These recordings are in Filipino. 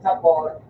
Support.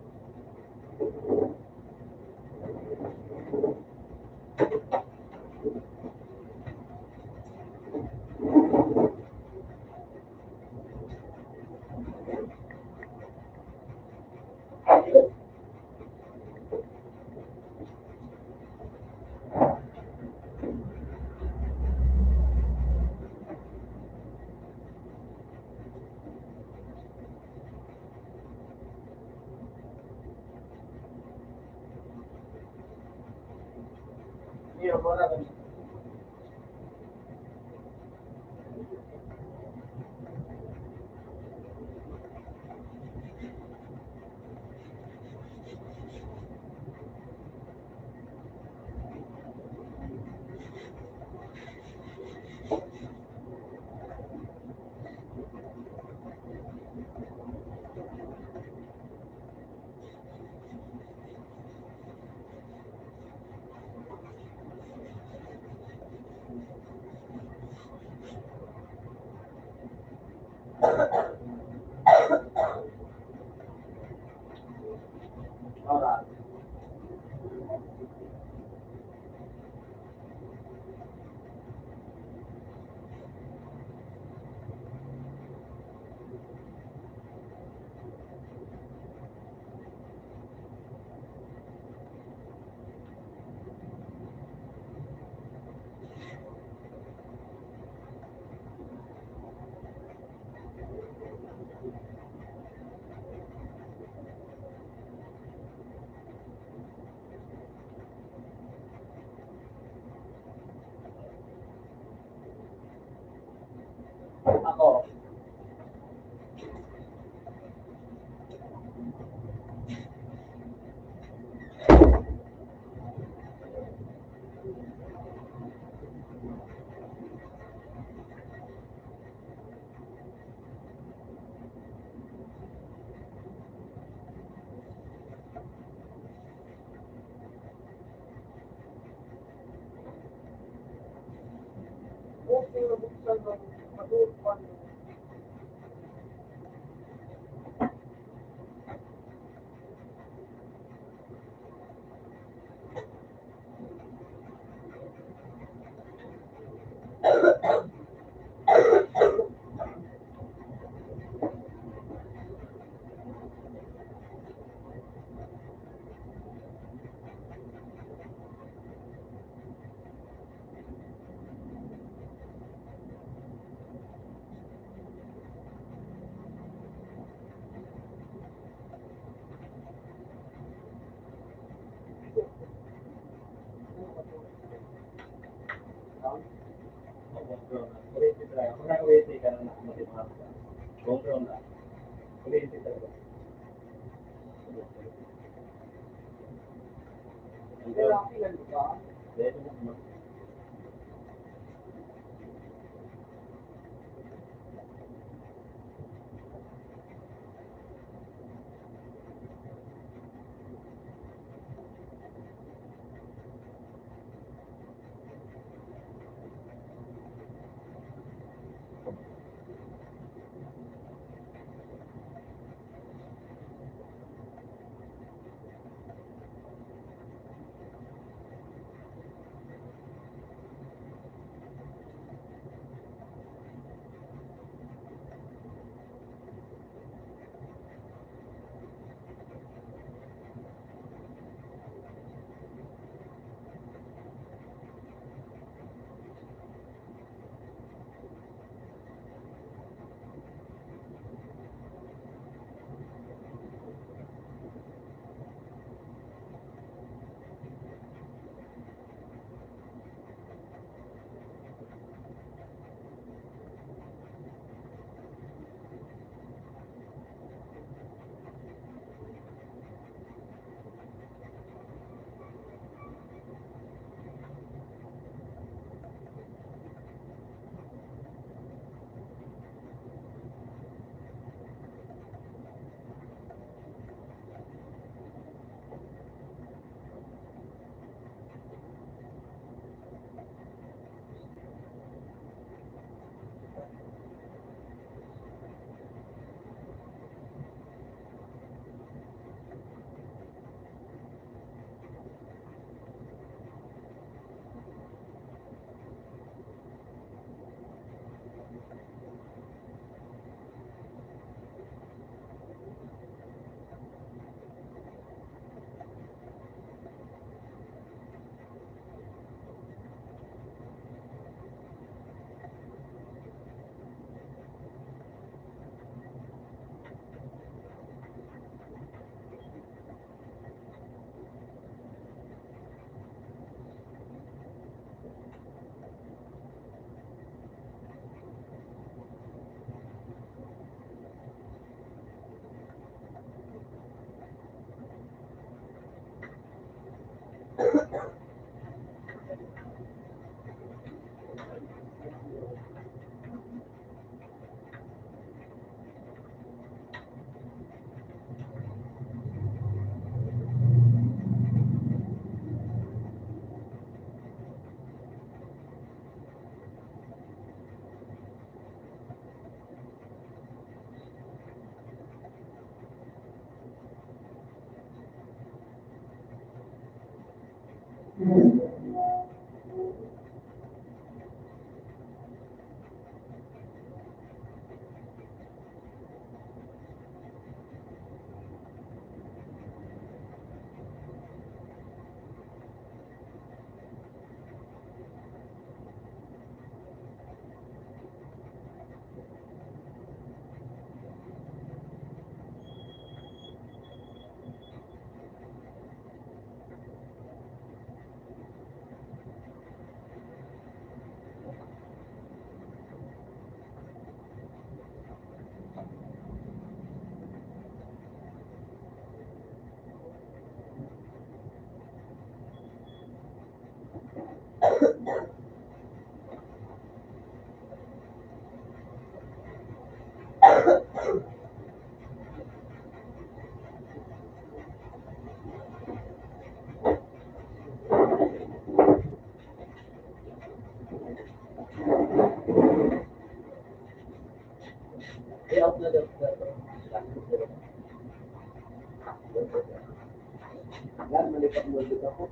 Yan, malipat mo dito ako.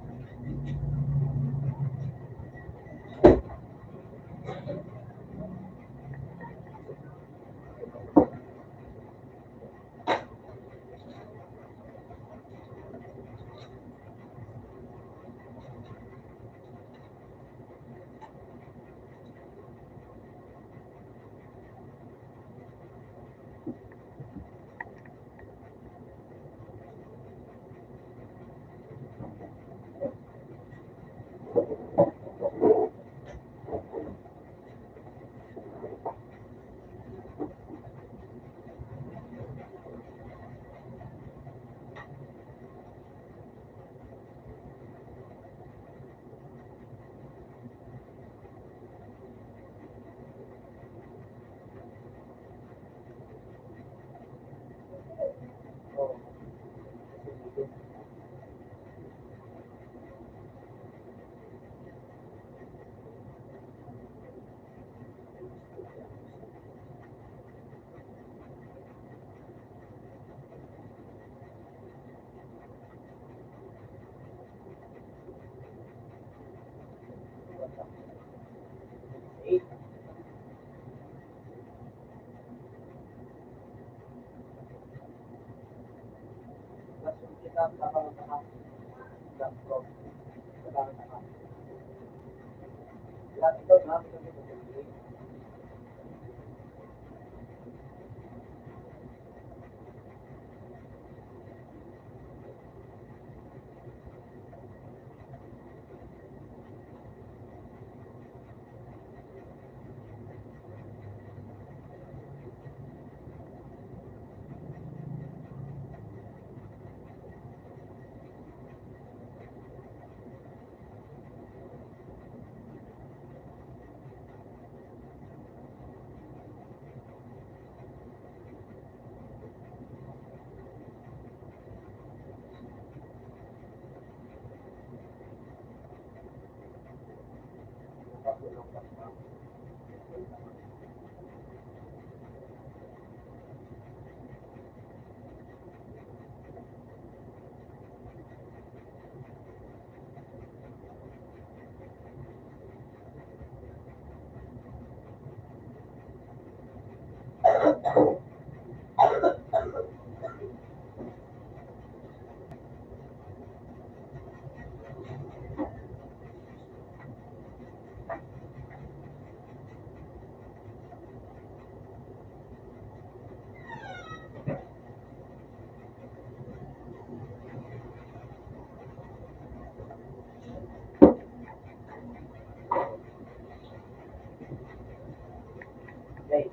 Okay.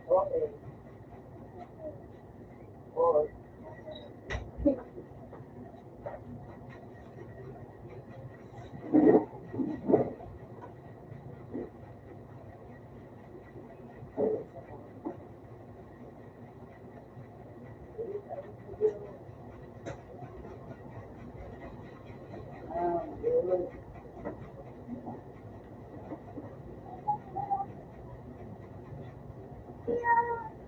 Okay. Or, yun.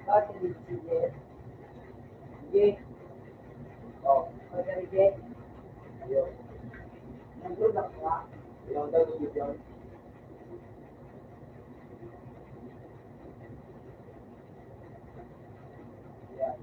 Actually, yes. Yes. Oh. Okay, yes. Ayun. Nagulak ka. Ilang taon yun? Yeah.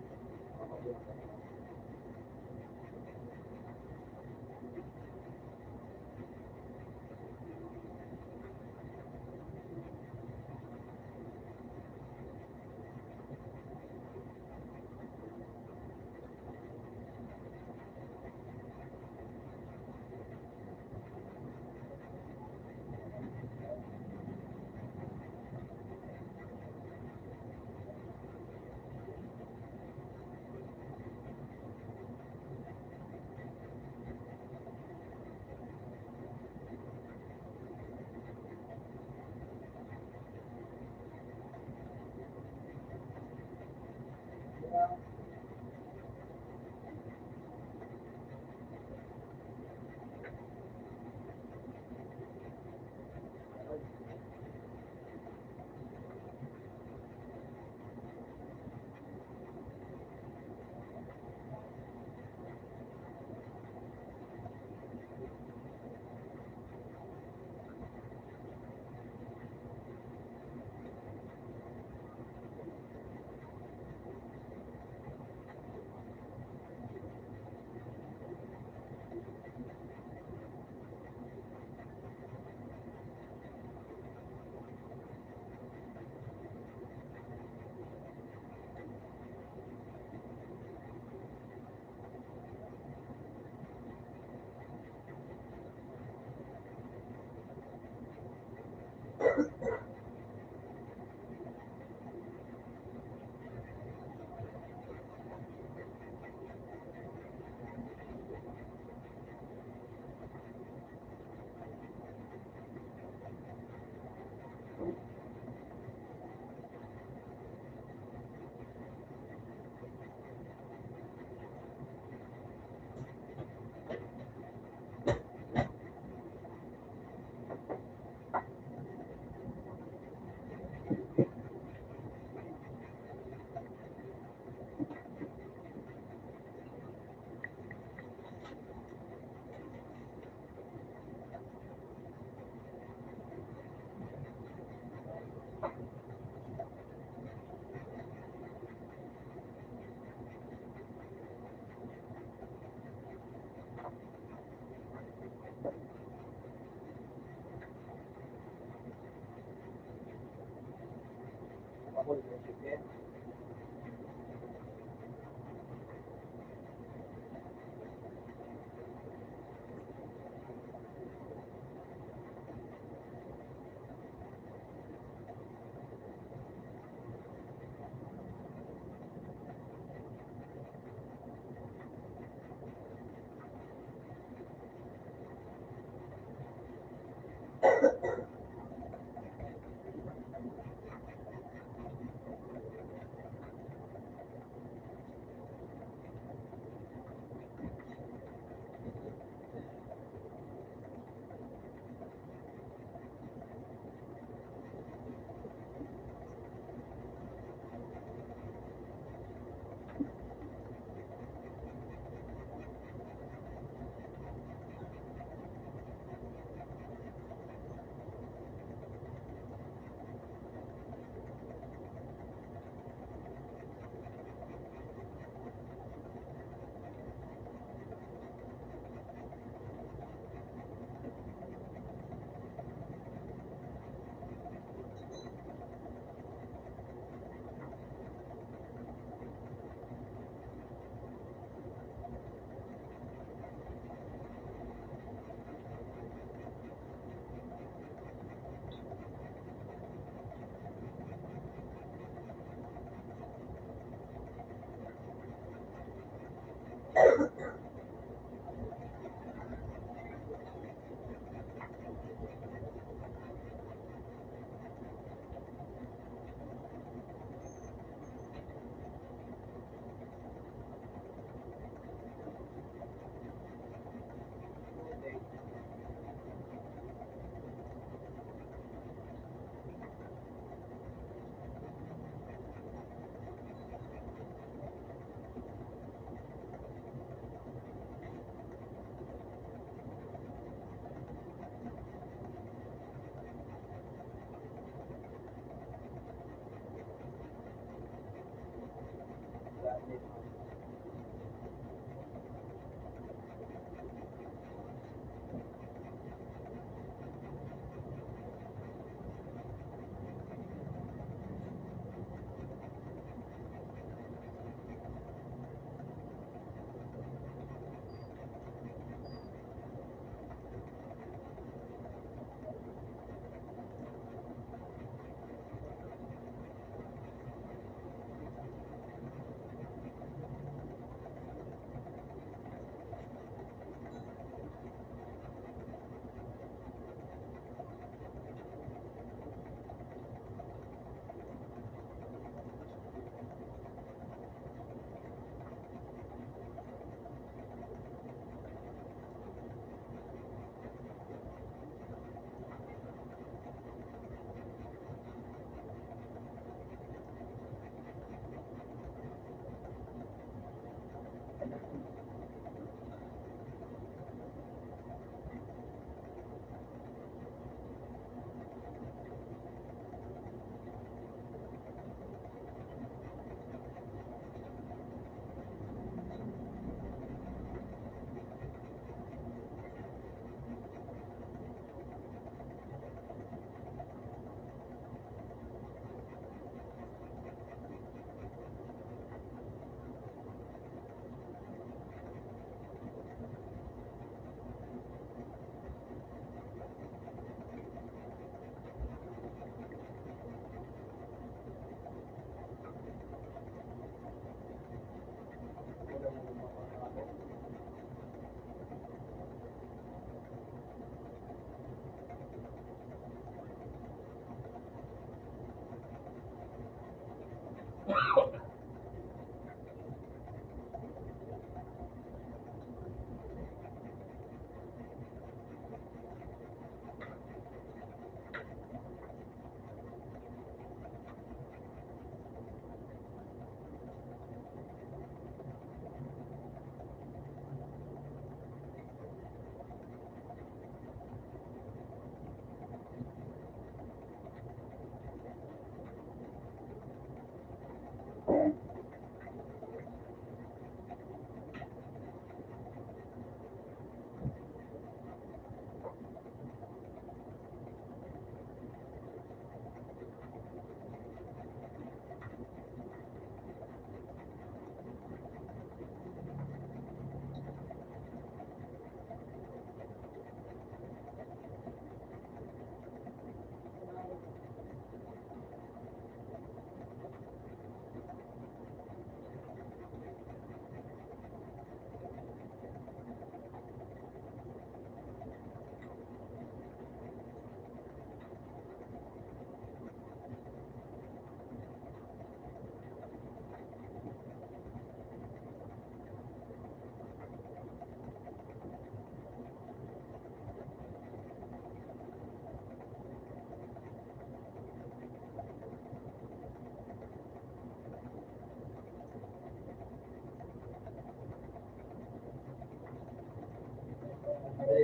Ako, yes.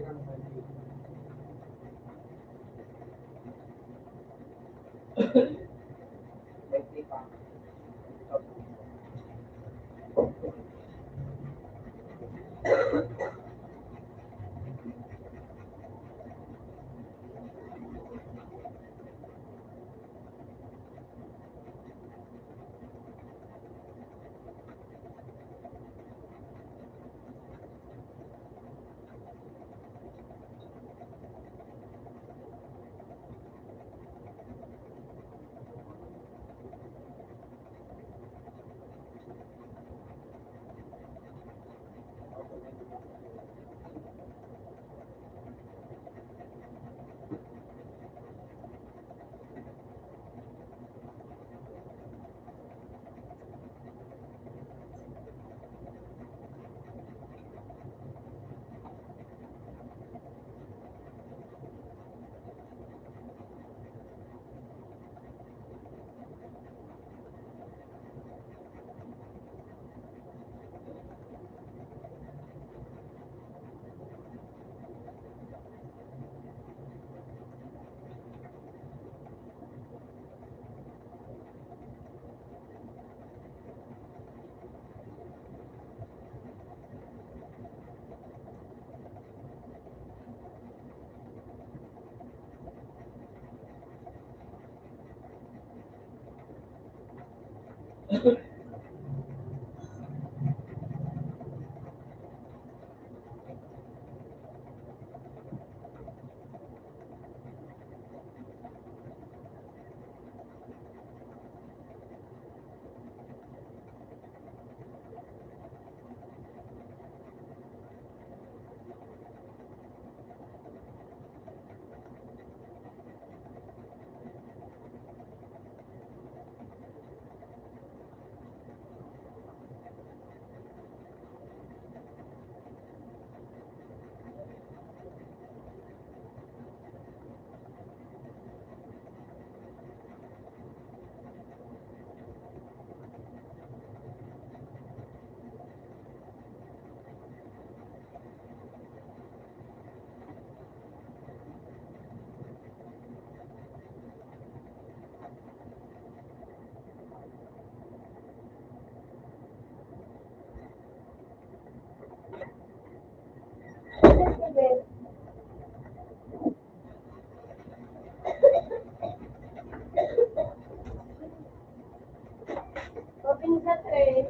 ng mali. May pa. Open sa tray.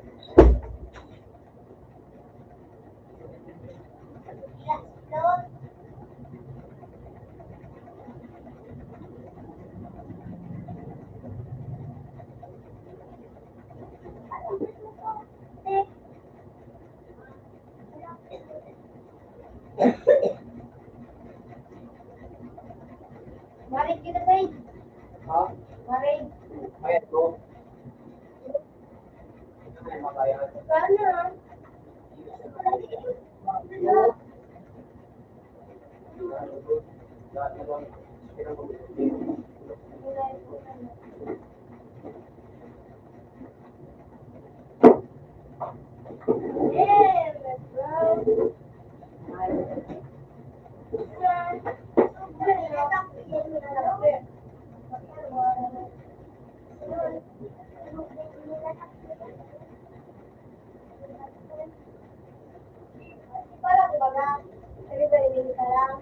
Marig kita tayo. Ha? Marig. Bayad ko. Ay, mabayad. Sana. Lahat na lang. Yeah, let's go. Para di ba na? Everybody nila lang.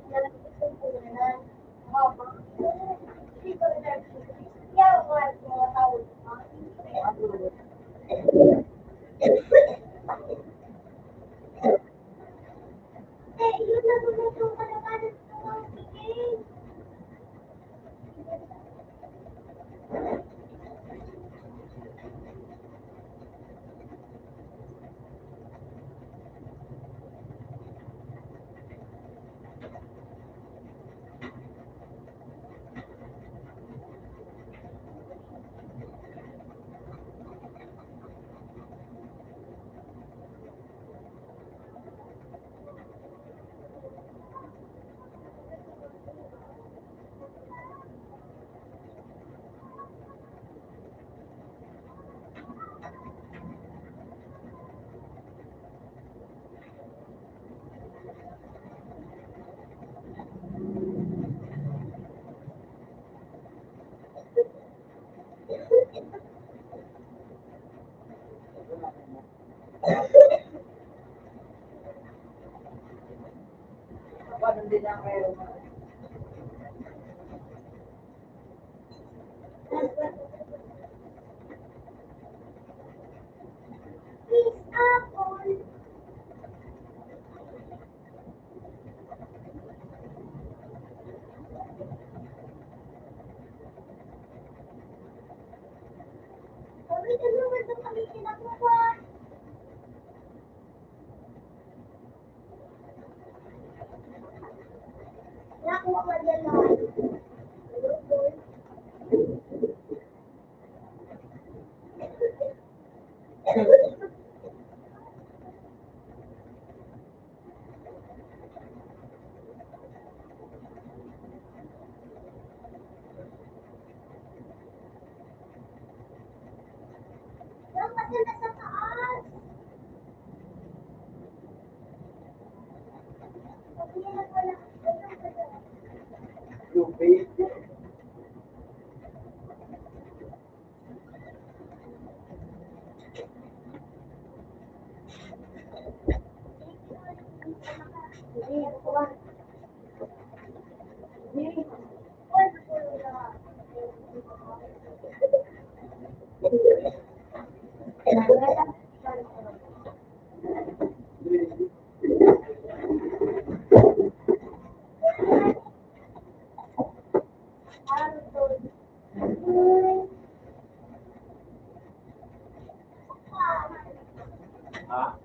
Nalagay ko na lang. Paano din ang kayo? Miss Apple. Sabi ko naman ito kami kinakuha. Nakuha ka dyan lahat. Hello, boy. Yung kasi nasa taas. Sabi niya na pala. Lupit. Hindi, nakuha. Hindi. Oy, nakuha. Ha?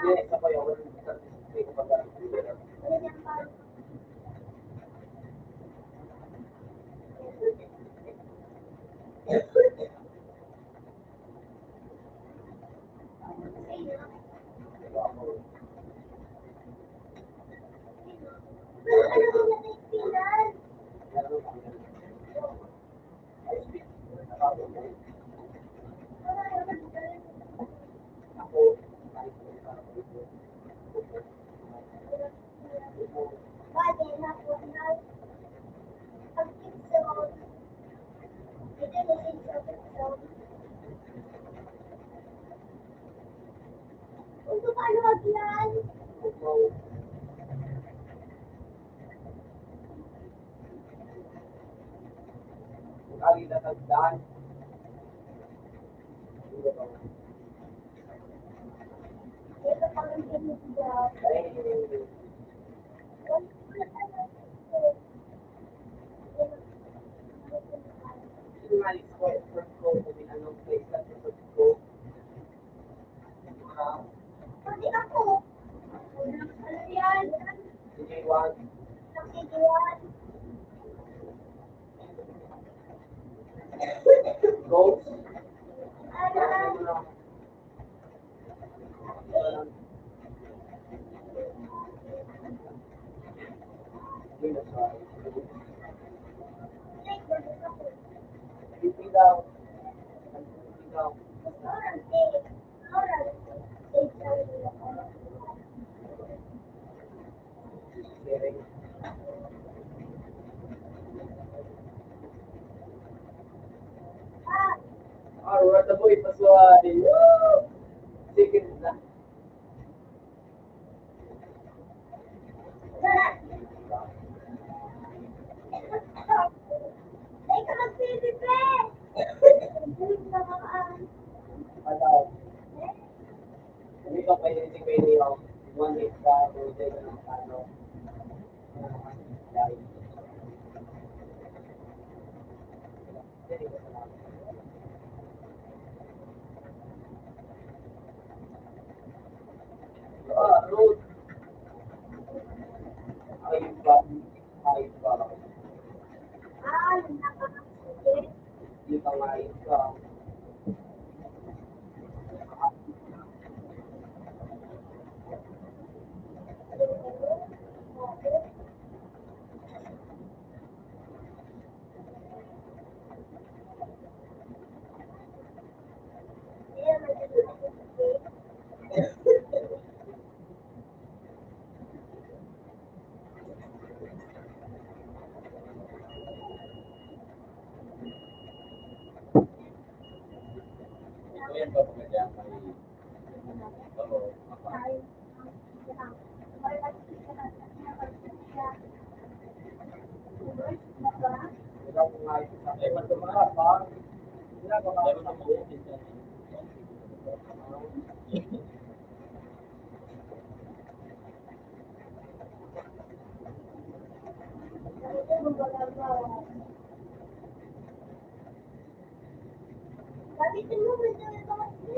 Yes, ako yung certificate ko pag ako Paano mag-yan? kali na tagdaan. Ito pa rin pinag-yan. Sinungaling ko, first ko, kung anong place na sa first ko. Pati ako. Ano yan? DJ1, Nakikiwan. Ghost, Ano? Hindi daw. Hindi daw. Sharing. Alright, the boy, paswari. Woo! Second na. Padaw. Hindi ka pwede si Pwede yung 1 week ka, birthday ka ng ano. Dahil. Hindi ka salamat. Road. Ayun ba? Ayun ba? Hindi ka ngayon ka. Ayan ba mga dyan? Oo. Wala ko nga ito sa akin. Magkamarap pa. Wala ko nga ito sa akin. Gamitin mo ba ito ito kasi?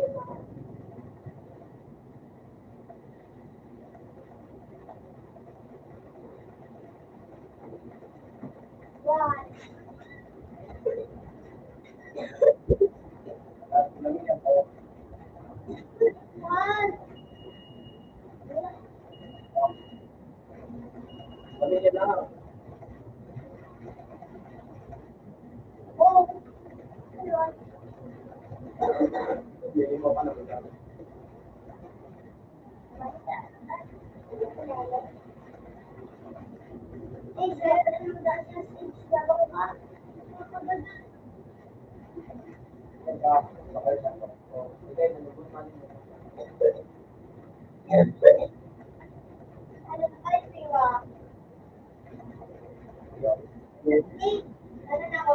One. At lamigyan ko. One. Lamigyan lang. Oh. One. Hindi mo pa naman. Eh, sir, ano dahil sa stage na ako ka? Kaya, bakit ako? Hindi, nalubos man. Ano ba yung eh, ano na ako?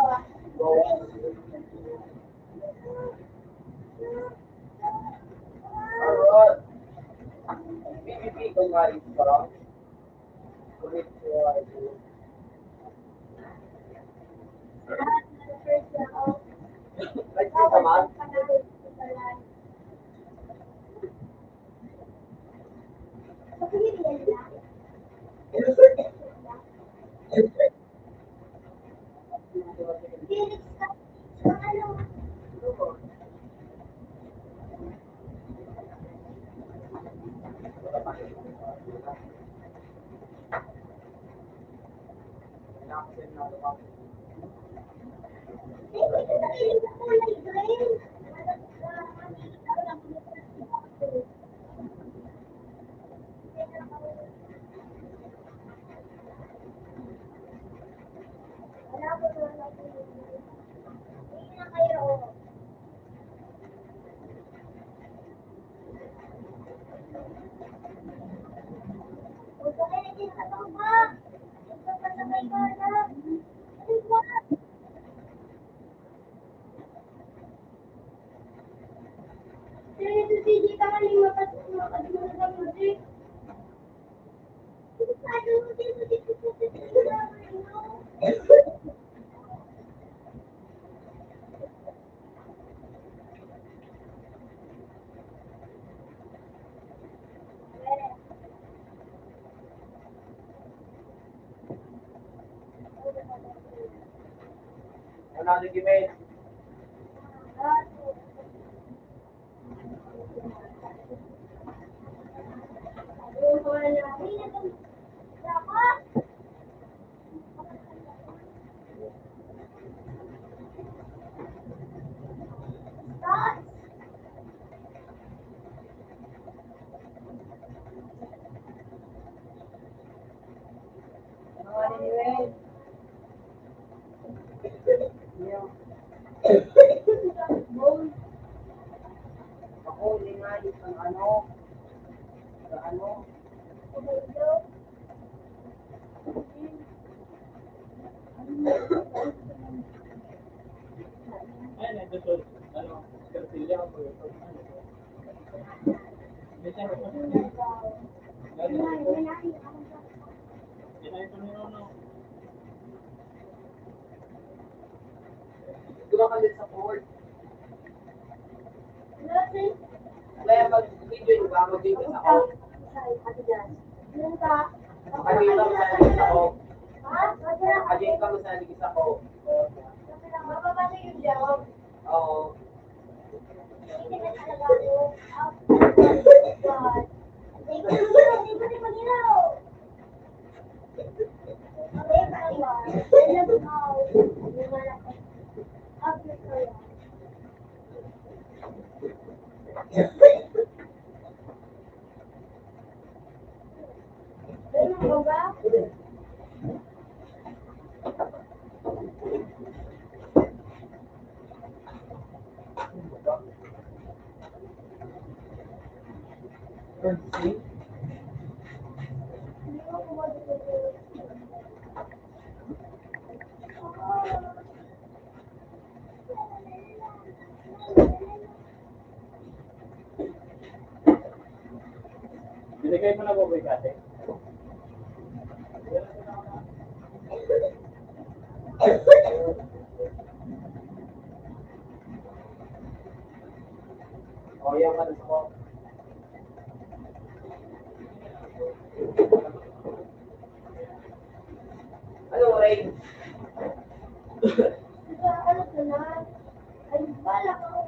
Alright. PPP kung nga ito ka. Ulit ko ay First na ako. like this naman. Felix ka. Ano? Another debate. Ako, hindi nga isang ano, sa ano, ay, nandito, ano, kartilya ko ito. Kumakalit sa court. Kaya mag-video yung ba? Mag-video sa ako. Maging ka masaligis ako. Maging ka masaligis ako. Oo. Hindi na talaga ako. God. Thank you. Hindi ko din mag-ilaw. Okay, bye. I love how. After ko yan. Ano ba? Courtesy. Hindi ko kumagawa. Binigay mo na ba boy kate? O, yan ka ko. Ano, Ray? Ano ka na? Ay, balak ako.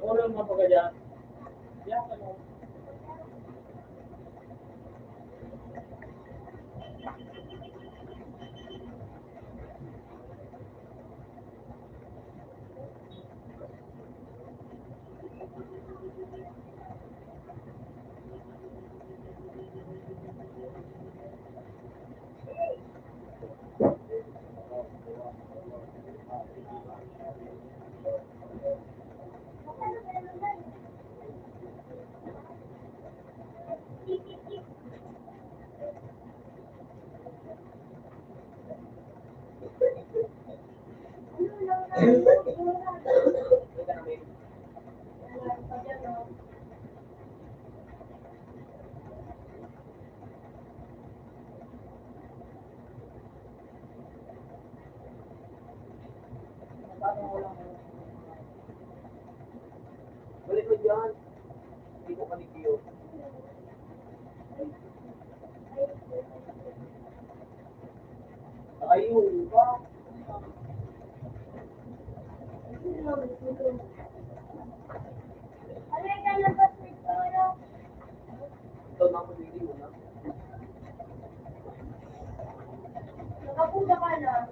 Orang mo pa dyan? Yan ka mo. Balik ko dyan. Hindi ko panikyo. Ayun ba? Ano yung lalabas nito? Ito na ako hindi mo na. Nakapunta ka na.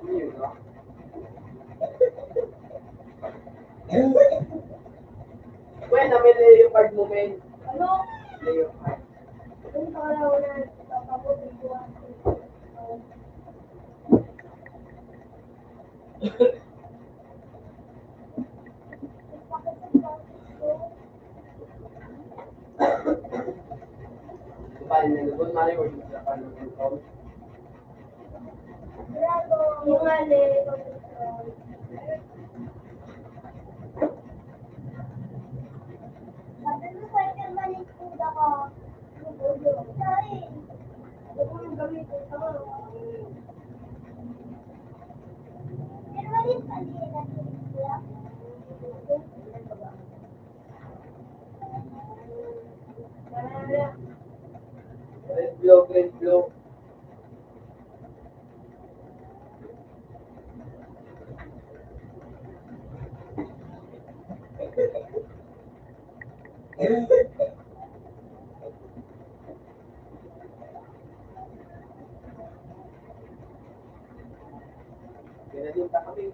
Ayun ba? When namin yung card mo, men. Ano? Yung card. Yung karaw na papaputuan. Paano na doon? Mali ko siya paano na doon. Yung mali. Sabi mo sa akin mali food ako. Sorry. Huwag mo gamitin ito. Pero mali mali na sila. Red blue. Pinadinta kami.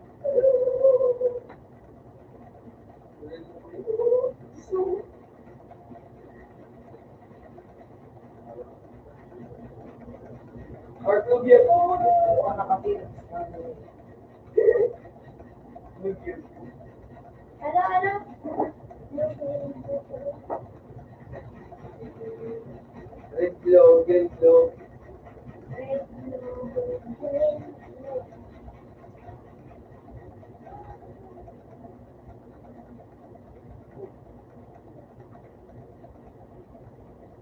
Or to be a nakapit. Ano? Red glow, green glow. Red, blue, green, blue.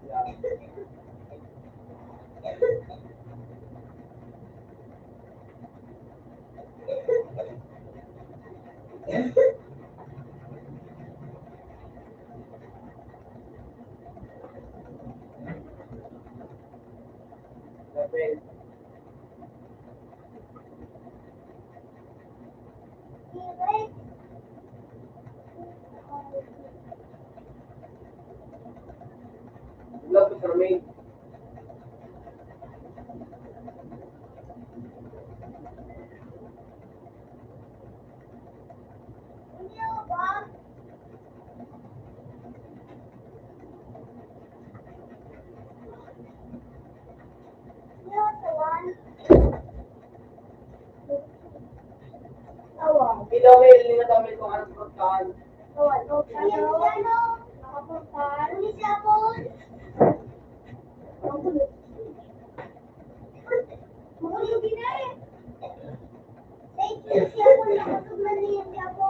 Yeah. Lapel. Red. Love is remain. Ano ba? Ano sa one? Tawag. Ilawin, linadamit ko ang pagkaan. Tawag. Ano? Nakapunta. Ano siya po? Mahulog na eh. Thank you siya po. Nakasugman niya siya po.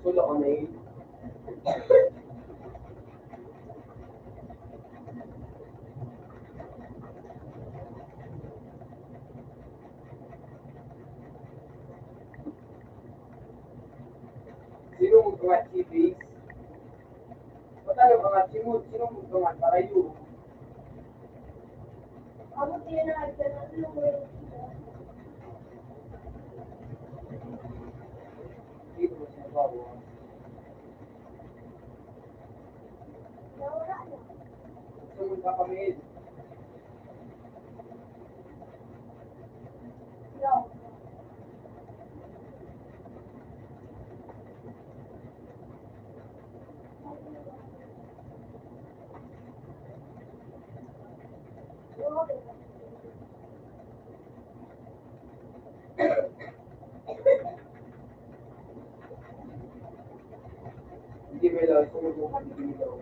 Sulo ko na yun. Sino magkamatch base? Ba't ano kamatch mo? Sino magkamatch? Para yun. Ako din na nagtanong. Dito mo sinabawa. Nawala na. Gusto mo kakamid? No. Hindi mo ilaw. Gusto mo bukan hindi ilaw.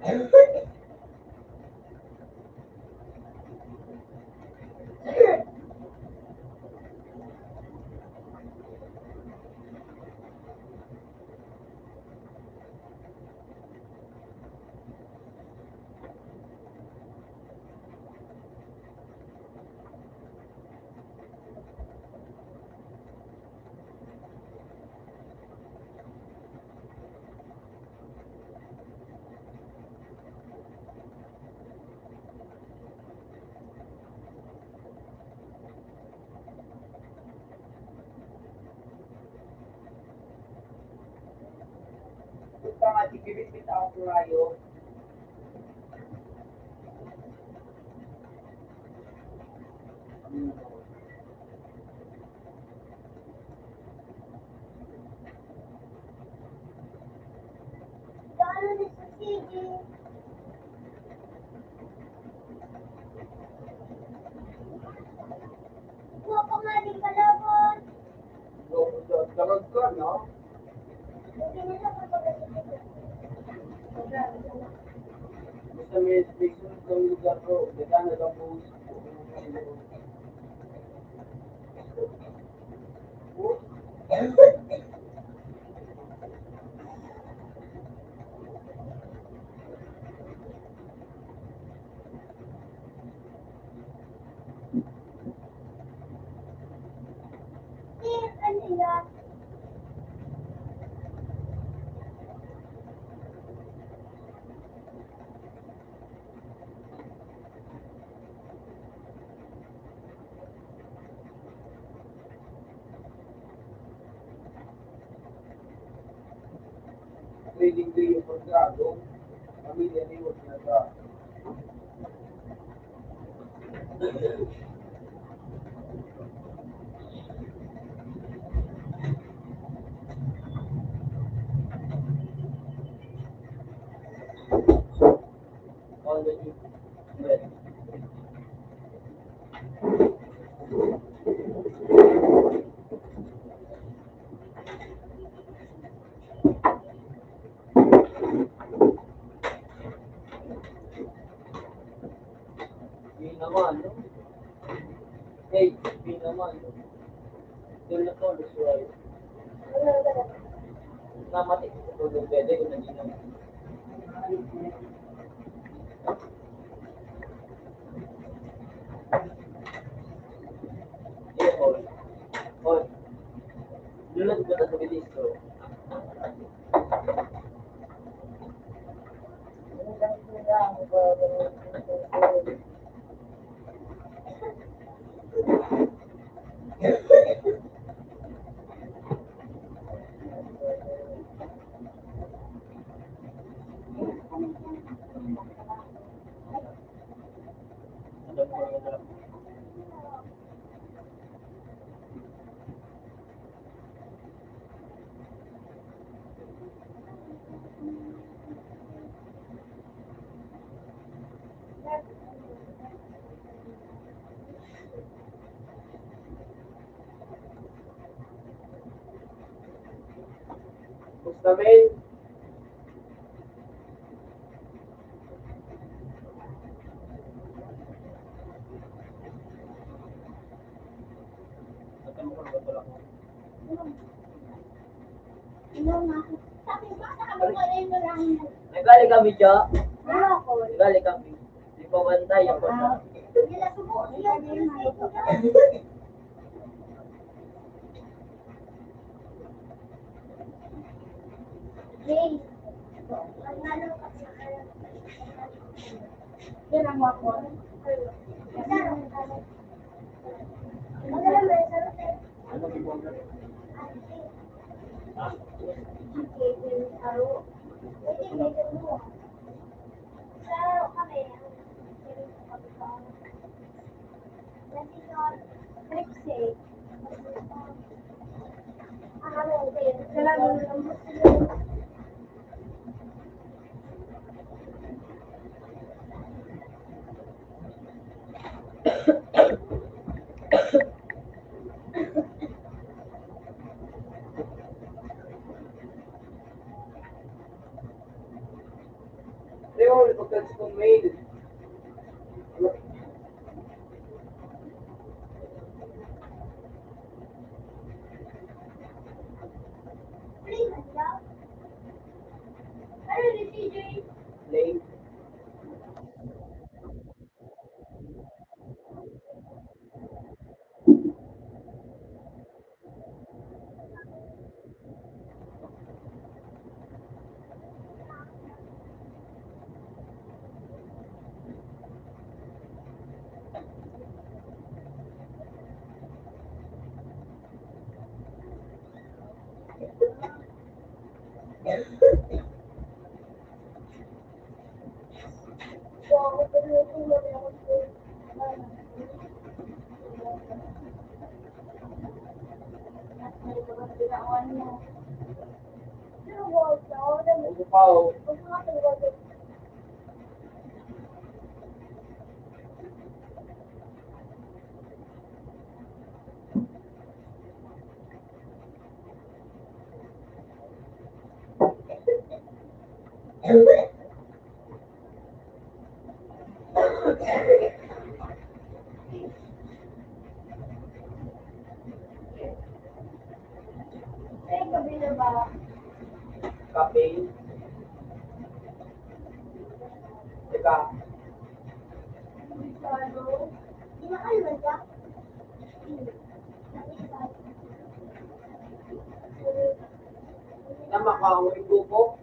Punta nga, tigibit-bit ako sa rayo. Paano na sa CD? Kuha pa nga din kalaban. Damag ka, no? Hindi nila kapag-asipin. Basta may sunod kang lugar ko. Gagana lang po. Ano yan? Trading day yung pagkado. Pamilya ni Wag na ka. Already. Well, yun naman, no? Hey, yun naman, no? Doon na to, Lusuay. Namatik ko tulong pwede kung naging naman. Yeah, all. All. Doon na ba sa bilis ko? Alam mo na. Gusto men? Alam mo ba lang? Nagali kami siya. Nagali kami. Di pa bantay ako siya. Ano yung mga Leon, pagkat kong mail. Late. Upaw. Kape. Teka. Tama ka ang ring grupo.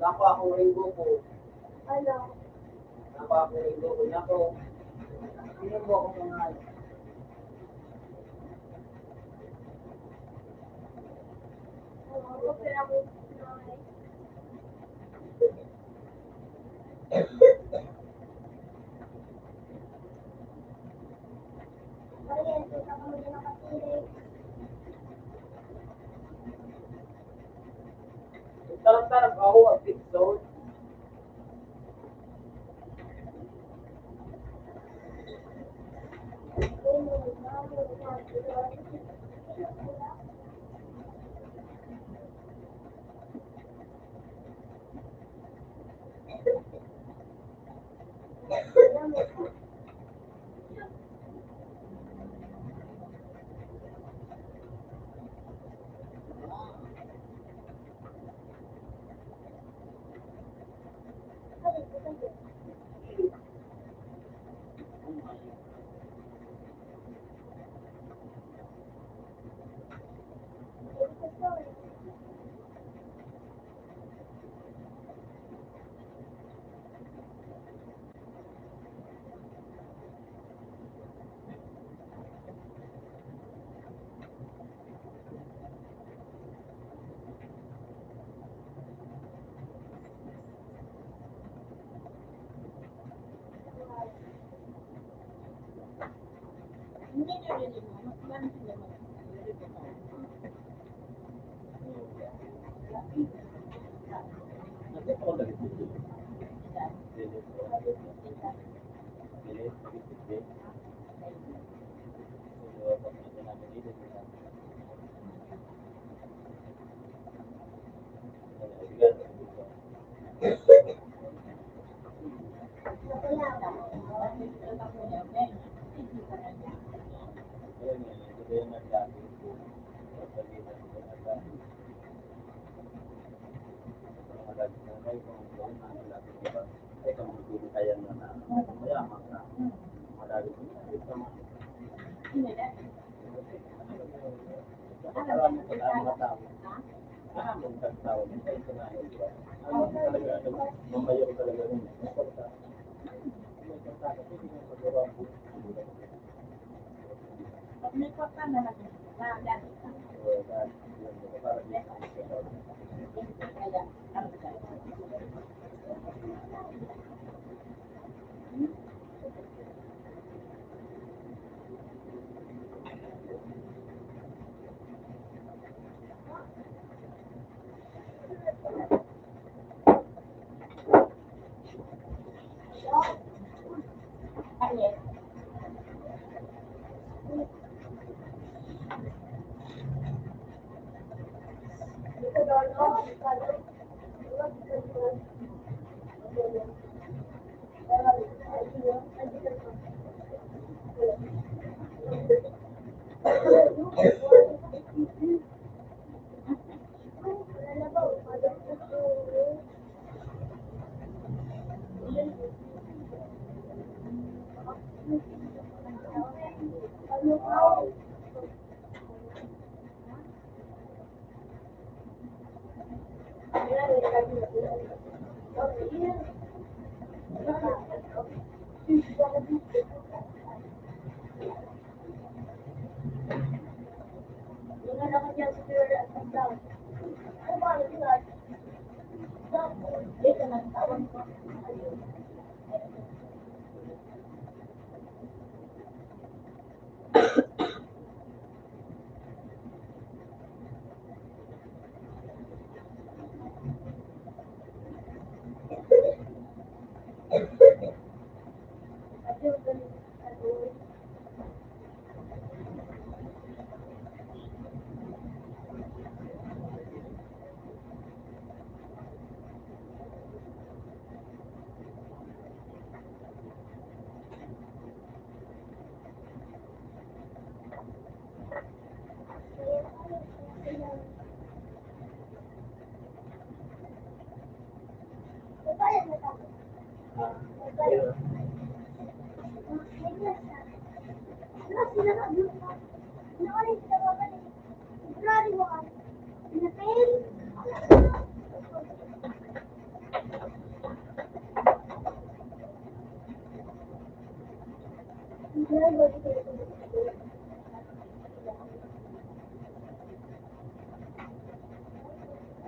Nako akong ring grupo. Nako akong ring grupo. Nako. Sino mo ako mga Tarap-tarap ako ang pixel. Hindi nyo rin mo, mas lang sila Nanti kalau dari sini, ini sedikit may kota na lang na dati. Kaya, ano ba? Ayun.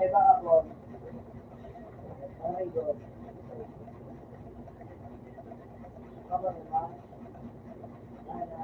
Ay baka po, Ay, Diyos. Tama naman. Wala.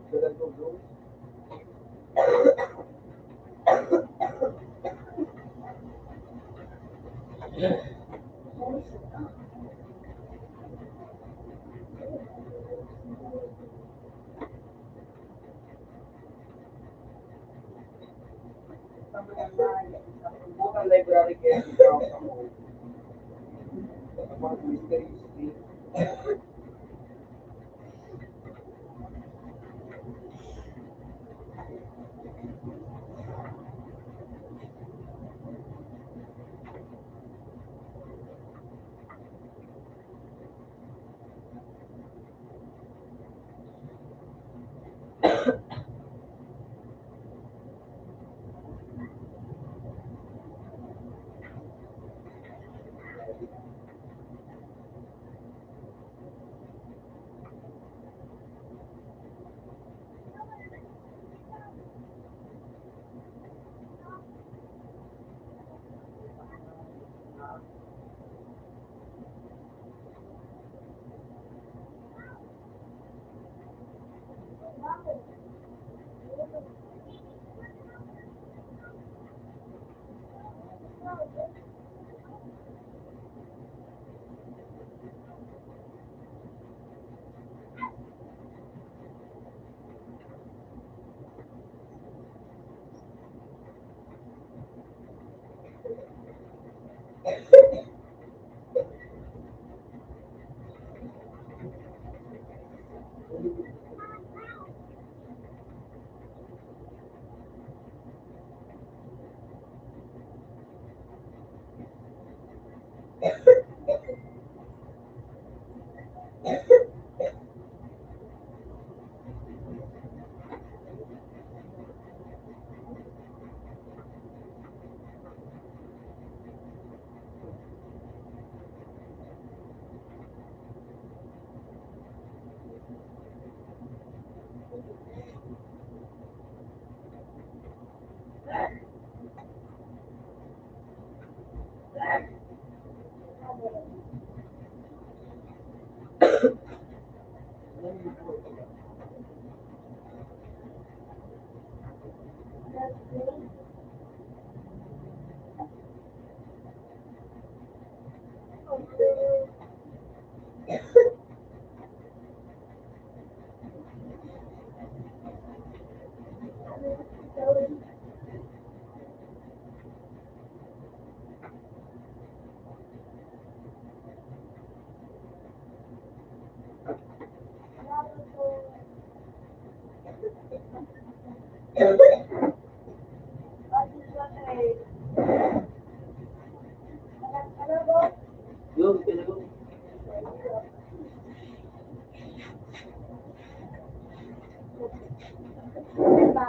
Sulat ko, bro. Bukan library kayak di kawasan mo. Mga mystery street. Yung, pinag- Diba?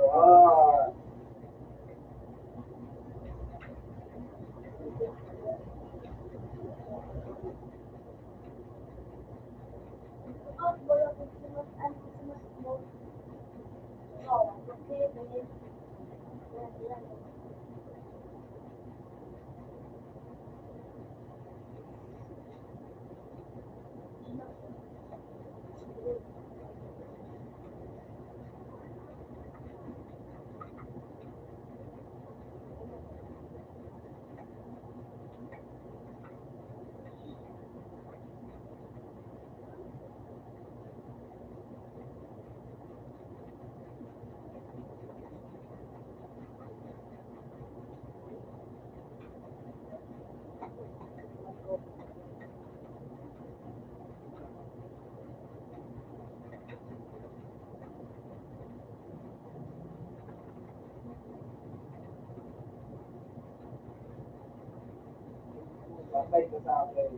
Alright. Sabay ka sa akin.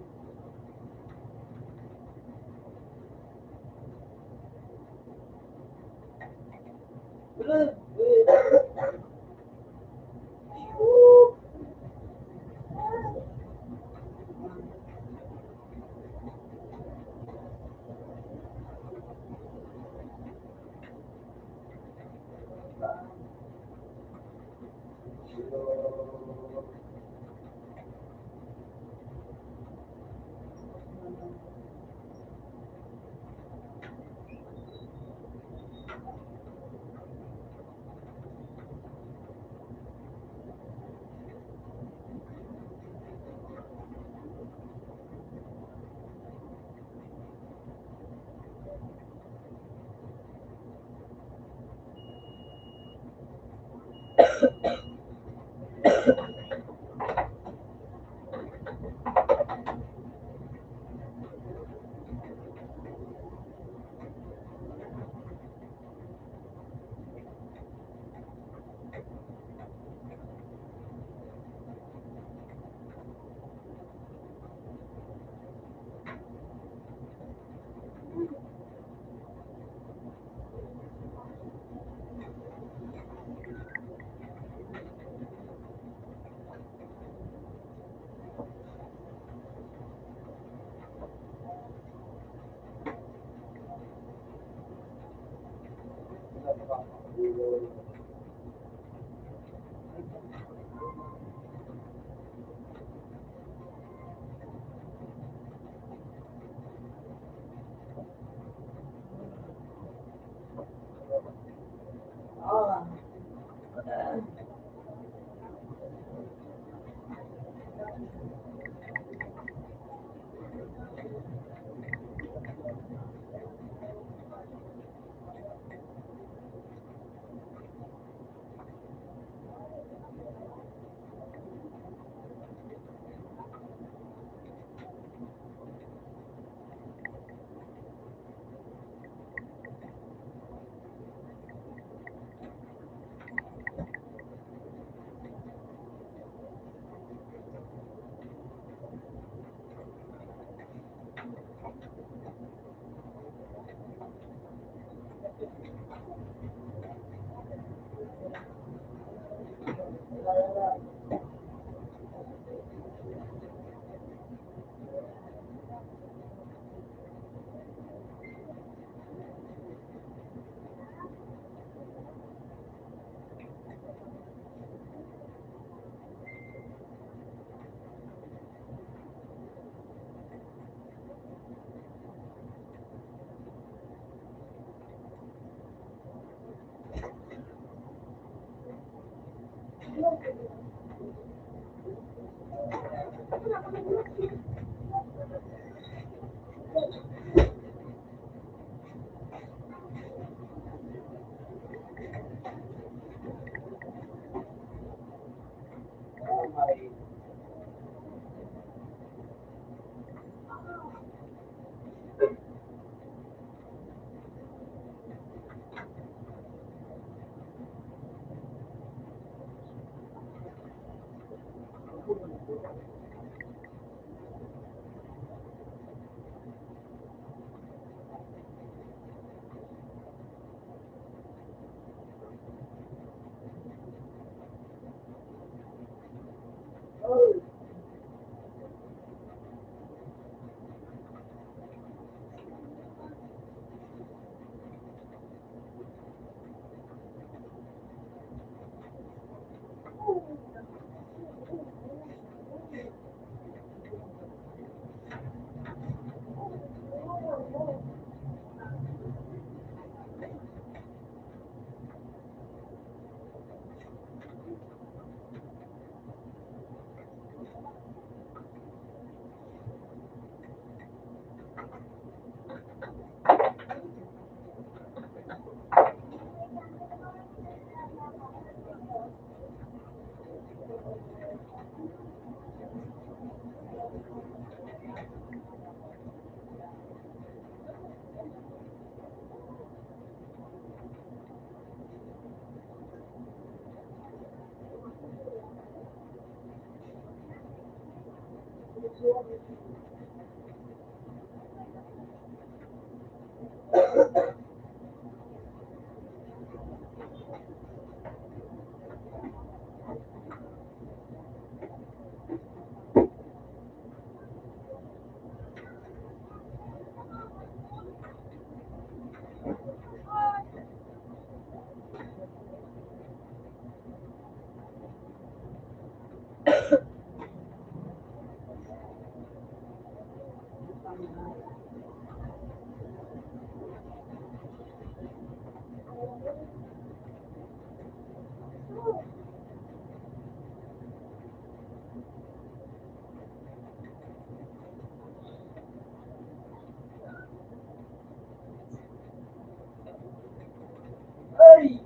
May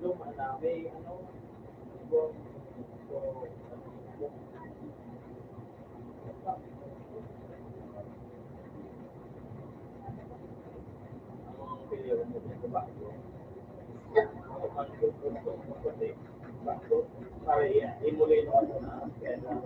luma na, may ano, buwang, ang pilihan mo dito bago. Ang gusto mo kasi, bago. Sorry, imulay naman mo na. Kaya na,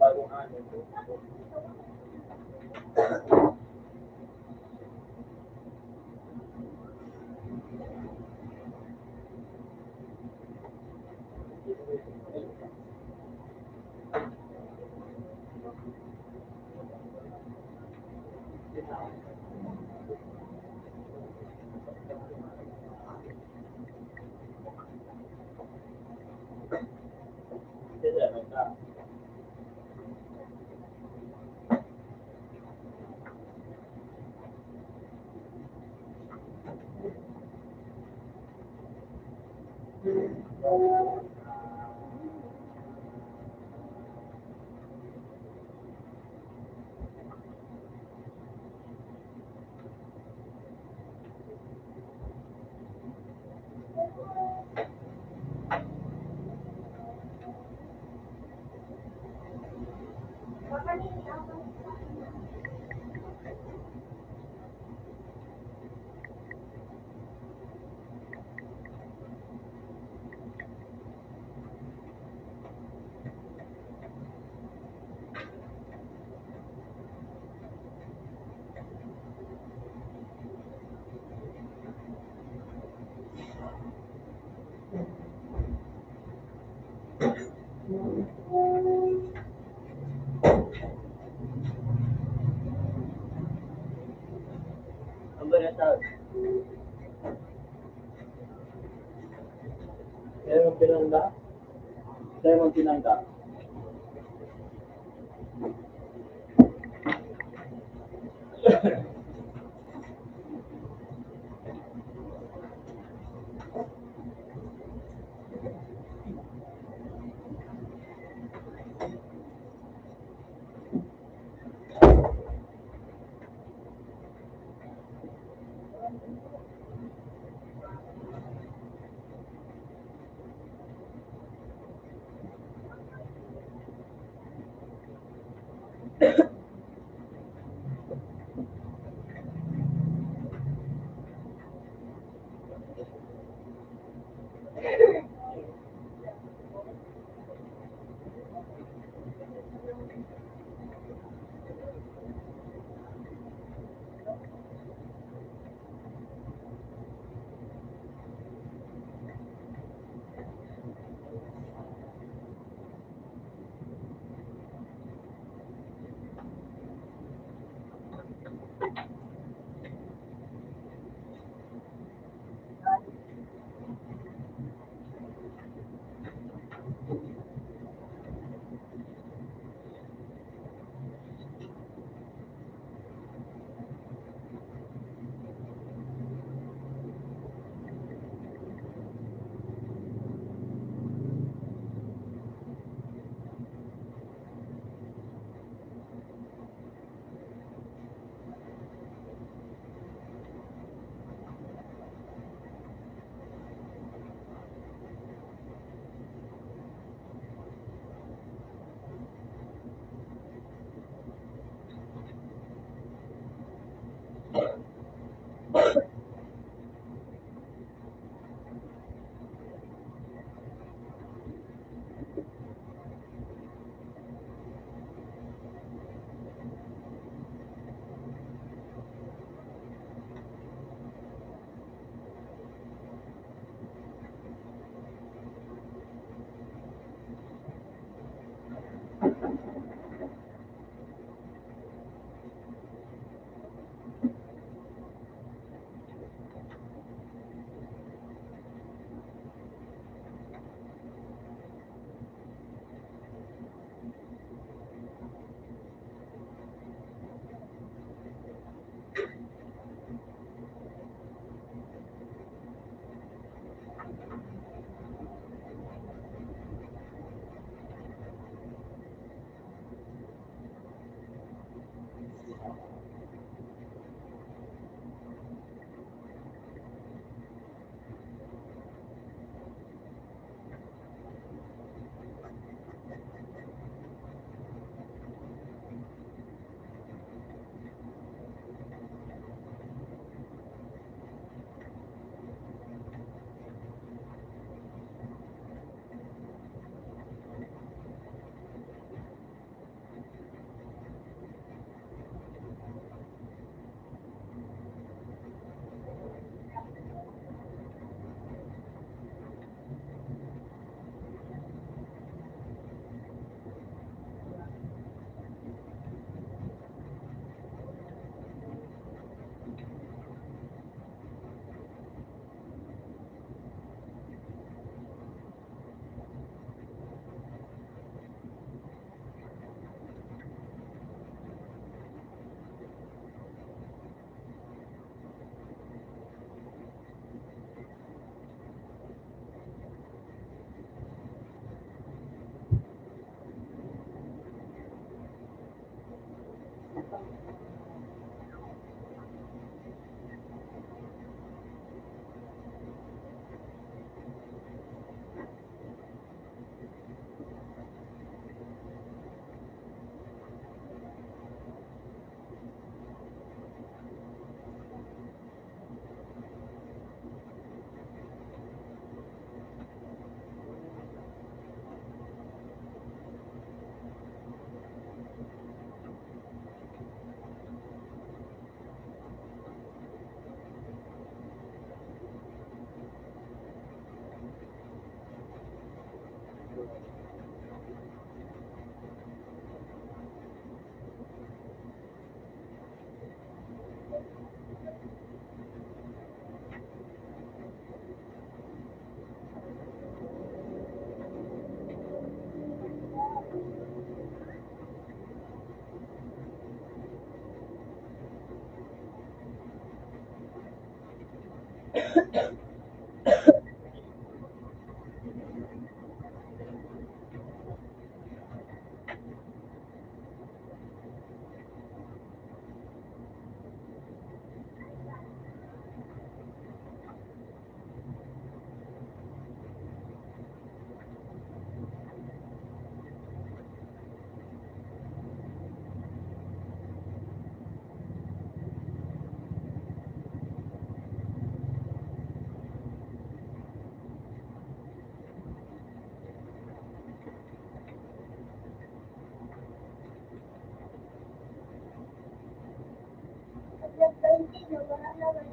bagong ano. Hindi, nagka. Ang banatag. Kaya mong pinanda? Kaya mong pinanda? Nag-20 na, wala na yun.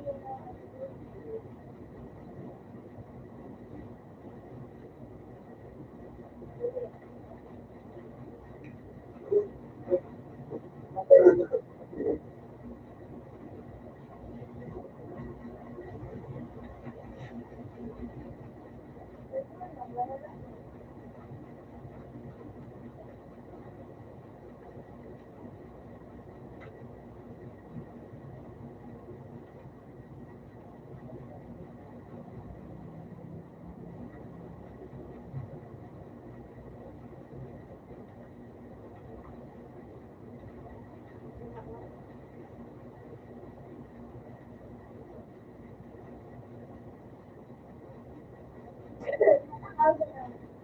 Nakakagod na.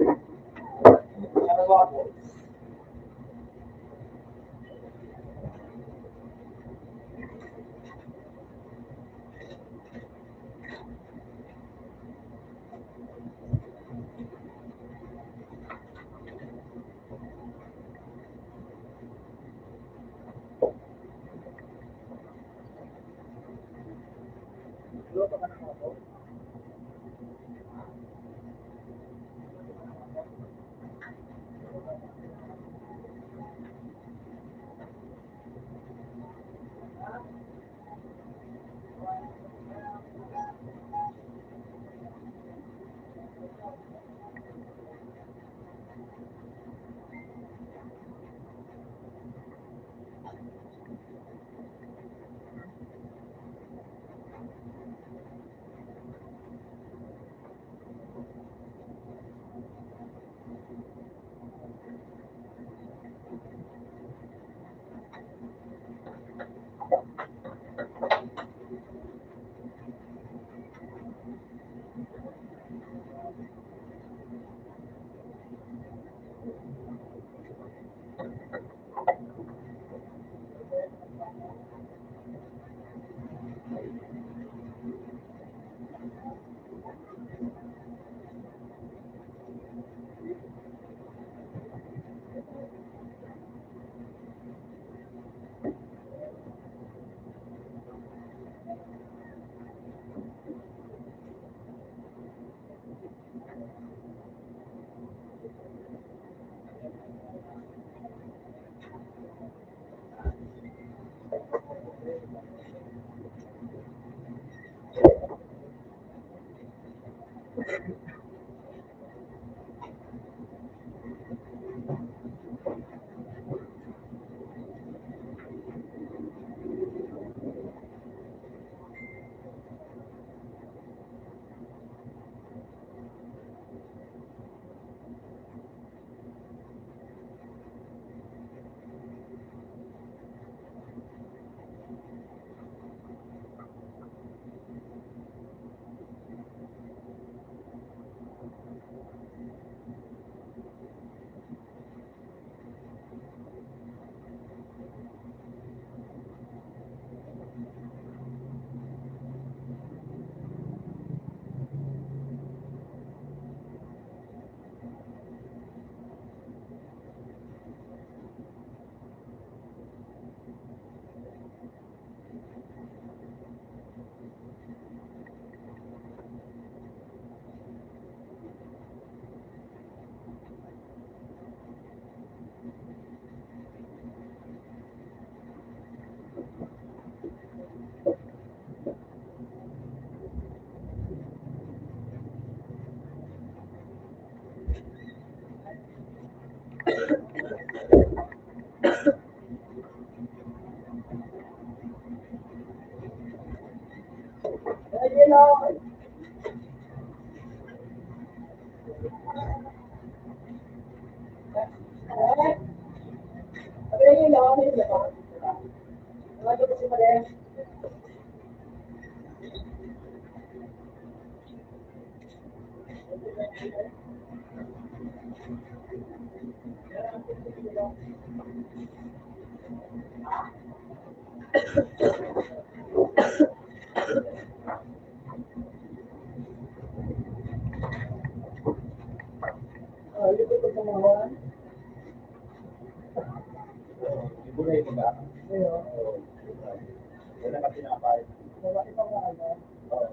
Ano ba ako? Luto ka ng ako. Ayun lang. Ayun lang. Ayun lang. Ano ba si Mare? Ayun ko sa mga. Ibo na yung mag-aak. Ayun. Wala ka pinapay. Wala ito nga ano. Oo.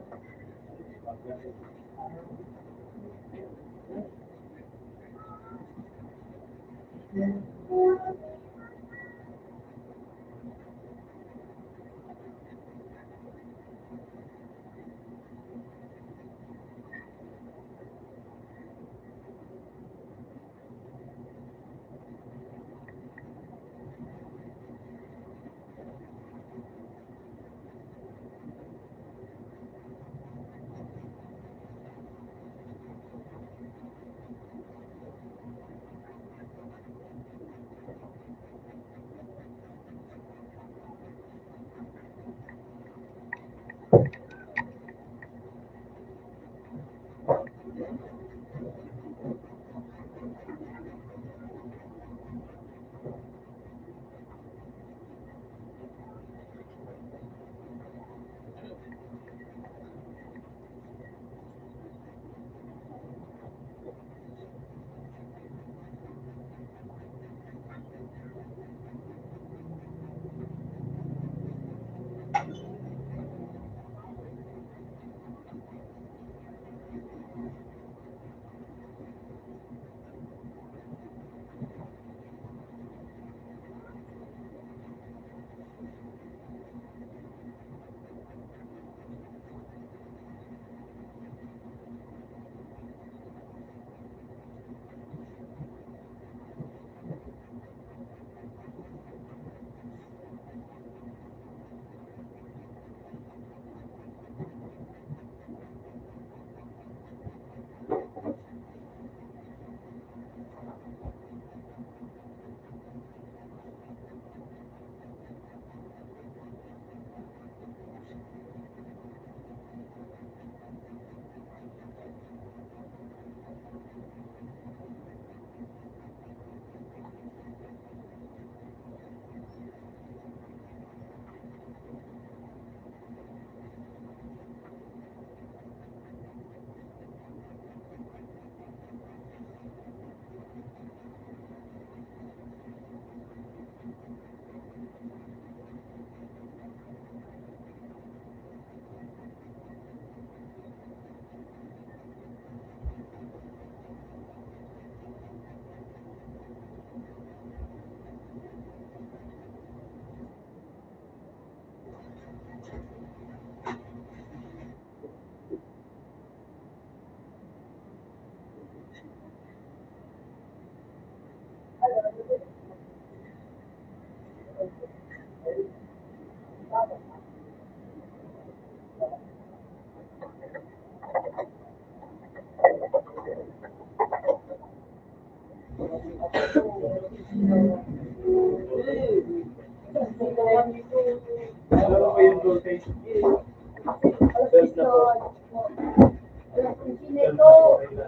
Alam mo ba yung voltage? 12 na po.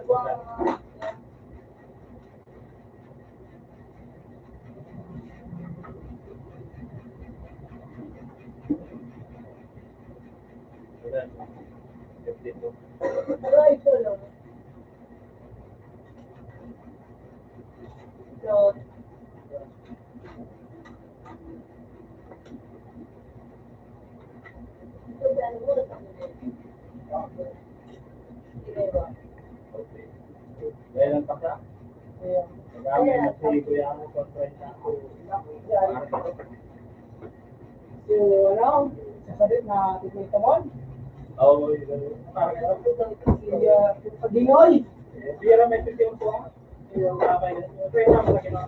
Wala. 52. Okay. Dahil ang pasa? Magamit na si Kuya mo sa 30 ako. So, ano? Sasalit na titito mo? Oo, yun. Parang Si Paginoy. Pira may 51 po ako. Yung kakay. 30 mo lagi na.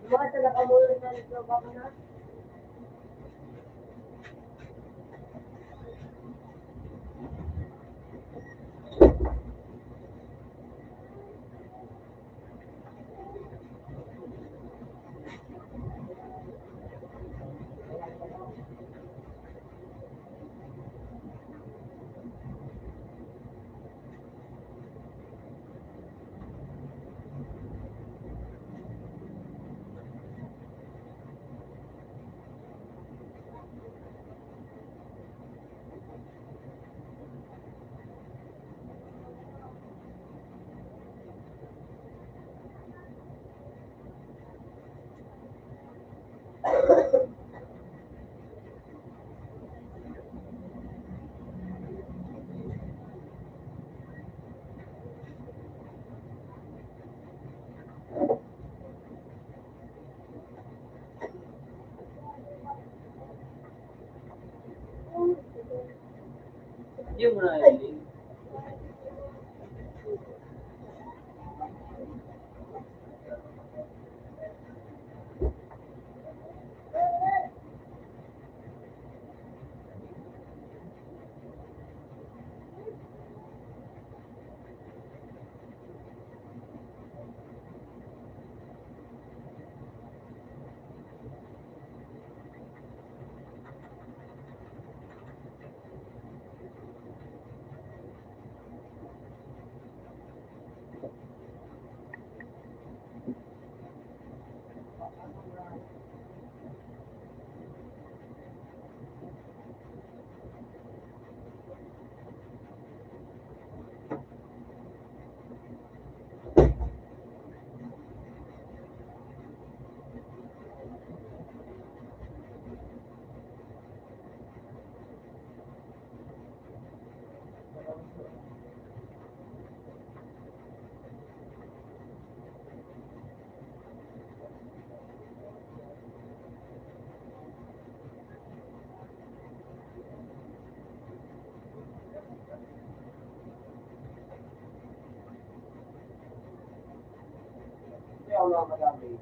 Mga sa nakamulong na nito ba ko na? Yung mo na yun. madami.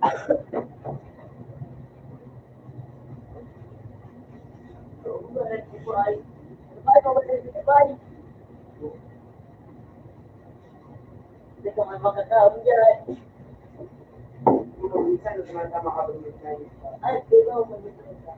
Hindi ka man makakaon dyan. Minsan, tumatama ka ba yung ay, di ba, mag-ito ka.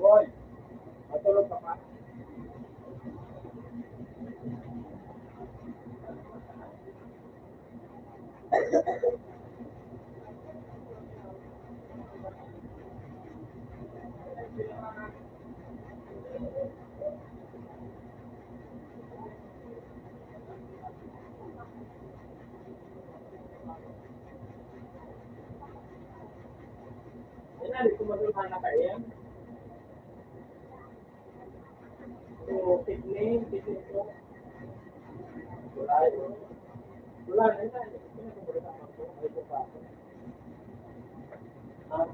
Boy, matulog ka pa. Yan, kumagal na kayo yan. So, picnic ko. Wala yun. Wala na yan. Ah,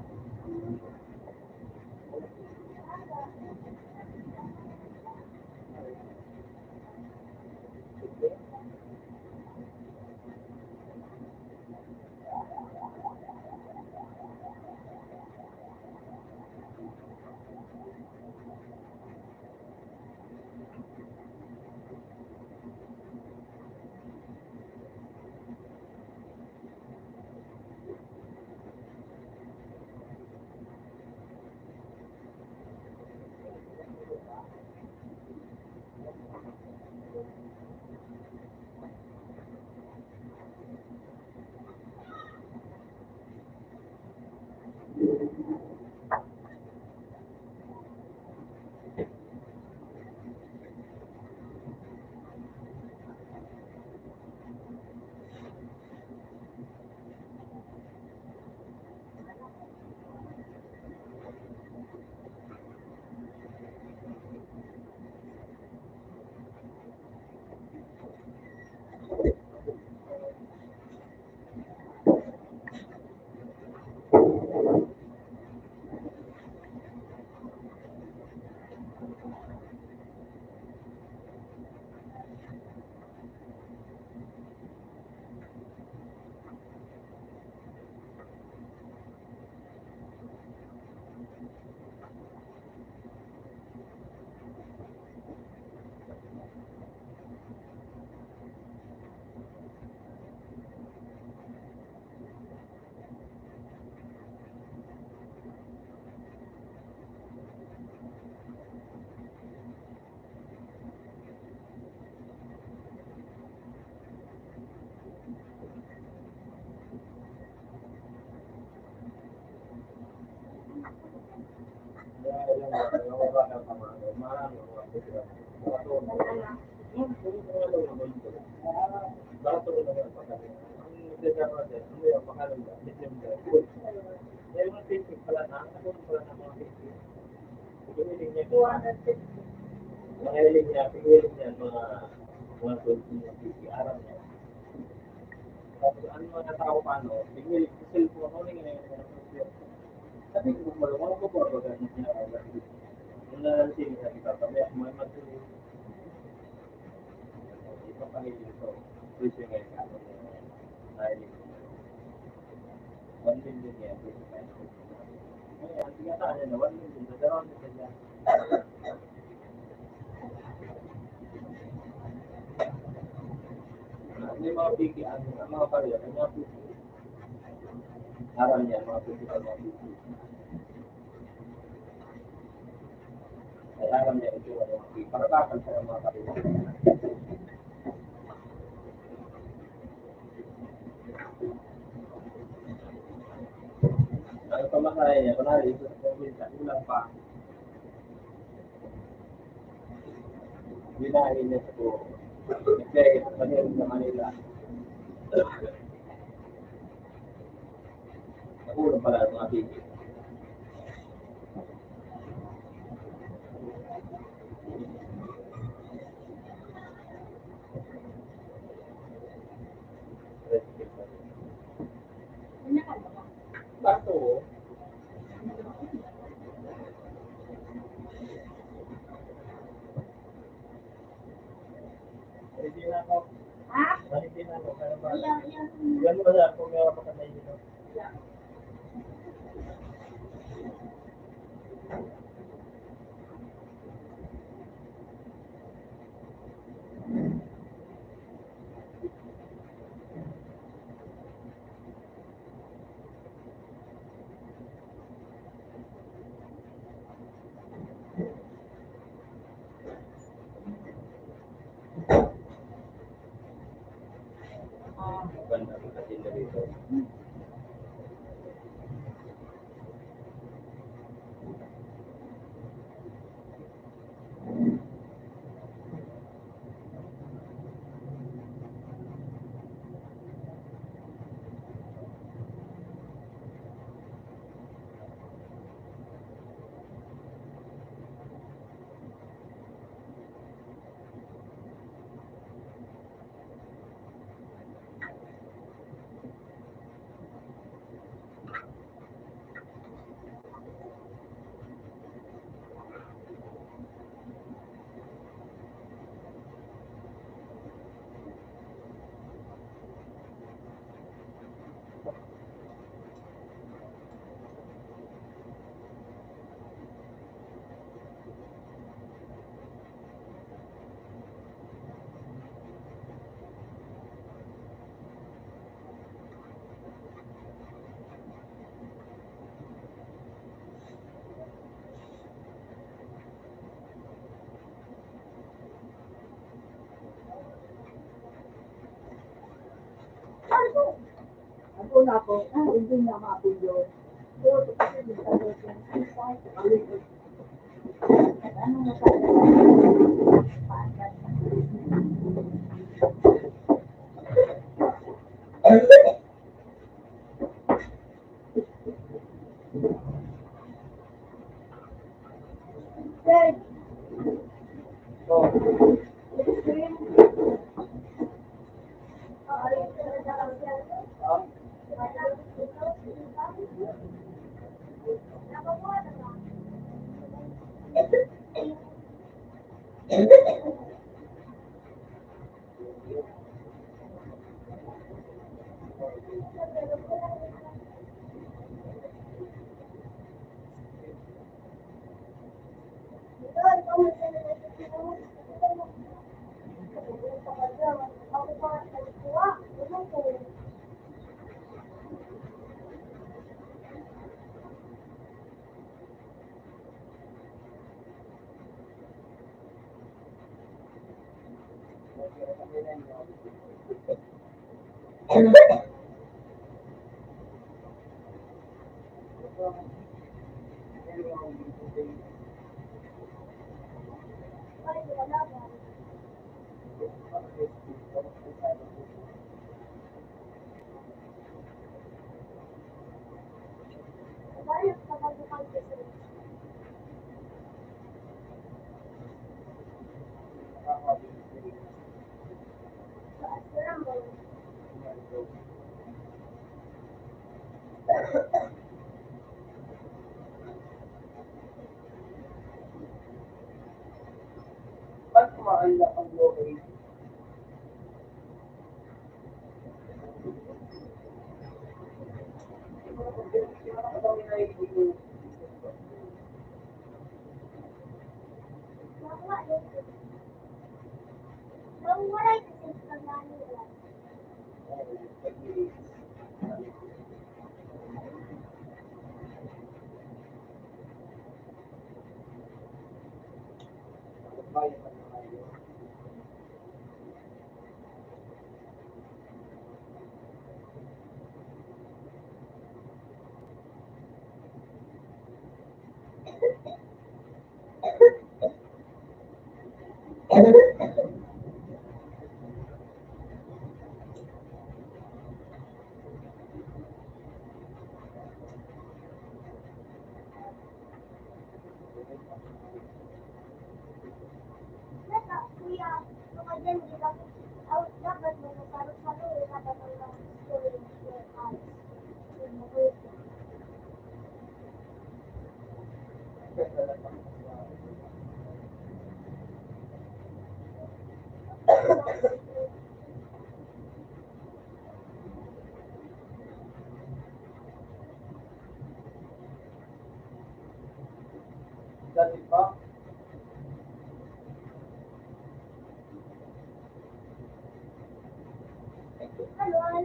mahilig niya, pingilig niya mga tools niya, PCR niya. Tapos ano mga tao paano, pingilig sa cellphone, ano nga yung sabi ko, mga ko po, niya, kung nalansin niya, kita, sabi ako, may mag-tuloy, ipapahilig ito, presyo ngayon, ano niya, nahilig. 1 million yan, presyo ngayon. Ngayon, tingatan niya na 1 million, sa daron niya siya. Yung mga piki, ang mga pariya, ang mga piki. Aral niya, mga piki, mga piki. Ay, aral niya ito, mga piki. Para takal sa mga pariya. Ang pamasahe niya, kunwari, ito sa probinsya, ulang pa. Binahin niya sa po. Nag-play sa Manila. Nakulong pala ang mga piki. Bato, hindi na ako. Ha? Hindi na ako. Kaya ba? Yan. Yan mo ba kung meron pa ka na dito? Ganda ng atin na dito. na po. Hindi na mapulyo. Oo, kasi hindi ka doon yung isa. Ano mo sa paangat? Third, So, extreme. Ay, talaga ang siyempre. ah, Nakakuha na ba? Ito, ikaw mo siya na ako pa nagkuha. Ano ko? Ay, wala ba? Dahil sa pagbukan ko sa asram mo. ba't kumaanda ang glory? Nakuha din ko. Nawawala kasi sa pagmamahal. Nasa, kuya, mga dyan, di ba? Dapat mo masarap-saro, dapat ang mga story ng your eyes. Yung mga Dati pa, Ano?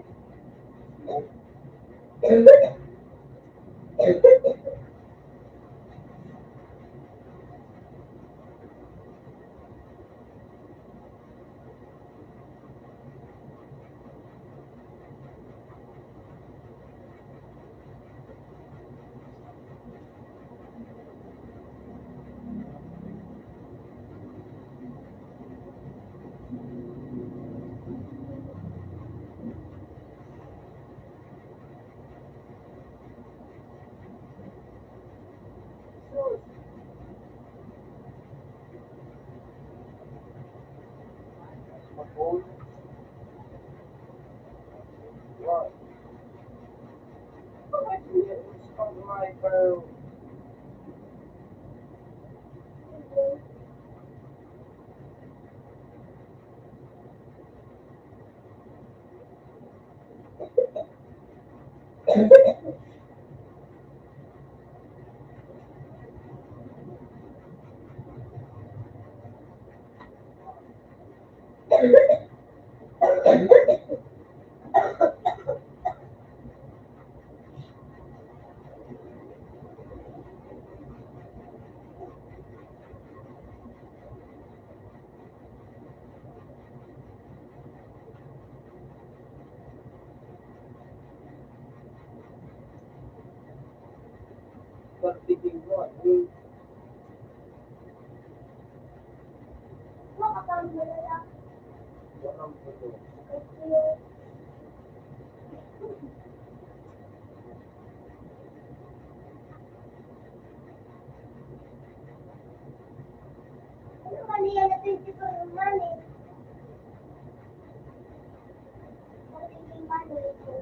mag-hold. What? It's not my pearl. overthinking ko. Yung Makakam mo na lang. walang puto. Ito. Ano kanina na 24 naman eh. Magiging ano ito.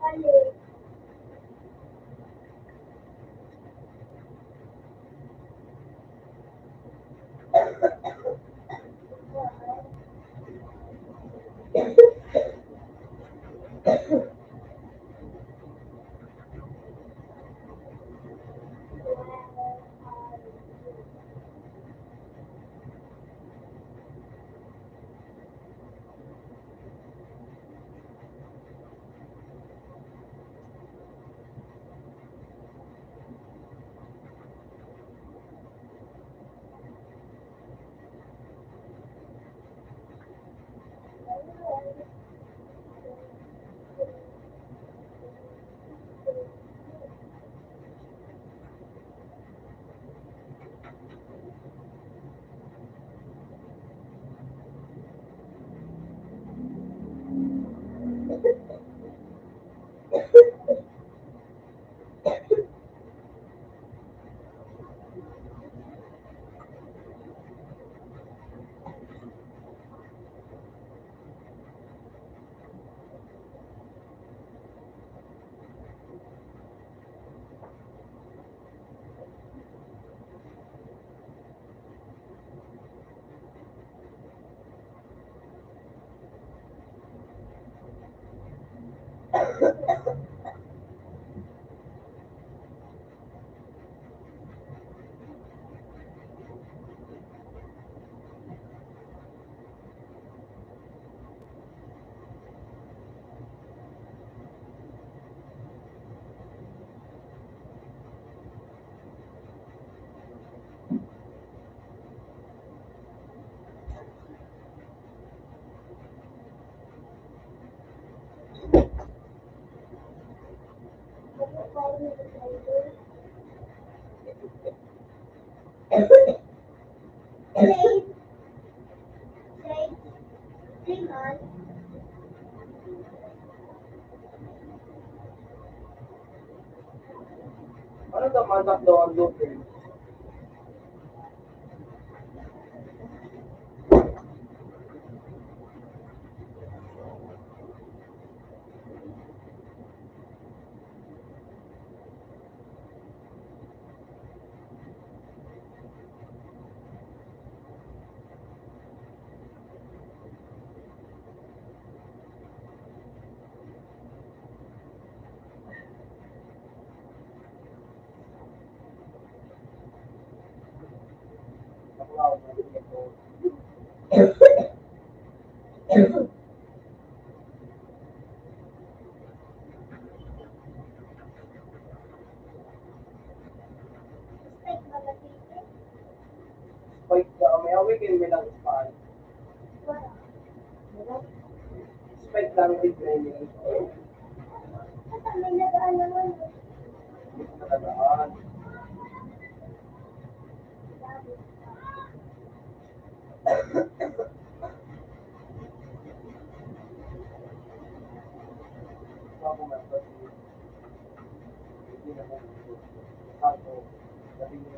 Mali. Shade. Shade. 3 months. Ano daw manak daw ang lupin? Wow, narinig ko. Steak mga titi. Spike daw. May awig yung bilang spike. Wala. Spike lang with training. Basta may nagaan naman. Talagaan. Ako man, hindi na mo. Ako, sabi niya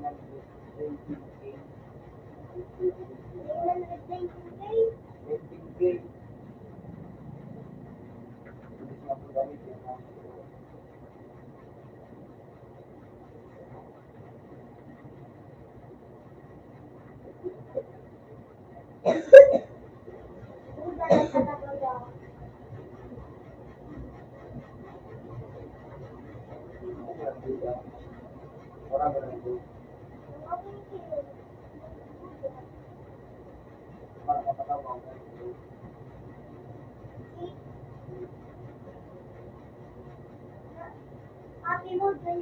Ate mo, dyan.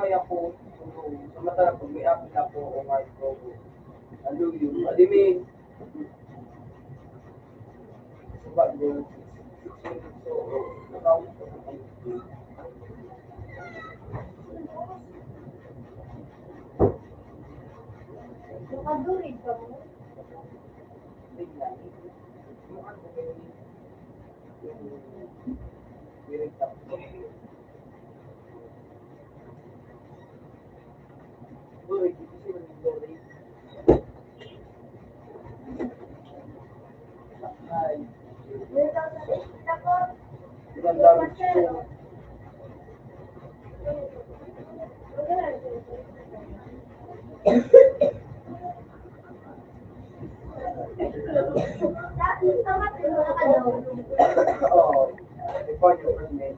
Kaya po, samantala kung may app na po o may po, ano yun, adimi, sabag yun, so, nakawin ko sa kanito. Nakadurid ka mo. Tingnan, yung ano yun, yung direct up. Durig, hindi siya nag-durig. Ay, ilang dami siya. Oo, before your first name.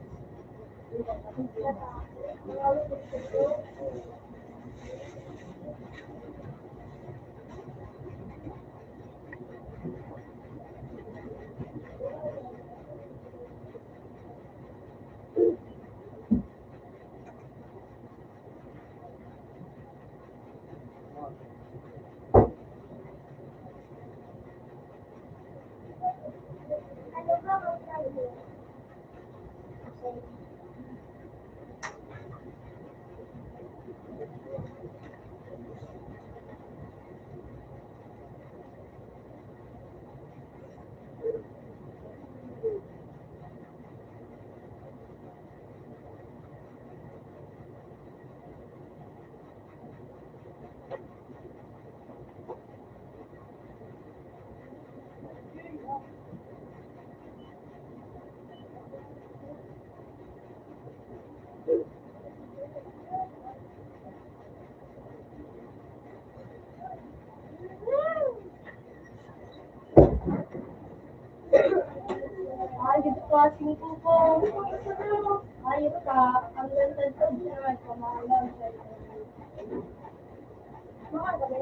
Ay, dito ka, singko ko. Ayos ka. Ang ganda ito, dyan. Pamahalan. Mga gabi.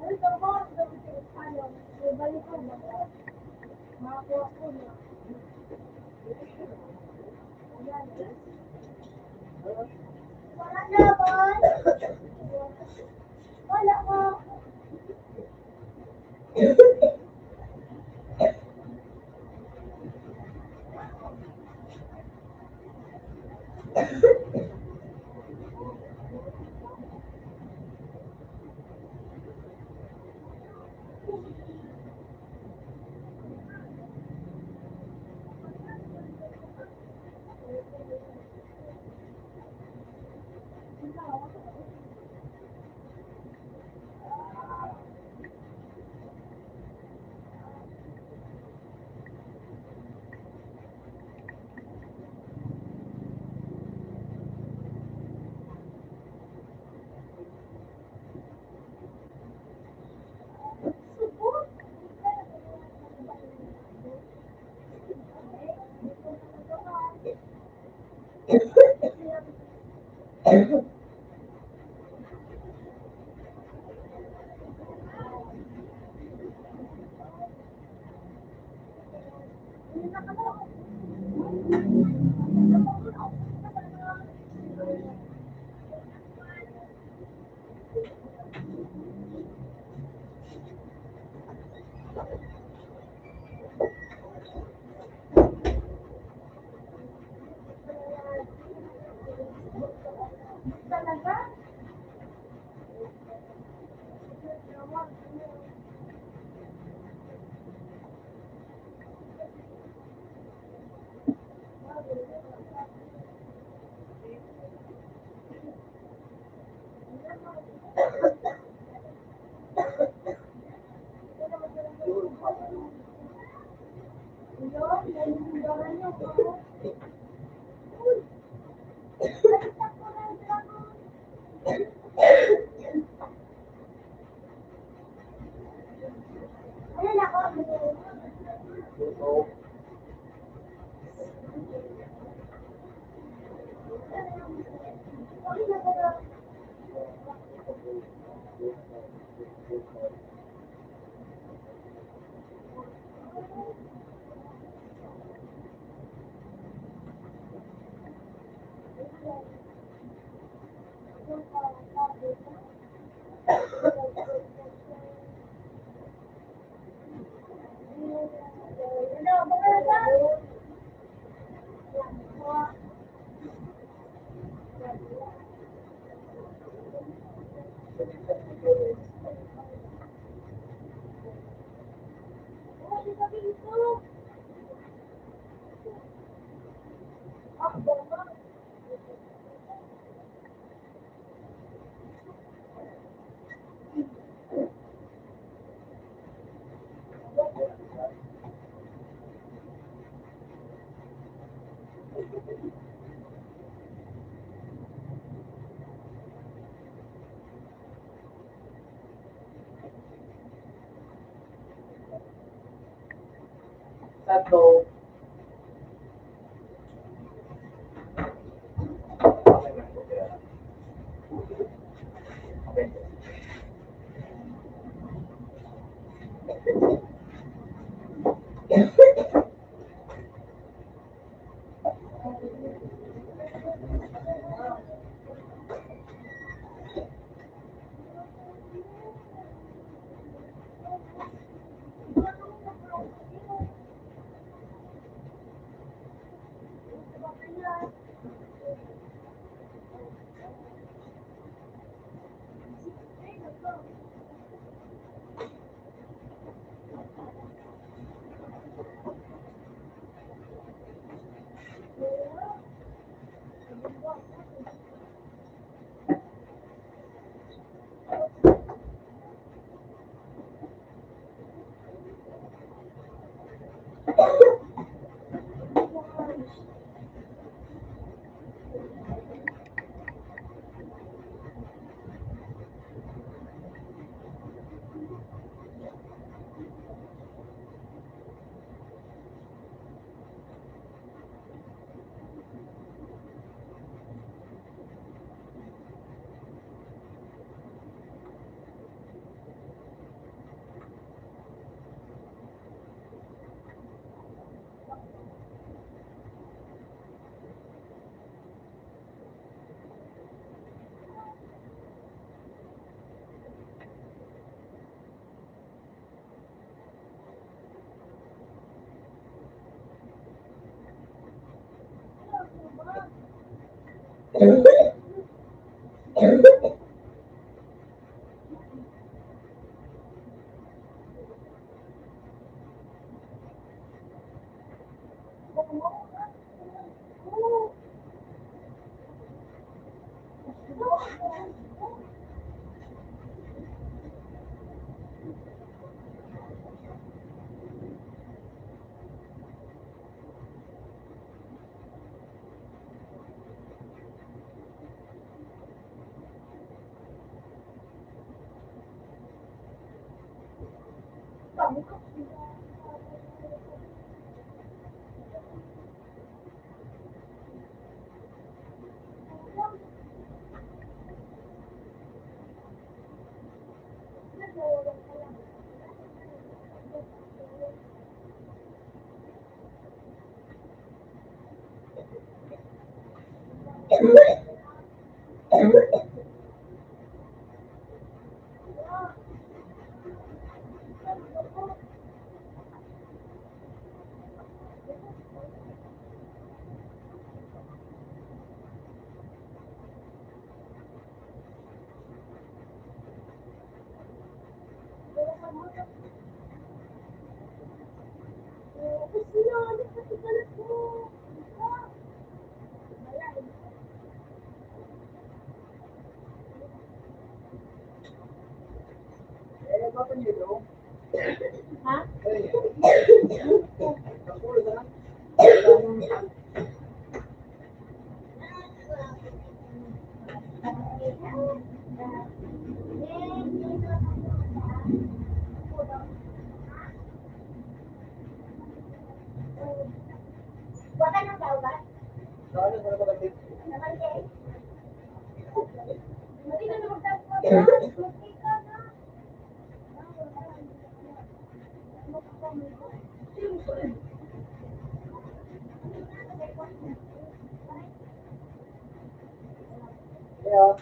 Ano ito po? Ano? Ibalik ko ba? Makakuha ko na. Wala na, boy. Wala ko. Talaga? Ano na ako? Ano, baka na ba? Tatlo. Eh, bakit nyo? Ha? Nakulo ka na? Wala nang tawag. Saan yung mga kapatid? Naman kayo. Hindi na magtawag. Masika na. Yeah.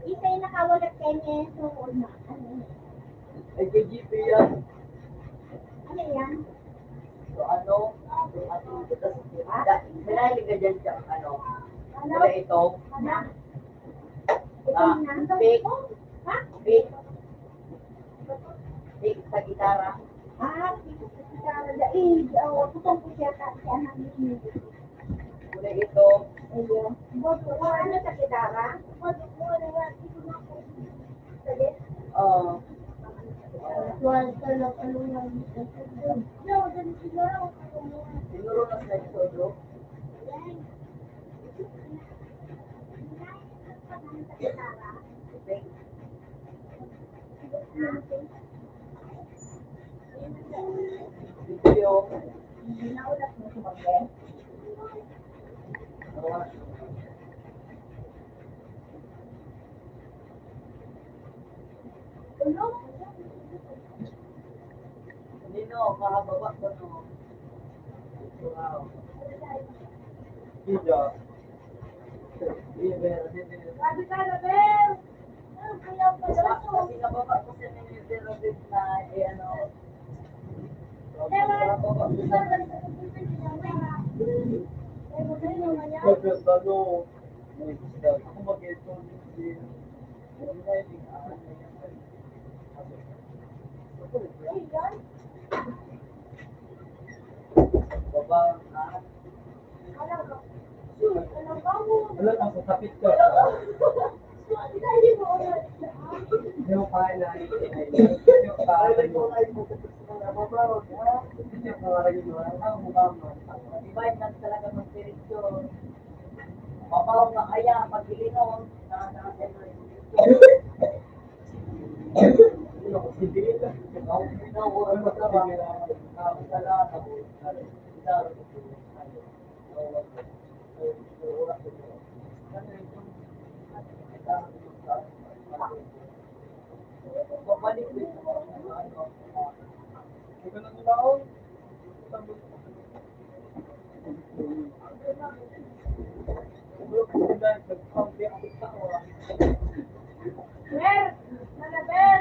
Isa yung nakawalat kayo niya sa una. Ay, kay GP yan. Ano yan? So, ano? Minahili ka dyan siya, ano? Ano? Wala ito. Ano? Ah, fake. Ha? Fake. Fake sa gitara. Ah, kita daig. Putong ko siya kasi namin. Wala ito. Ayun. Ano sa gitara? Sige. Wala lang ano lang. No, dun siguro. Siguro na sa episode. Fake. Ito yung Naulat mo si Bagay. Tulong? Nino, mahababa ko no. Wow. Video. Sabi ka na, Bel! Ano kaya pala to? Kasi nababa ko sa ninyo zero bit na ano. Kaya Nababa ko sa bago. Ako mag-ito. Baba na. Wala kang sasapit ka. Yung pala. Yung pala. Divide na talaga ng diretso. Papaw na kaya pag-ilinom. Babalik din sa mga ano. Ito na nila ako. Ber! Mana Ber?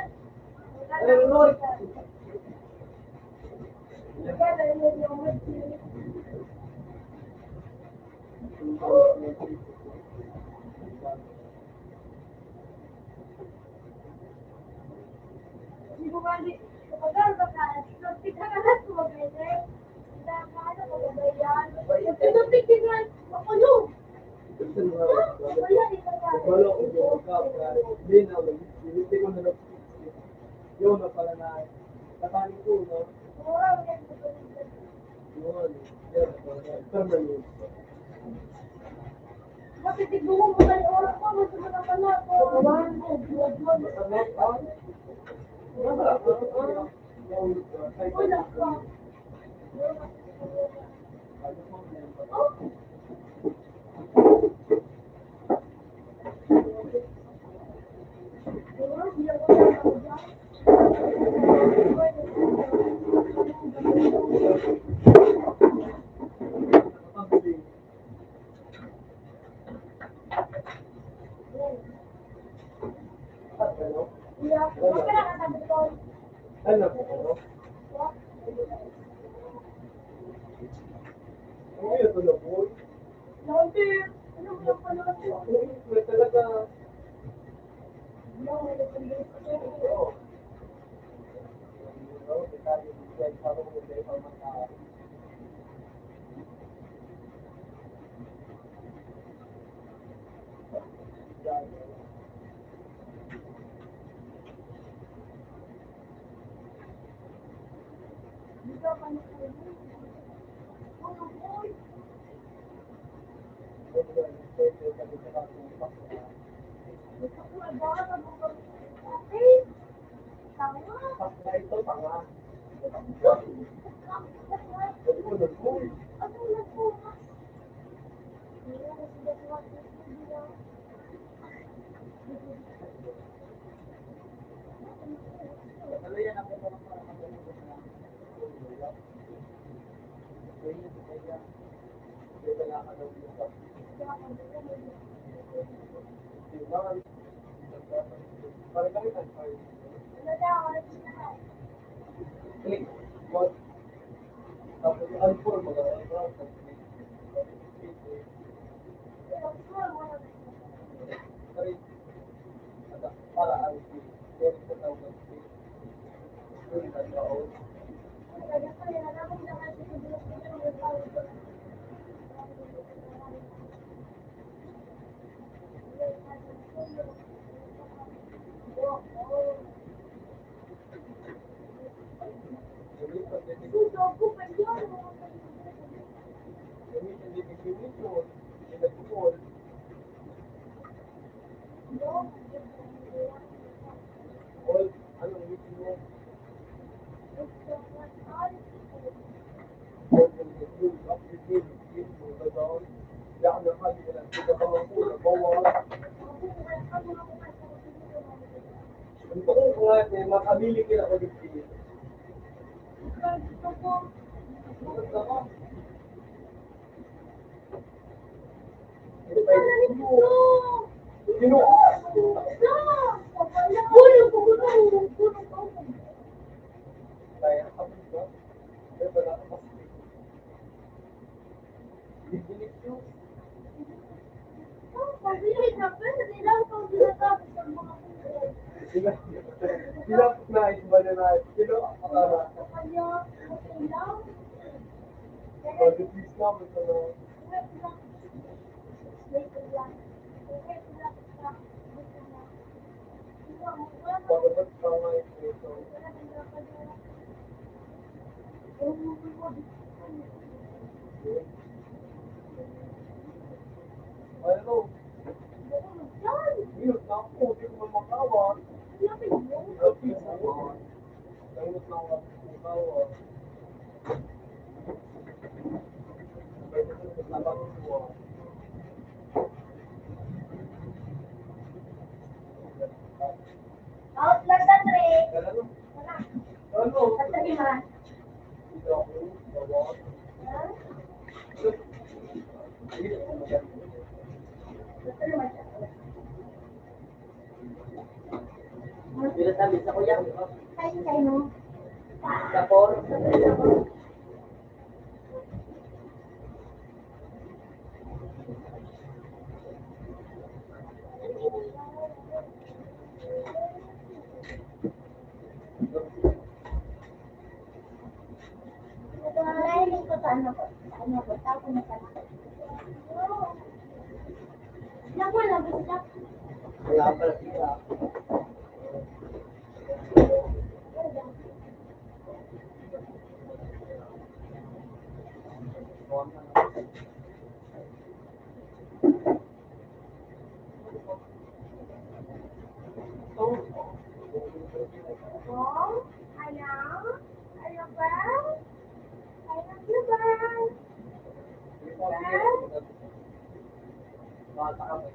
Hindi ko mali. Kapag ano ba ka? Sinuntik ka na lang sumagayay. Hindi ka ano magabayan. Sinuntik din nga. Makulo. Wala, di ka ba? Yun na pala na katanin ko, no? Oo, yan. Yun, yan, permanent. Bakit tigulong mo na yung oras ko? Gusto mo na pala ako. Wala ka. Ano? Ano yun, ito na po? Launti. Ano mo yung pala? May talaga. Oo. Ito pa nga. Makabili kila ko dito. Sila na iba na sino akala. Pag please na mo sa pagkat sa mga ito. Ano? Minus na ako, hindi ko makawan. Minus na ako makawan. Out lang na, Dre. Ano? Ano? Tatali ha? Hindi ako, bawa. Singapore. Nailing ko sa ano ko. Sa ano ko. Tapos na sa Naku, labis na. Wala pala siya. Oh, ano? Ano ba? Ano ba? Bata ka ba?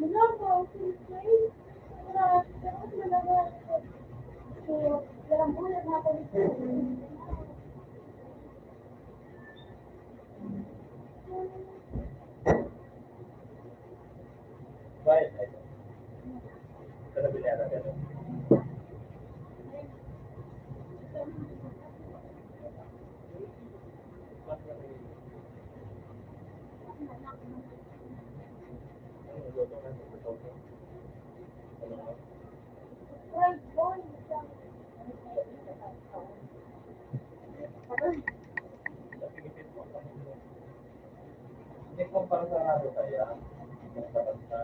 Wala ba? Okay. Wala. Wala ba? So, walang ulat na ako dito. Bayad na ito. Sa nabilera gano'n. Ang luto na sa luto. Ano nga? Right, boy. Napigipit mo ang hindi ko para sa araw kaya. Masarap na.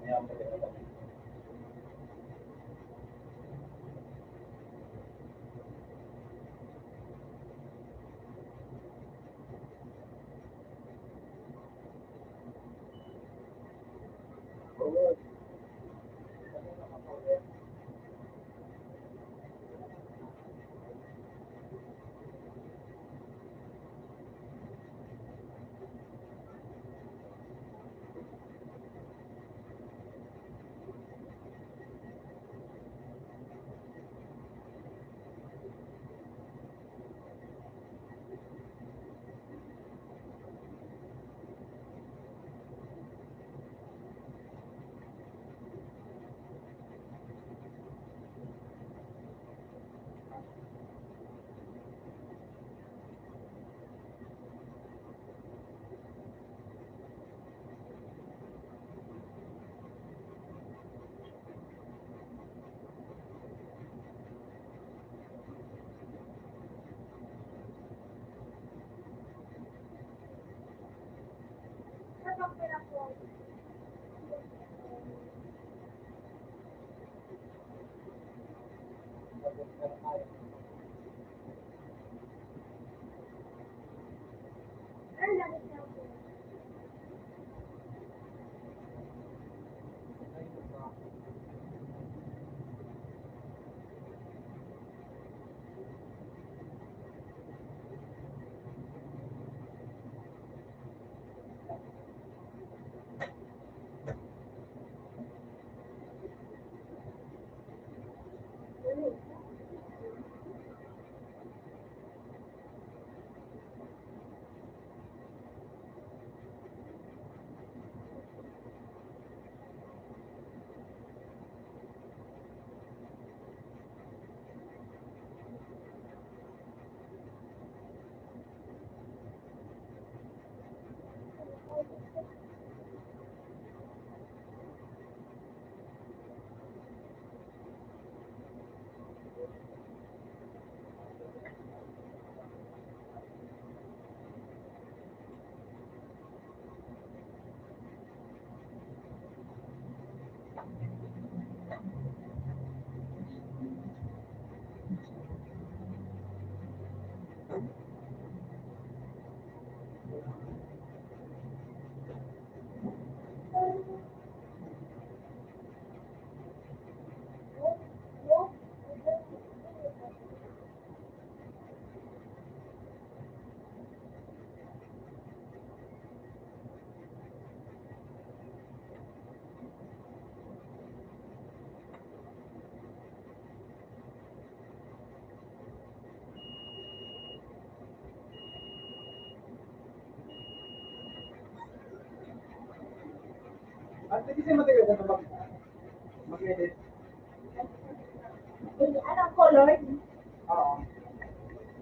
Kaya mo rin ako. Oo. At hindi siya matagal sa mag-edit. Anong color? Oo.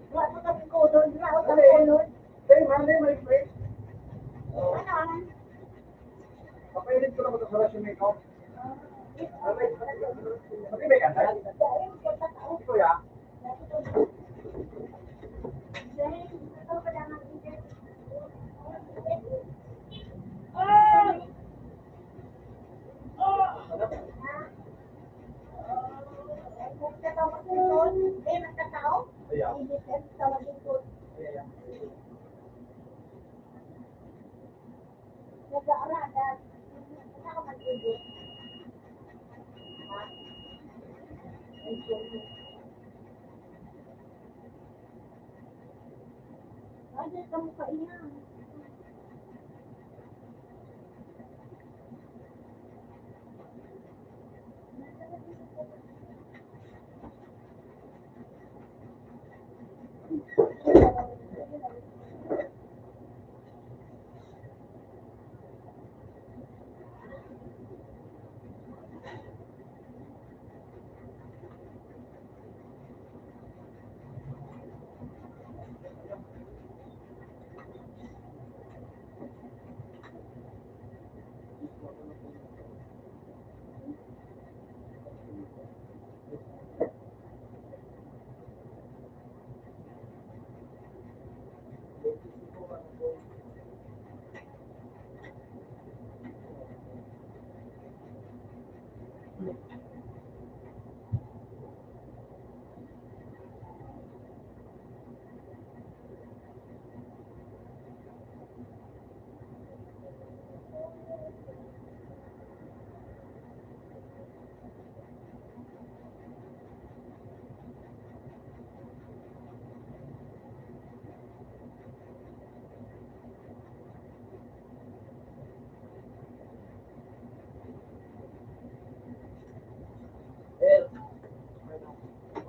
Wala pa kami color. Wala pa Ano color. Hey, Monday, my friend. Ano? Papainit ko lang ito sa resume ko. Okay, may kanta? Ito ya. Ada kamu kainya.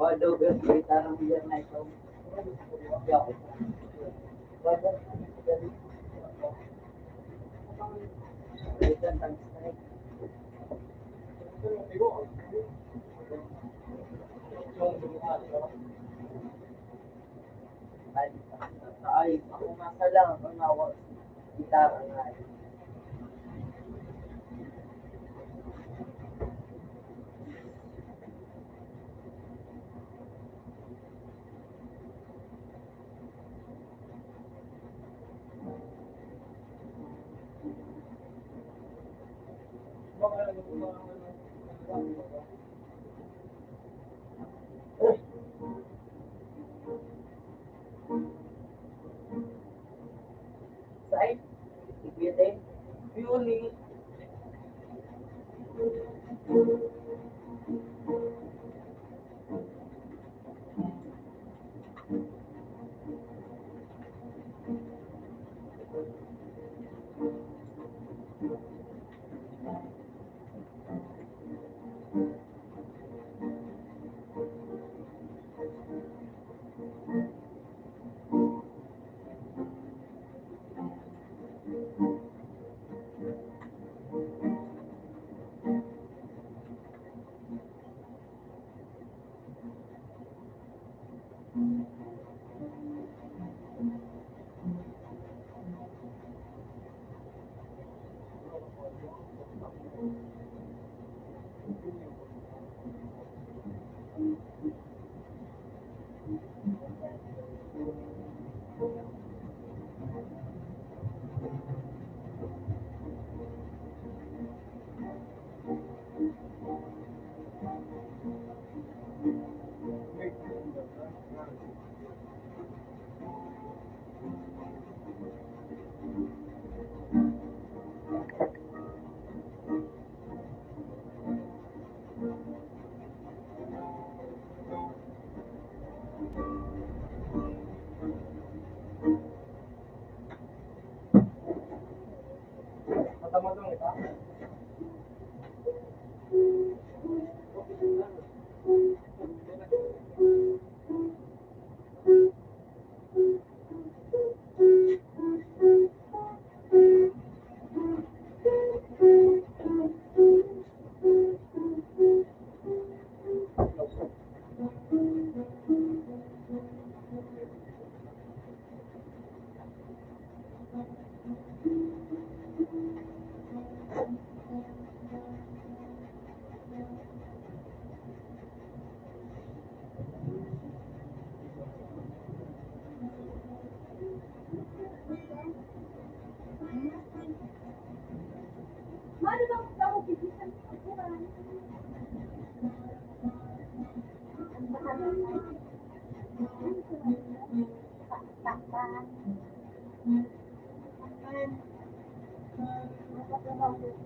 Waduh, guys, kita biar naik kaum. Ya. Waduh, jadi berikan tangsi. Ay, ako nga lang ang nawag gitara nga. Side, ipitin, yun Mata-mata kita. Sabi yan.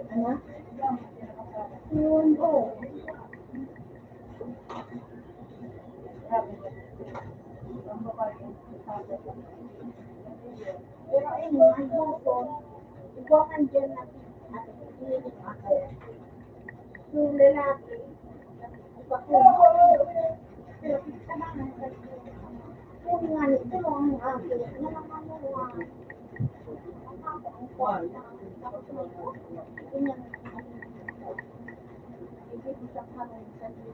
Ano? Yun, oh. Pero ayun, ang gusto, ikaw ang dyan na at piliin ako. Yung lalaki, pero kita naman kasi, kung nga nito ang ako, naman mo ang ako ang kwarta. Tapos mo ito, ganyan. Ibig sa kanan sa dito.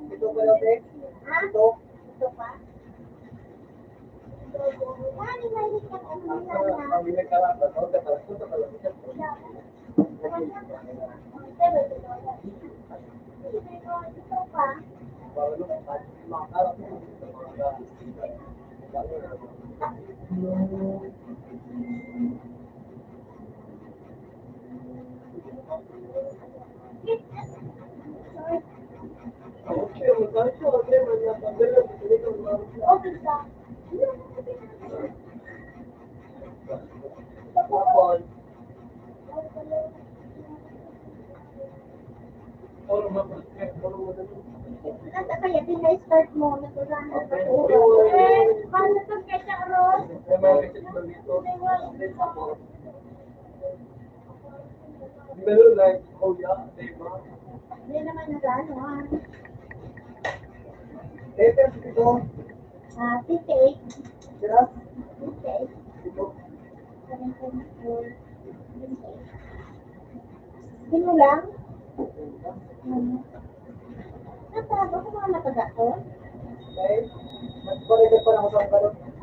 Ito ba lang, Tek? Ito? Ito pa? Mami, mahilig ka na sana. Kami nagkarapat. Ito pala. Ito pa. Okay ka. Nasa kaya pina-start mo, nagulana ka po. Paano ito kaya Ron? Hindi naman nagano ha. Titake. Titake. 7.4. Sino lang? Natago ko mga mataga ko?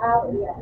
Ah, iya.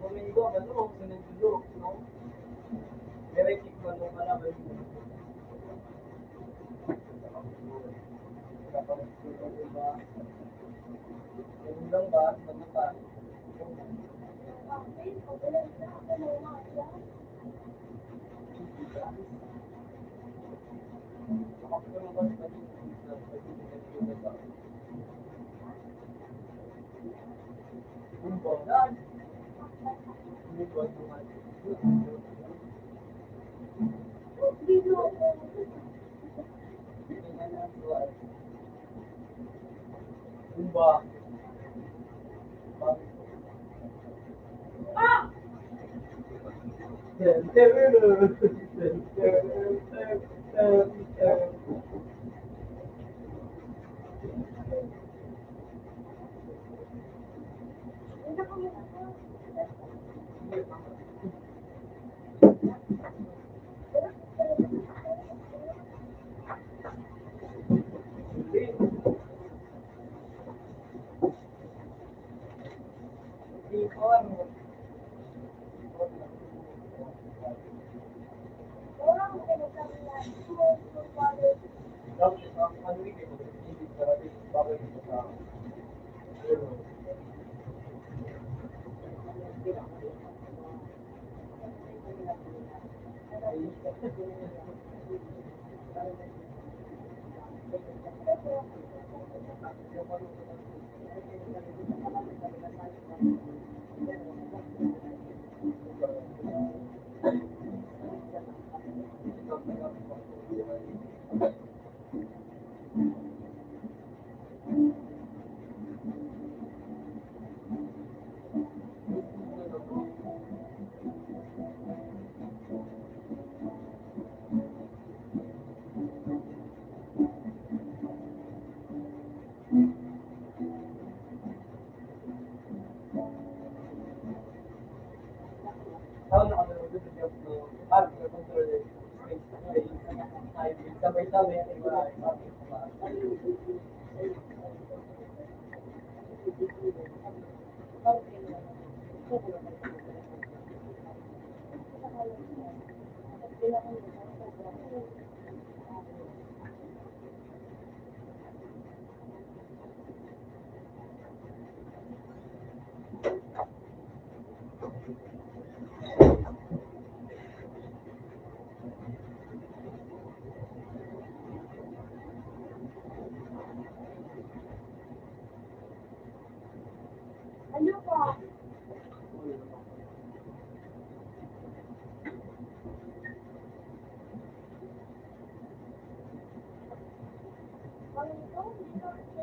Domingo, ano, sinunod, no? Very quick man nung malaman mo. Ganun lang ba? Ano ba? Kumba. Ano pa? Ano ito? Hindi na ito.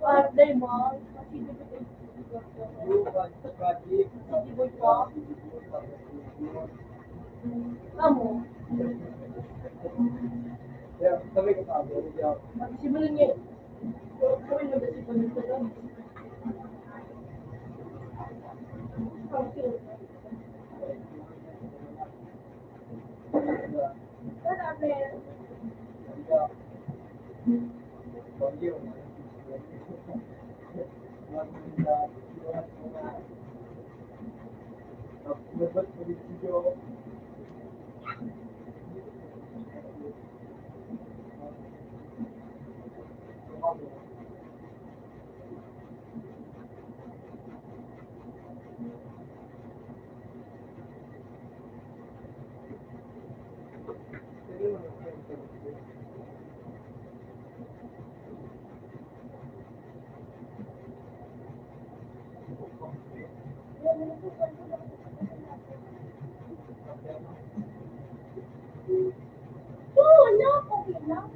Birthday mo? Hindi boy pa? Amo? Sabi ko sabi, hindi ako. Simulan niya. Gawin mo ba si Panito doon? Oo, no, okay lang.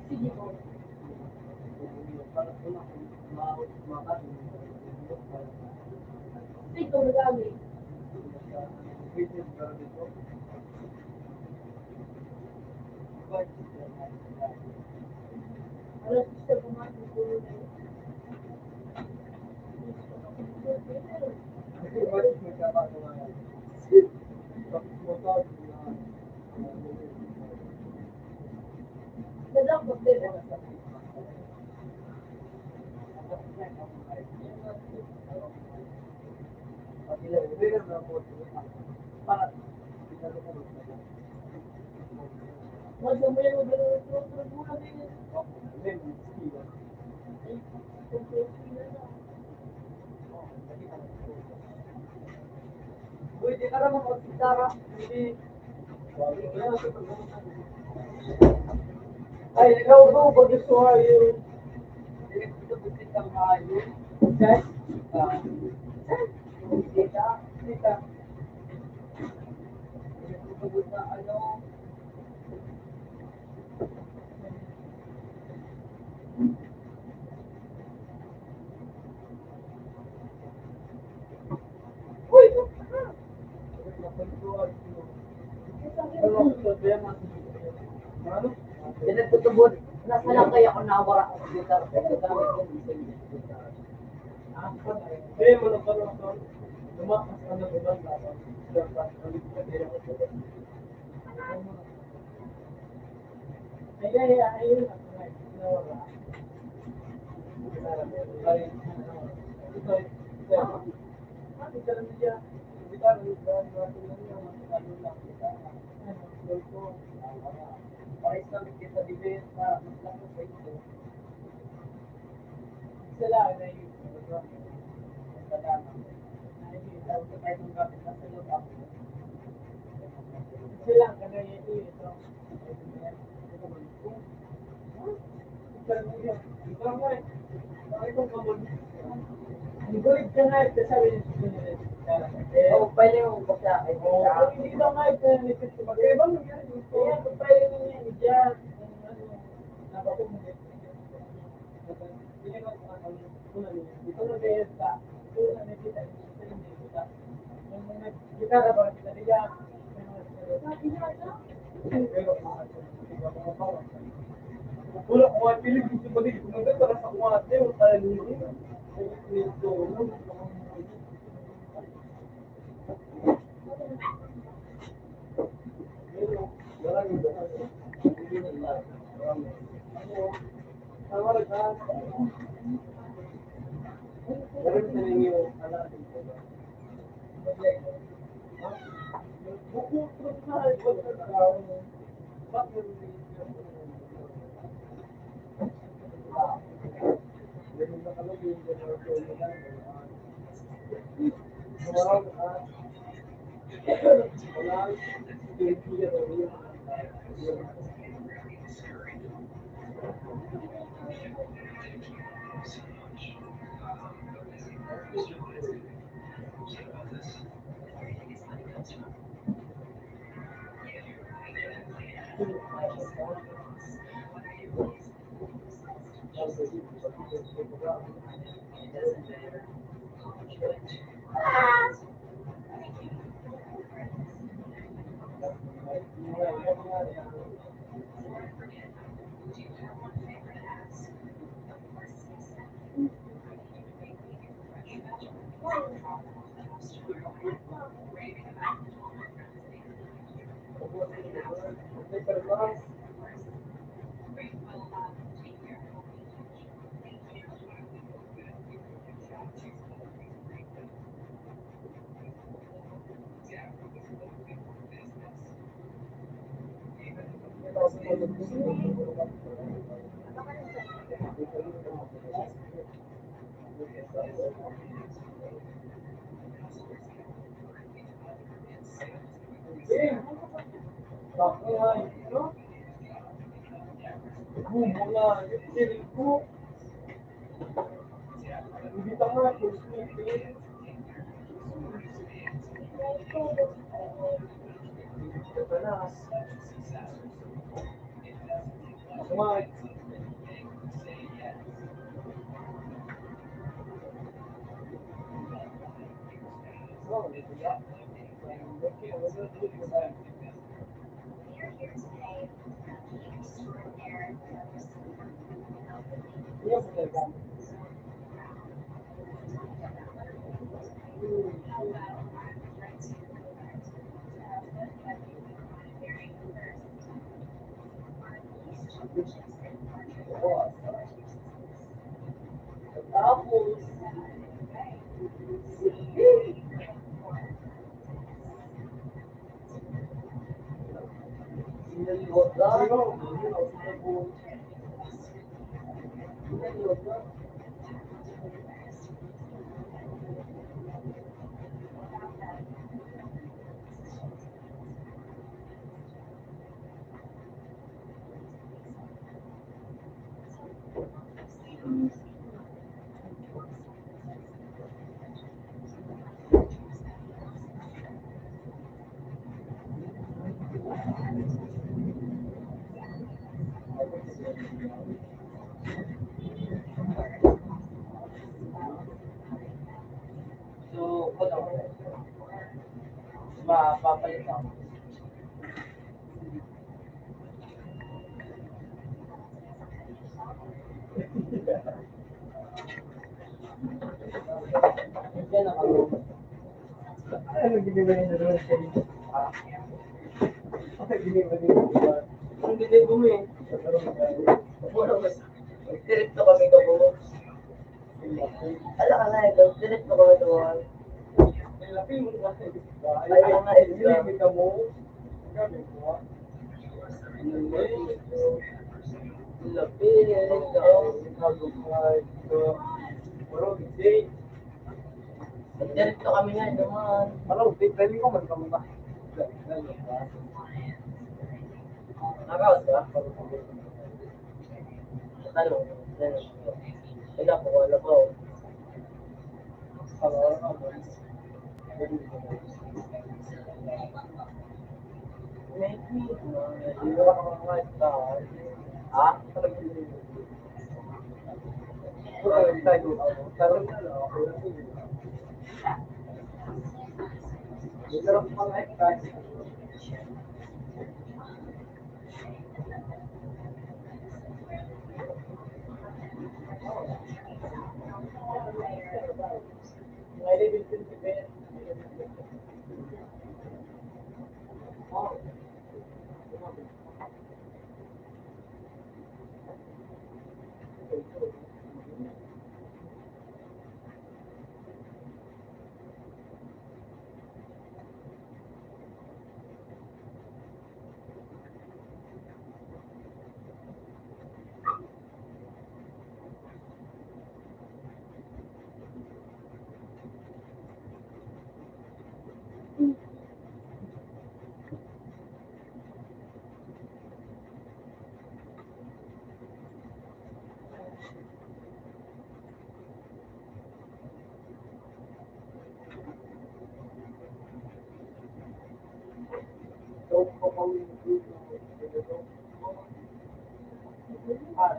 Sige po. Sige po, madami. Alas gusto kumain ko na yun. Nadakot din. Wag mo yan, wag mo na din. Pwede ka naman mag-sitara. Ay, ikaw ba? Pag gusto nga yun. Hindi ko busit ang maayo. Okay? Sita. Hindi ko busit na ano. Uy! Pinagtutubod. Nasa lang kaya ako nawara ako dito. Eh, mo na pala ako. Lumakas ka na ba ayun. Nawara. Sila ka na ito. Oo, pwede yung basta. Hindi daw nga ito. Kaya ba nangyari dito? Kaya ito pwede nangyari dyan. Ito na kaya sa. Ito na nakita. Kita na ba kita niya? Wala ko ang pilig dito ba dito maganda para sa kuwate o tayo nito. Ito. So, mapapalit ako. Diyan ako. Ano ginagawa niyo doon sa inyo? Ano ginagawa niyo doon? Ang ginagawa mo eh. Wala mas. Diretso kami ka po. Ala ka na ito. Diretso kami doon. Lapi mo na. Ay, ang nga ito. Kita mo. Lapi. Diretso kami nga naman. Ano, training ko man kami ba? Nakaos ba? tanong. Wala po, wala po. Maybe,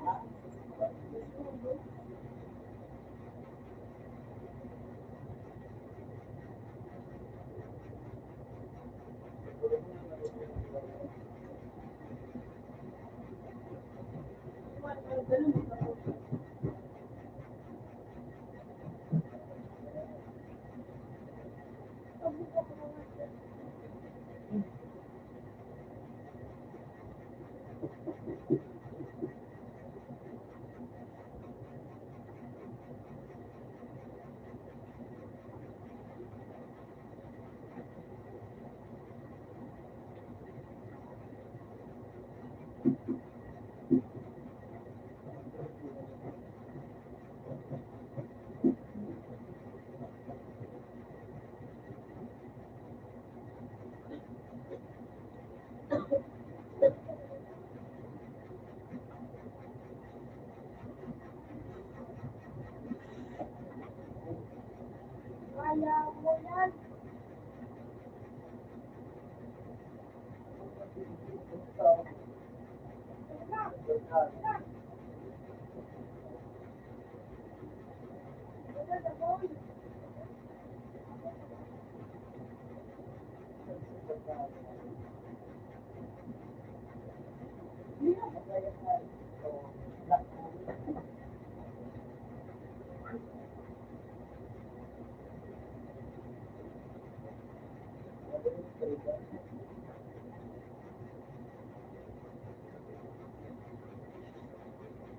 ha?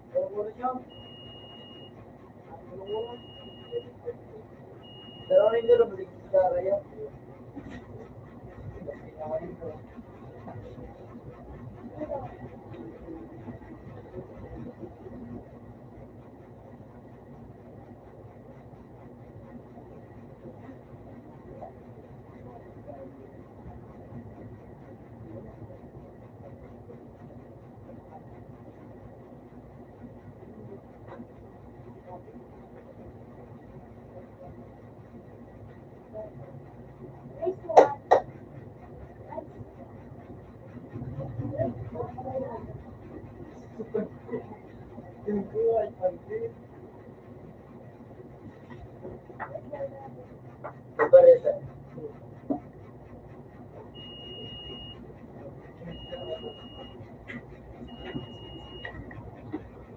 Kaya mo yan. Pero ano yung dalawa, balik sa kaya? Nice one. Paparesa.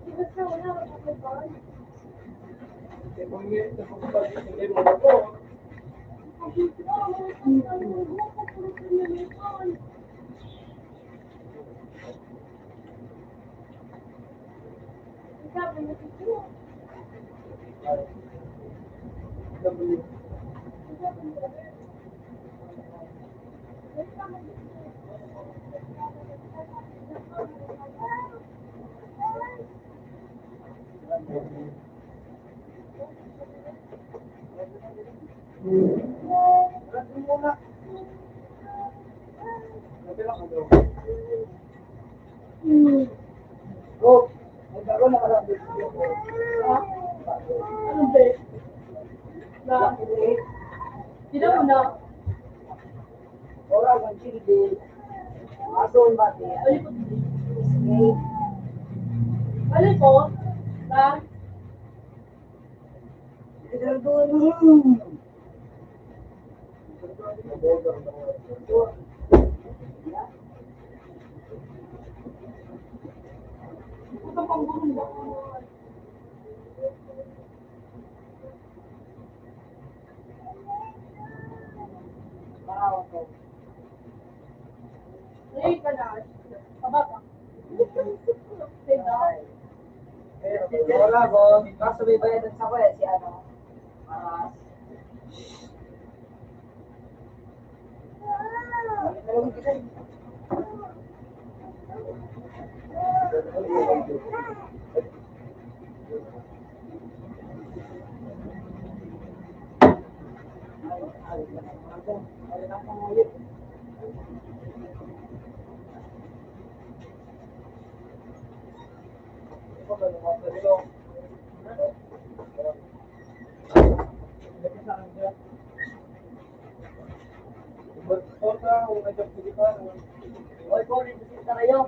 Di ba wala makakapag Hindi mo na po. Oh, Bago na lang dito. Ha? Anong break? Na? Sino mo na? Oral ng chili. Azon bati. Alin po? Snake. Alin po? Na? Ito doon. Ito pang gulong ba? Bawang ko. Ngayon ka na. Kabata. Seda. Wala ko. Kaso may bayadan sa kuya si ano. Maras. Hoy, po, dito sila kayo.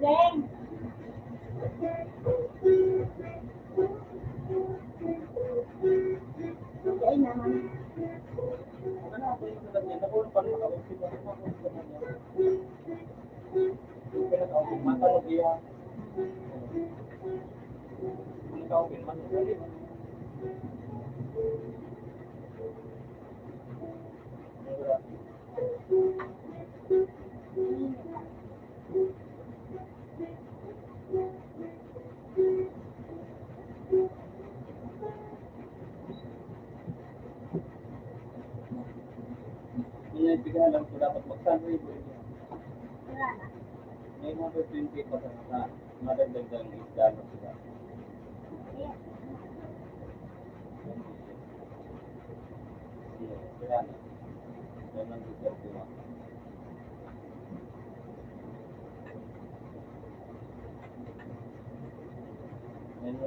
Jeng! Ay naman. Hindi ko alam kung dapat mag-sunray. Wala na. May mga 20 pa sa madagdagang isda na sila. Ayan. Kaya na. Yan ang reserve ko.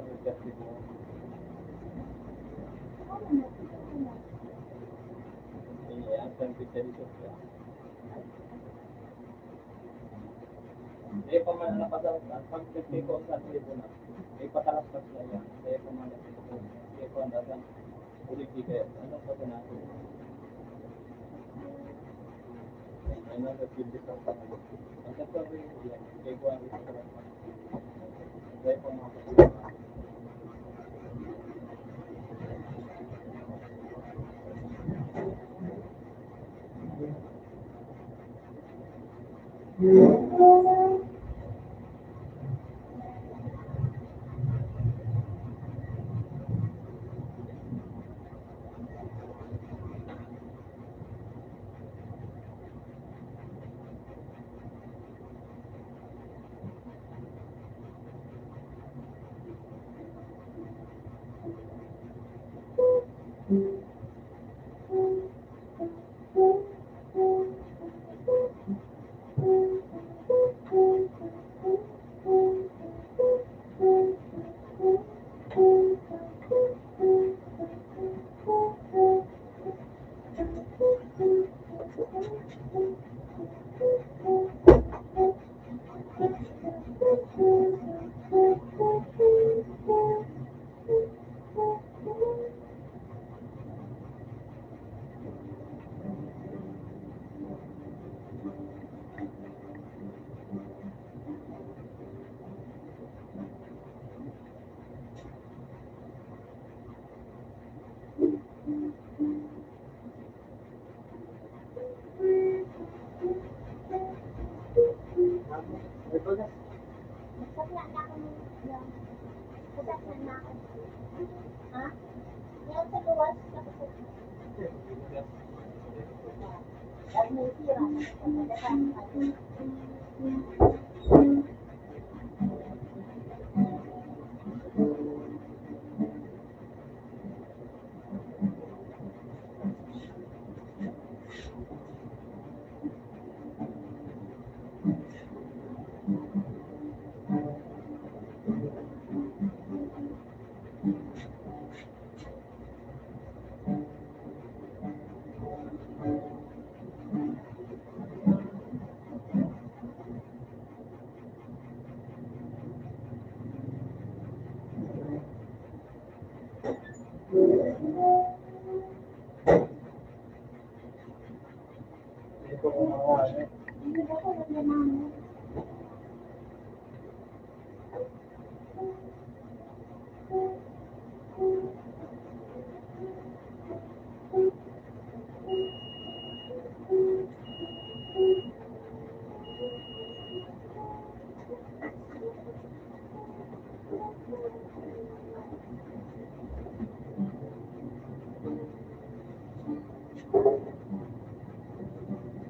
nag-kasi mo. Eh, ang temperature dito siya. Saya pemana pada pag ko sa dito na. May patalas pa sila yan. Saya pemana dito ko. Saya ko ang dagang ulit di kaya. Ano pa ba natin? Ano nag-build sa pangalan. Ang dagang rin yan. Kaya ko ang ito sa saya pemana. Masakla na ako ng masakla na ako. Ha? Ngayon sa luwas, tapos at may sira. Ito ko mga Hindi ba ko naglaman?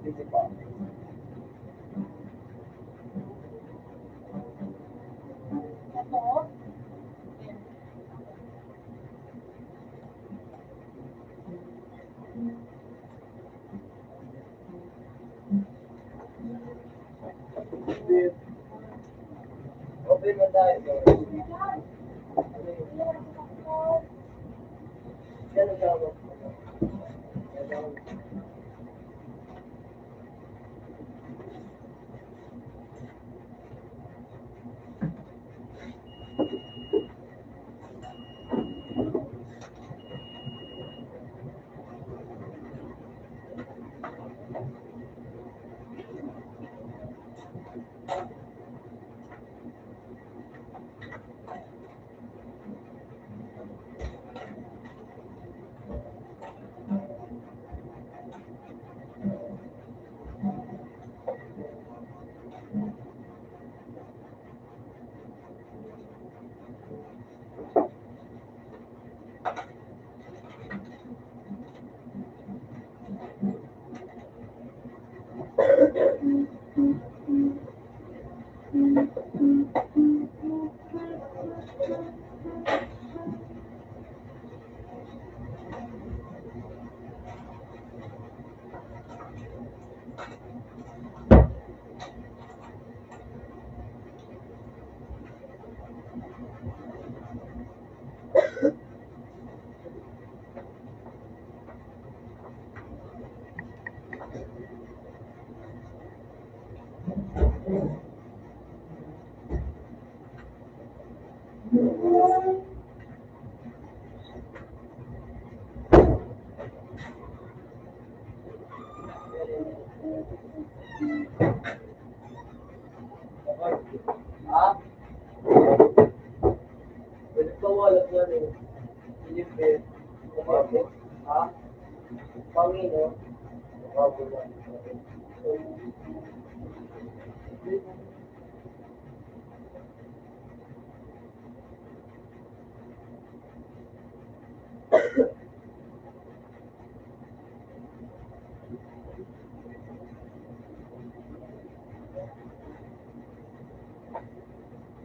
dito pa. Ito? Open mo tayo. Yan ang tawag. Ha? Pwede pa wala yan eh. Silipin. Kumapit. Ha? Pangino. Kumapit.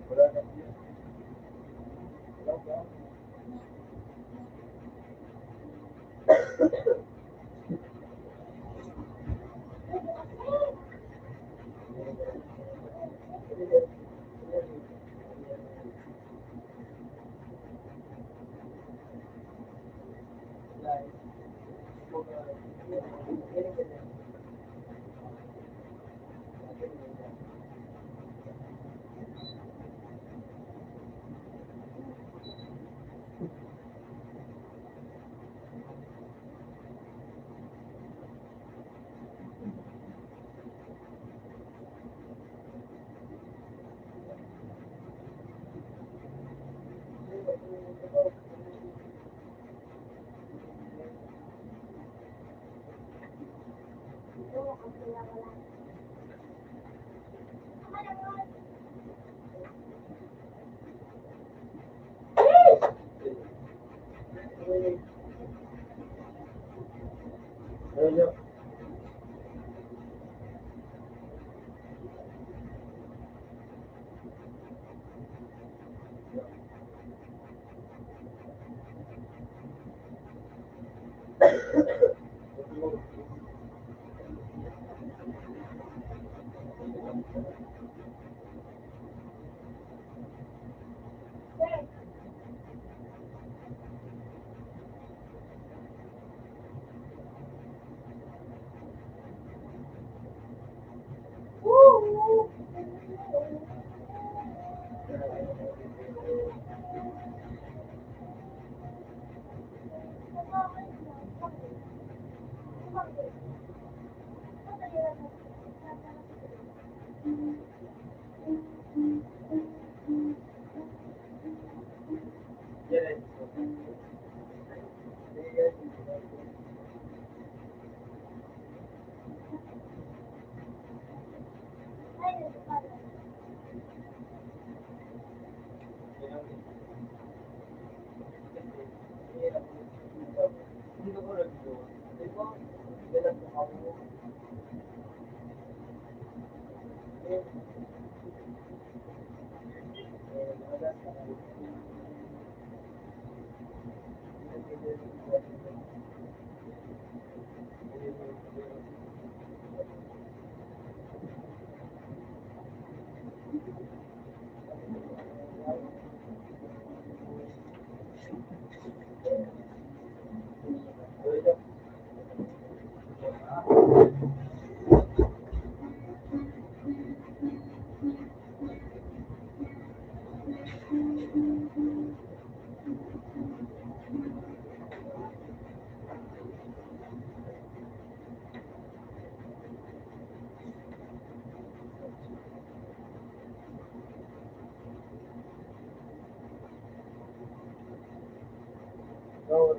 Wala na siya. Wala ba? Hello. No.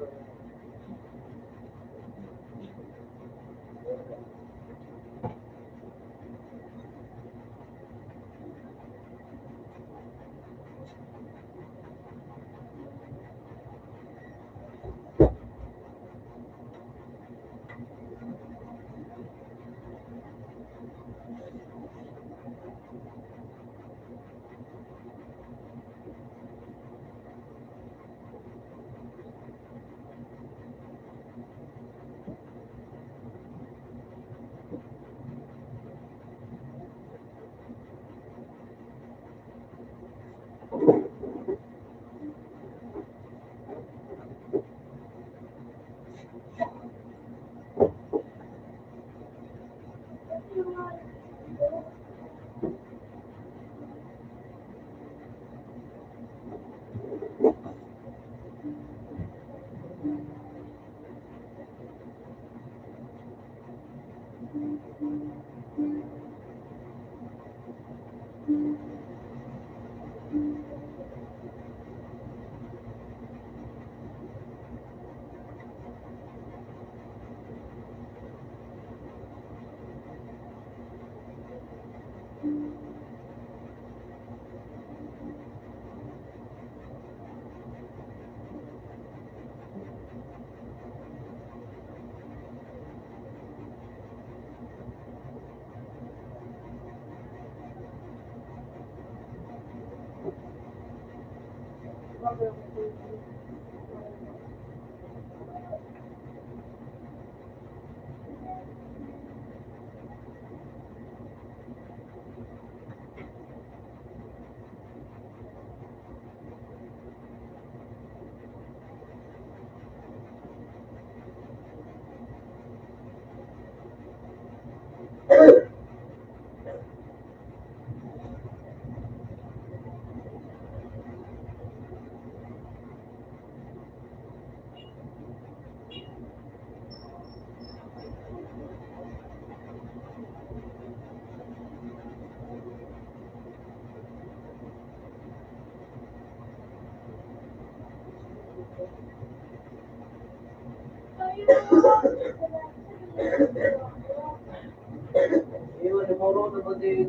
Iwan ni Moro na ba din?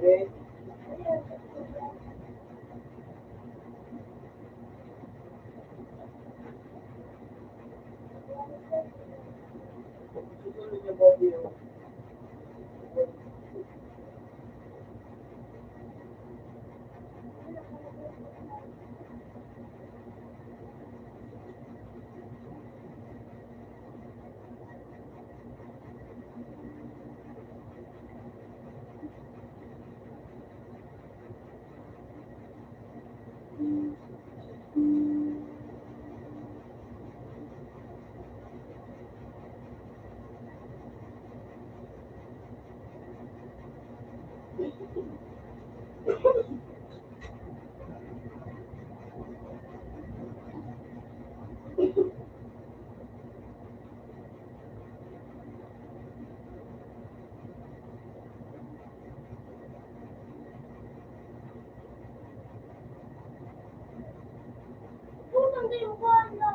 Eh, susunod niya ba din? Putang din ko ano.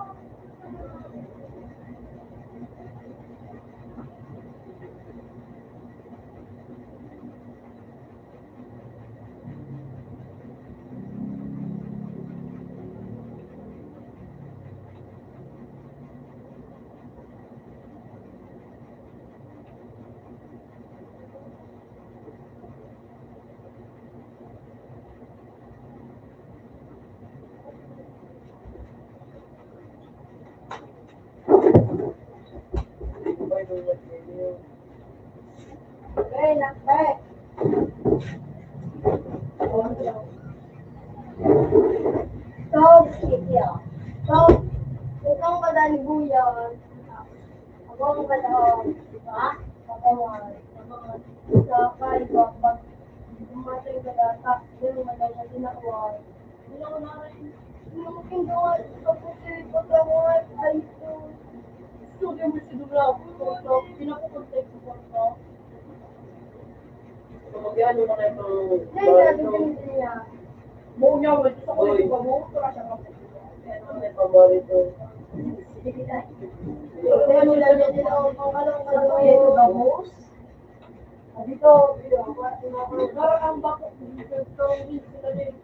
May dulat niyo. Eh, nakbe. So, so, itong kadalibuyan, ako ang kadahon, di ba? Katawan, sa kaiba, pag umatay ka data, yung madala sinawal. Hindi ako na rin, yung kinagawa, tapos pagkawan, ay ito. Studio mo si Dula, so, pinapupunta ko po. So, mag-ano na kayo itong Ngayon, sabi ko niya, Mo niya mo sa ko Oy. ko mo para siya ka. ano na paborito? kaya nila niya sila kung anong kalawin sa gabos. Dito, Para ang bako dito sila din.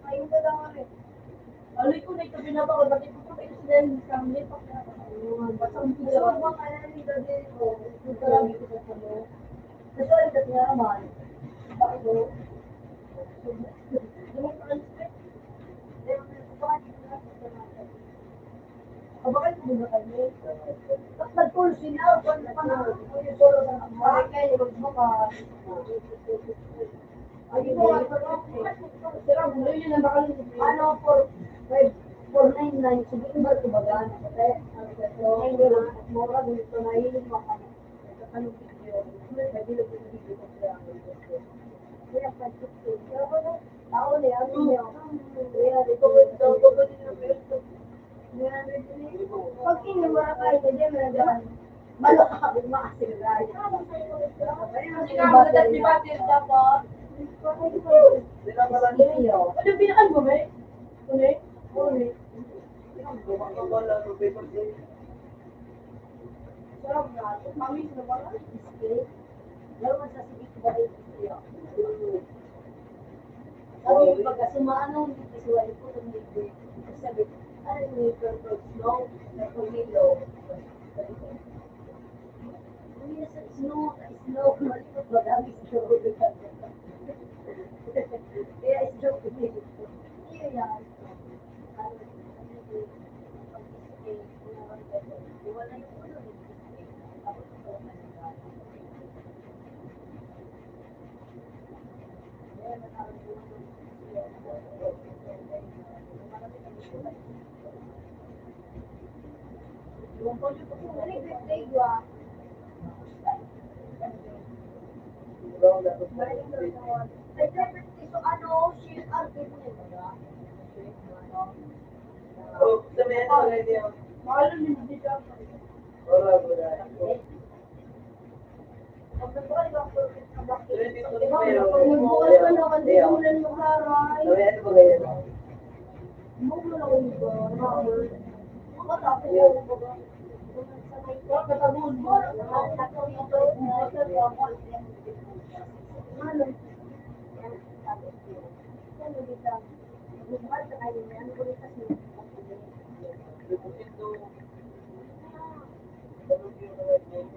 ayun ko lang rin. Alay ko na ito binaba ko bakit ko pa sila sa kami pa. So, mga kanan nito dito, dito lang dito sa salo. Kasi ulit at nga naman, bakit mo? Bakit mo na kami? Tapos nag-call sila, panahon ko yung solo na bakit kayo magbukas. Ay, Sira mo yun ang bakal. ano for 5 499, sige, iba ito ba gano'n? Kasi, ang gano'n, mura dito na yun, makano. Anong video? May bilog yung video ko siya. Kaya, 550. Pero kung tao na yan, kaya, dito ko ito, pag inumara kayo, hindi mo na malo ka, maasin rin. Kasi nga, magadat ni Batir dapat. Ano yung pinakan mo, may? Uli? Uli. Sarap na. Mamis na ba? Lalo man sa sige ko ba ay siya. Sabi pag sumano ni visual ko ng libre. Sabi, ano yung purple snow, purple yellow. Hindi sa snow, malikot ba dami snow. Kaya snow ko din. Iyo yan. Wala yung ulo. Tapos ito, Mahal yung hindi ka. nagbukas ka na kasi ulan mo karay. Bukas mo na ko dito. Matapos yung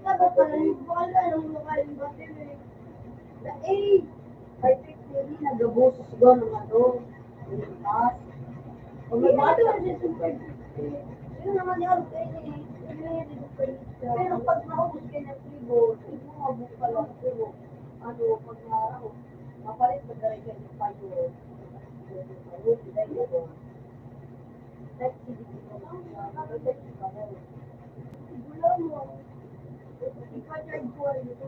Sabi pala, wala nang makain ba? I think hindi nag-abusos doon ng ano, yung taas. Kung may mga yun naman yung kayo pero pag naubos kayo ng tribo, tribo mabuk pa lang pero ano, pag naaraw, mapalit pa ka rin kayo ng payo. Gula mo. Ipa-charge ko rin ito.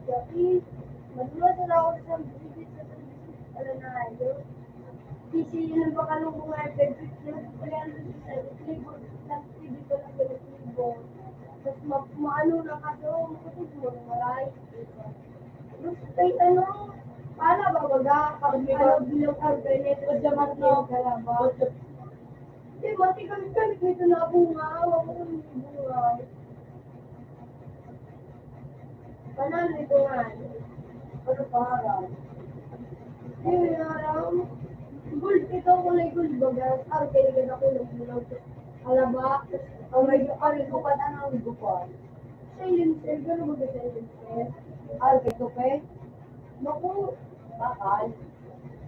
Jadi, madula sila ako sa visit sa ano na yun. Kasi yun ang bakalong mga effective na kaya sa libro, sa TV ko lang yung libro. Tapos maano na ka doon, makatid mo na maray. Tapos kay ano, paano ba baga, pag ano bilang internet, o damat na yung kalaba. Hindi, mati kami nito na bunga, wala ko ng bunga. Panalo ito nga. Ano para? Hindi alam. Gold, ito kulay gold baga. Kailangan ako nagbulag. Alaba. Ang may arin ko pa na ang gupan. Silencer. Gano'n ba silencer? Kay Tupe? Naku. Bakal?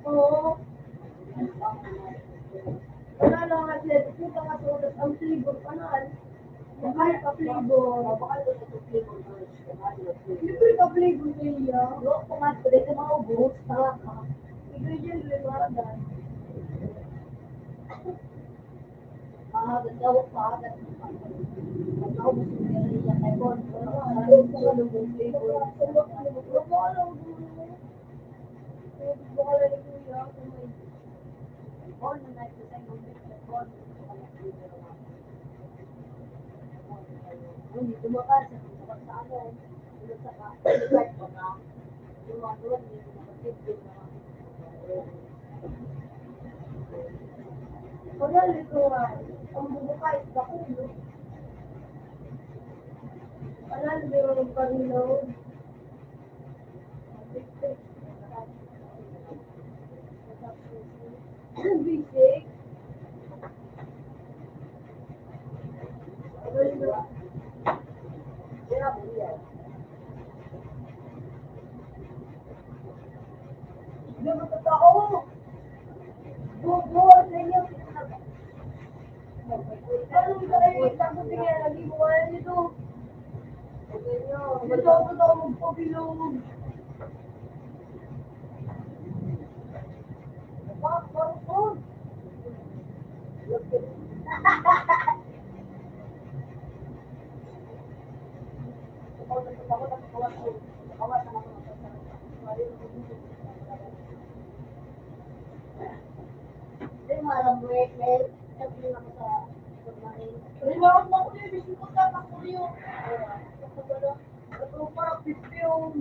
Oo. Wala lang nga sila. Puta ka sa ang flavor pa na. Bakal ka flavor. Bakal ko sa flavor. Libre ka flavor niya. No, kumat ko dito mga ubos. Ingredient limadan. Gawak pa. Nagawak mo siya niya kay Bon. Ano ko ano mo flavor? Bakal mo. Bakal ni Kuya. Bon na night sa ng Bon. Hindi tumakas sa ano. Sa ka. Yung mga doon, yung mga tibig na wala lituan. Ang bubukay sa ulo. Wala yung parilaw. Bisik. Kaya mo yan. Hindi mo totoo. Nagkakot ako magpabilog. Bakit? Hindi, marang buwek, Mel. Sabi ako sa pagmahin. Rilawan na ko yun, bisin ko tatak ko yun. Ito parang 50 yung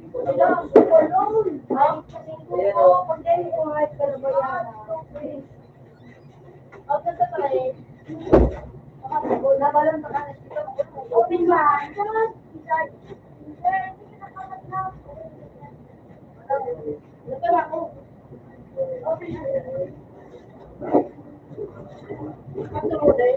Wala, super loan. Ay, kasi ko, pag-demi ko, kahit ka na ba yan? At sa tayo, nabalon pa ka na siya. Open ba? Ito na ako. Open na. Ito mo din.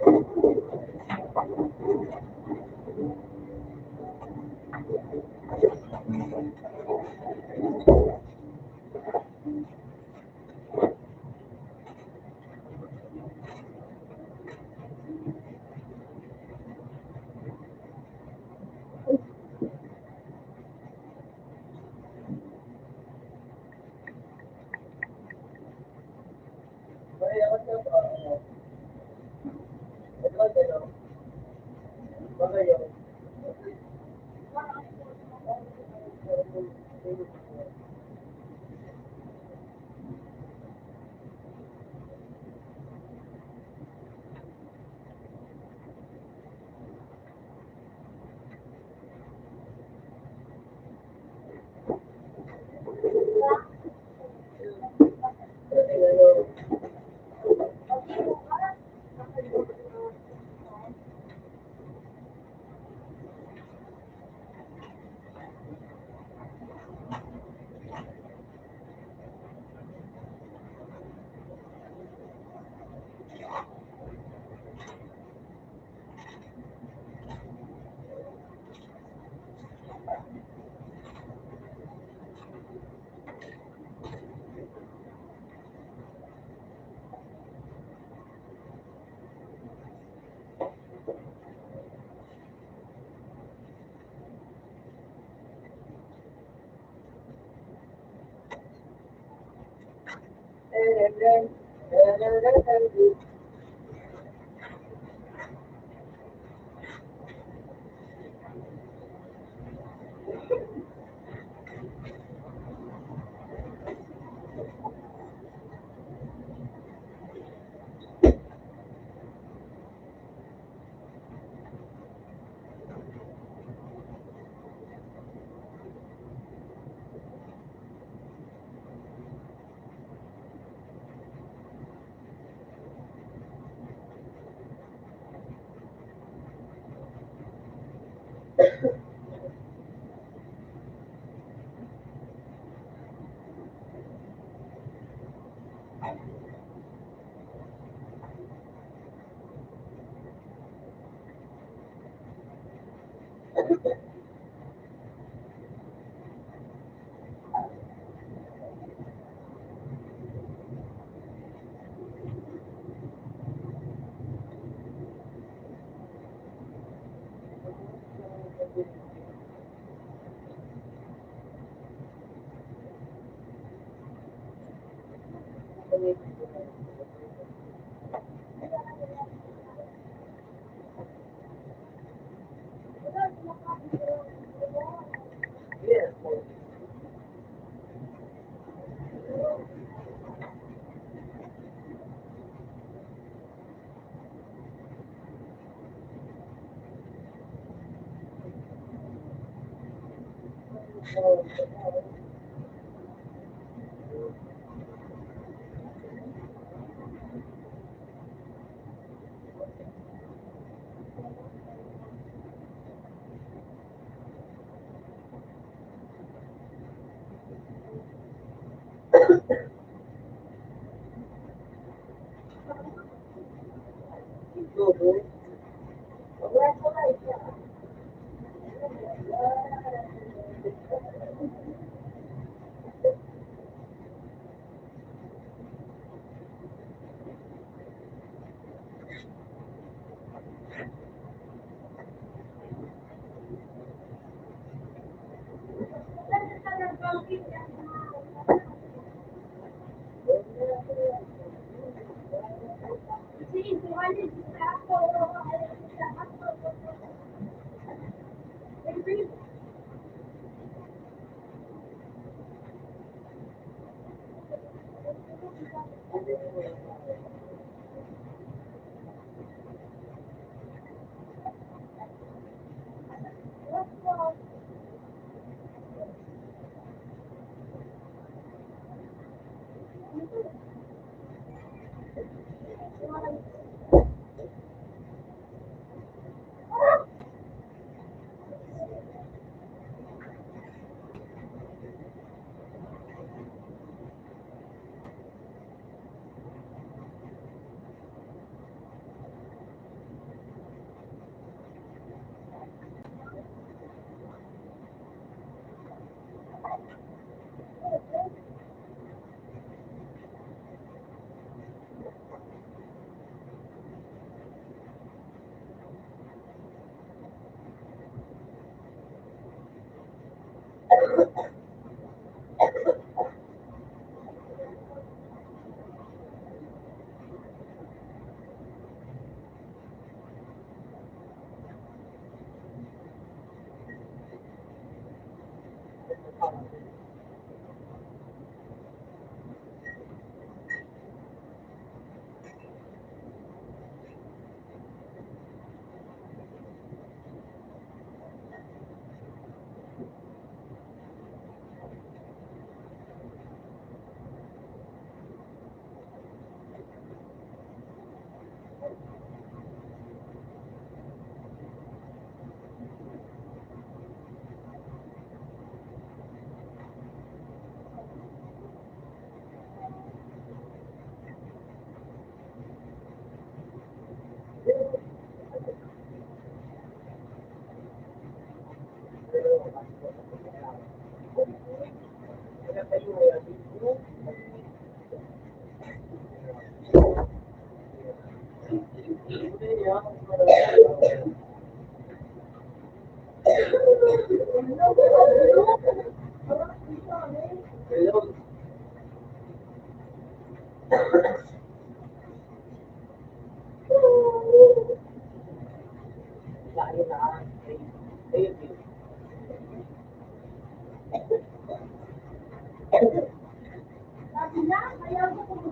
Sabi na, ayaw ko kung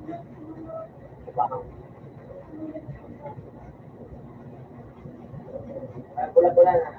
Pula-pula na.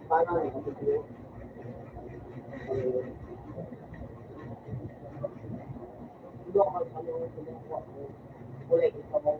Paano rin? Hindi ako magpapalunod ko. Kulay ito mo.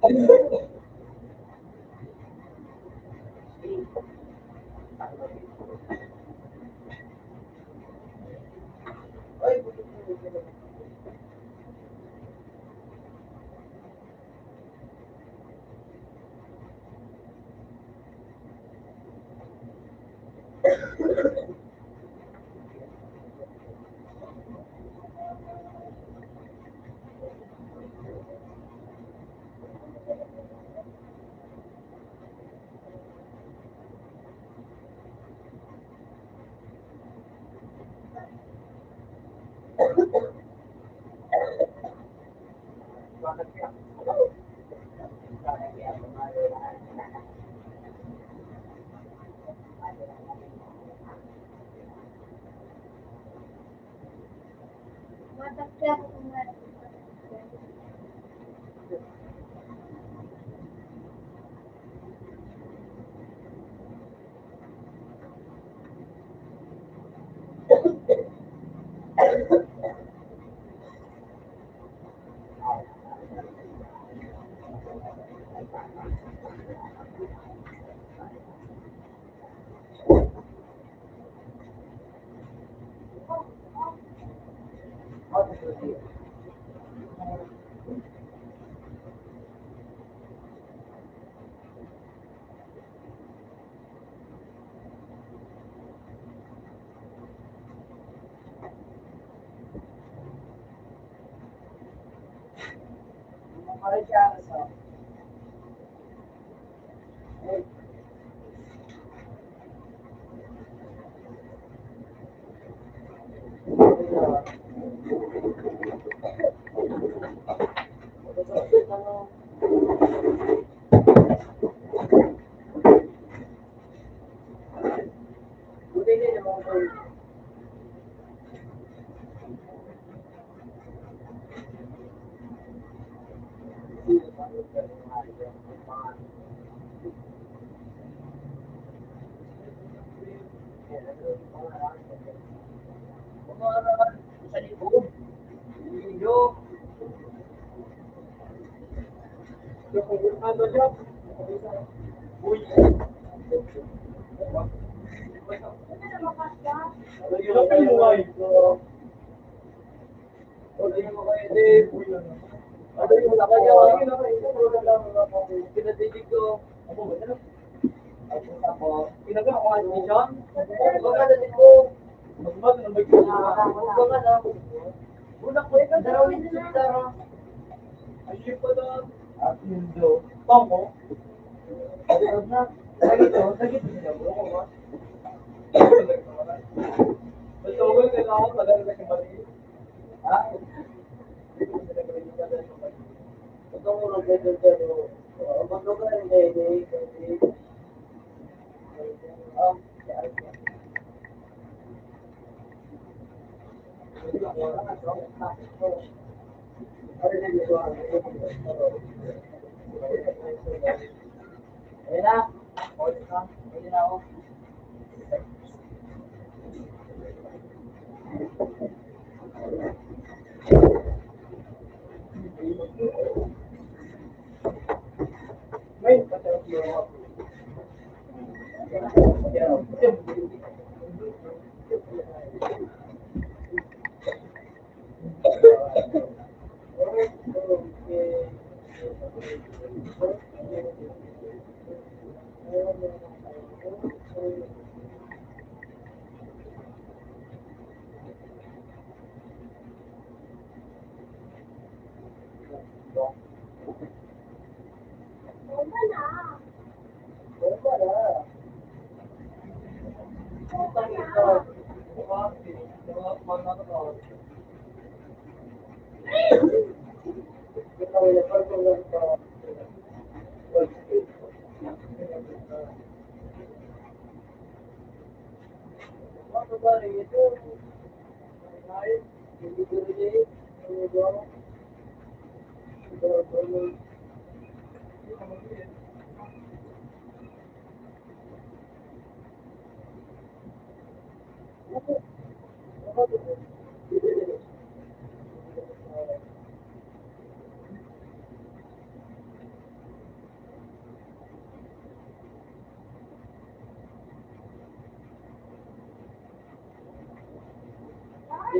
Ay, buti ko. Matakya ko nga. Ay, siya sa. Buti din naman ko. Kumaraan sa likod. Video. Ano job? Uy. Ano na makasya? Ano yun? Ano yun? Ano yun? Ano yung kanya? Pinatidig ko. Ako, pinagawa ko ni John. Pagkakalatin ko. Magmag na magkakalatin na. Una ko yung darawin sa gitara. Ayun pa na. At yun do. Pamo. Ayun na. Sagit niya bro ko ba? Basta ko yung kailangan talaga kasi mali. Ha? Ito mo lang ganyan pero maglugar yung day. Ayun na. Ayun na ako. May patarap yun ako. Bomba na.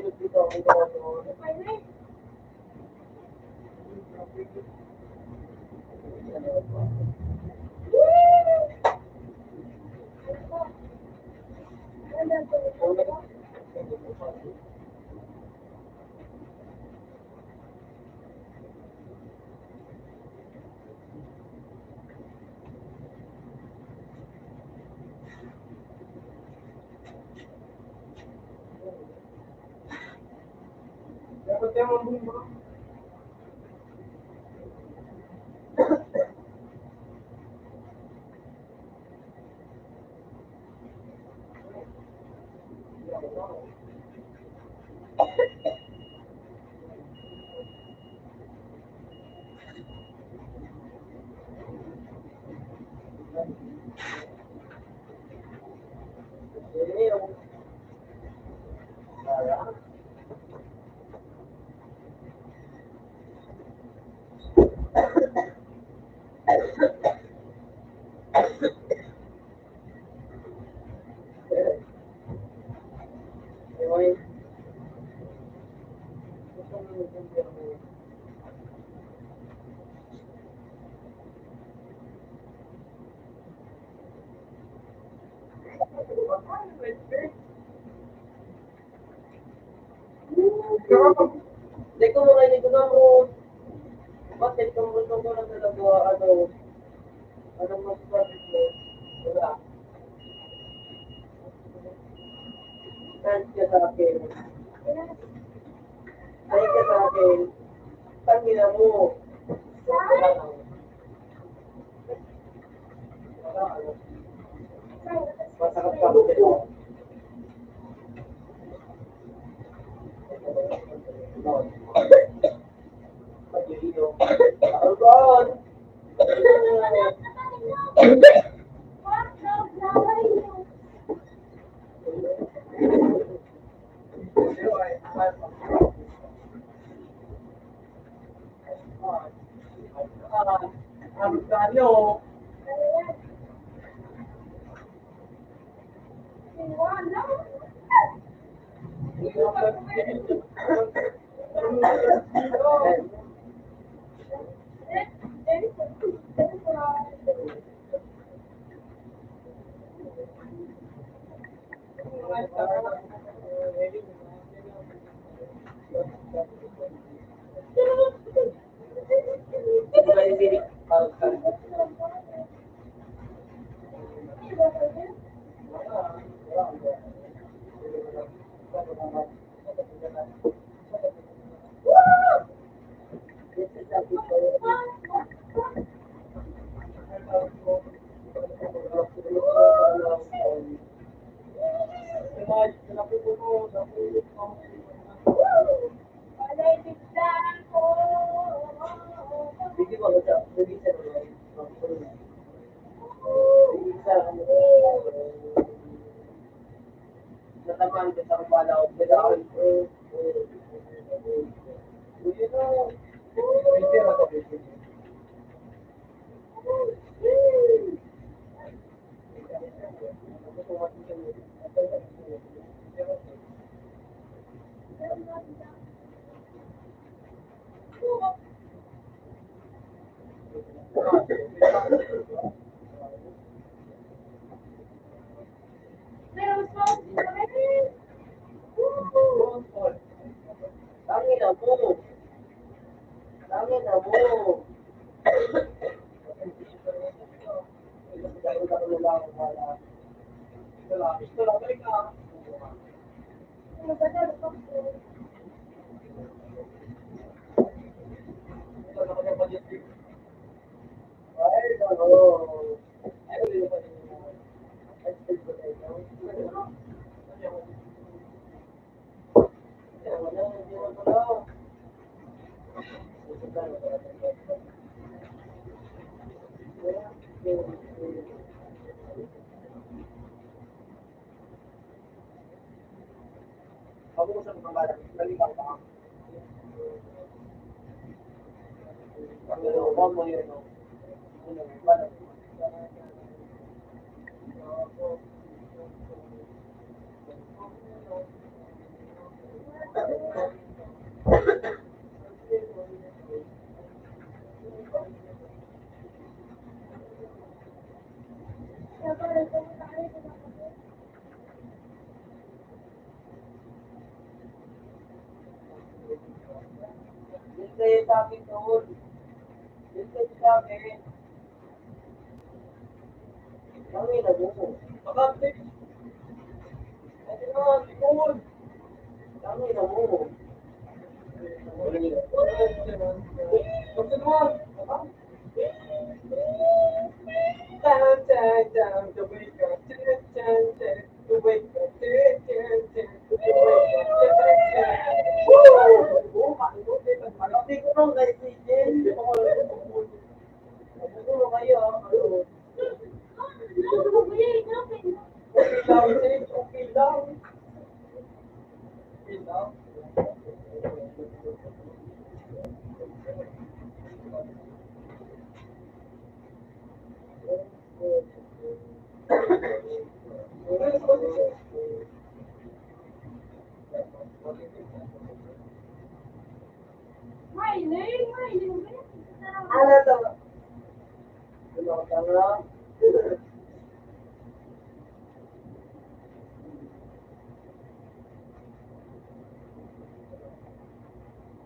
dito ako ito. Dapat yung mabung mo. Hindi ko marinig ko na mo. Bakit kung gusto ko na talaga, ano mas bakit mo? Wala. Thanks ka sa akin. Thanks ka sa akin. Tangina mo. Wala lang. Wala, ano. Masakit pa ako sa'yo. Alban! Ano? Natamaan ka sa kabalaw. Tangina mo. Tangina mo. Pag-uusap ng balang, nalibang pa ako. Huwag mo yun, no? Balang. Yun kayo sa akin doon. Yun kayo sa akin. Kami na mo. Bakit? Ano naman, doon. Kami na mo. Ano to? Ano ka na?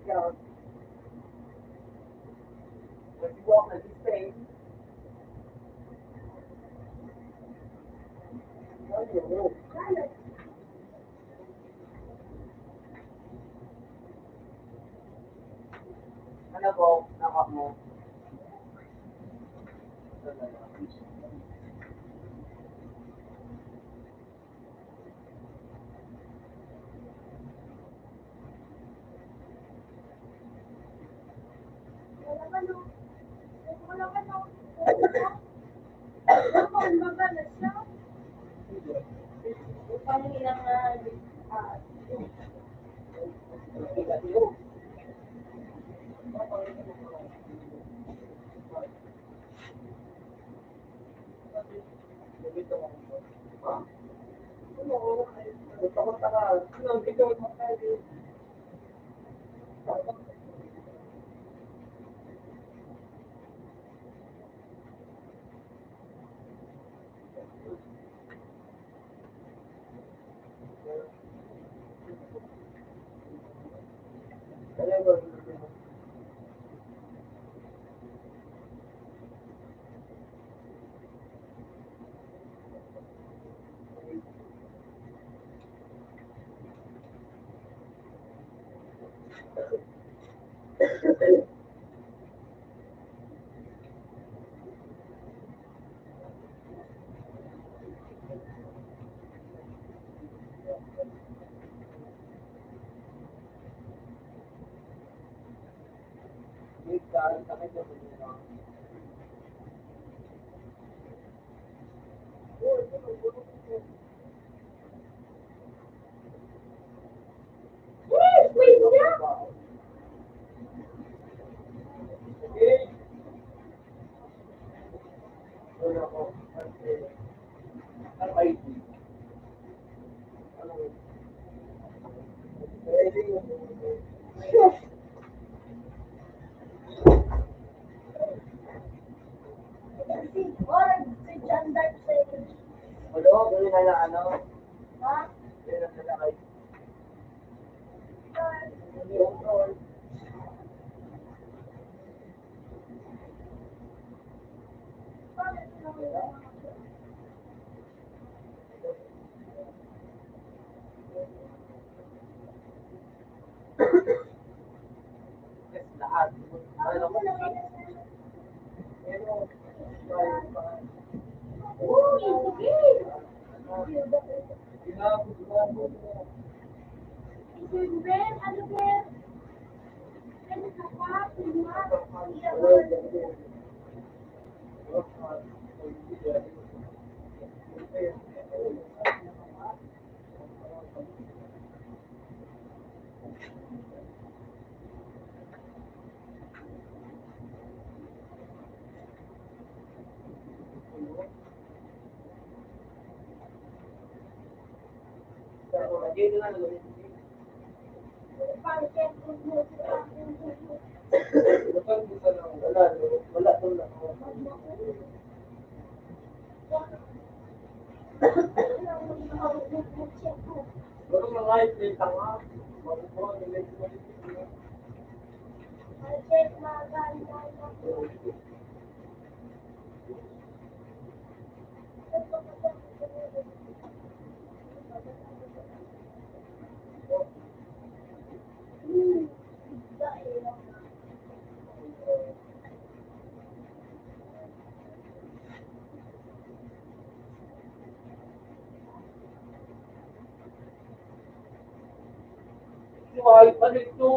Ikaw. Nag-walk na display. Ano po? Nakak mo? Ano? Gawin na lang ano? Gawin na lang kay lahat. Ano? Dito na lang. Wala to lang. Pero mga ito tanga. Check maganda na po. Dahil Ay, ano ito?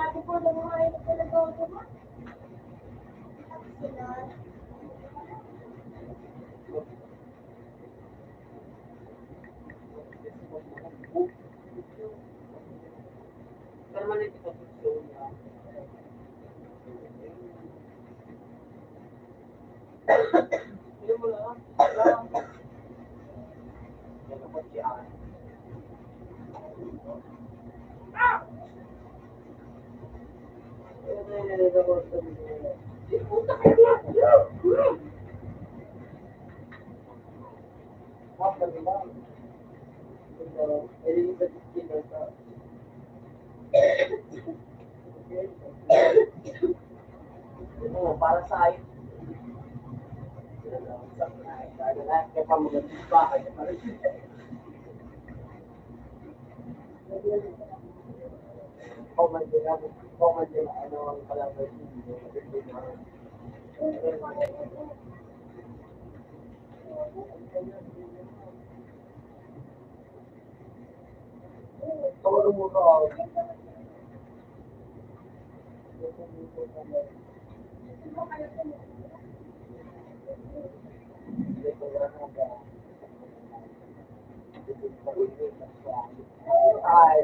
sabi ko na mga ito talaga ako mo. Sila. Permanent ito. Hindi mo lang. Nalapot siya. Oo, para sa akin. Kaya pa mga bahay. Ano ang kalaban Tawag mo ka. Ay.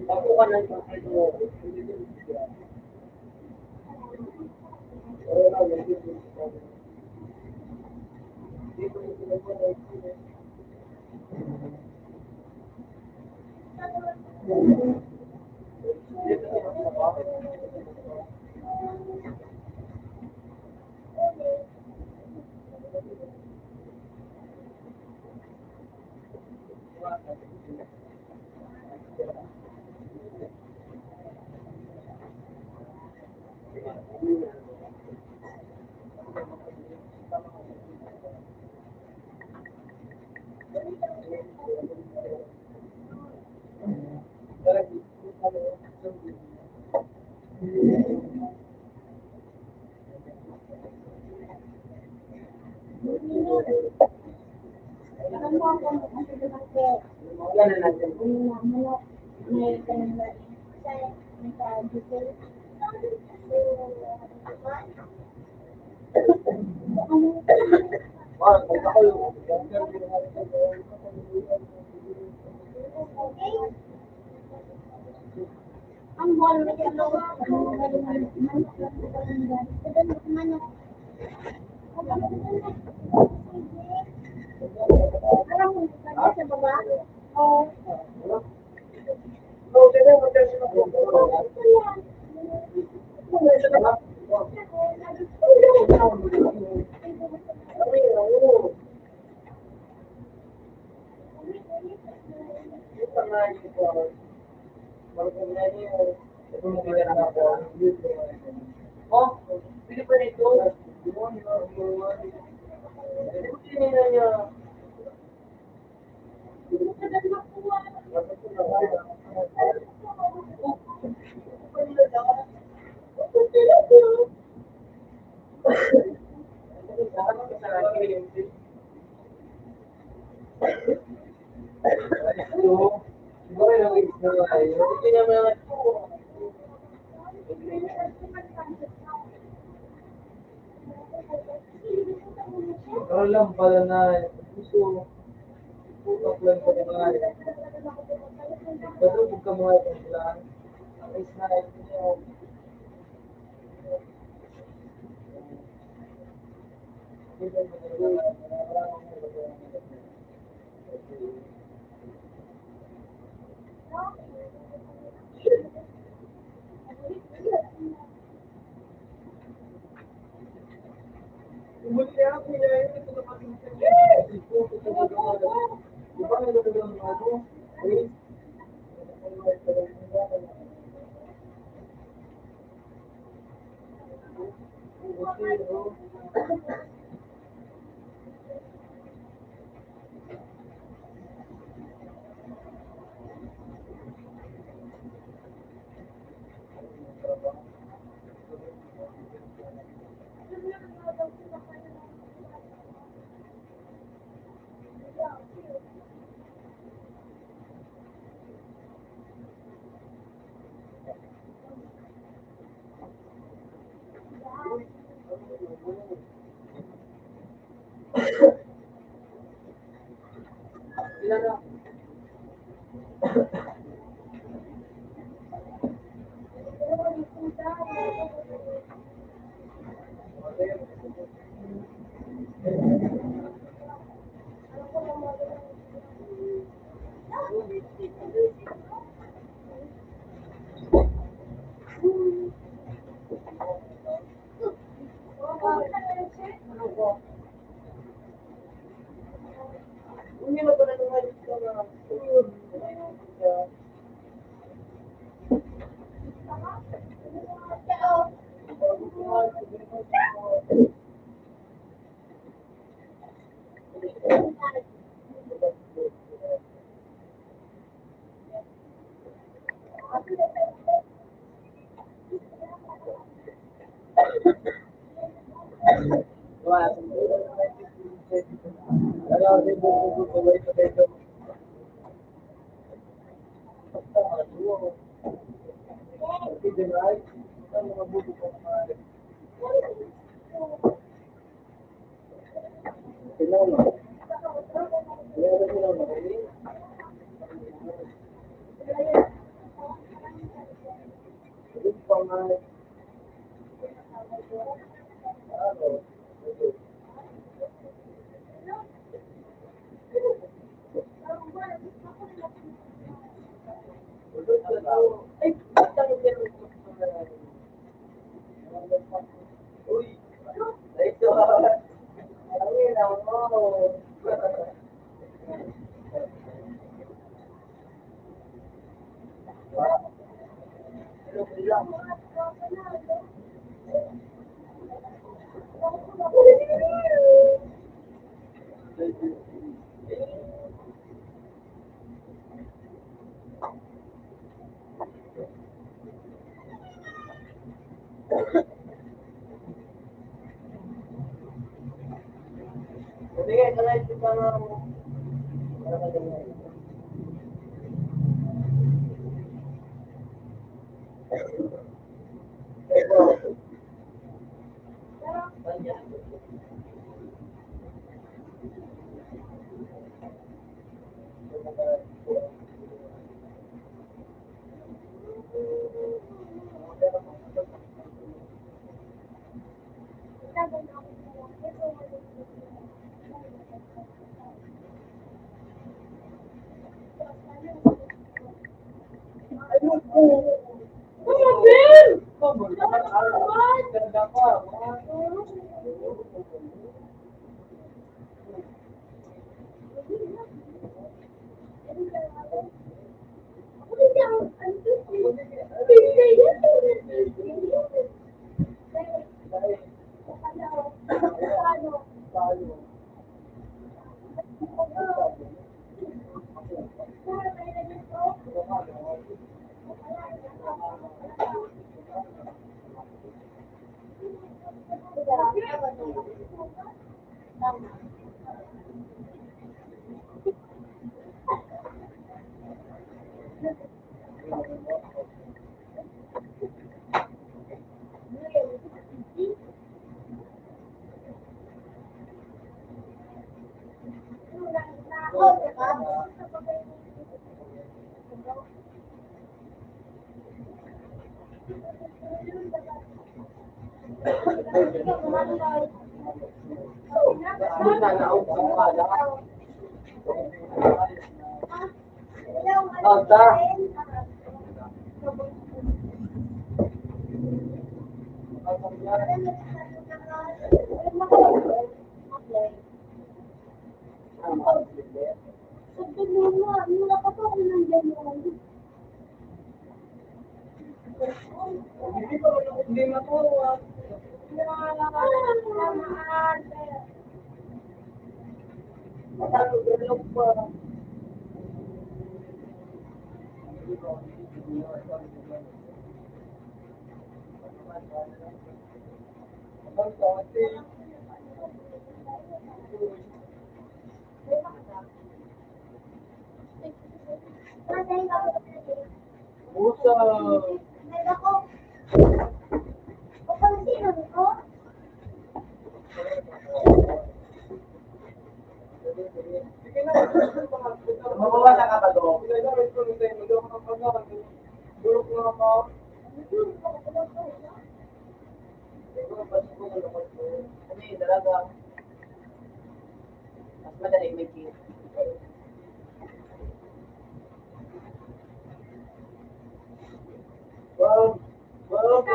Ako ka lang sa ano. Yan na natin. Ako yung Ang Oh, pili pa nito. Pili na niya. Lang pala na gusto putak lang ko na patulog ka mga lang is na ito Ano, Ben? Ganda pa. Hindi matuwa. Pusa. Mabawala ka ba doon? Ano yung dalaga? Mas madali may kid. Wow! Wow!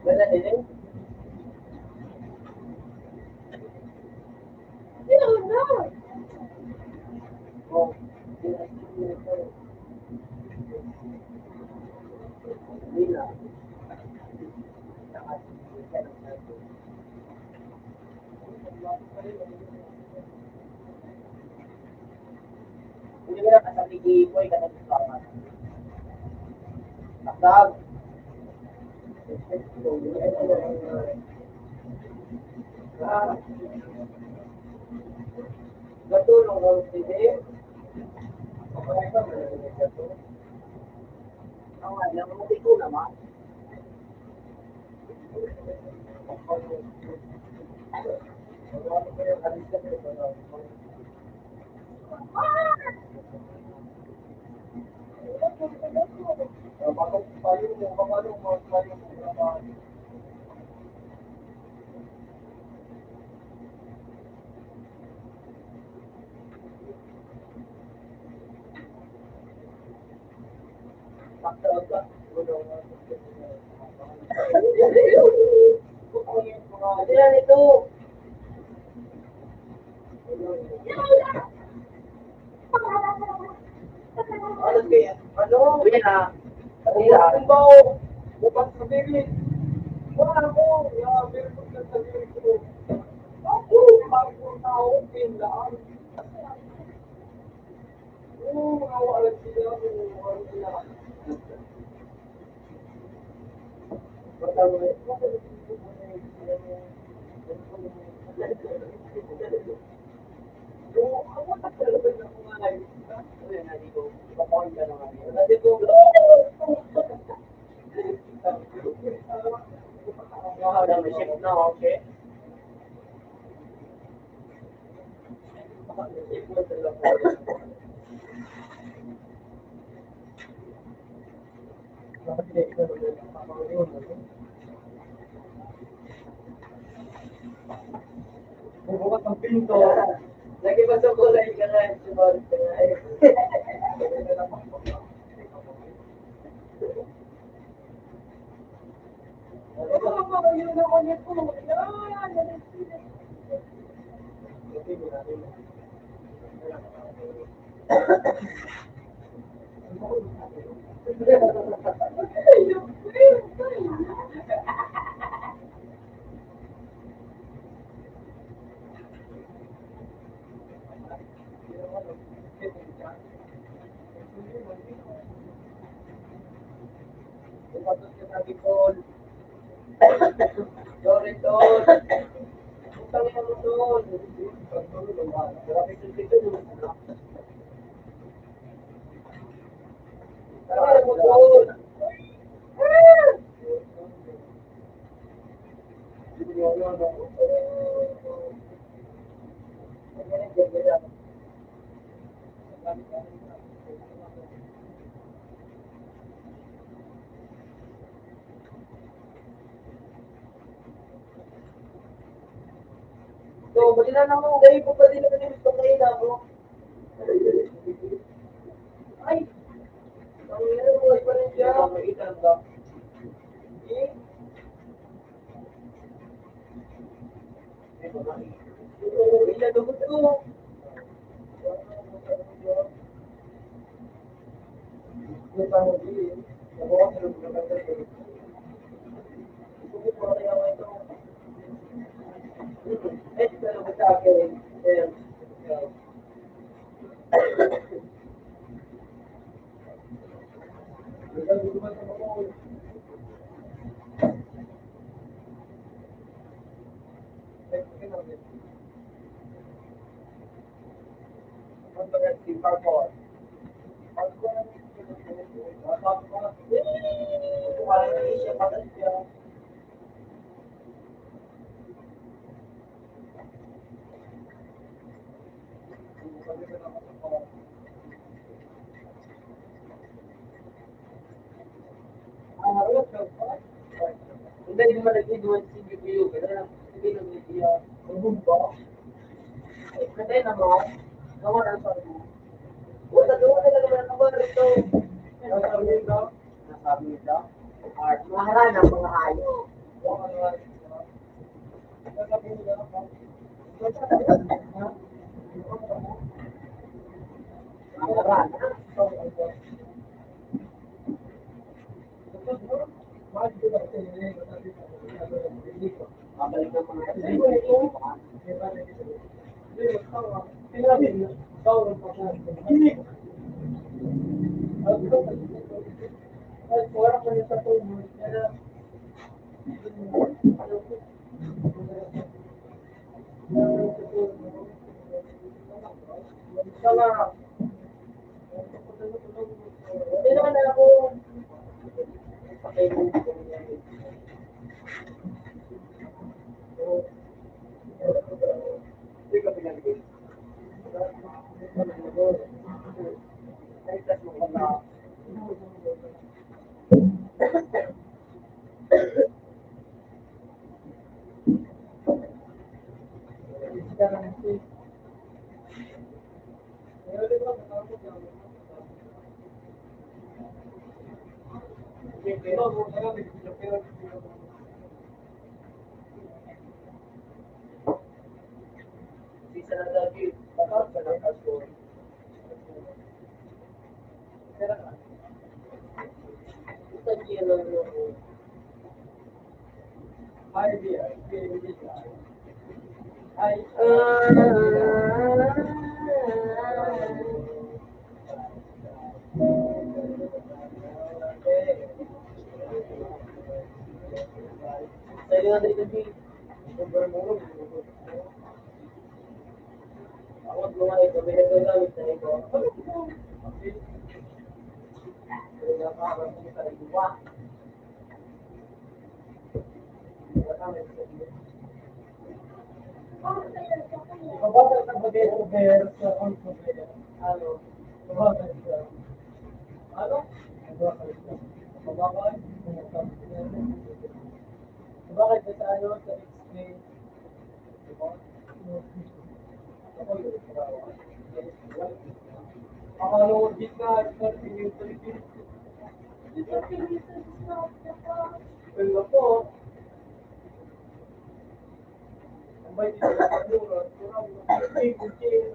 Wala din eh. Oh, hindi na. Hindi mo na kasabigi mo, ikatapos ka pa. Takdab. Gatulong ko sige. Okay ka, malalagot ka to. Ang alam mo, ko naman. Yan ito. Ano kaya? Ano? Yan ah. Kanila. Kung ba ako, bukas sa bibig. Wala ko. Meron ko sa bibig ko. Ako, bagong tao, pinlaan. Oo, mga walang sila. Walang sila. Okay. Bubukas ang pinto. Lagi ba sa kulay ka na? Sumalit ka na eh. Sorry, Tol. Utang na mo, Tol. Grabe sa dito. Tara mo, Tol. So, pati na naman, dahil po pati na pati gusto kayo na ako. Ay! Ang hirap mo, pa rin siya. Maitan ka. Eh? Bila lubot ko. Hindi naman nag-iduan si GPU. Kaya hindi nag-iiya. Ang ba? Kasi naman, nawala sa mo. Wala doon talaga wala na ba rito? Nasabi nila. Nasabi nila. Art. Maharana mga hayo. Nasabi nila. Maharana. Babalik ng mga hindi naman ako Bisa na lagi. Bakit ka lang kaso? Sa'yo na rin kasi. Ako mga ito, may nagkagamit na ito. Kaya parang hindi ka rin buwa. Mababa sa poder sa controller. Ano? Mababa siya. Ano? Mababa siya. Mababa? Bakit ba tayo sa explain? Diba? Ang ano, di ka, yung Philippines. Well, ako, ang bay dito sa mura, kurang, kucing,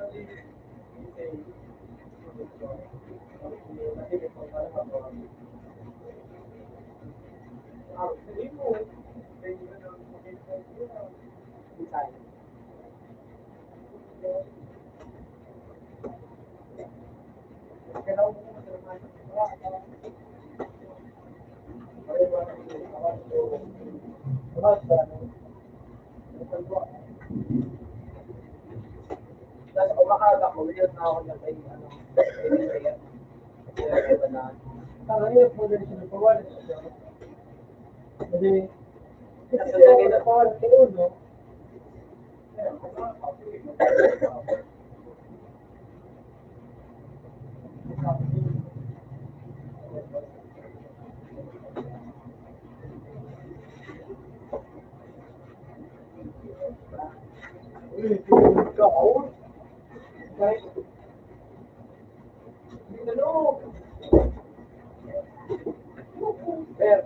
Tapos kumakaga ko, yun na ako na kay ano, kaya na. Parang yun po din siya nagpawala siya. Kasi, kasi lagi na pawala kay Uno. Ikaw? Ano? Pero,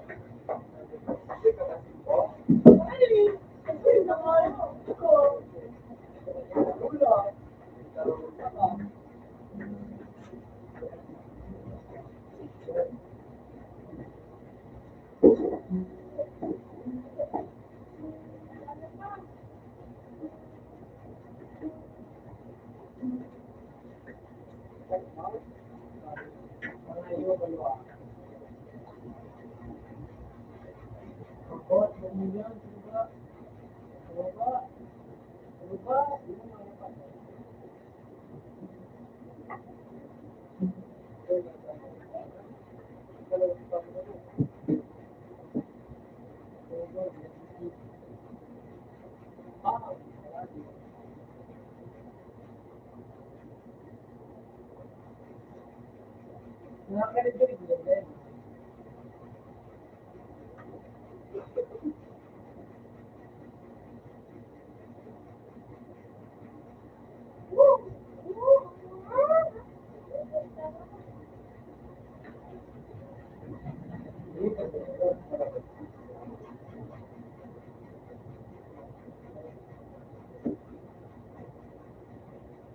nakakarinig din.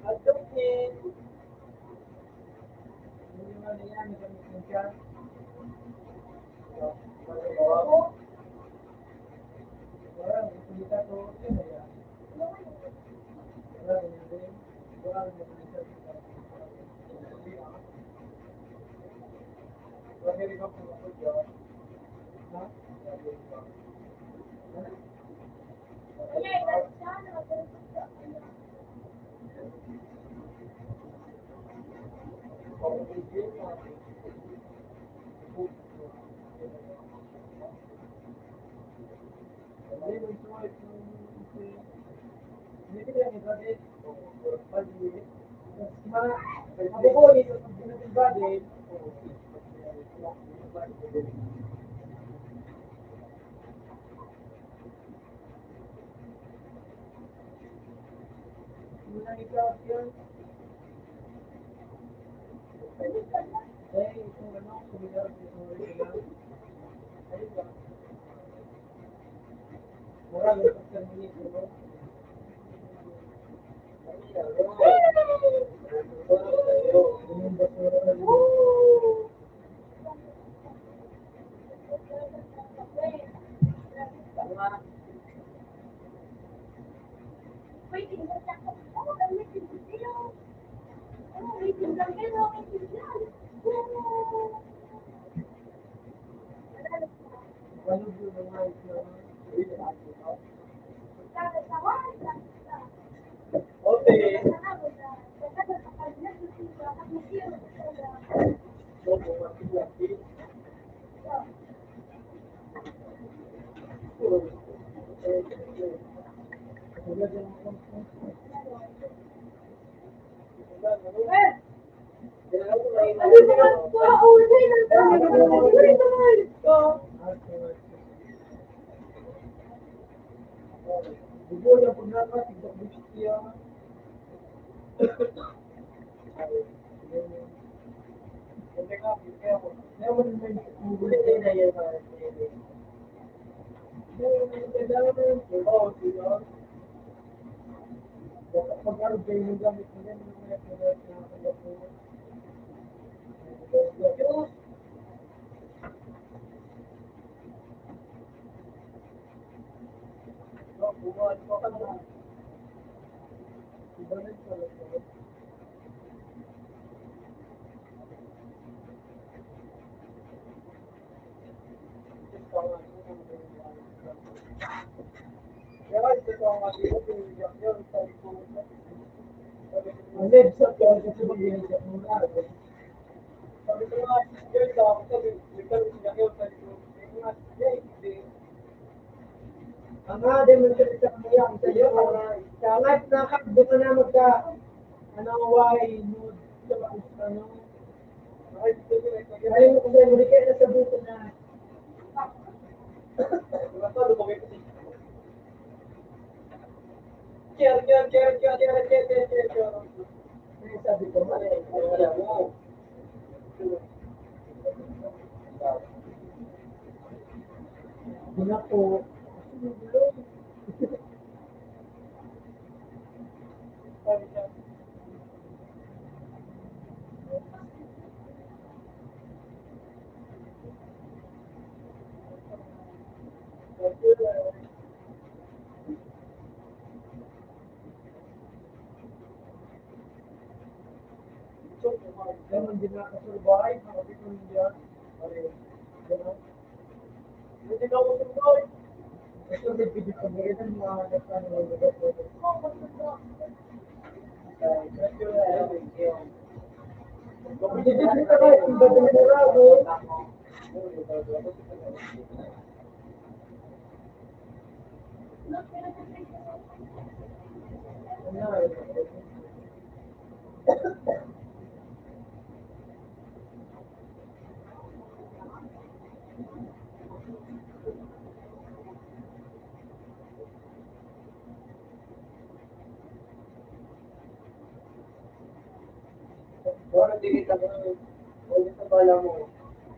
Adopted. Yung ano yan, nagamit siya. Parang, hindi ka to, yun na yan. Parang, hindi. Parang, hindi ka po ako dyan. Ha? Okay.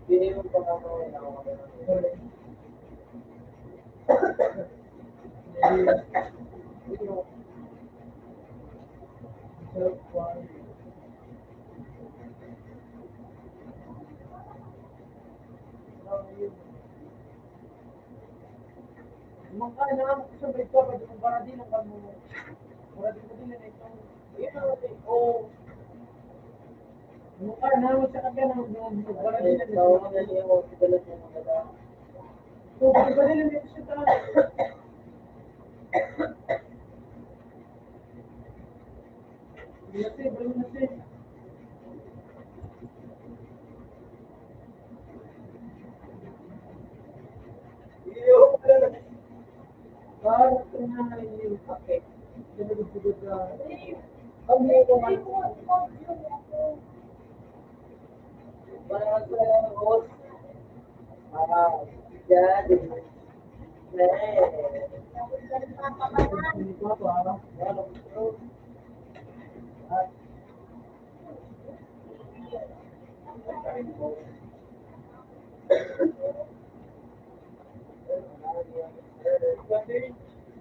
Hindi mo pa kami ako kami. Makain na lang sa break ko, pwede kong para din ang kamu. Para din ko din na ito. Oo. Makain na lang sa kanya ng para din na ito. Tawag na niya ako, sigalat niya mga bata. So, pwede din na ito siya talaga. Kasi, balo na siya. Iyo, wala na. Parang ito na yung Okay. pinag-sugod na. Ang hindi ko man. Parang sa host. Yan. Hindi ko pa.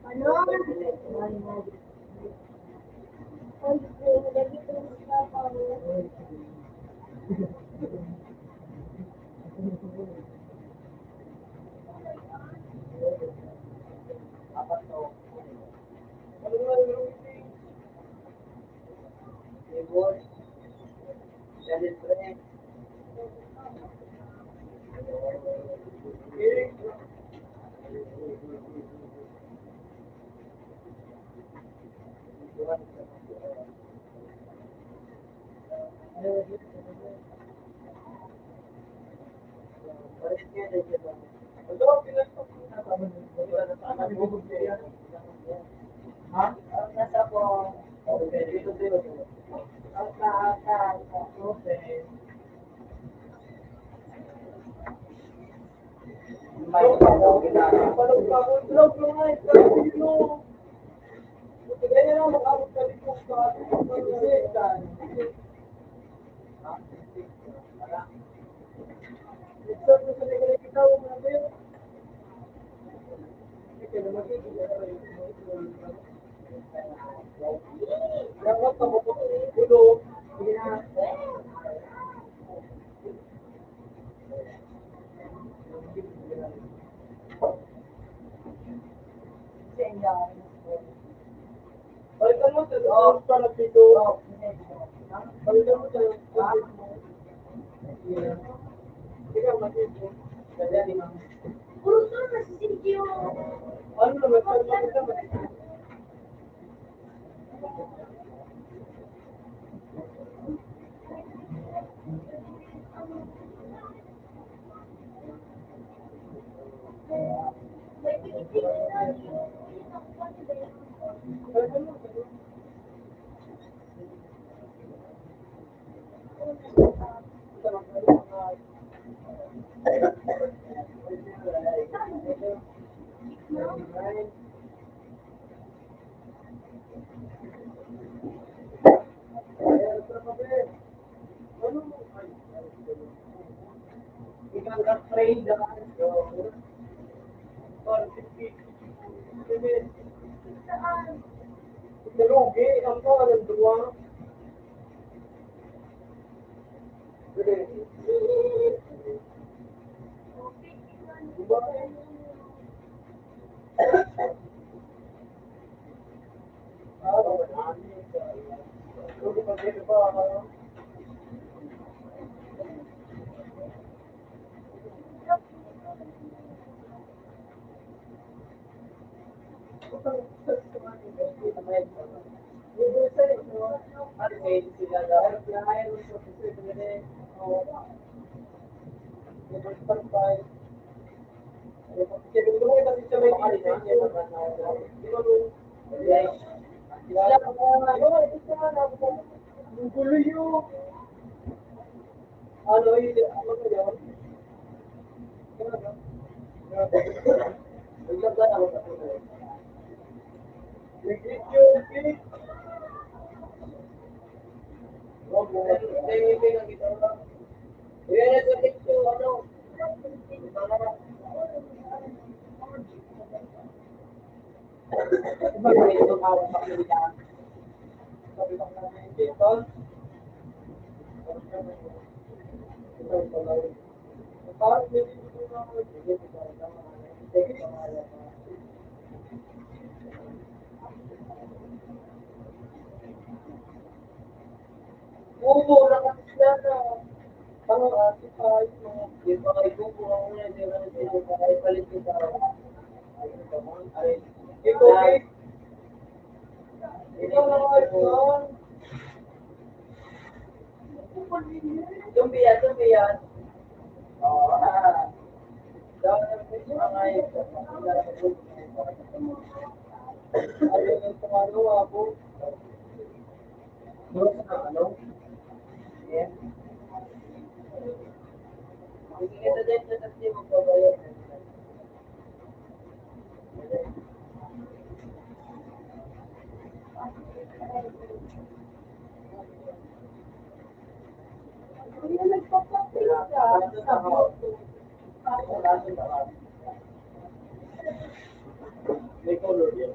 Ano? Lagi ko sa pao. Ha? Nasa po. Okay, dito dito. Okay. May palog pa mo. Vlog mo nga ito. Kaya na makabot ka dito sa Balikan mo sa para dito. Balikan mo sa Ikaw matito. Kaya ni ma'am. Puro to na si Sergio. Ano naman sa mga May pinipili na yun. Balikan mo. Ikaw ka-trade na Saan? Nalugi, ang pangalan dua. Ano yun? Ano yun? Ano? Diba may itong hawak sa kanila? Sabi ko namin dito. Parang hindi ko na ako oo, nakasila na. Parang ati pa yung mga ikuko ako na hindi na sila ay palit kita. Ay, ikaw, Vic. Ikaw na nga yun. Tumbiyan, tumbiyan. Oo, daw na mga ito. Ayun yung tumagawa ko. Doon sa ano? Yeah. Ito din sa kasi magbabayad. Kuya, nagpa-practice ka. May color yan.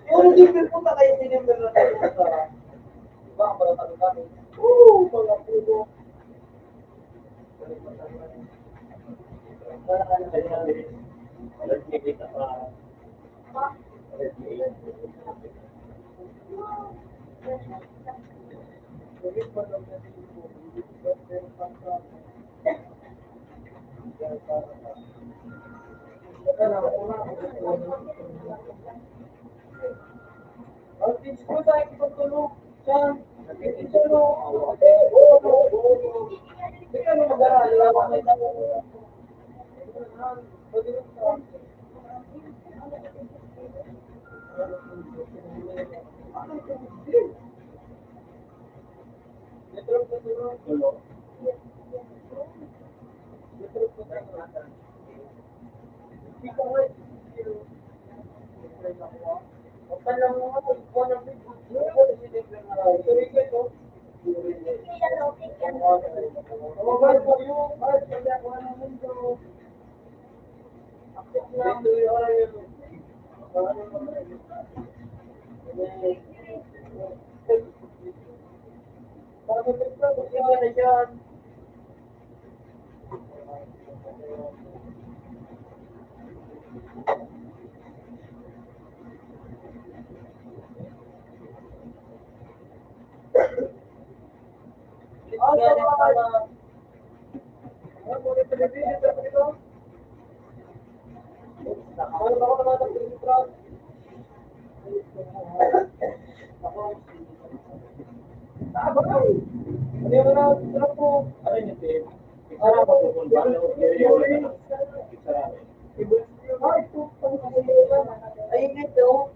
Yung December po na kayo December na tayo sa diba, para tayo kami. Oo, mga pulo. Ang tips ko tayo pagtulog siya. Nagtitulog. Hindi ka na mag-aalala ko may tanong. Ay, ito.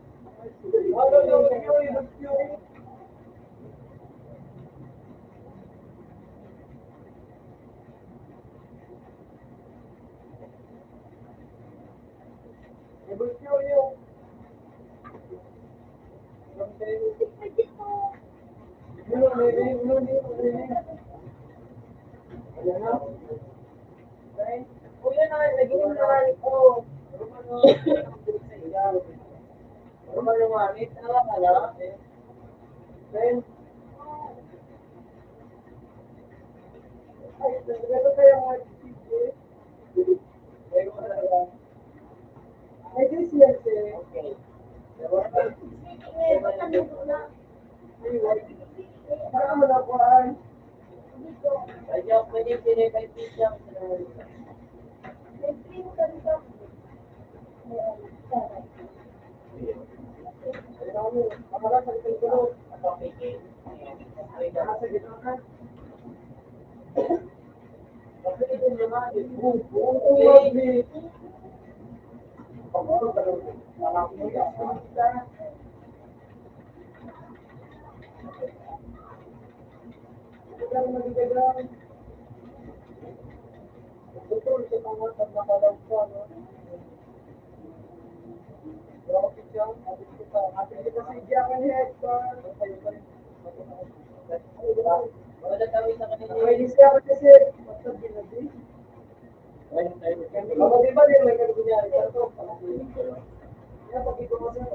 Kuya na, naging na ito. Rumano manit, ala ka na. Then, ay, nagano kaya mga sisig? May Christmas eh. Okay. Baka mo na kuhaan. Kaya pwede pinipay pisang. Wala kami sa kanila. May siya kasi ako di ba din may kagunyari sa to. Kaya pag ito mo siya,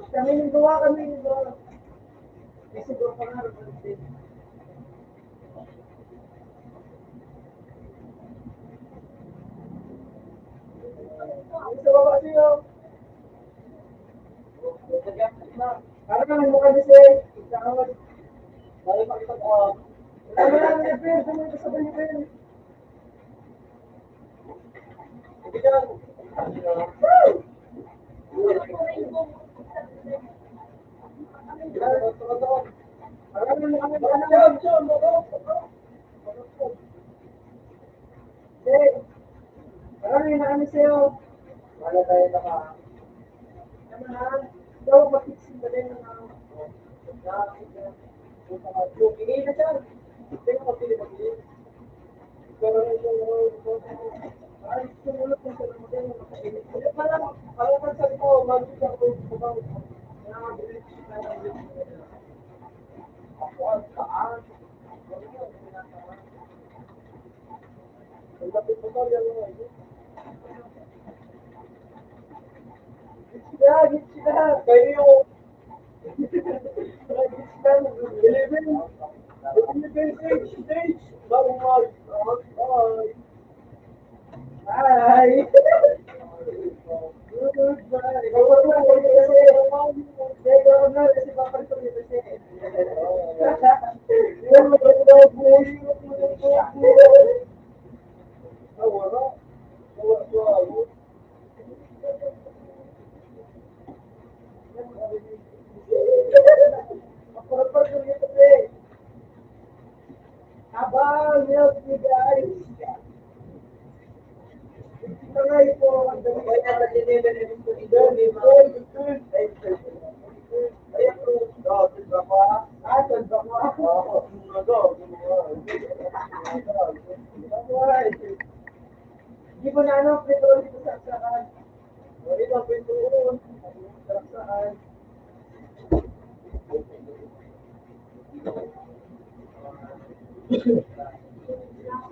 kami ng gawa kami ng gawa. Kasi gawa pa nga rin. Sa baba siya. Para ka nang mukha niya siya. Dahil makita ko. Wala mo lang yung pen. Saan mo ito sa banyo pen? Hindi ka lang. Maraming na kami sa'yo. Wala tayo naka. Naman ha? Ikaw mag-fixing ka din ng hindi na siya. Hindi ka mag-pili mag-pili. Pero ay, sumulot mo sa mga din. Parang sabi ko, mag-fix ako yung sabang. Ako ang saan. Ang lapit mo yan mo. Gitsya. Kayo. Gitsya. 11 stage. Bago mag. Hi. Goodbye. Ikaw ba ito? Ikaw na. Kasi papalit ko dito siya. Ikaw ba ito? Wala. Abang, help me guys. Tangay po. Ang dami ko na dinila na rin po ito. Hindi ko na ano, petrol dito sa aksaan. Wala lang petrol. Sa aksaan.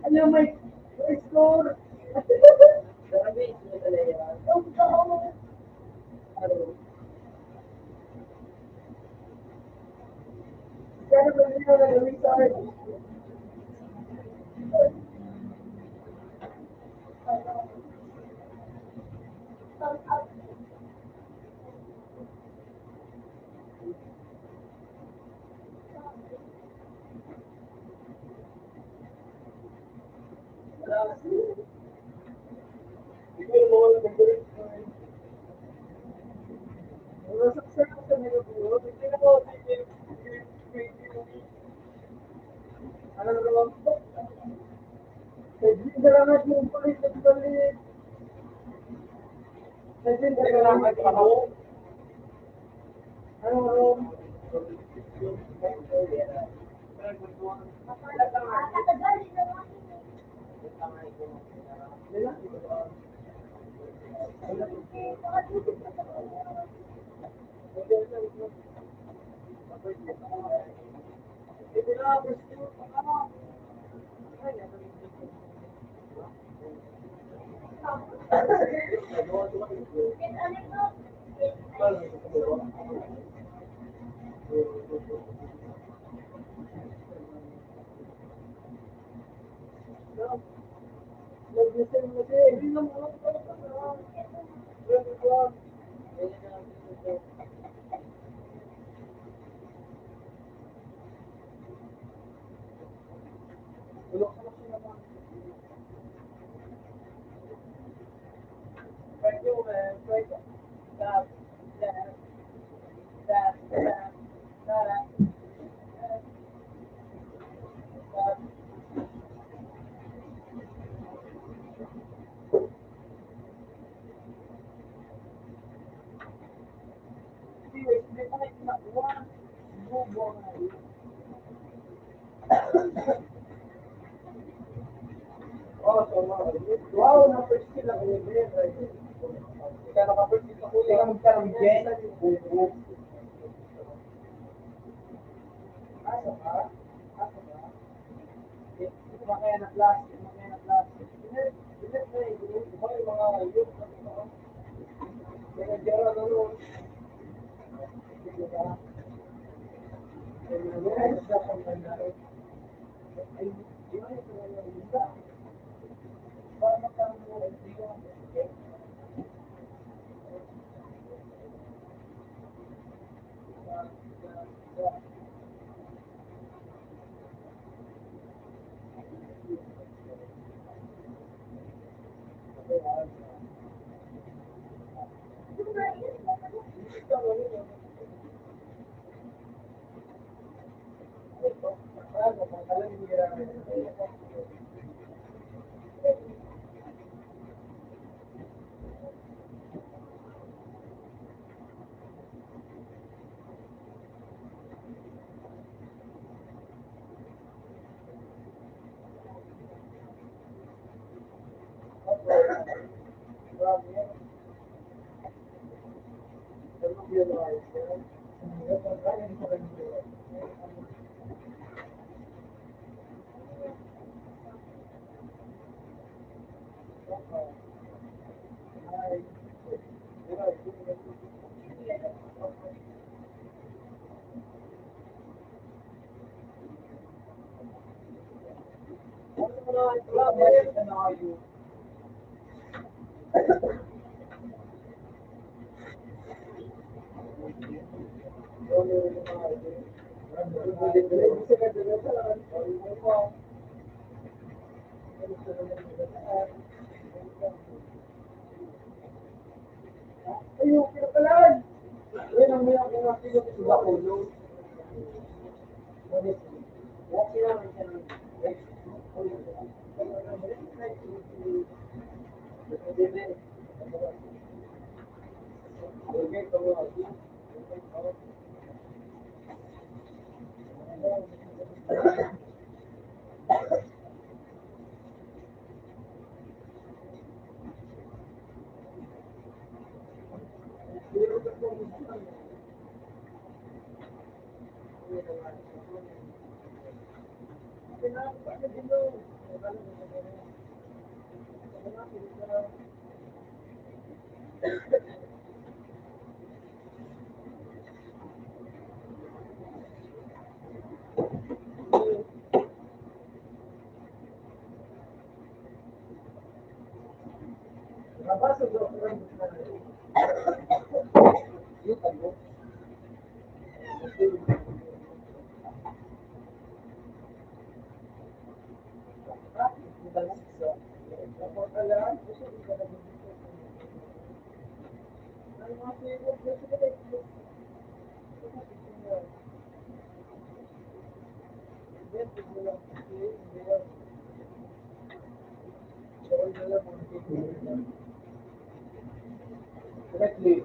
Ano may score? Grabe, hindi talaga yan. Kaya ba nila nagawin sa akin? anyways, hindi pa kayo kinakuha. Bobo nga yun. Oh, so wow, na-first kill ako yun. Kaya naka-first kill ako. Kaya magkaroon dyan. Bobo. Asa ka? Asa ka? Ito ba kaya na-class? Ito ba kaya na-class? Bilit na yun. Ito ba yung mga youth? Kaya nag-gera na nun. Ito ba? Ay, di ba ito na yung isa? Para magkaroon mo, hindi ko ayun, pinapalaan! Ayun, ang mga pinapilot sa bakulo. Okay naman siya ng nabasag daw ko lang yung ano. Correctly.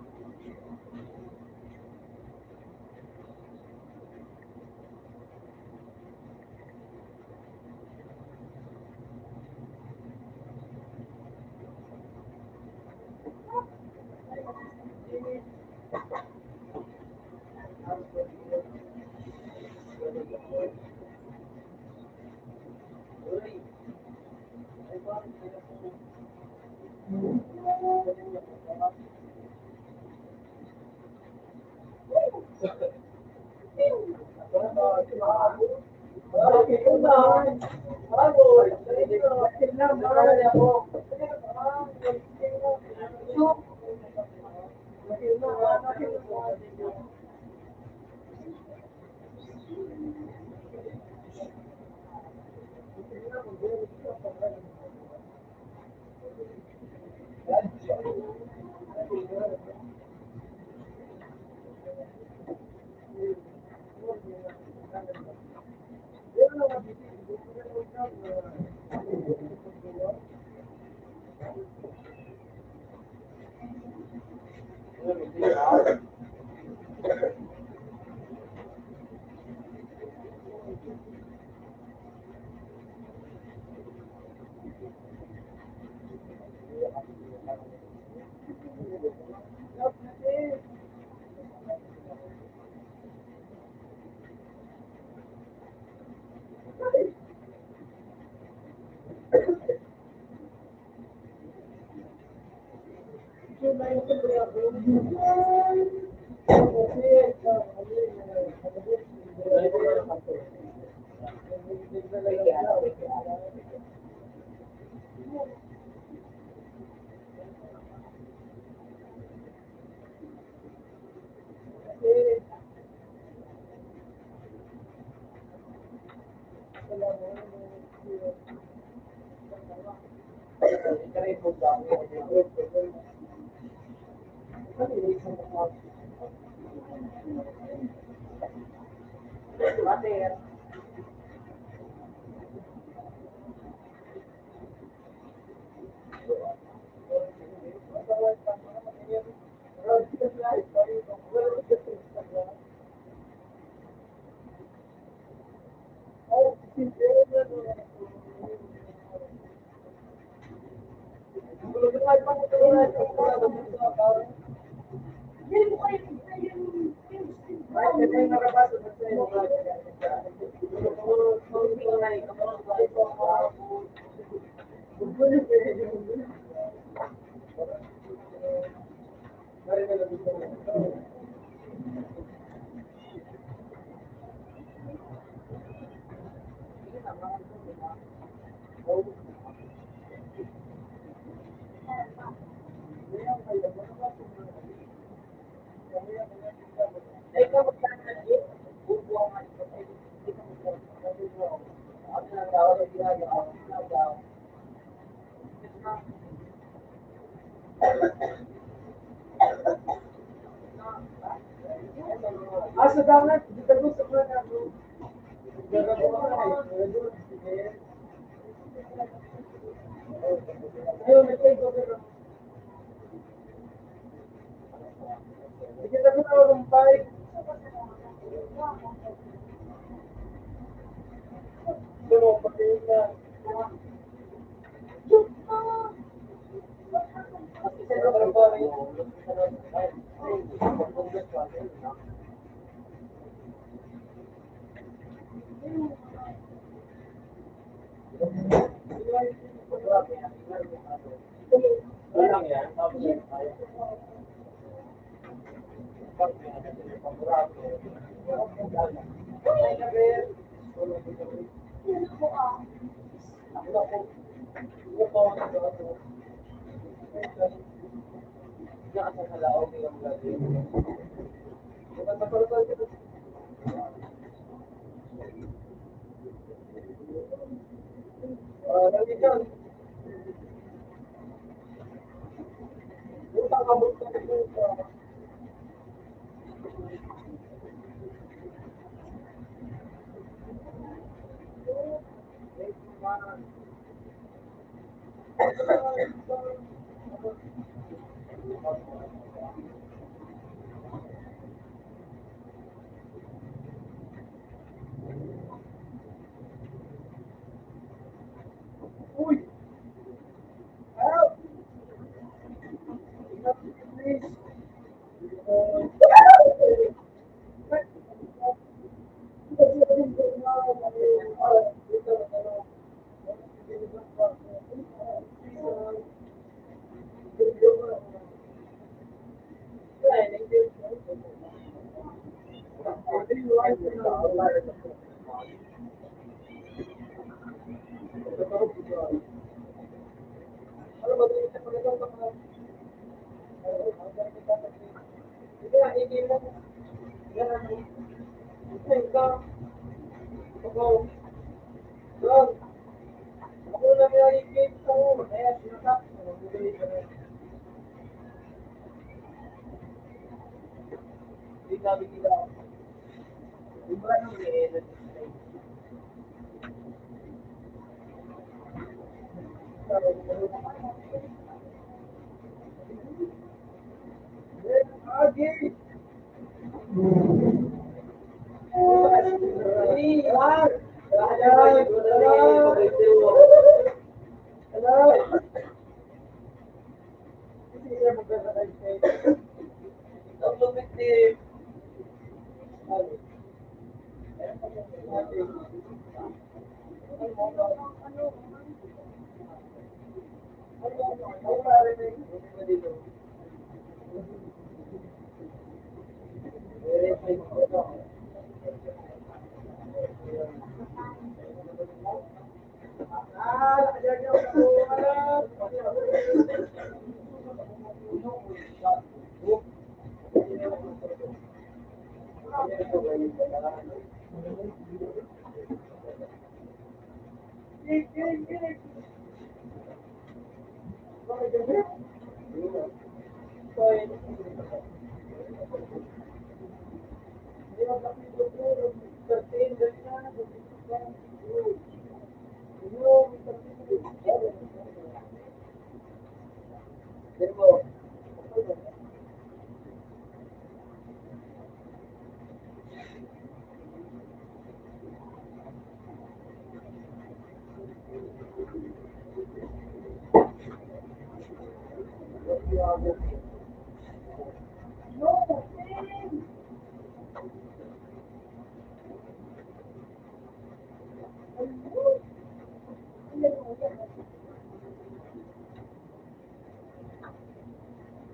Asa dapat, kita gusto ko na ako. Ayun, nag-take over na. Kita ko na rumpay. Pati na.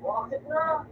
Bakit na?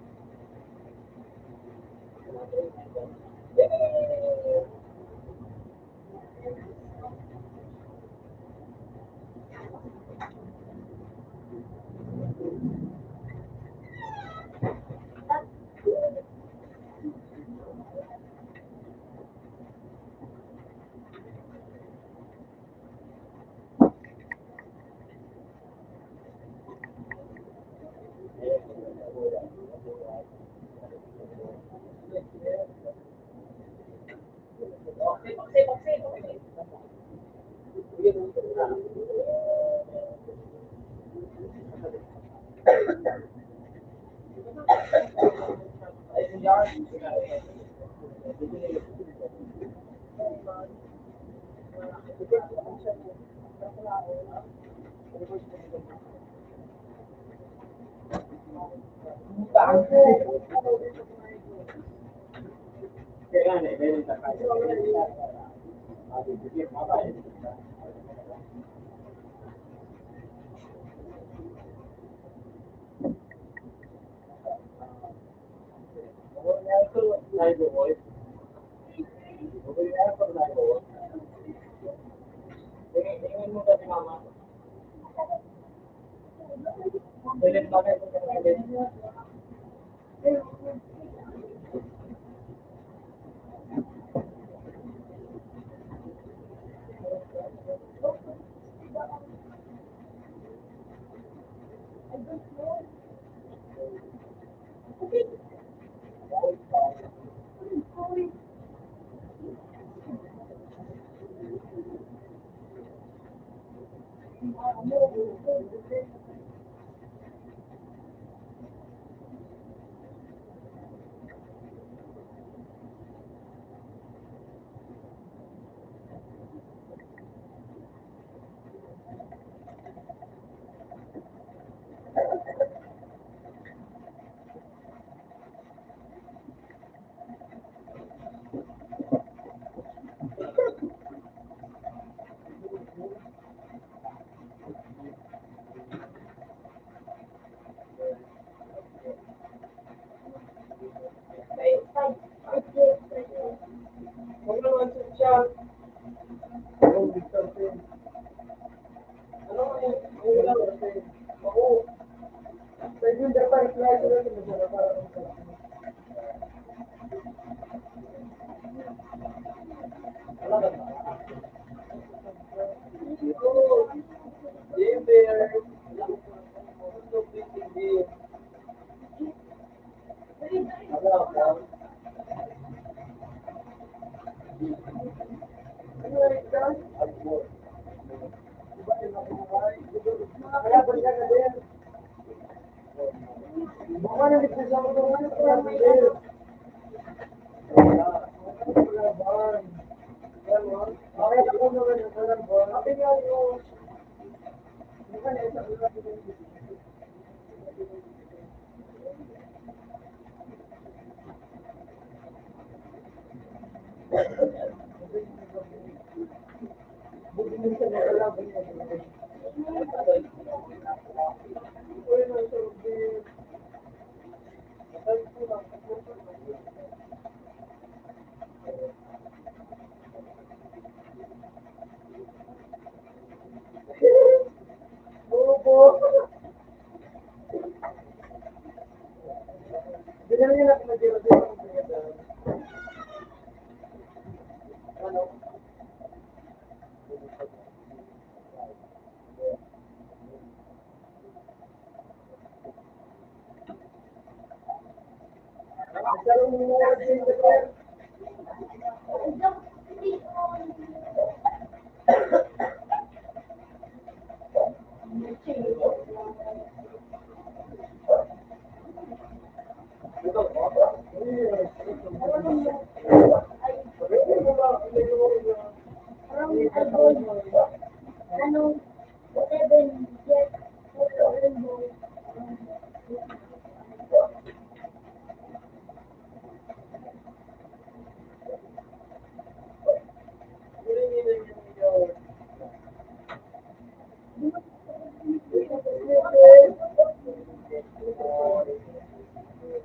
Buti minsan na lang. Uy, nasa ulit. Ay, kulang. Bobo. Ganyan niya na kumagiro-giro ang pagkita. Ano? Nagkaroon mo na din sa prayer. Ano, 7 years, rainbow.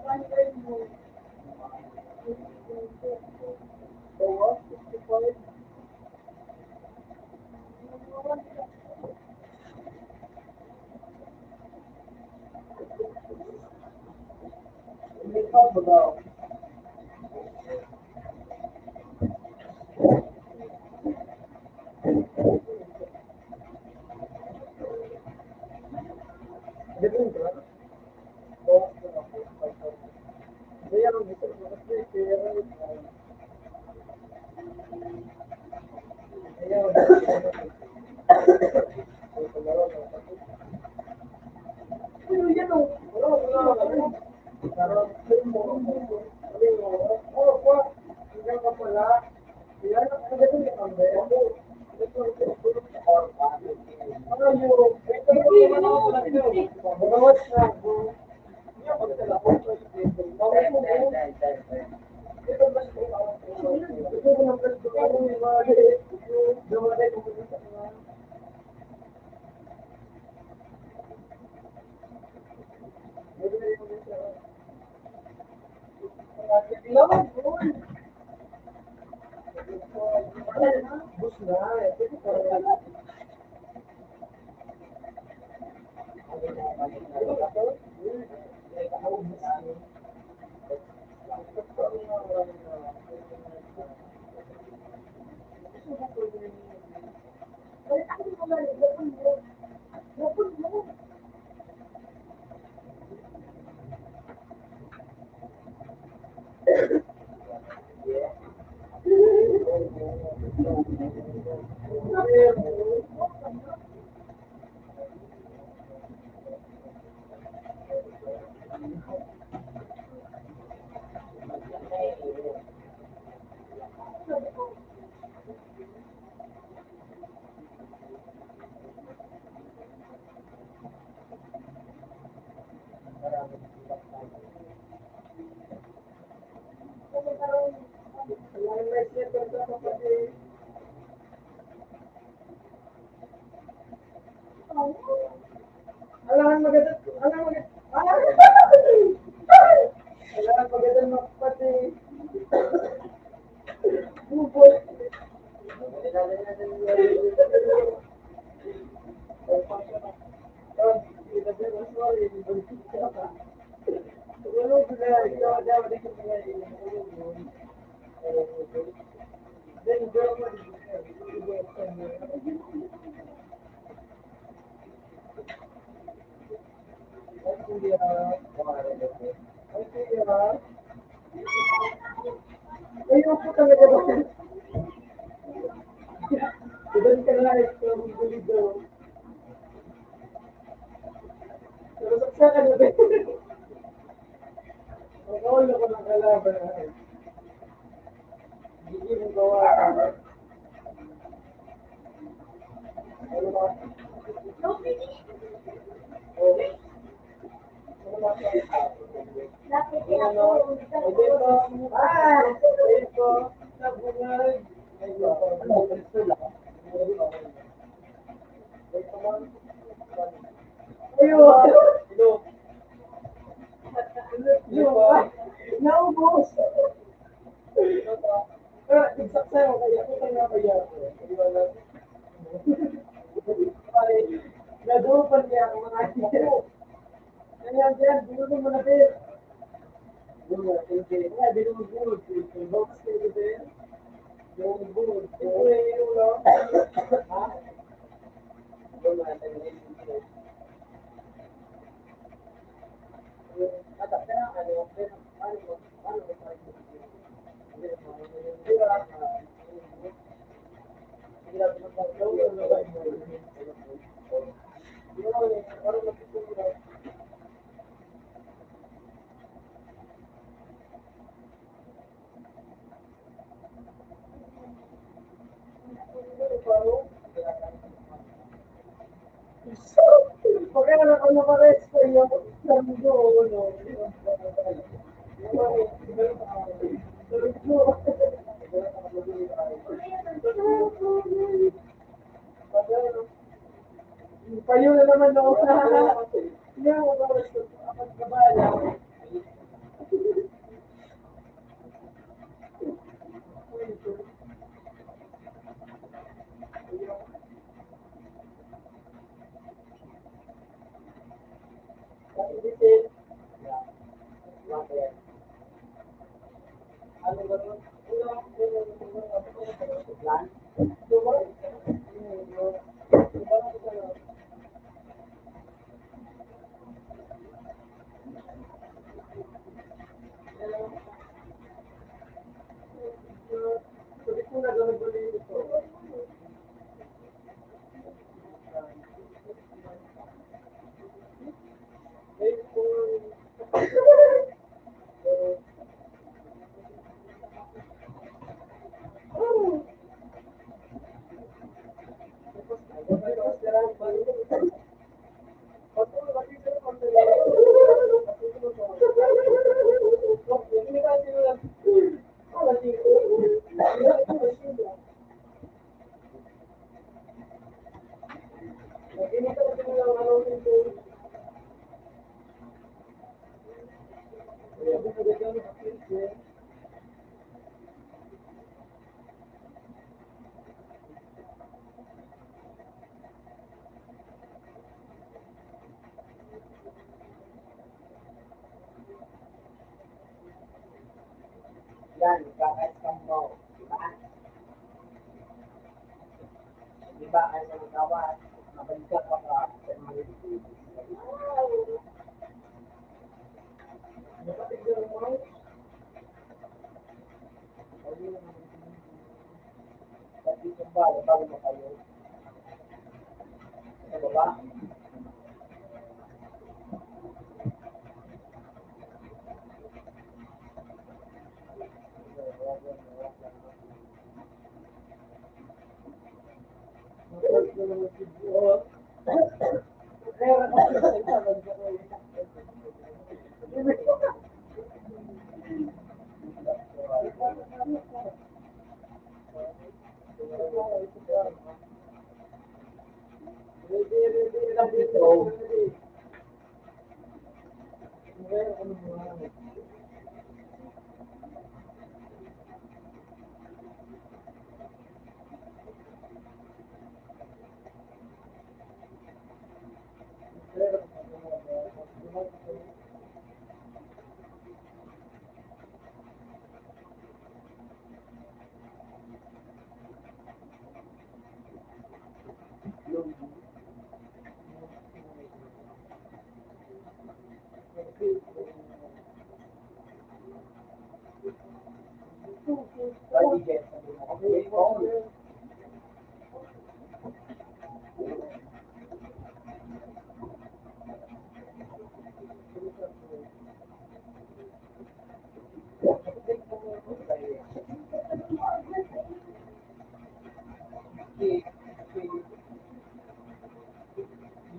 One rainbow. Alam maganda, alam maganda, alam maganda magpati. Bubol. Ayoko talaga ba? Iban ka na ito, buli daw. Pero saksakan na ba? Magkawala ko ng kalaban. Hindi mo gawa ka. Ano ba? Lapit niya ako. Ito, ito, Ano, transfer lang. Naubos! Pero, exact sa'yo, kaya ko kaya kaya. Nadupan niya ako mga kaya. Kaya dyan, binunin mo na din. Kaya binunod-bunod. Box kayo din. Binunod-bunod. Siyempre, yung ulo. Ha? Pagka ano ka rin sa iyo, sabi ko, ano, payo na naman ako sa hindi ako kapag kabala. Yan, kaka-scam mo. Diba? Diba, ay sa nagawa, mabalikan ka pa sa mga ito. Napatigil mo, pati kung ba, bago mo kayo. Sa baba?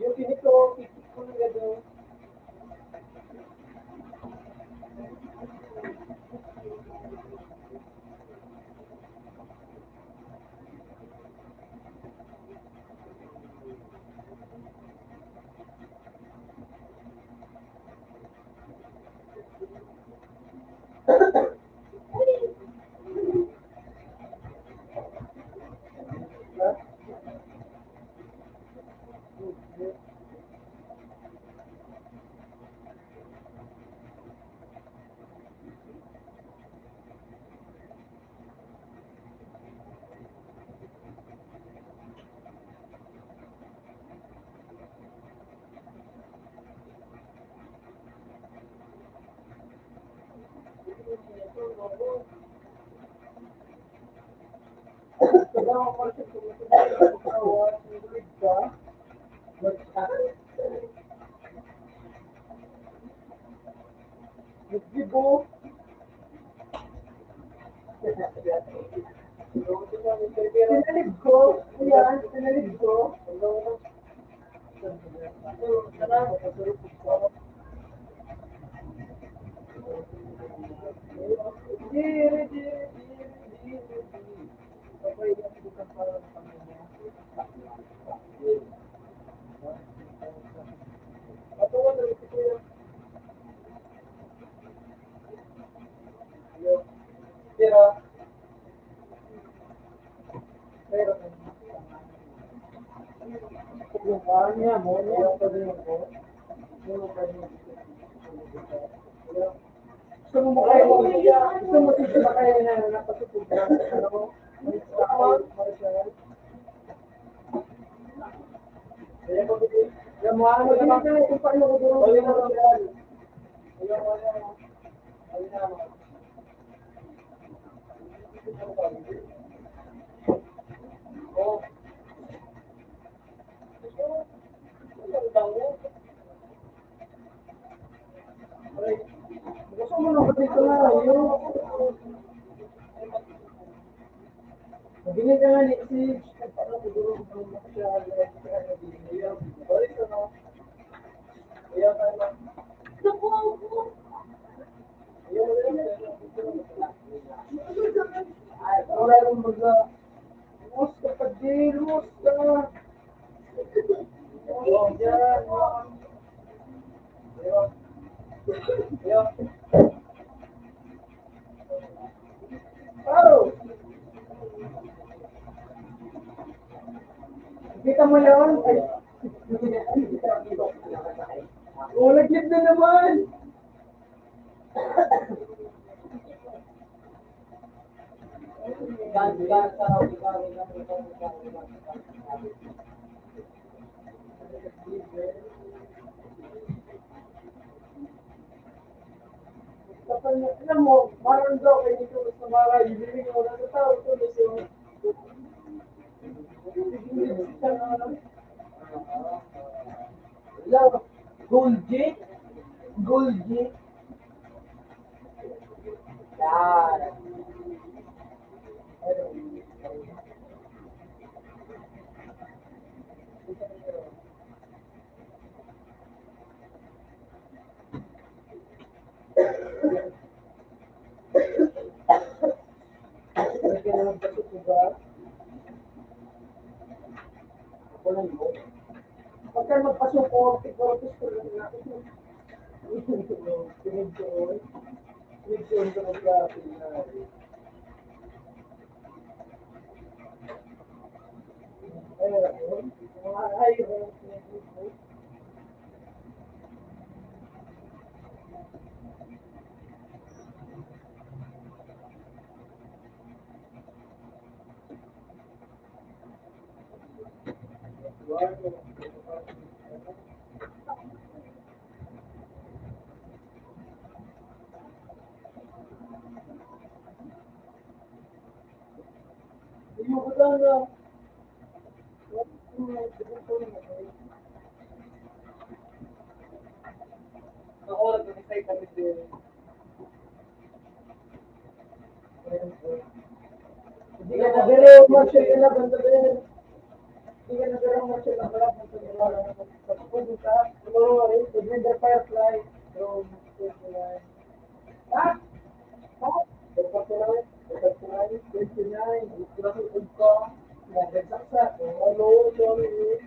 Yung pinito, ikit ko na gano'n. Kailangan ko siya tumatawag, nag-read ka. Nag-gibo. Tinalig ko. Ayan, tinalig ko. Yung kanya mo, yung pagdating mo, yung kanya gusto mo makaya mo, gusto mo dito makaya na napatutog na, ano, Maricel. Yung mga ano naman, kung paano ko duro, Maricel. Oh. Gusto mo na ba dito na yung Magiging ka nga ni si para siguro kung masyal balik ka no kaya tayo lang ay wala nang baga mus kapag di mus ka oh yan yan oh kita mo yun ay oh lagyan na naman alam mo, parang daw kayo dito sa mga ibigin mo na sa tao ito na siya. Gold G? Gold G? Yan. Pagka magpasuport, tigortis ko lang natin. Pinigdoon. Pinigdoon ka mag-lapin na. Ayun. Mga ayun. Yung ko lang na ako nag-decide kami din. Hindi ka nagalaw, Marshall, ka na, banda din. Hindi ka nagalaw, Marshall, na pala, banda din. Pagpupunta ka, tomorrow, Edwin Firefly, from Firefly. Ha? Ha? Firefly, 29, nagsusunod ko, nagsaksak, ano, sorry.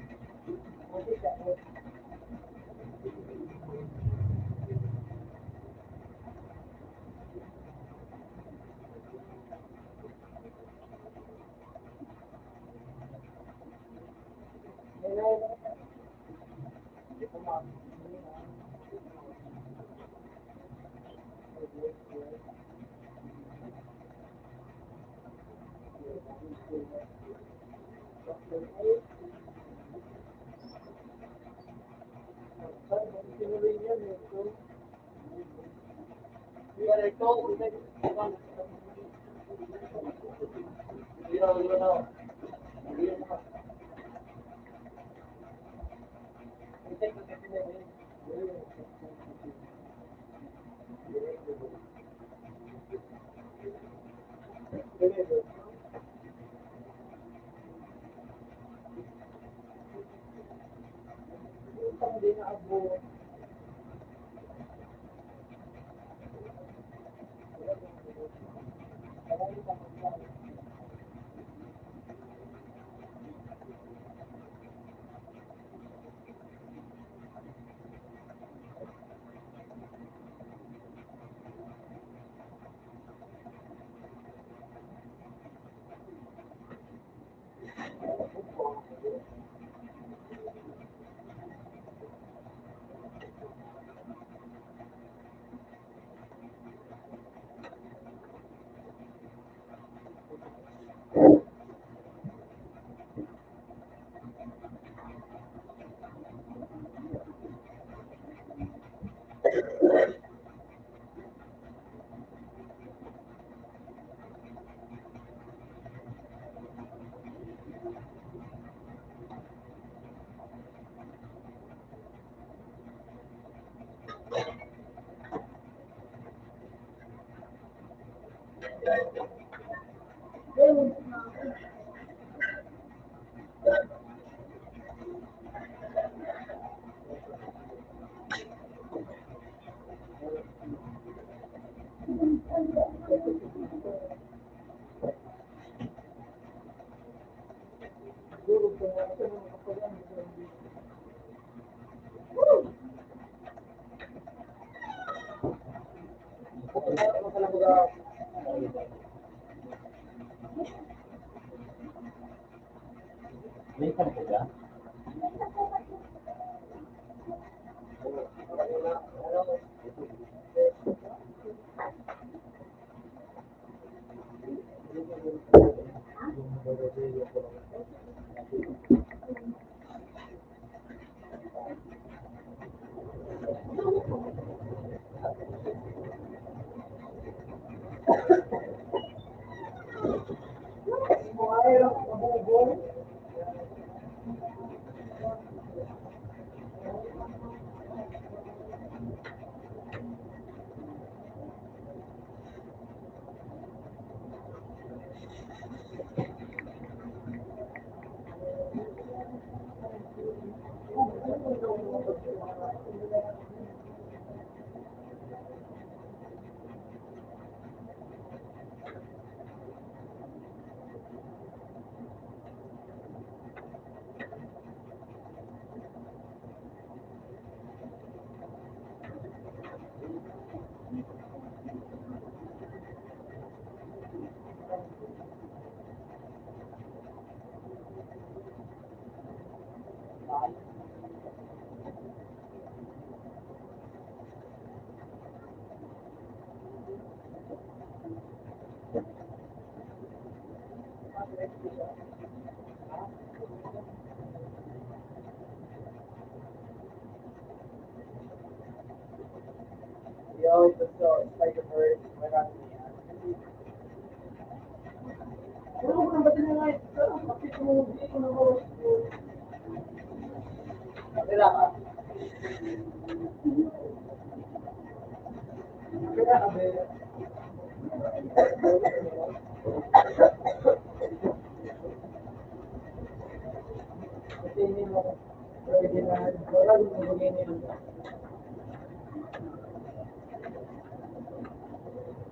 Minsan sila.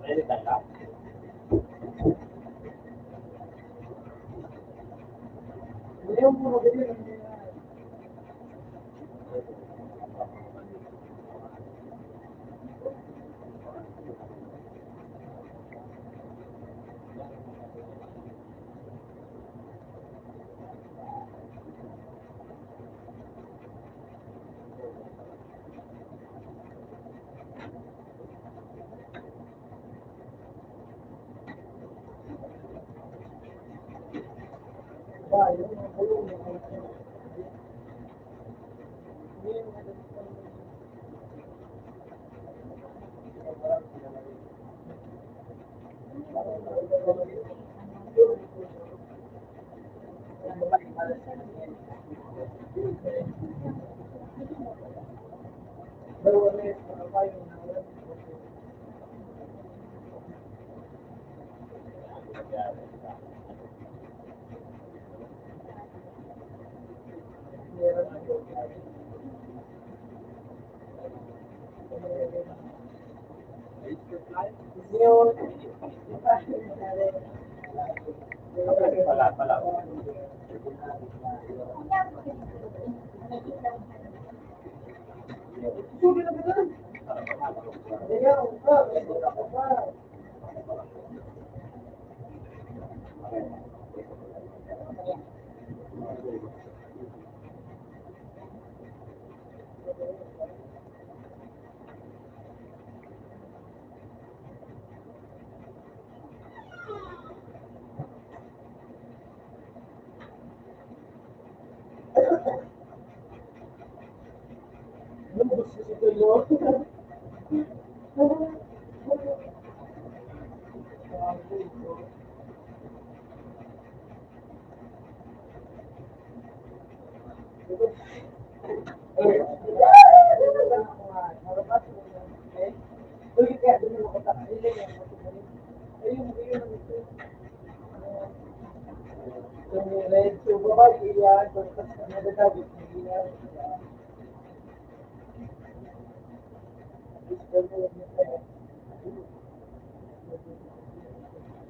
Pwede ka. Pala.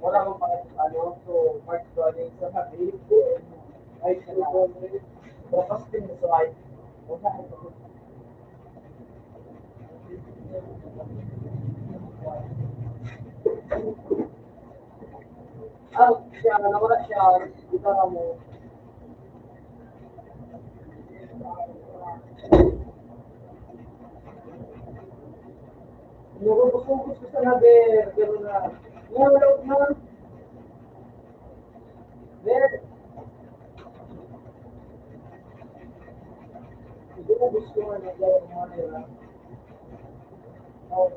Wala akong pakitalo, so March running sa Habib, ay sa Bakas din sa ay. Siya, nawala siya, kita mo. Yung gusto sa naber, pero na, wala na. Ber, siguro gusto mo na gawin mo nila. Oh,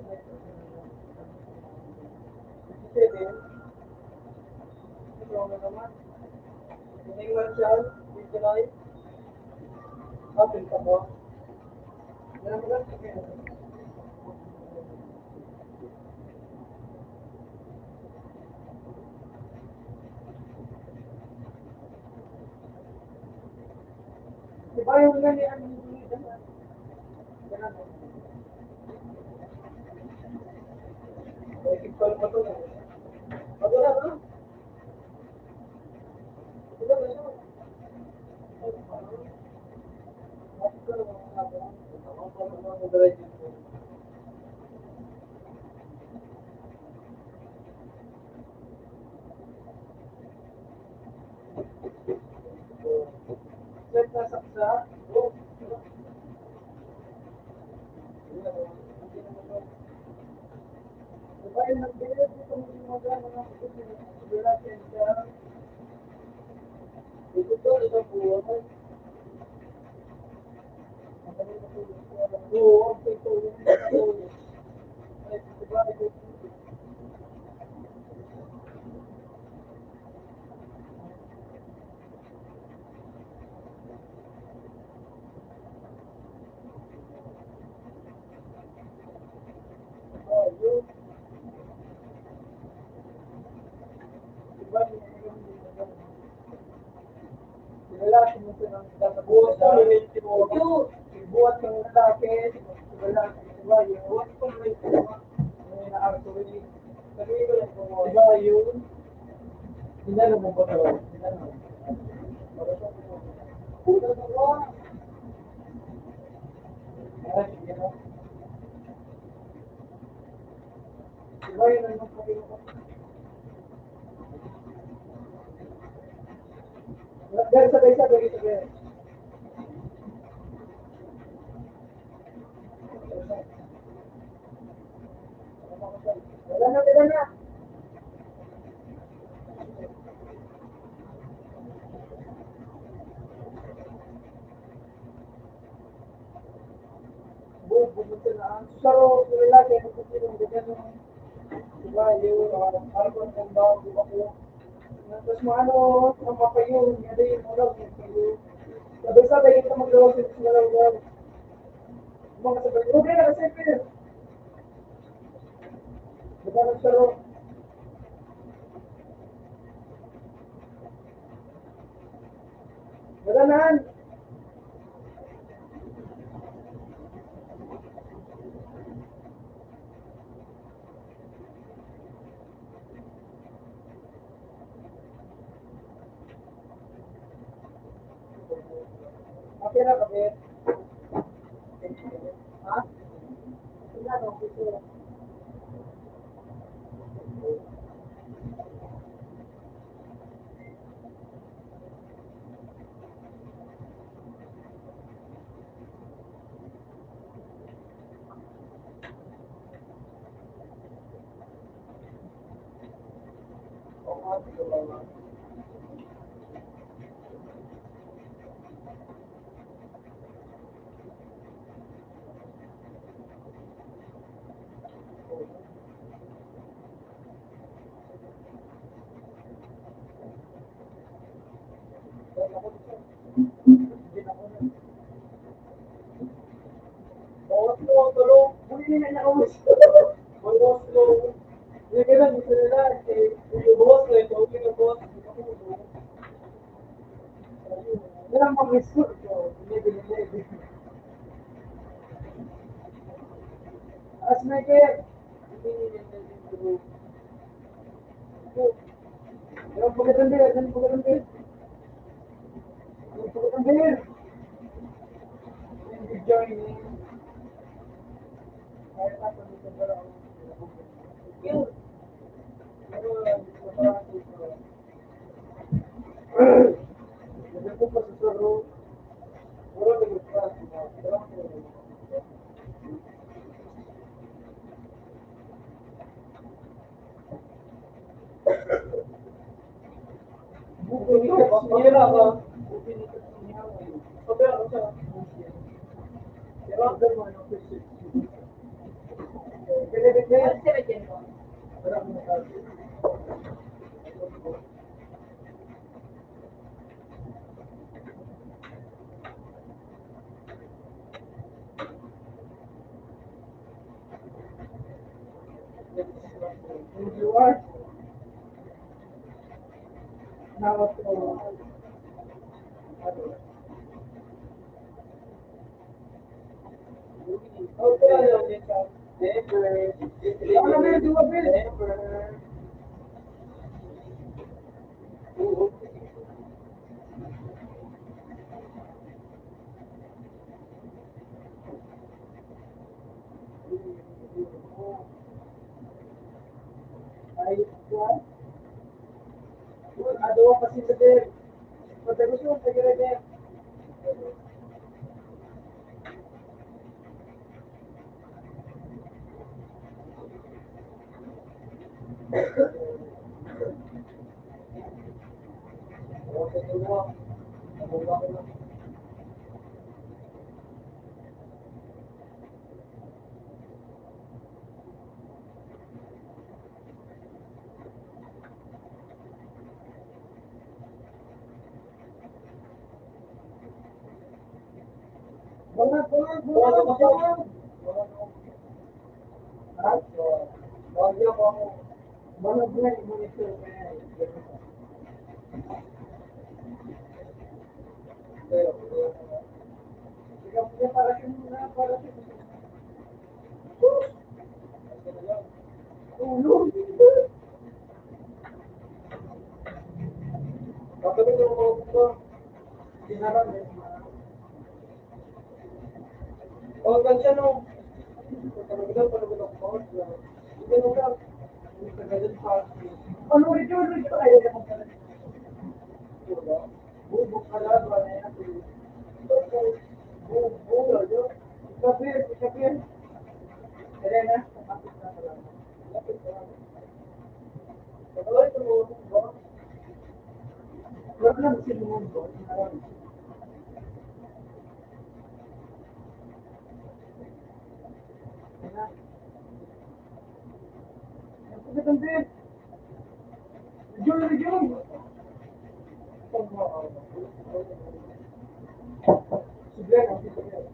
57. Ito na naman. Hindi mo siya, dito na yun. Kapil ka mo. Meron mo lang sa kanya. Diba yung ganyan ang hindi na? Ganyan mo. Ikip pa pa ito. Wala na. Wala na siya. Buhat ko rin yung buhat ng lalaki, wala, diba yun? Buhat ko rin yung na-actually. Sabihin ko lang kung diba yun? Hinala mo ba ito? Hinala mo. Puta na ba? Ay, sige na. Diba yun ang sabihin ko? Dari sabay. Wala na. Bumunta na. Saro, wala kayo. Diba, yun, parang kung bago ako. Tapos maano, mapapayo, hindi yung ulam, yung sabay-sabay kita magawa sa malawan. Mga sabay, okay na kasi, Phil. Diba nagsaro? Wala nahan. Okay na kami. Ha? Wala na, okay na. Bawas mo ang tulong. Hindi na nakawis. Bawas mo. Hindi ka lang, gusto nila. Yung bawas ko, ito, okay na bawas. Hindi lang mag-miss ko. Hindi. As maker. Yung pagkatang beer, yung pagkatang beer. Yung pagkatang beer. Yung joining. Kaya tapos dito ba lang. Yun. Pero, parang dito. Hindi ko pa sa saro. Puro nag-pa. Sinira ka. Sabi ako siya. Pero ang gano'n mo yung kasi. Kaya sila dyan ko. Pero ang nasabi. You are. Now, okay, ano na yung Bill? Ay, what? Adobo kasi sa Bill. Matagus yung pag-iragay. Okay, dalawa. Nabuka ko lang. Bangat. Ha? Wag yan ako. Bangat na yung monitor. Ikaw para sa tulog. Pagkabi ng mga ko, sinarang eh. O, ganyan no. Pagkabi ng mga ko, hindi mo lang. Hindi ka ganyan pa. Ano rin ayaw na kong talaga. Bubuk ka lang, wala yan. Bubuk, yun. Ikapir. Elena, kapit na lang. Kapit na lang. Pagkawal ito mo ba? Wala lang si Mundo. Yun! Si Glenn, ang si Glenn.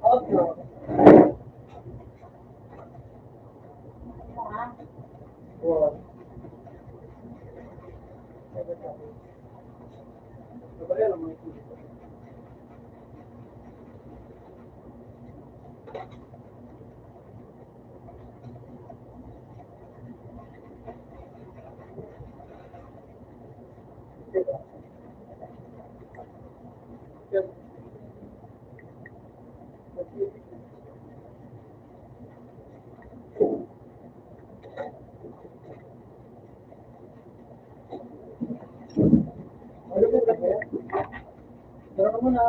Outro. Wow. Sabay lang mga ito. Ano po kasi? Pero ka muna.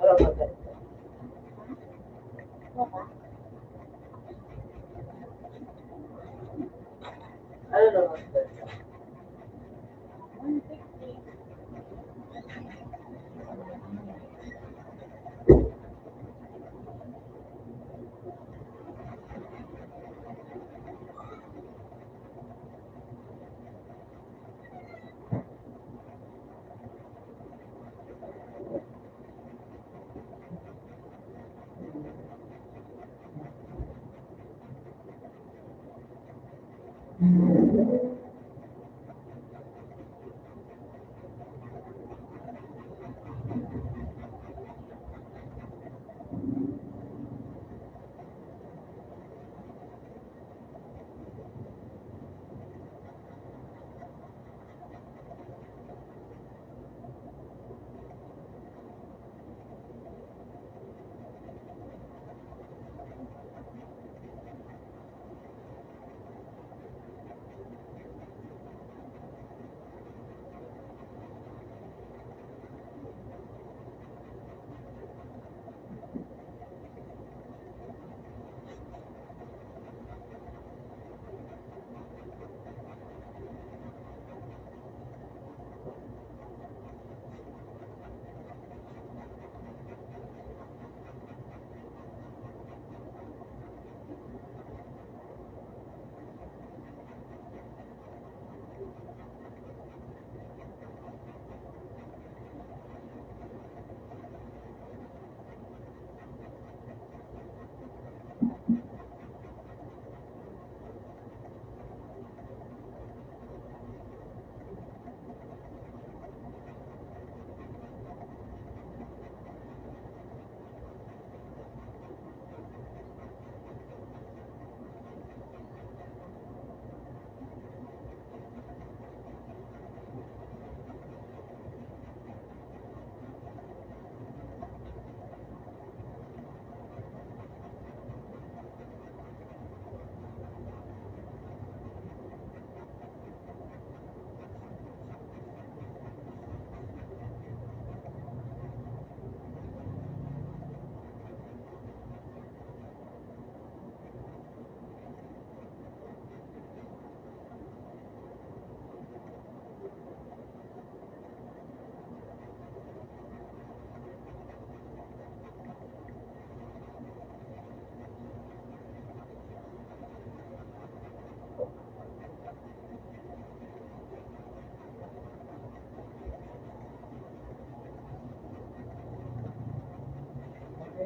Ano ba tayo? Ano naman tayo?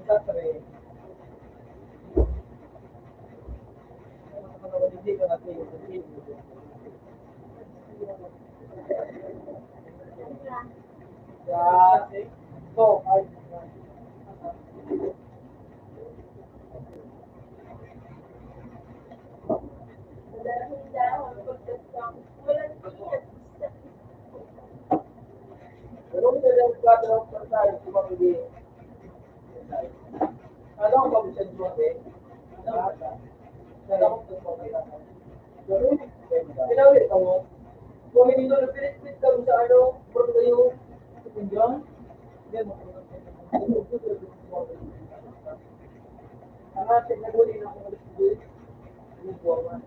Siyempre, hindi ko natin yung Dati, so, ay, pero kung talagang 4 hours tayo, kumamili. Pinawit ka mo. Kung hindi doon napilit-pilit ka sa ano, puro kayo, yan. Yan, ang ating naguli na kung ulit-ulit, yung buwan.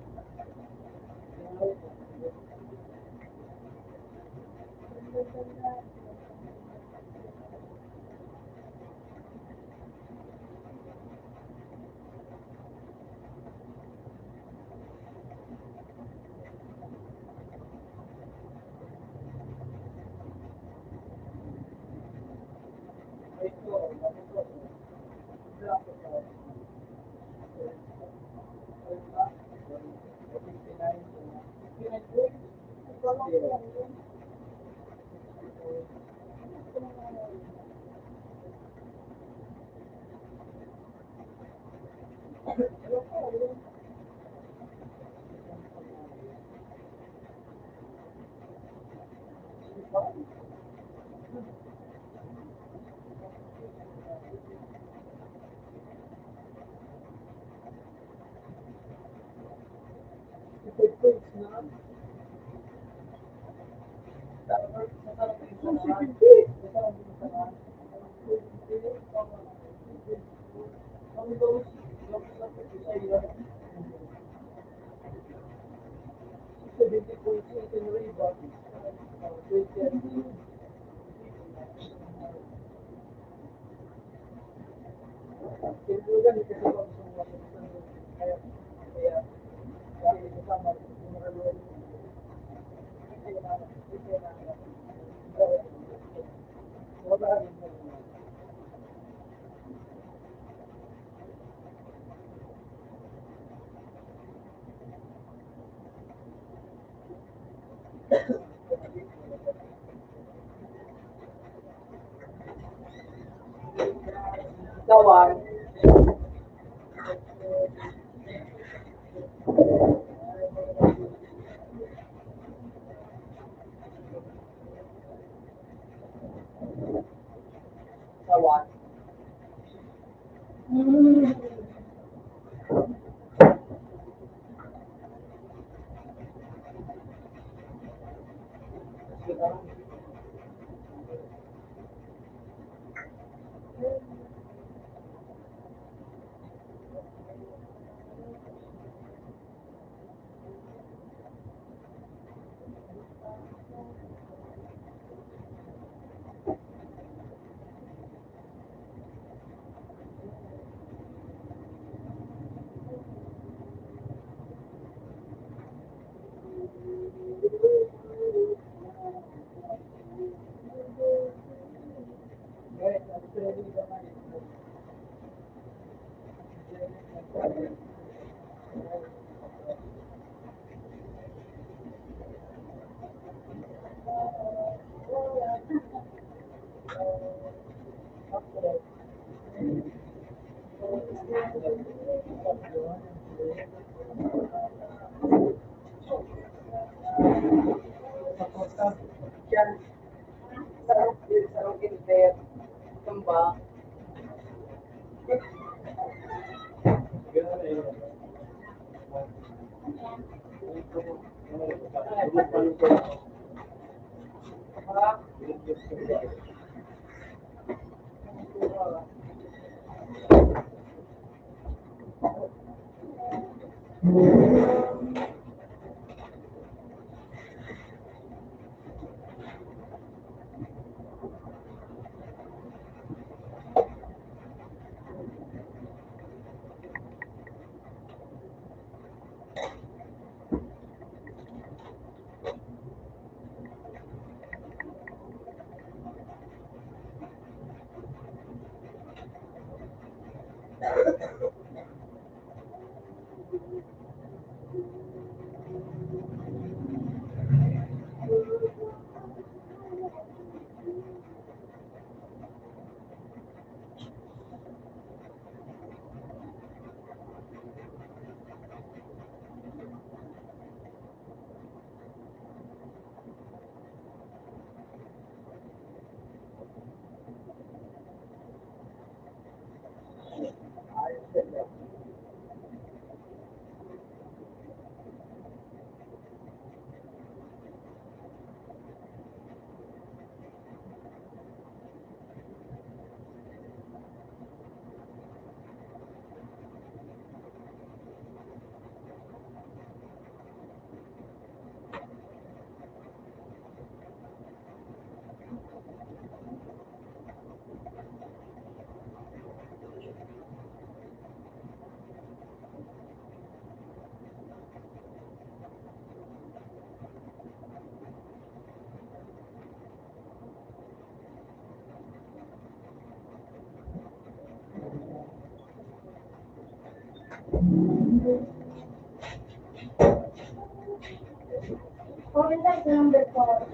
Tawan. Tawan. Yan. Sarong kinter. Tamba. Comment tayo sa number 4.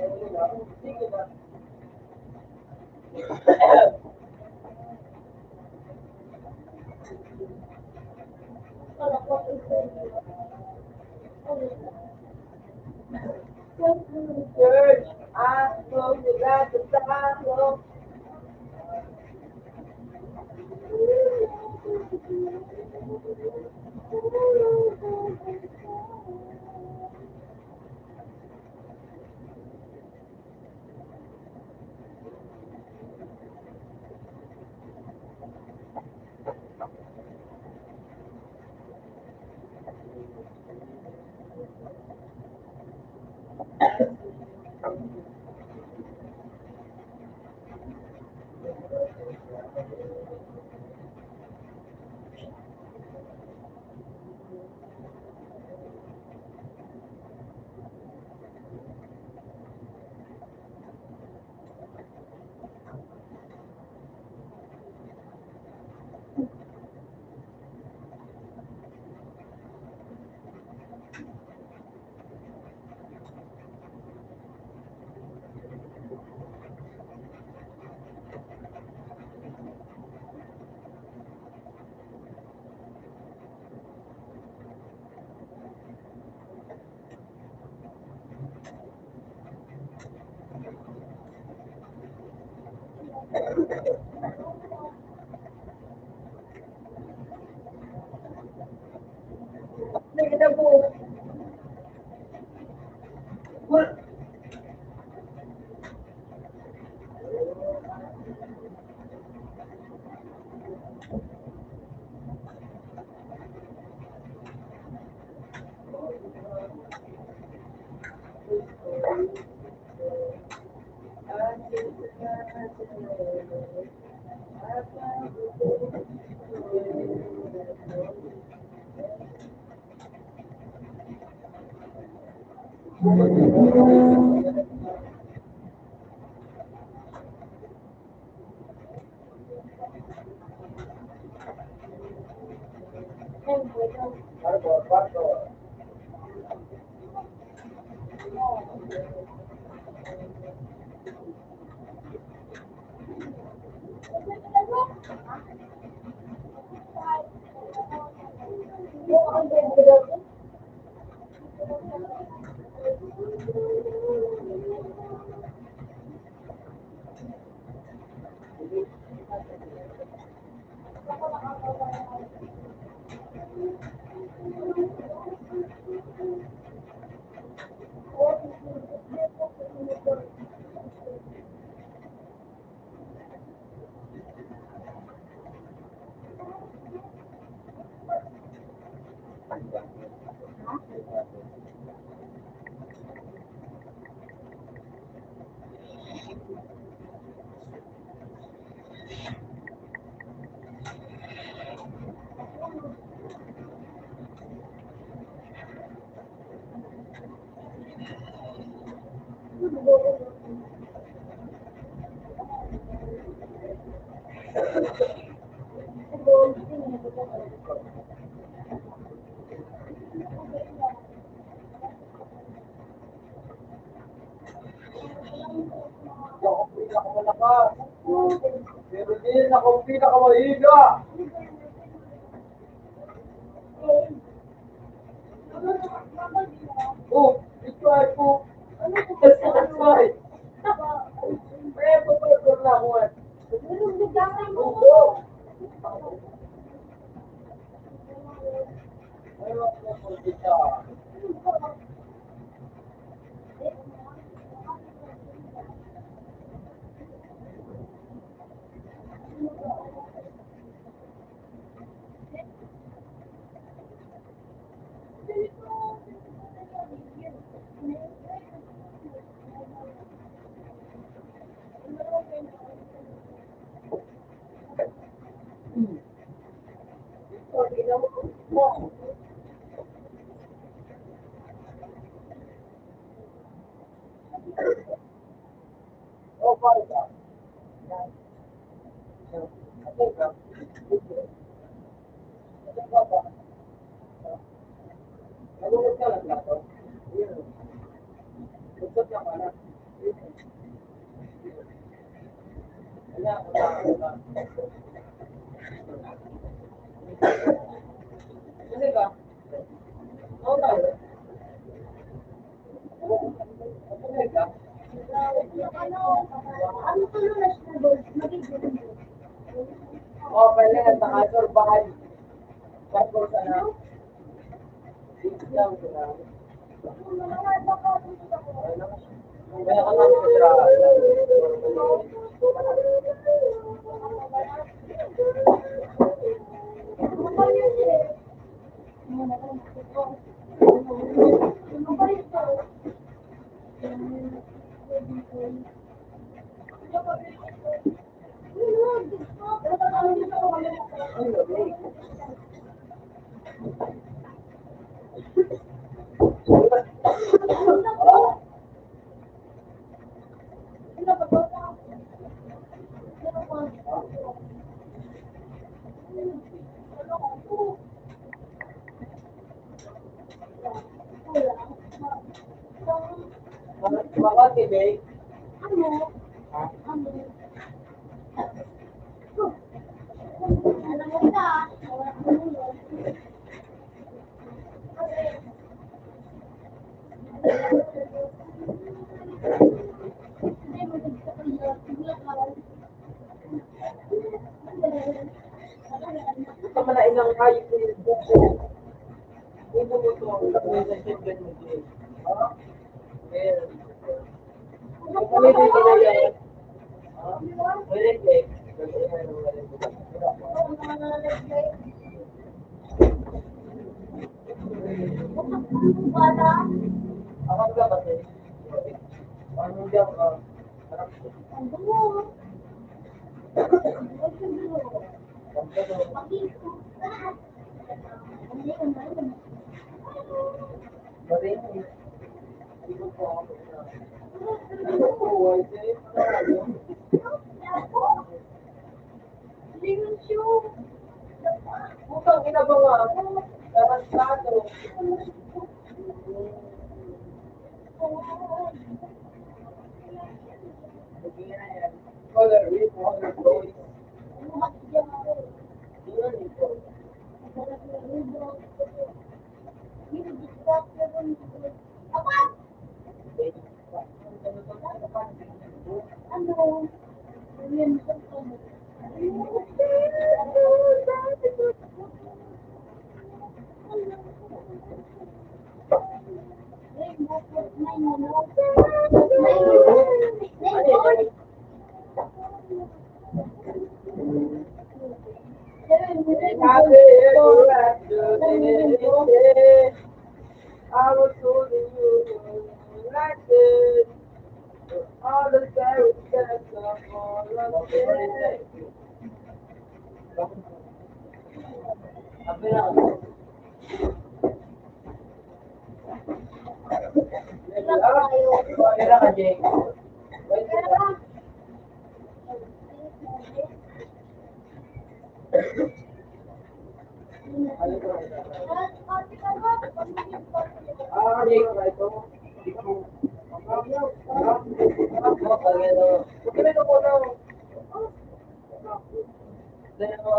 Sige na. Church, ako mula sa talo. Sige na po. Ako pinakamalakas. Pero din ako pinakamahiga. Oh, ito ay po. Ano po ba sa kasay? Kaya po ba ito na ako eh? Oo. Ayun po po kita. Oh, paano ka? Ano ka? Ano ka ba? Nalungkot ka lang ba? Yun. Lungkot ka ba na? Oo tayo. Okay ka? Ano to na national gold? Magiging Oo, pwede nga sa survive. Tapos ano? Lang sila. Kaya ka lang sa Bakit, Tibay? Ha? Ito man na ilang hayop ko yung buko. Buko mo ito. Ito mo yung sasyon mo din. Ha? Ayan. Kung kami din ka na yan. Ha? Walang leg. Ako ka ba din? Ano diyan ka? Harap ko. Marin. Hindi ko ako. Oo, ito yung ano. Putang ina ba nga ako? Tarantado. Color with water boys. Yun ito. Happy ever after. I was holding you like this. All the fairy tales of all of it. Kailan ka, Jake? Jake, right ko. Ganito ko na. Ganito.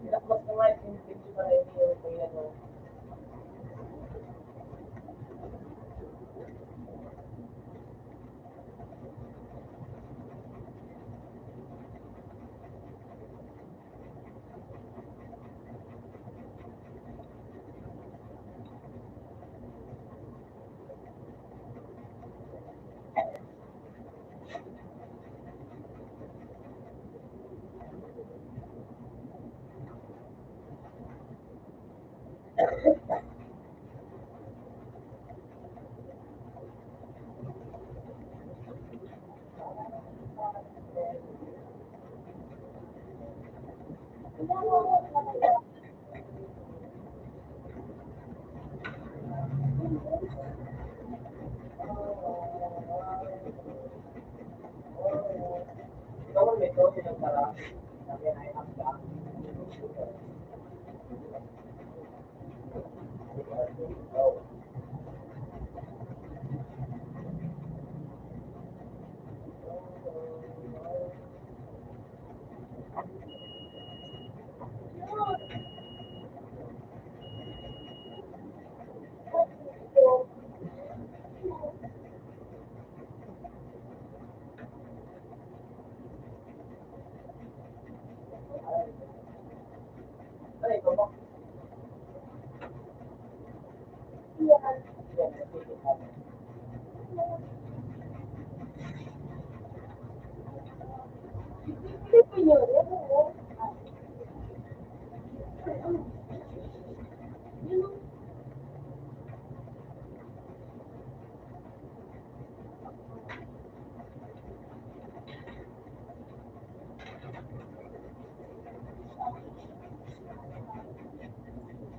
Pinakbas ko nga yung picture pa rin yung kung ano. Ikaw ang may to, sinagtara. Sabi na ay hangga. Ay, ikaw ba? Yan, sige.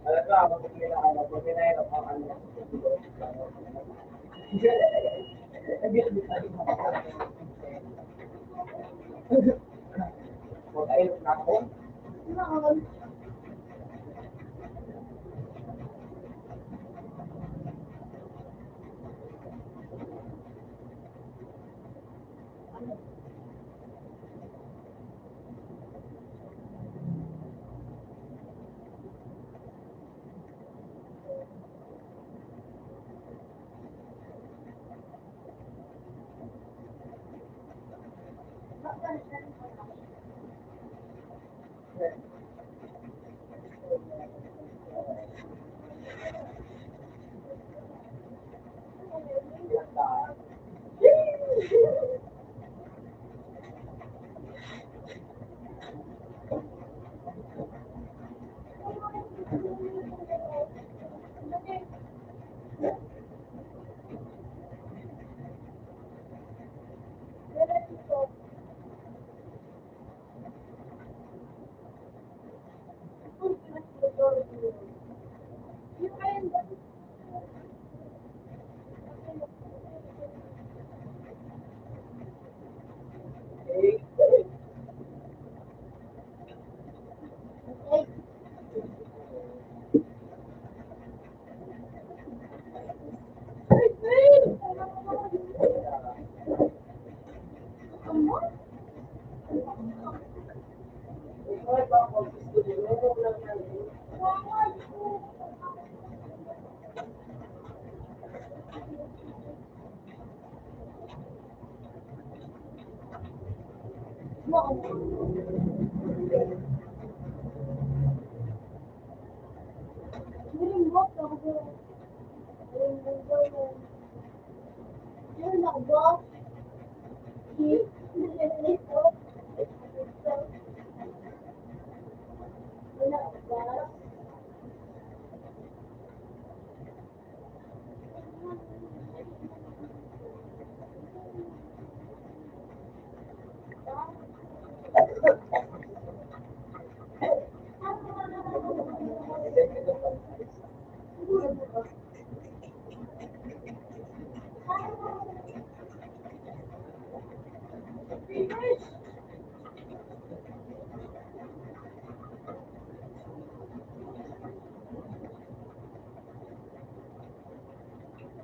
Alam mo, ako kung kailangan, kung kailangan ako ang ano. Mag-ayos na ako.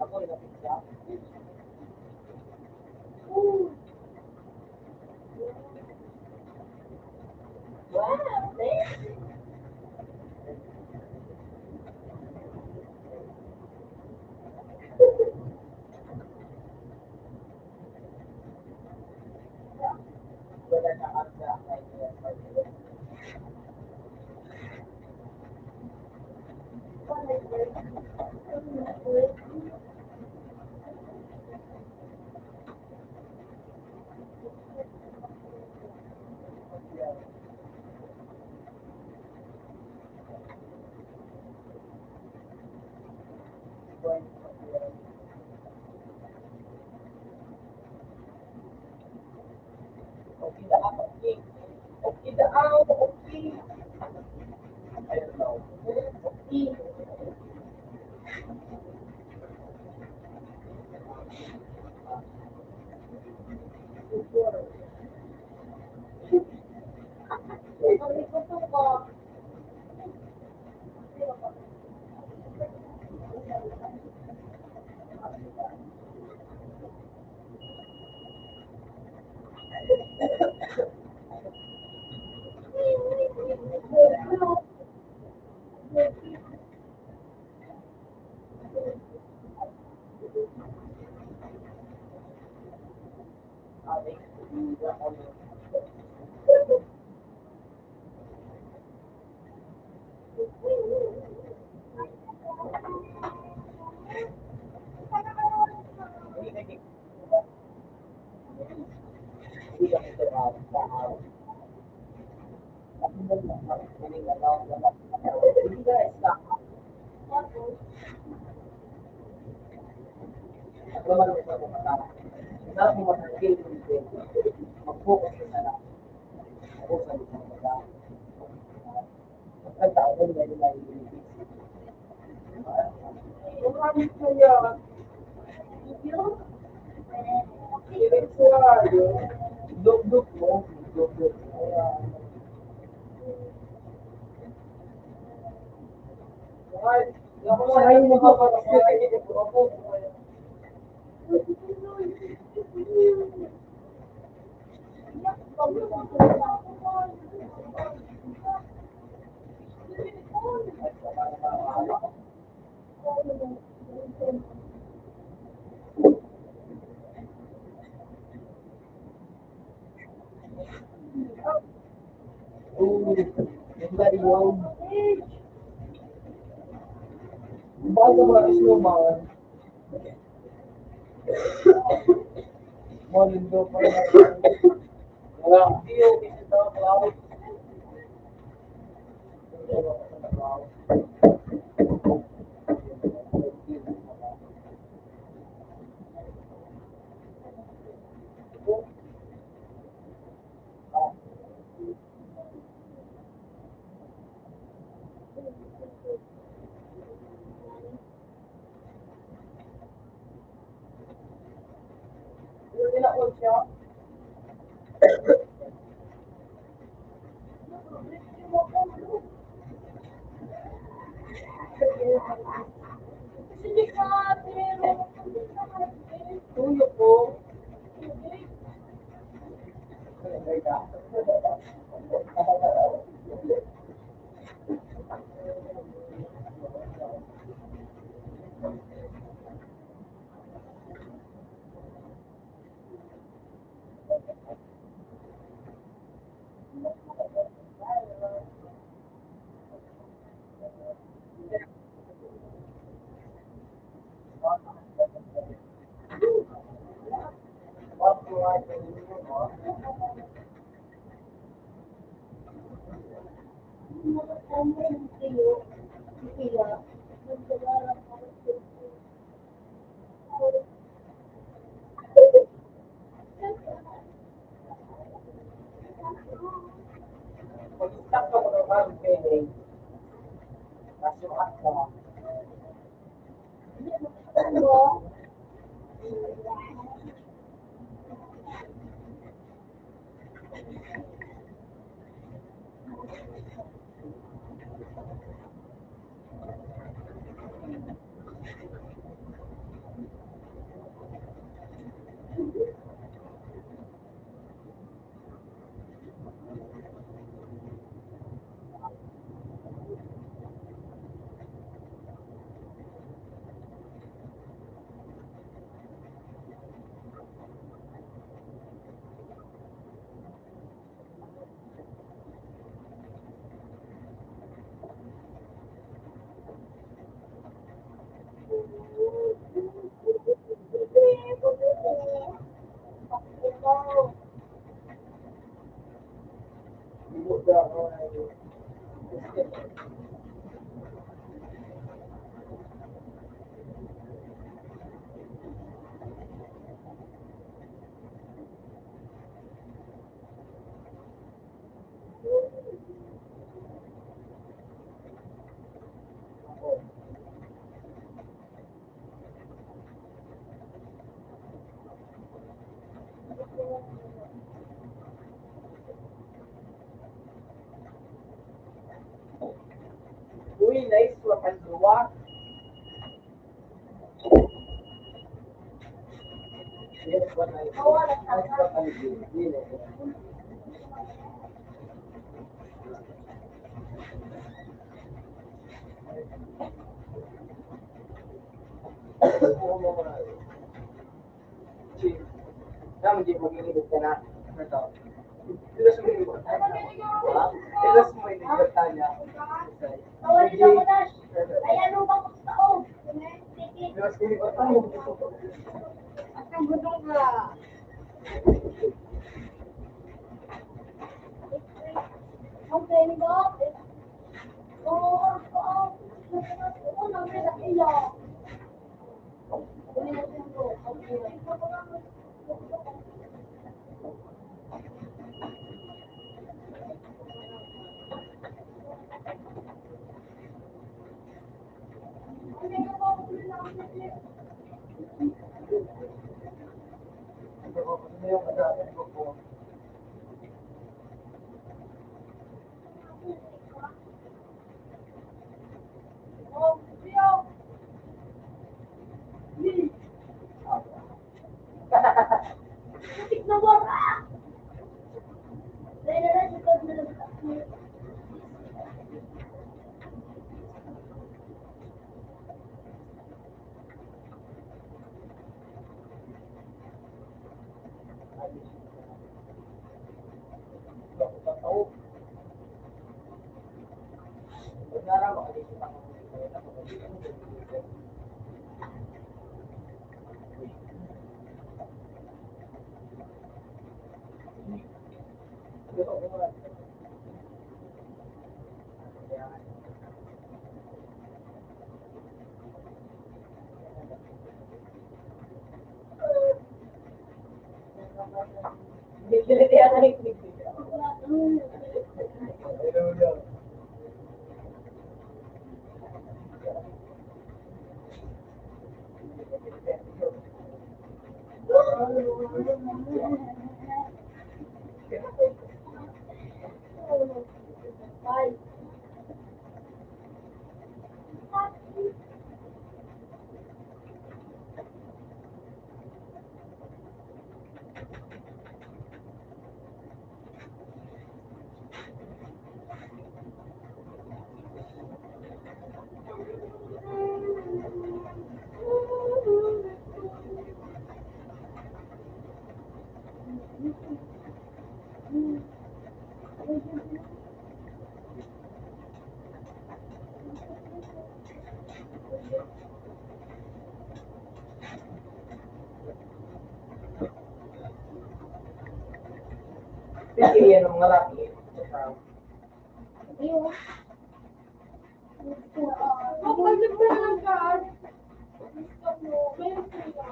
ako yung napigsa. Wow, thanks. Wala na ata kay okay na ako, okay. Okay na ako, okay. Ayun daw. Okay. Mag-focus ka na lang. Ako sa isang mga magkatao na nila Marami na yan. Diretsuado. Dugdug mo. Dugdug mo. Ay, nakapagpapit. Ganda yun. Bago mga isluman, malindo pa rin ako. Wala akong view, kasi ito ang cloud. Yung tinakot siya, tuyo ko. Pag-stop ka mo naman, pwede. Nasukat ka. Minay, suwapan luwa. Yes, what I that's what I do. Really. Kamu di begini bukan atau itu semua itu semua ini bertanya Tawalin ako na. Ay, ano ba kung taon? terus ini bertanya Ang gudong ka. Okay, ba? Oo, oo. Oo, namin na iyo. Oh, iyo. Tik na ba? Dahil na likod na lang. Bye. Pipilian ng malaki. Ayun. Kapag mo na lang ka. Meron sila.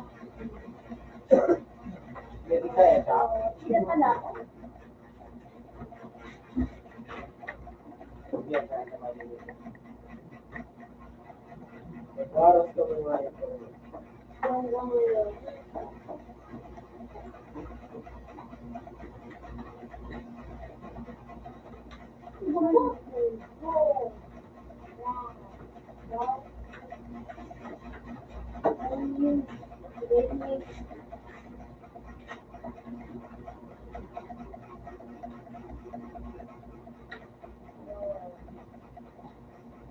Jadi saya tak. Sila pala. Biar saya kembali. Harus kembali.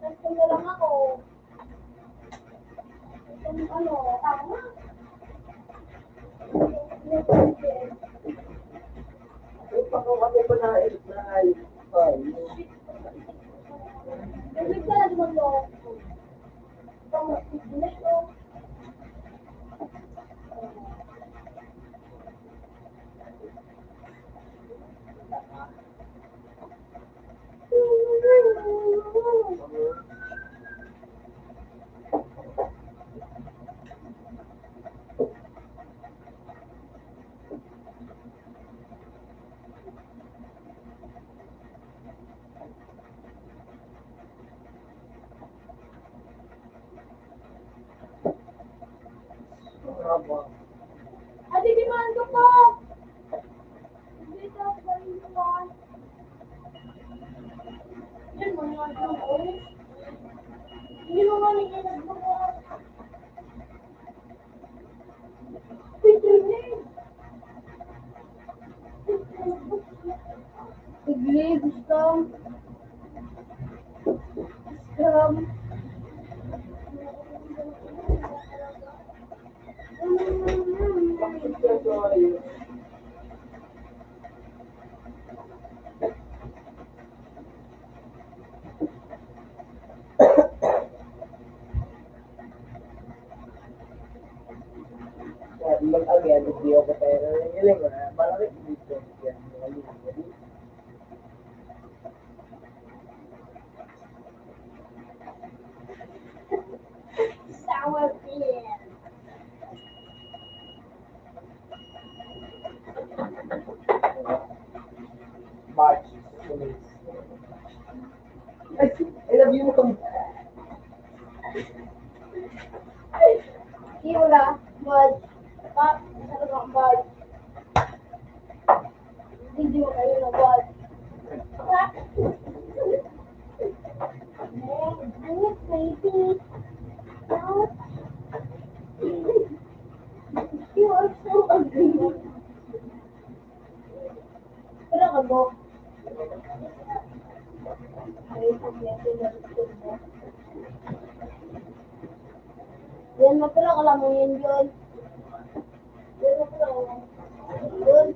Tapos na lang ako. Itong ano, tama. Upang ako pa na ay Naglig ka na naman lo. Itong bilis ko. Adi, di man ko po. Dito, galing ko po. Yan, mga ano, naman ikinag mo ko. Sige, gusto. Mag-again, hindi ako pero yun mo na, malaki dito. Yan, Sour cream. March. I love you mo kami. Wala. Bad. Ano bang bad? Hindi mo kayo na bad. Ano, baby? No. You are so ugly. Pero ka mo. Ay, pagkasi na rin mo. Yan, mapala ka lang mo yun yun. Yan, mapala ka lang. Yun.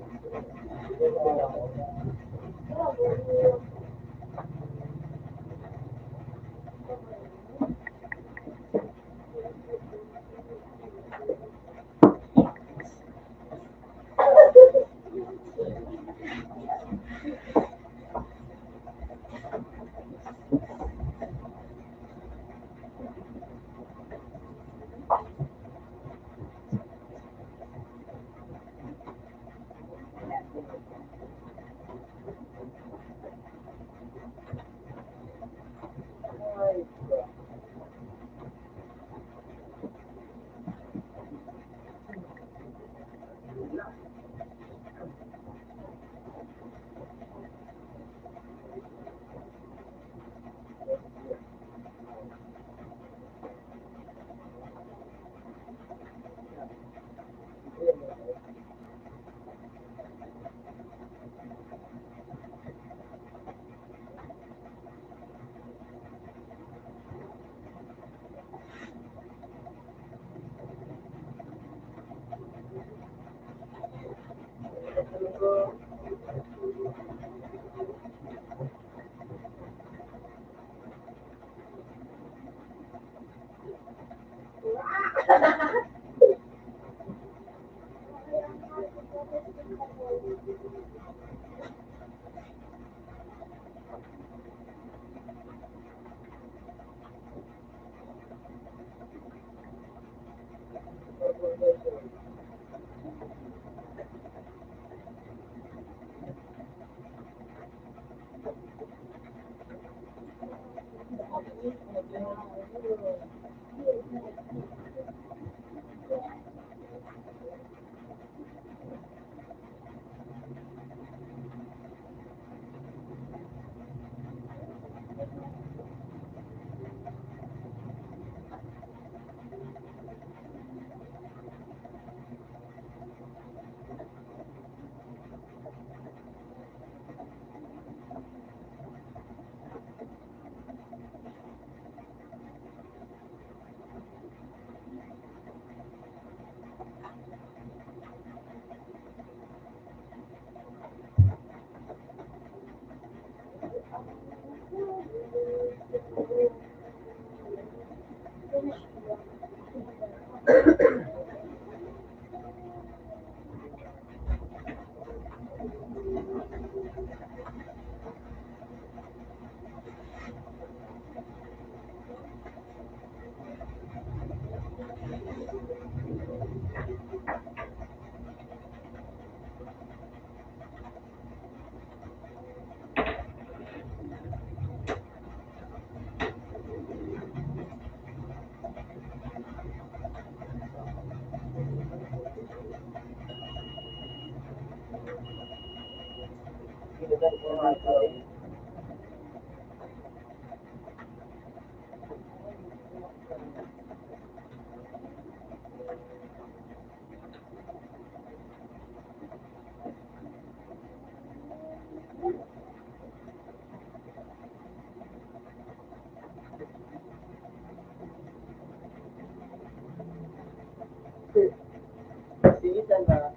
Sige, sana.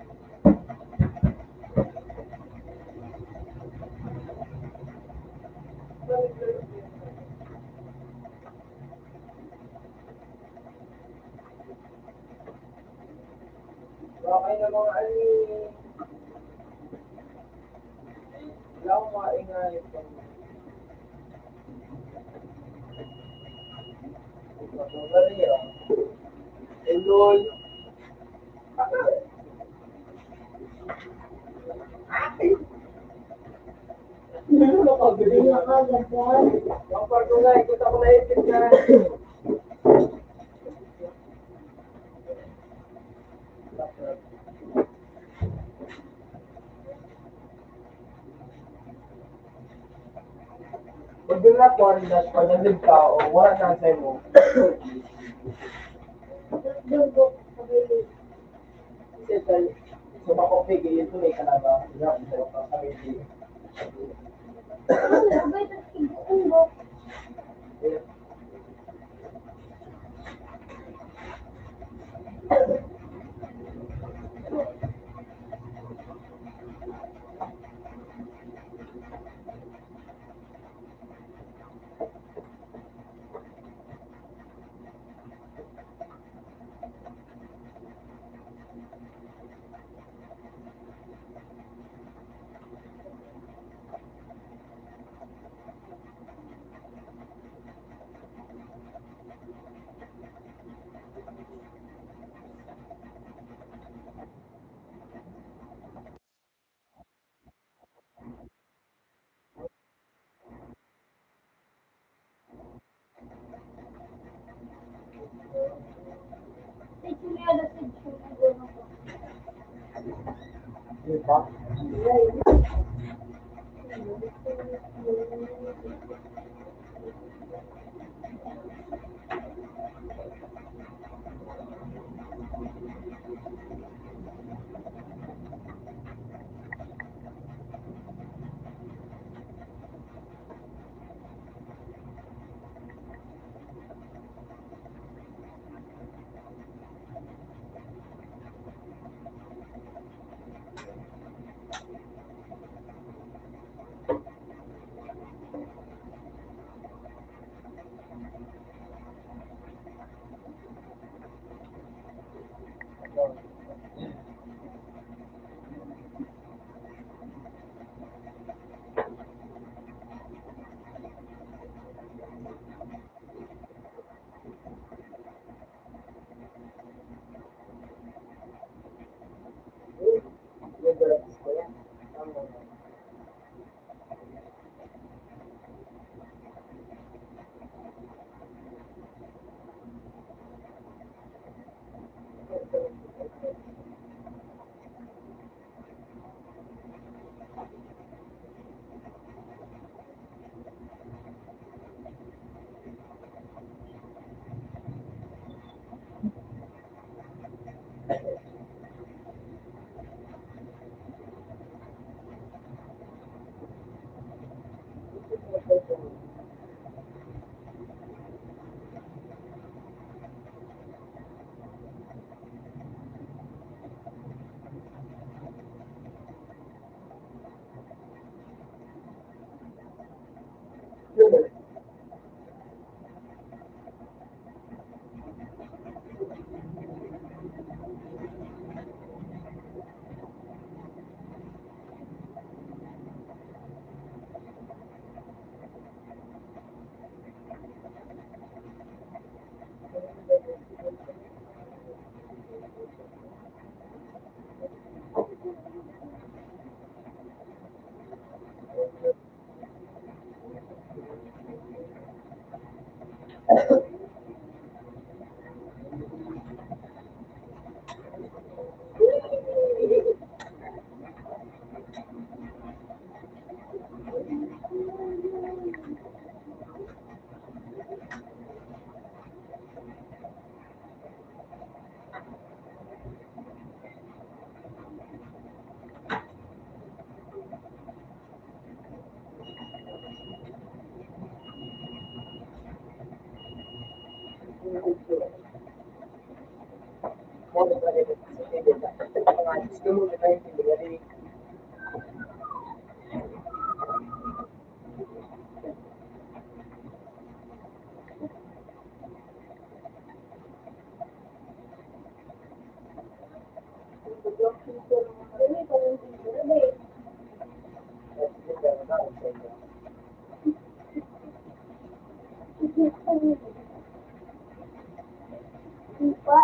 Okay na mga ano wala akong maingay. Maria. Elol. Ano na kagad Hindi na yan? kagad yan. Ang parto nga, ikot ako naisip na. Pag yung not one that pag nandun ka o wala na sa'yo mo, Doon po, sabay settle. So makopig, yun tuloy ka na ba? Hirap sa'yo pa sa hindi. sabay tas tigbuong. Ichumiyada sa Ichumiyada po. Di ba? mo na pala ito sa tibet. Mga gusto mo na tayo tibet. Lupa.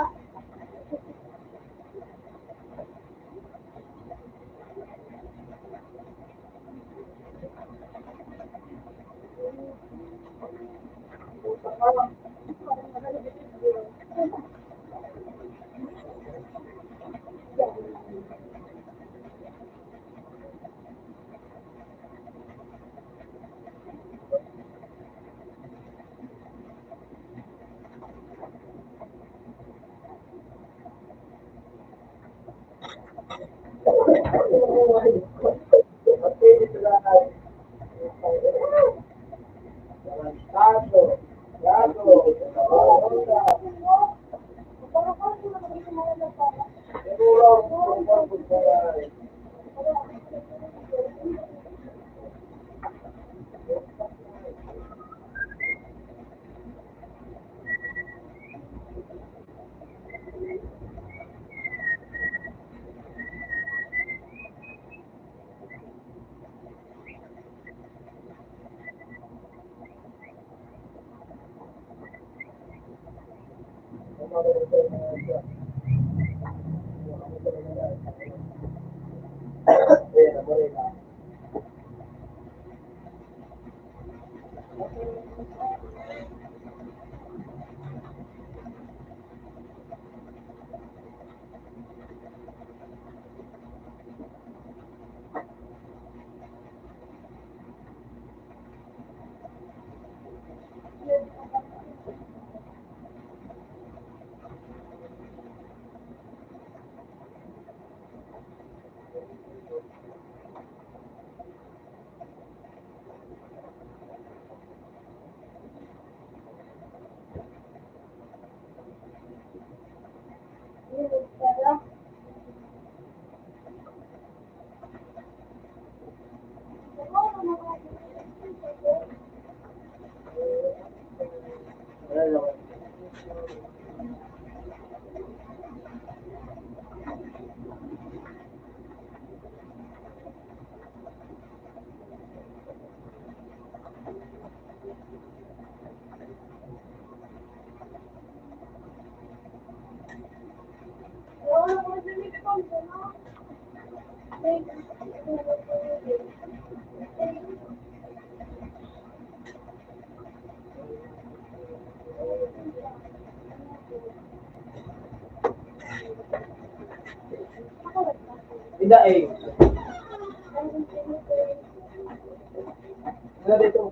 Tidak eh. Nggak ada itu.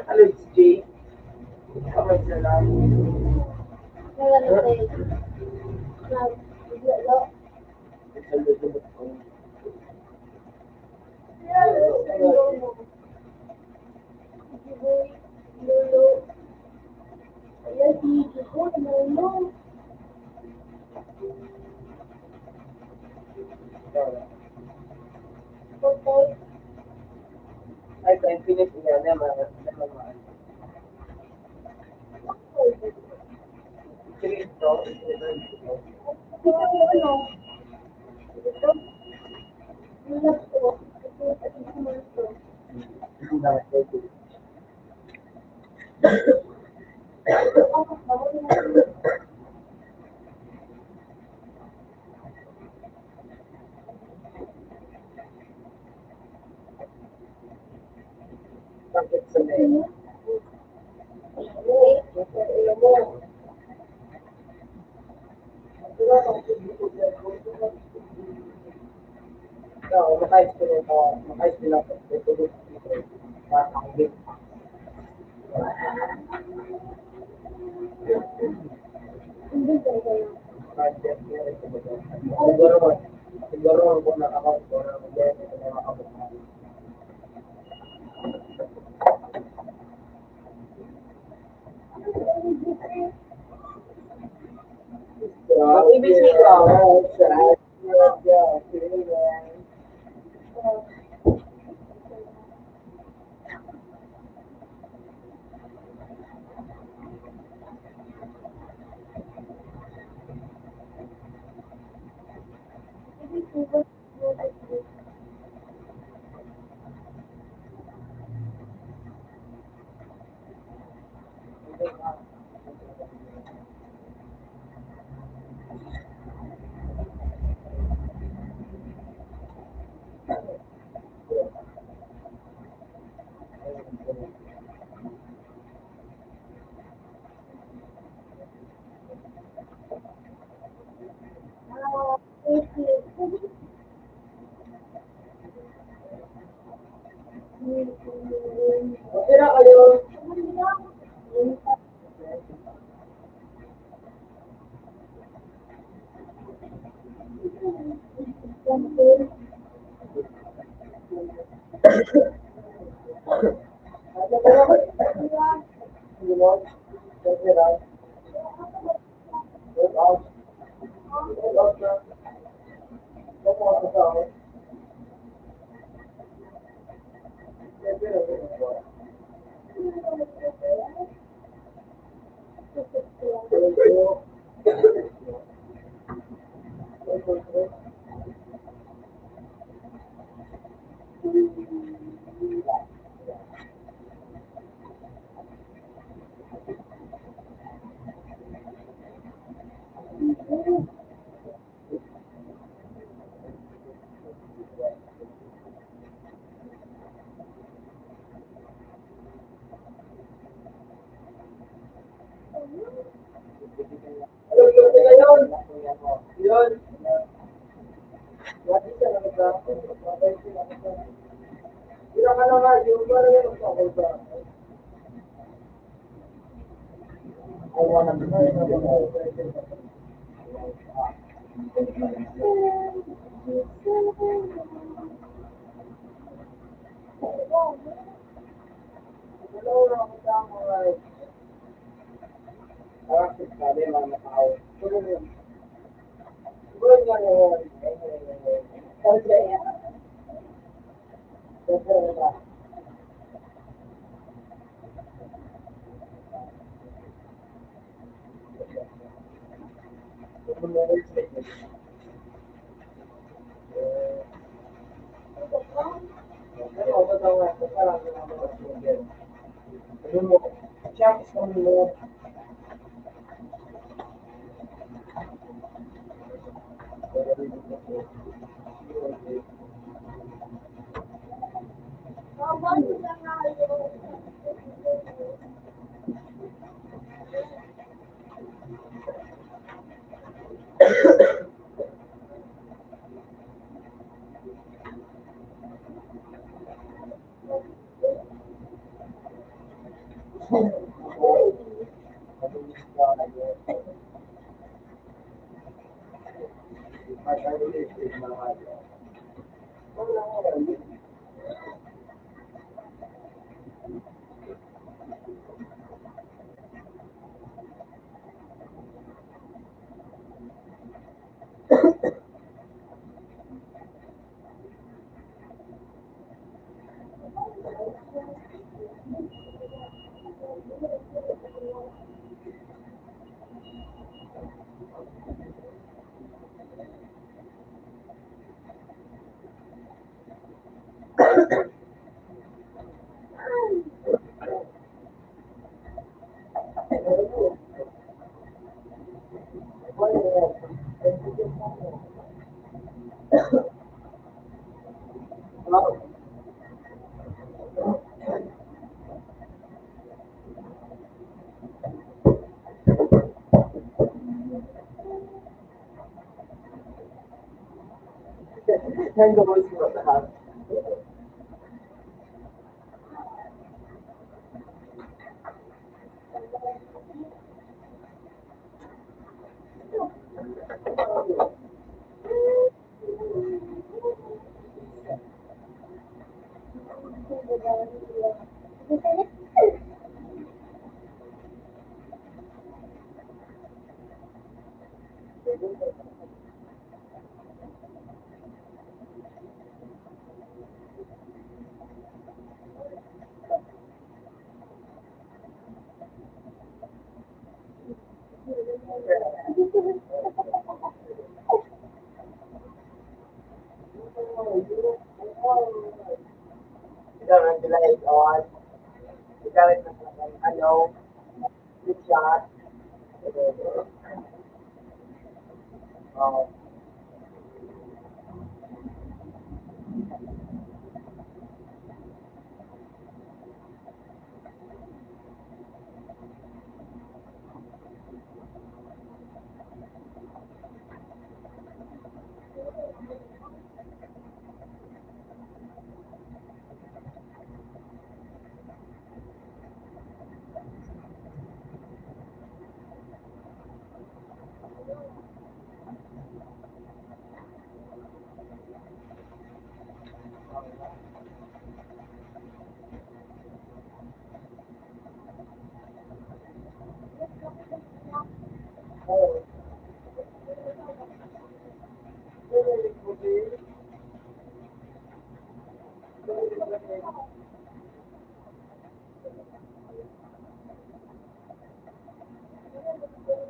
Alex J. Kamay na lang. Ay, sa infinite niya, naman. Cristo, Sakit sa leg. Ilan mo? Oo, makais ko rin ako. Makais din ako. Ito dito. Makakangit. Siguro kung nakakot ko na mag-edit ito na makakot. Ang ibig nito, Masira kayo. Yun. Lagi ka na Hindi ka na nga, yung parang yung ako sa I wanna be Hello, Ramadan, alright. Parang sabi, mga tao. Siguro nga yung Yan gawin mo lahat. Kailangan sila on. Kailangan ano, good shot. Oh.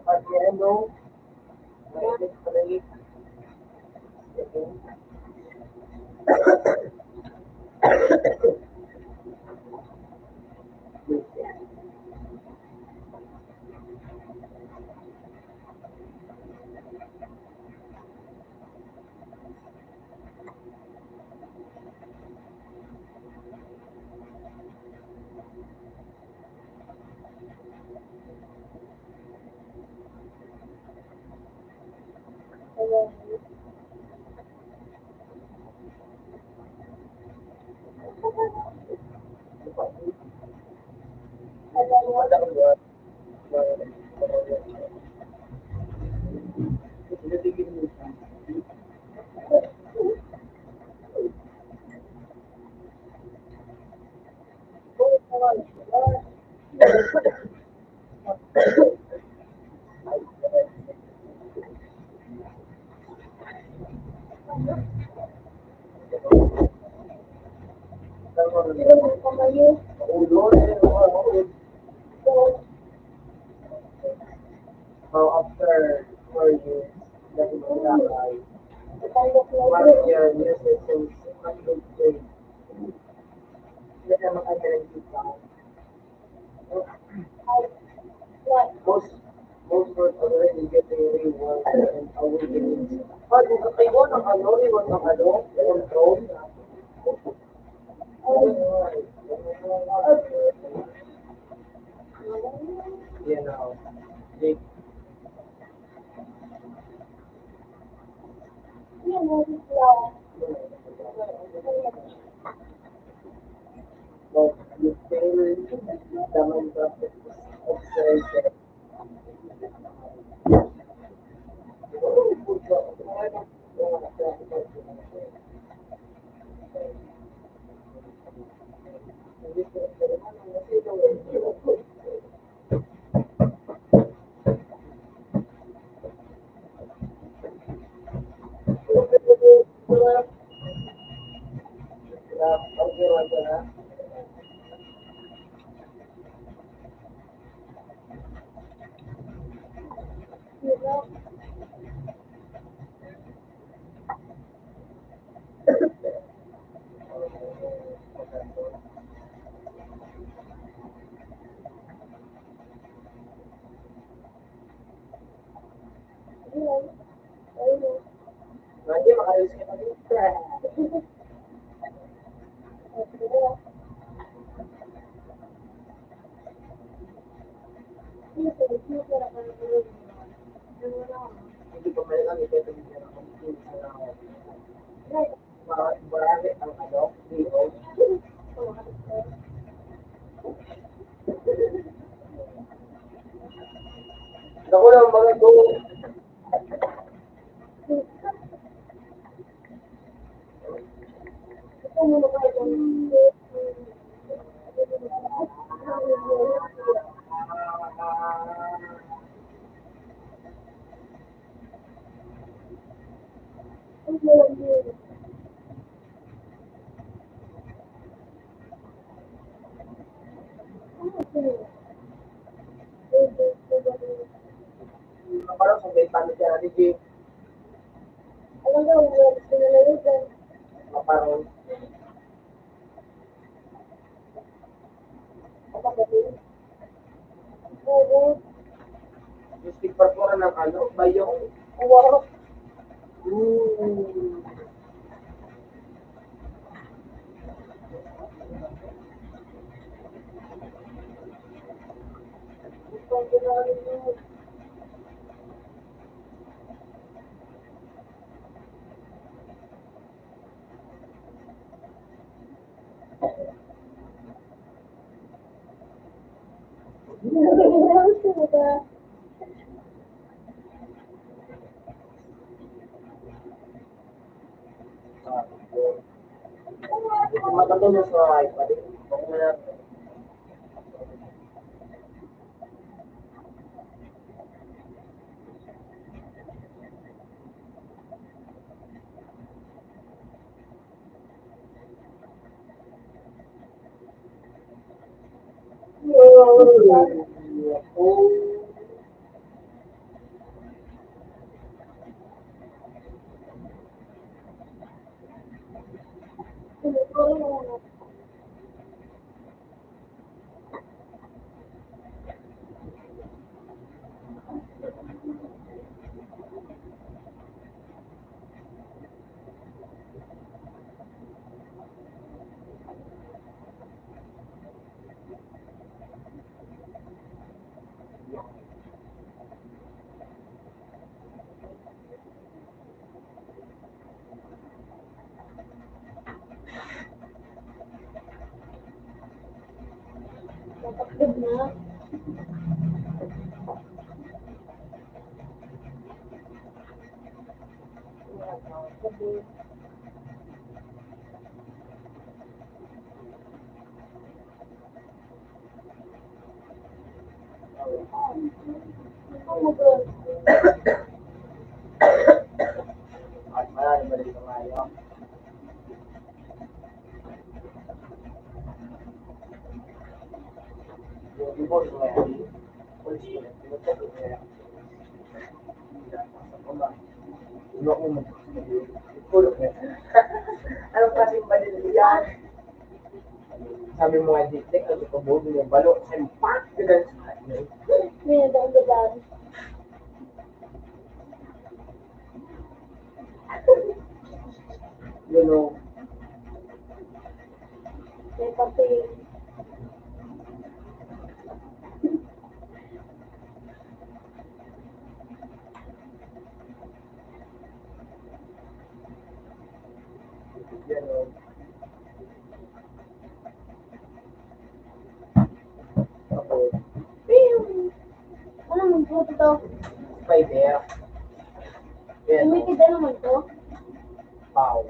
At the end, no, mainit pa rin. So after 4 years, that is kinakay. 1 year, new systems, upgrade. Hindi na makaguarantee pa. Most, most work already getting reward and awakening. Pag nakakaiwa ng ano, iwan ng ano, control. You know, they but you fail the mental exercise. Nanti makayos ka na dito. Hindi ko may lang ito yung Marami ang ano, dito. Naku lang mga to. Ito muna kayo dyan. Parang kung may paano siya natin, Jim. Alam mo, gusto na lang yun dyan. Parang Oo. stick parkura ng ano, bayong. Wow. Matulog sa iPad. Kung na Napakagod na. Oh my God. at marami ba dito ngayon? Yung ibo ko ngayon, police ko na, pinutok ko kaya. Iba ko mo. Pulok na. Anong klaseng balil yan? Sabi mo nga, Dick, ano ko mo, balo, sempak, ganun sa akin. May nagawang gaban. You know, May papel. you know, ako, Pew! Ano naman po ito? spider, yan, May kita naman to. pau,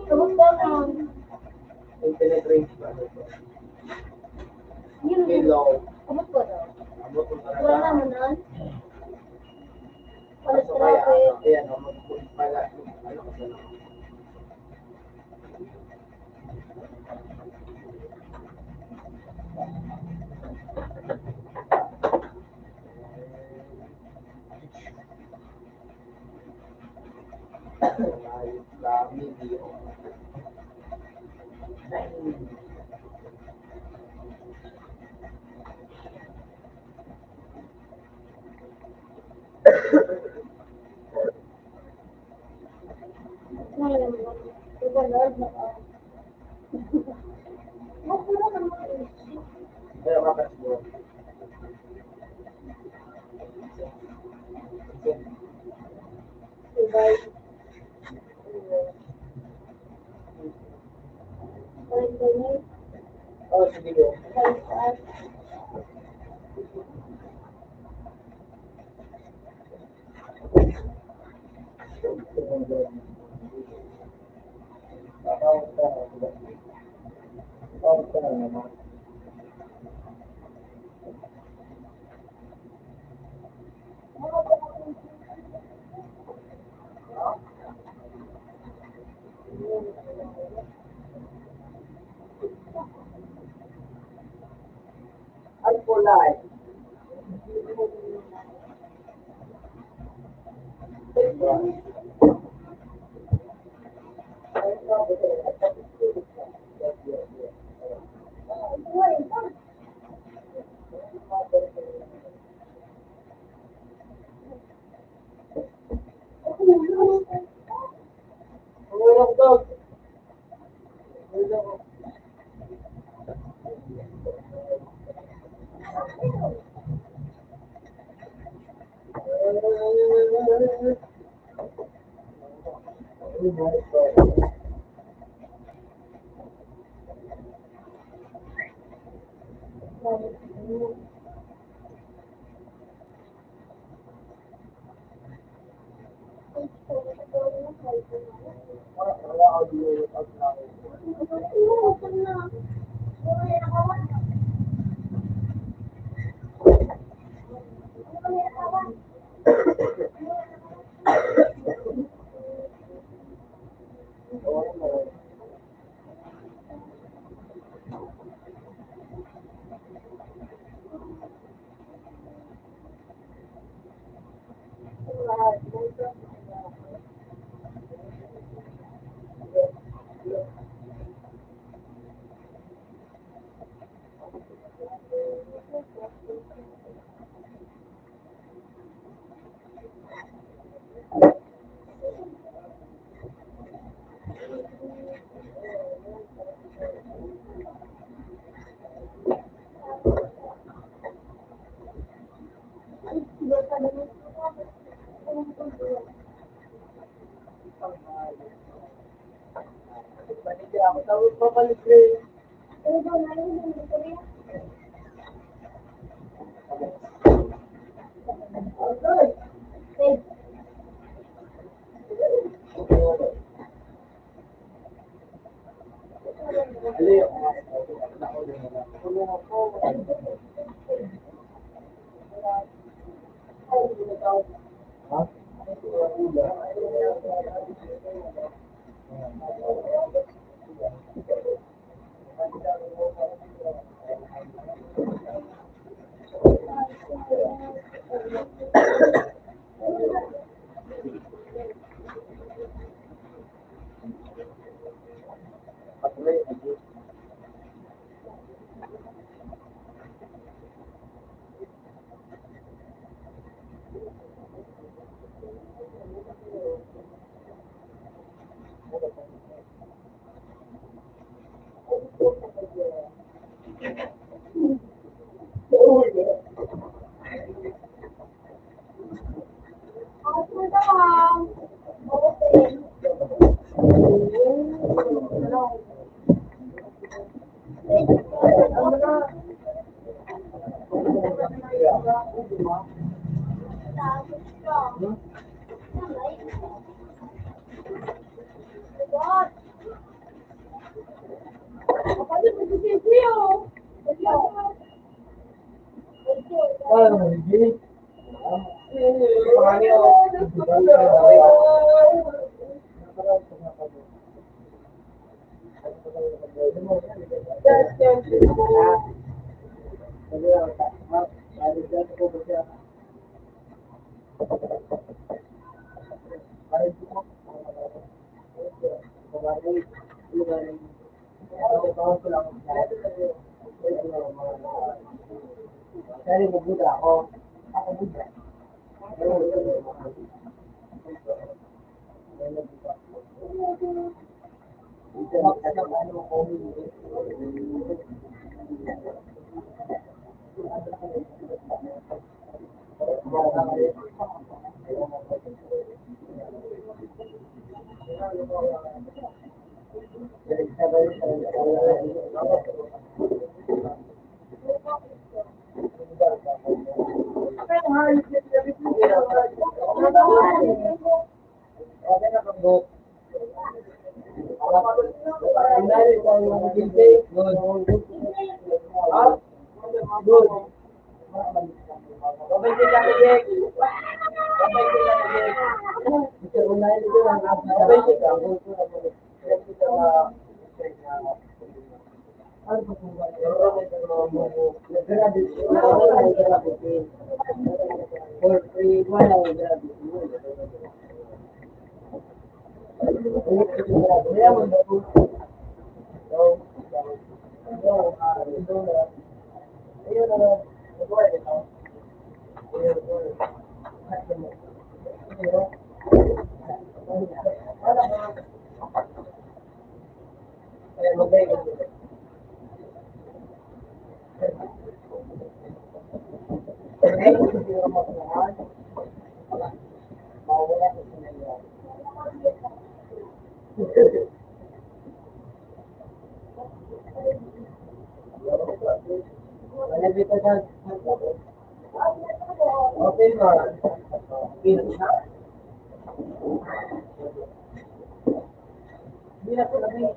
Kabot ka lang. internet range ba ito? Yun. Hello, Kabot ko daw. abot ko Wala talaga. naman nun. Palit So kaya, traffic. ayan, mag-pull pala, ano kasi na. Ayos kami, di o. Wala naman. Diba, Lord, naka. Wala naman. Kaya makas mo. Diba? Oh, sige. As for life, Okay na pag-go. Kunwari, ikaw yung gilbi. Ha? Good. Babay din lang, Jack. Babay din lang, Jack. Ito, unahin dito lang. Babay din lang. Ano ba kung ba? Nag-graduate. For free, wala ang graduate. Kaya mo na po. Ayun na lang. Nagawa ito. Kaya magay ka dito. Kaya kung hindi ka makuhaan, mawala sa sinaya. Malapit ka dyan. Okay, ma. Hindi na po namin.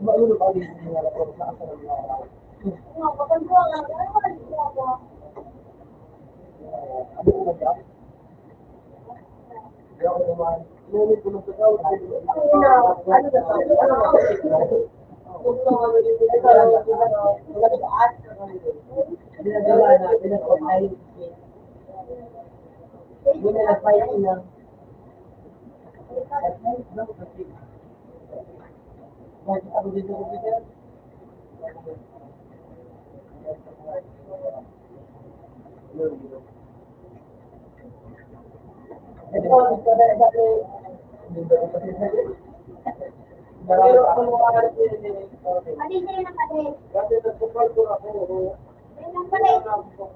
Maulo pa din yung mga lapor sa asal ng mga araw. Ano ko ba dyan? Hindi ako naman. Inulit ko ng pagkaw. Ano na? Ano na? Dinadala na, pinag-online. Hindi na nag-fighting lang. Bakit ako dito ko dito? Ito, dati, pero ako mga artist, Pati sa'yo ng pati. dati nag-support ko ako. Sa'yo ng pati.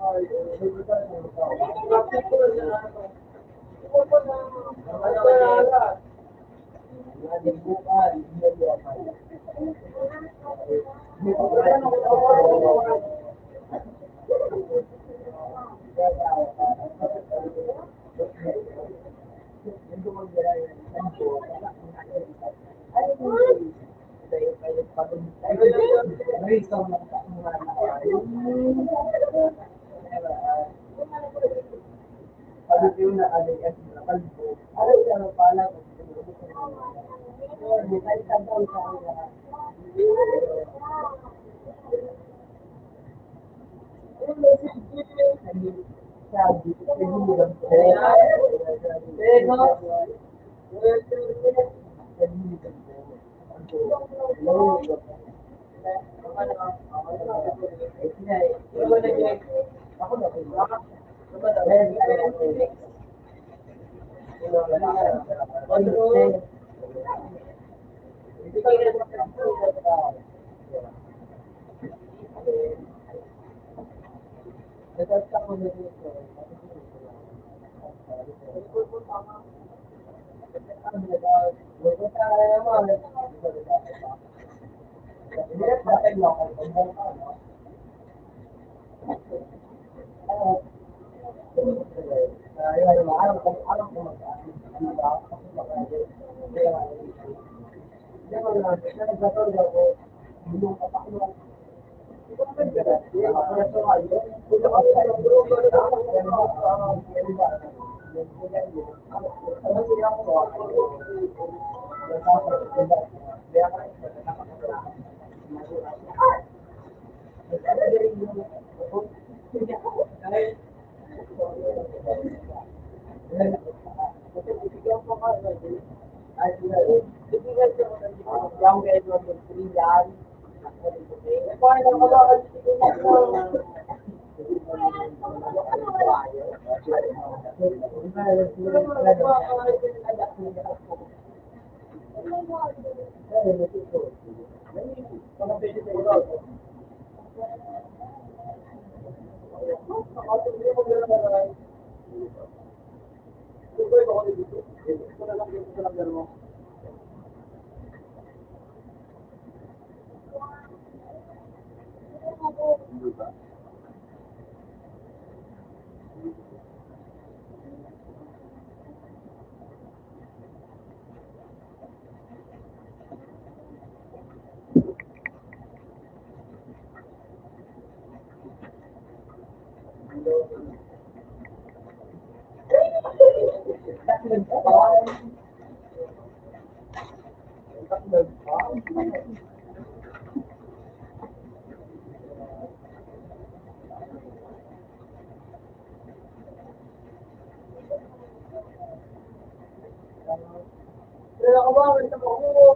Kaya ka ba? May tama ko.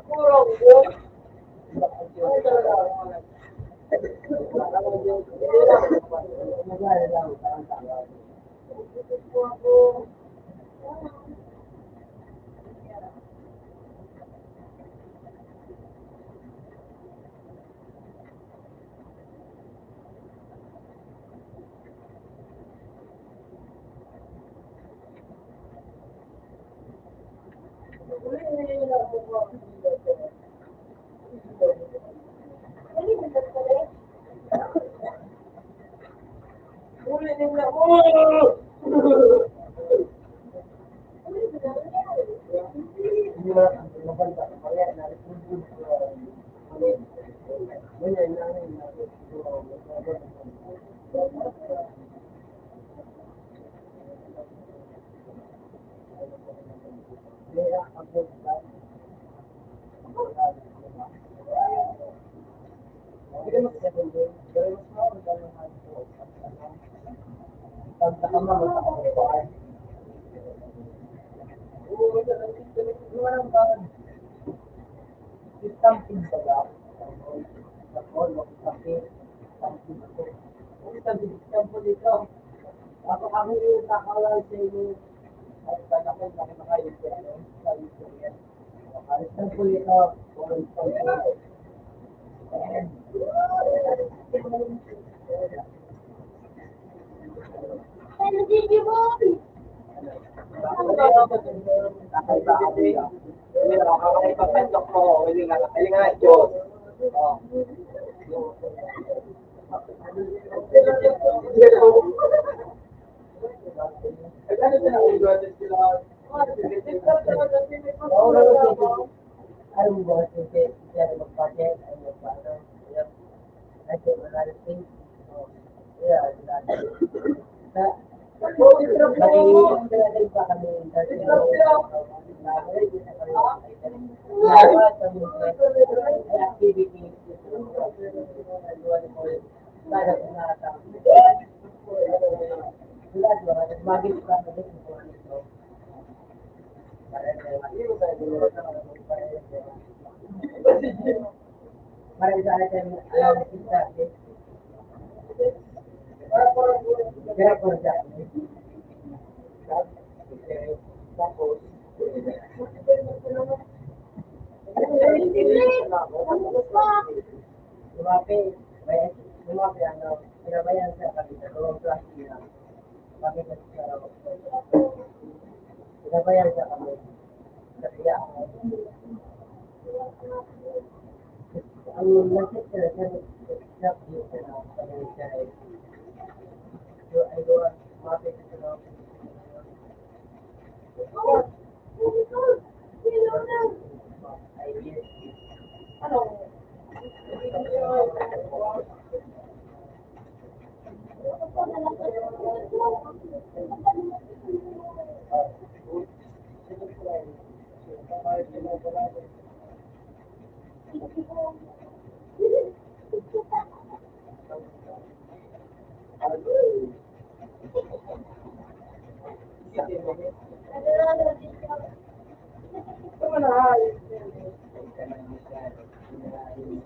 Kurang. Ay, talaga. Ano din mo?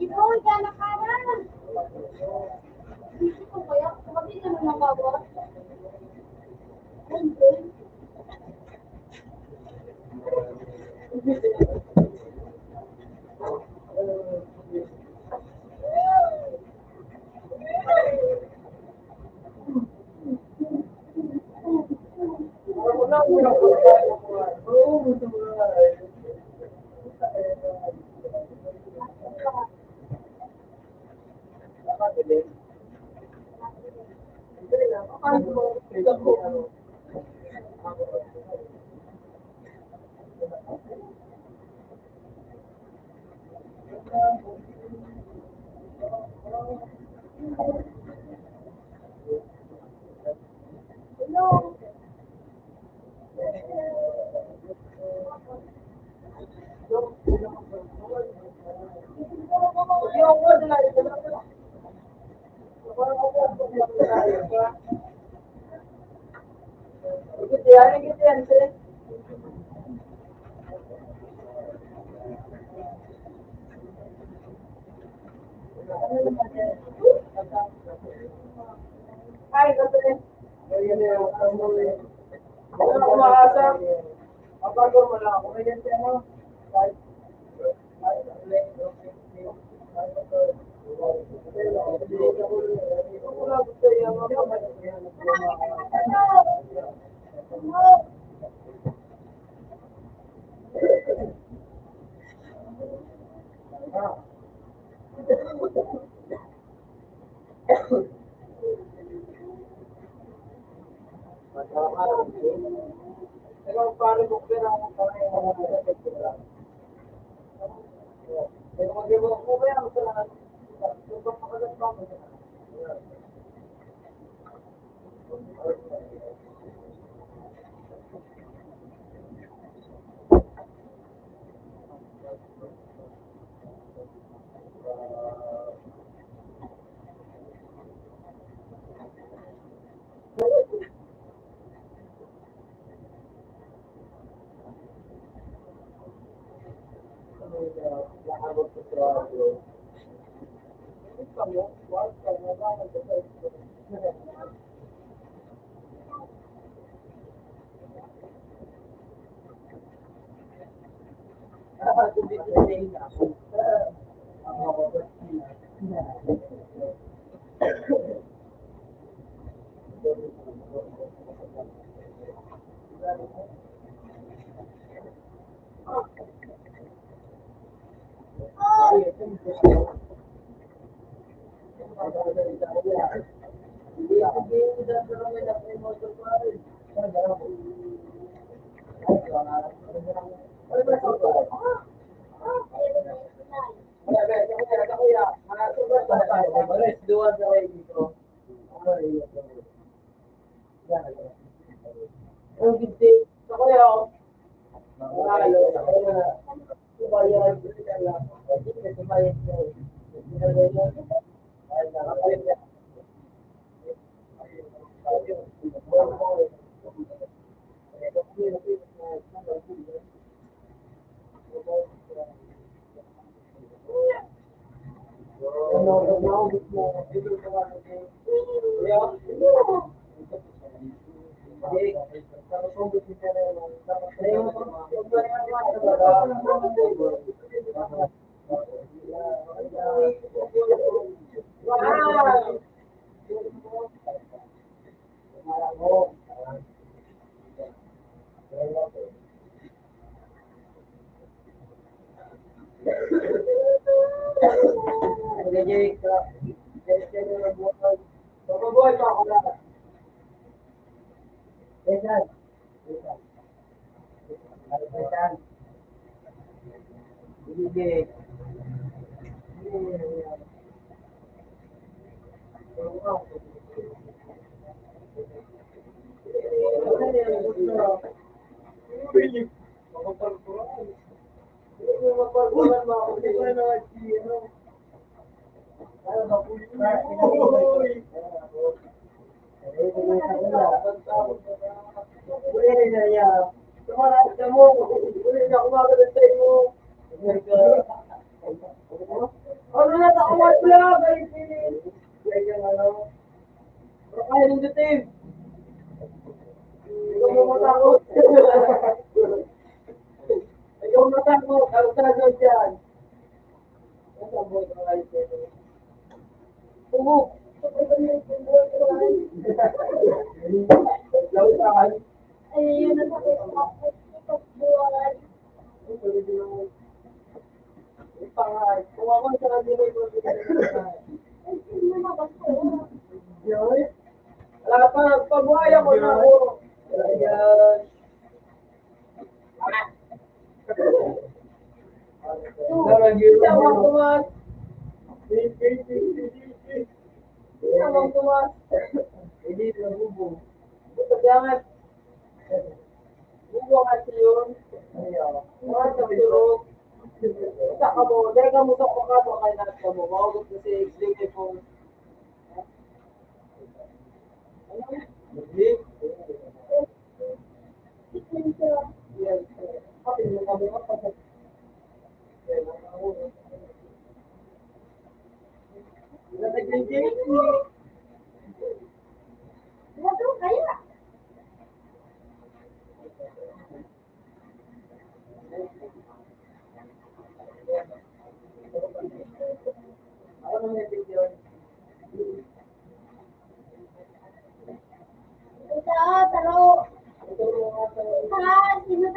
Ibu, jangan kanan. Ito kaya, kapag naman nakawa. Ikit yan, sir. Ay, kasi. Ano umaasa? Kapagod mo lang ako. Ngayon siya mo. Ikaw pare mo pera mo pare mo. Pero mag-iwan ko ba yan sa lahat? Kung pagpakagat pa mo. Ang gindi. Ako yun.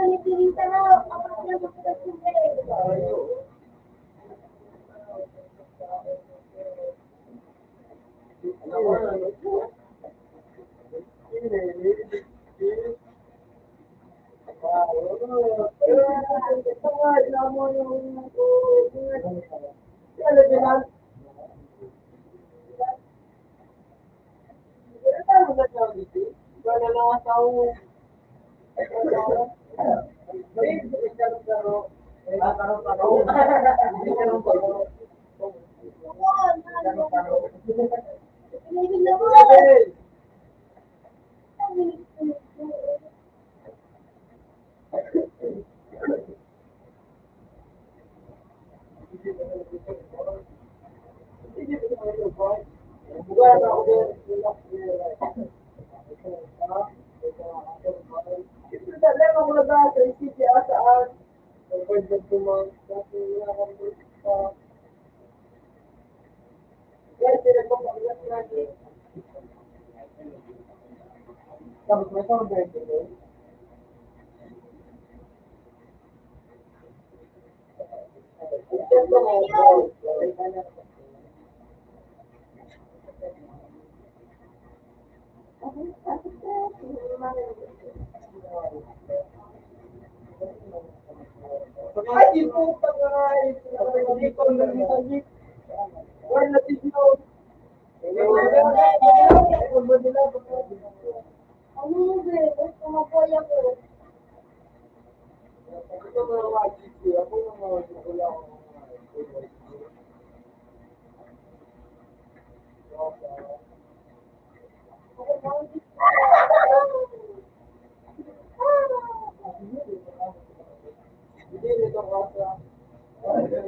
ni Tirita na. Ako na magsasabi. Pinigil na mo. Tapos may sorbet din. Ay, di po pag-aray. Hindi ko nag-isagit. Wala na tigno. Ano mo ba? Kumapoy ako. Ito na mga chiki. Ako na mga wala akong hindi nito kasa. Okay,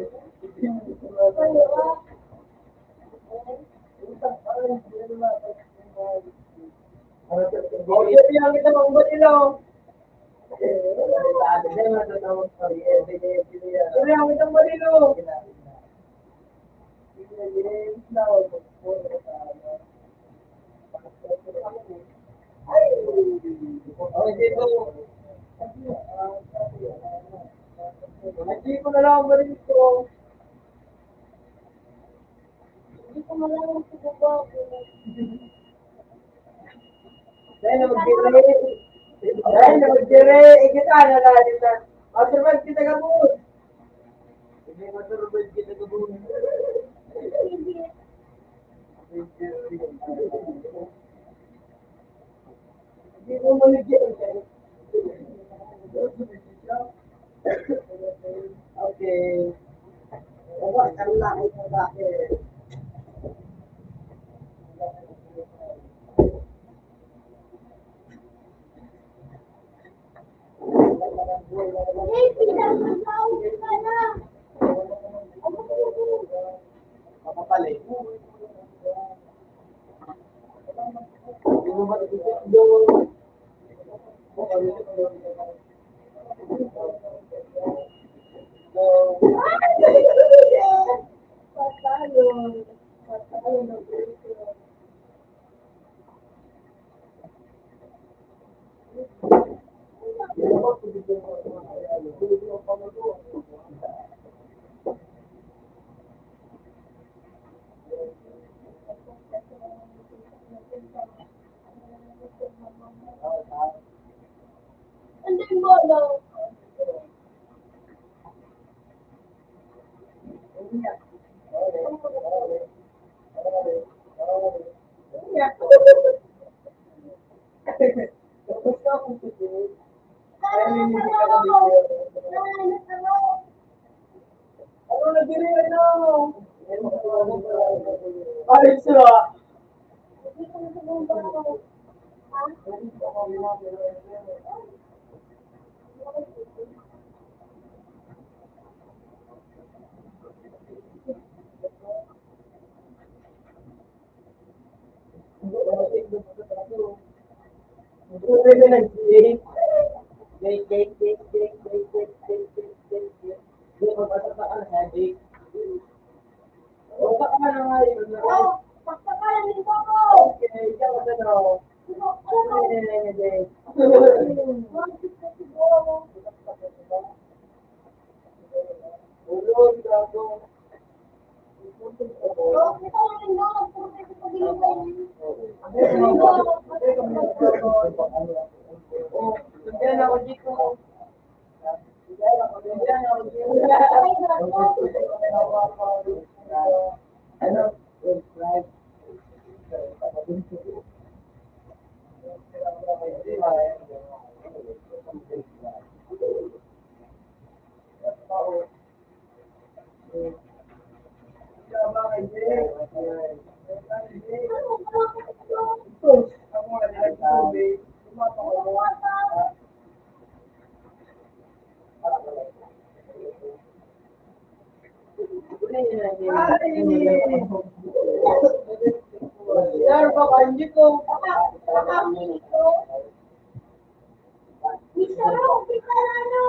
yang kita mau buat ini loh. Ada yang ada tahu sekali. Ini yang kita buat ini loh. Oh, gitu. Hindi ko na lang ba dito? Hindi ko malaman sa baba ko. Dahil na mag-dire, ikita na lang dito. Masurvive kita ka po. Hindi masurvive kita ka po. Hindi mo maligyan. Okay. Wala ka lang ito bakit. Hey, pinag-tawag ka na. Mapapalay. Hindi mo ba ito doon? Hindi mo lang. Ano na diri ano? Ay, sila. Hindi ko na sa baba ko. Ha? Oh, pagkakalan din po ako. Ano? Bakit kasi siguro? Ulol, gago. Oh, kita lang yung mga nagpapagay sa pag-ilagay niyo. Oh, nandiyan ako dito. Nandiyan ako dito. Ano? Subscribe. Yar, baka hindi ko. Bisa raw, kita na ano.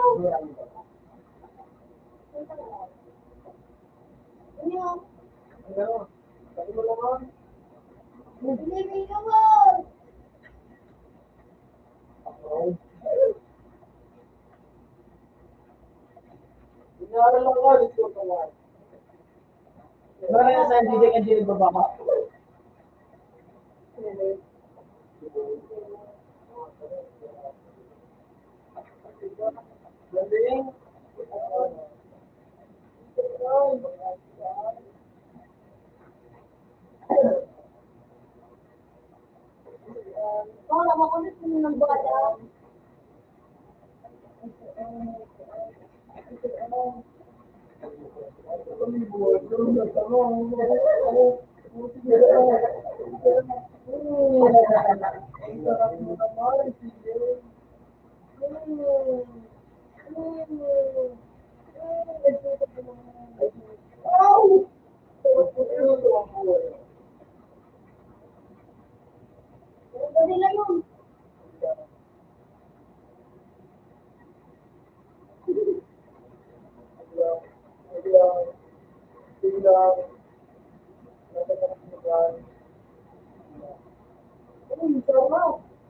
Ano? Binibig ka mo. Inaral lang ko, let's go to one. Marami sa hindi ka hindi bababa. Galing. Oh, namakulit mo ng bata. Dali lang yun.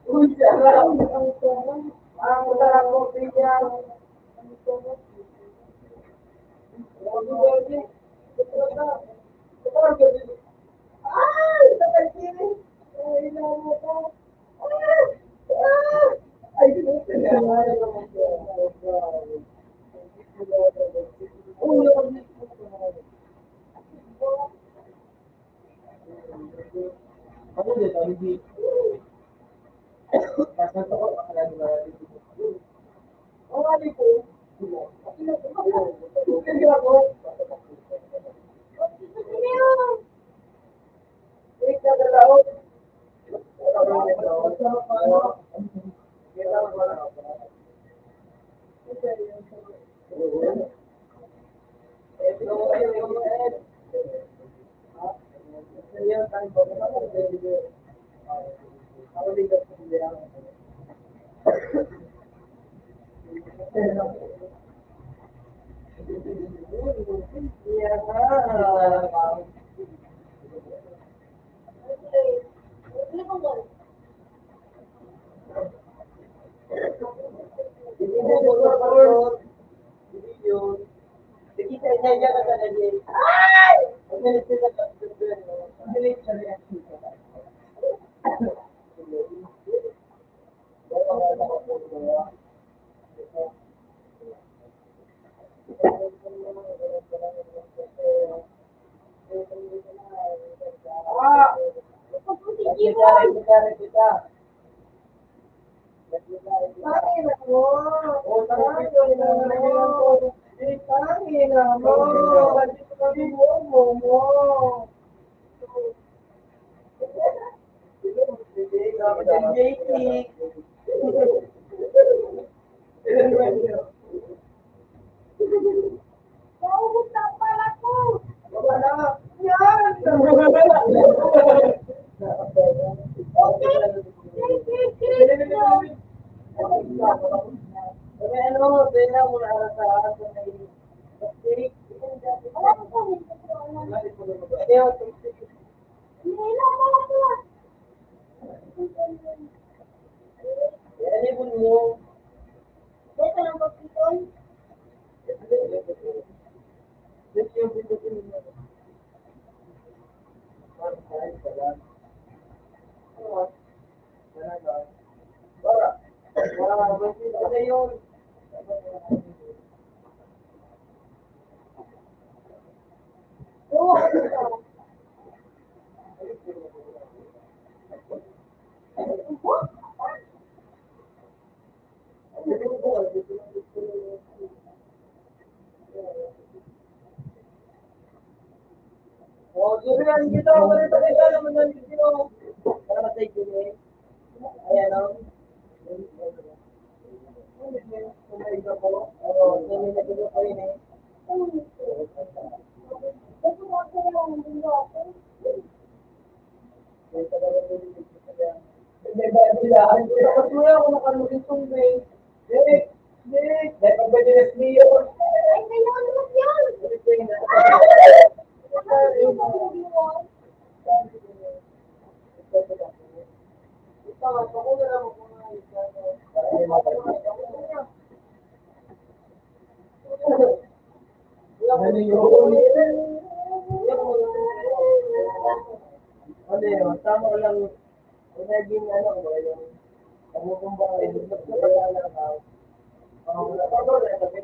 Uy, sarap. Ang sarap ko, Pinya. Ay, sakal sini. Ay, namu ka. Ay, ano dito? Hindi. Kasama ko, ang ali ko. Kaya ako. Ika na lao. Naubos na ang pala ko. Dito lang pagkikon. yun. Oo. Oh, durian kita, wala talaga naman ng dito. Para matay ko eh. Ayan o. Kumain ako. Oo, nililagay ko yun eh. Ito mo ako yung mundo ako. Bilaan ko na kasi ako nakalulitong eh. Derek! Derek! Dahil pagbabilas niyo. Ay, kailangan naman yan. Ano yun, tama lang. Kung naging ano ko, yung pagmukumba kayo, mas napagala ka. Wala pa ba, wala pa ba?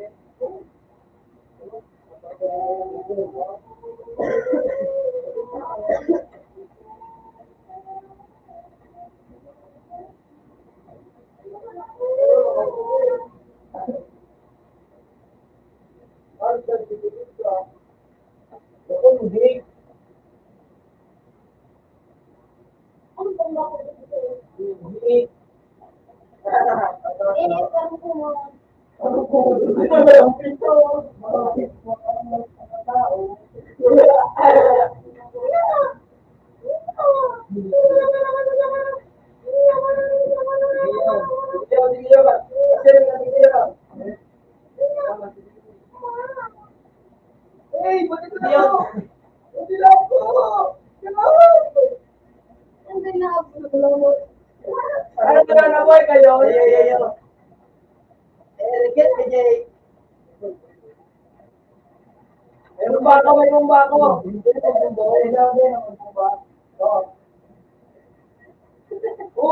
Ako hindi. Ano bang bakit ito? Hindi. Init ka mo mo. Ano po? Ang pito. Mga tao. Hey, bakit ito na ako? Hindi lang ako. Ang ginagawa. Ano na naman kayo? Get ka, Jay. Meron ba ako? Mayroon ba ako? Hindi na bumba. Oo.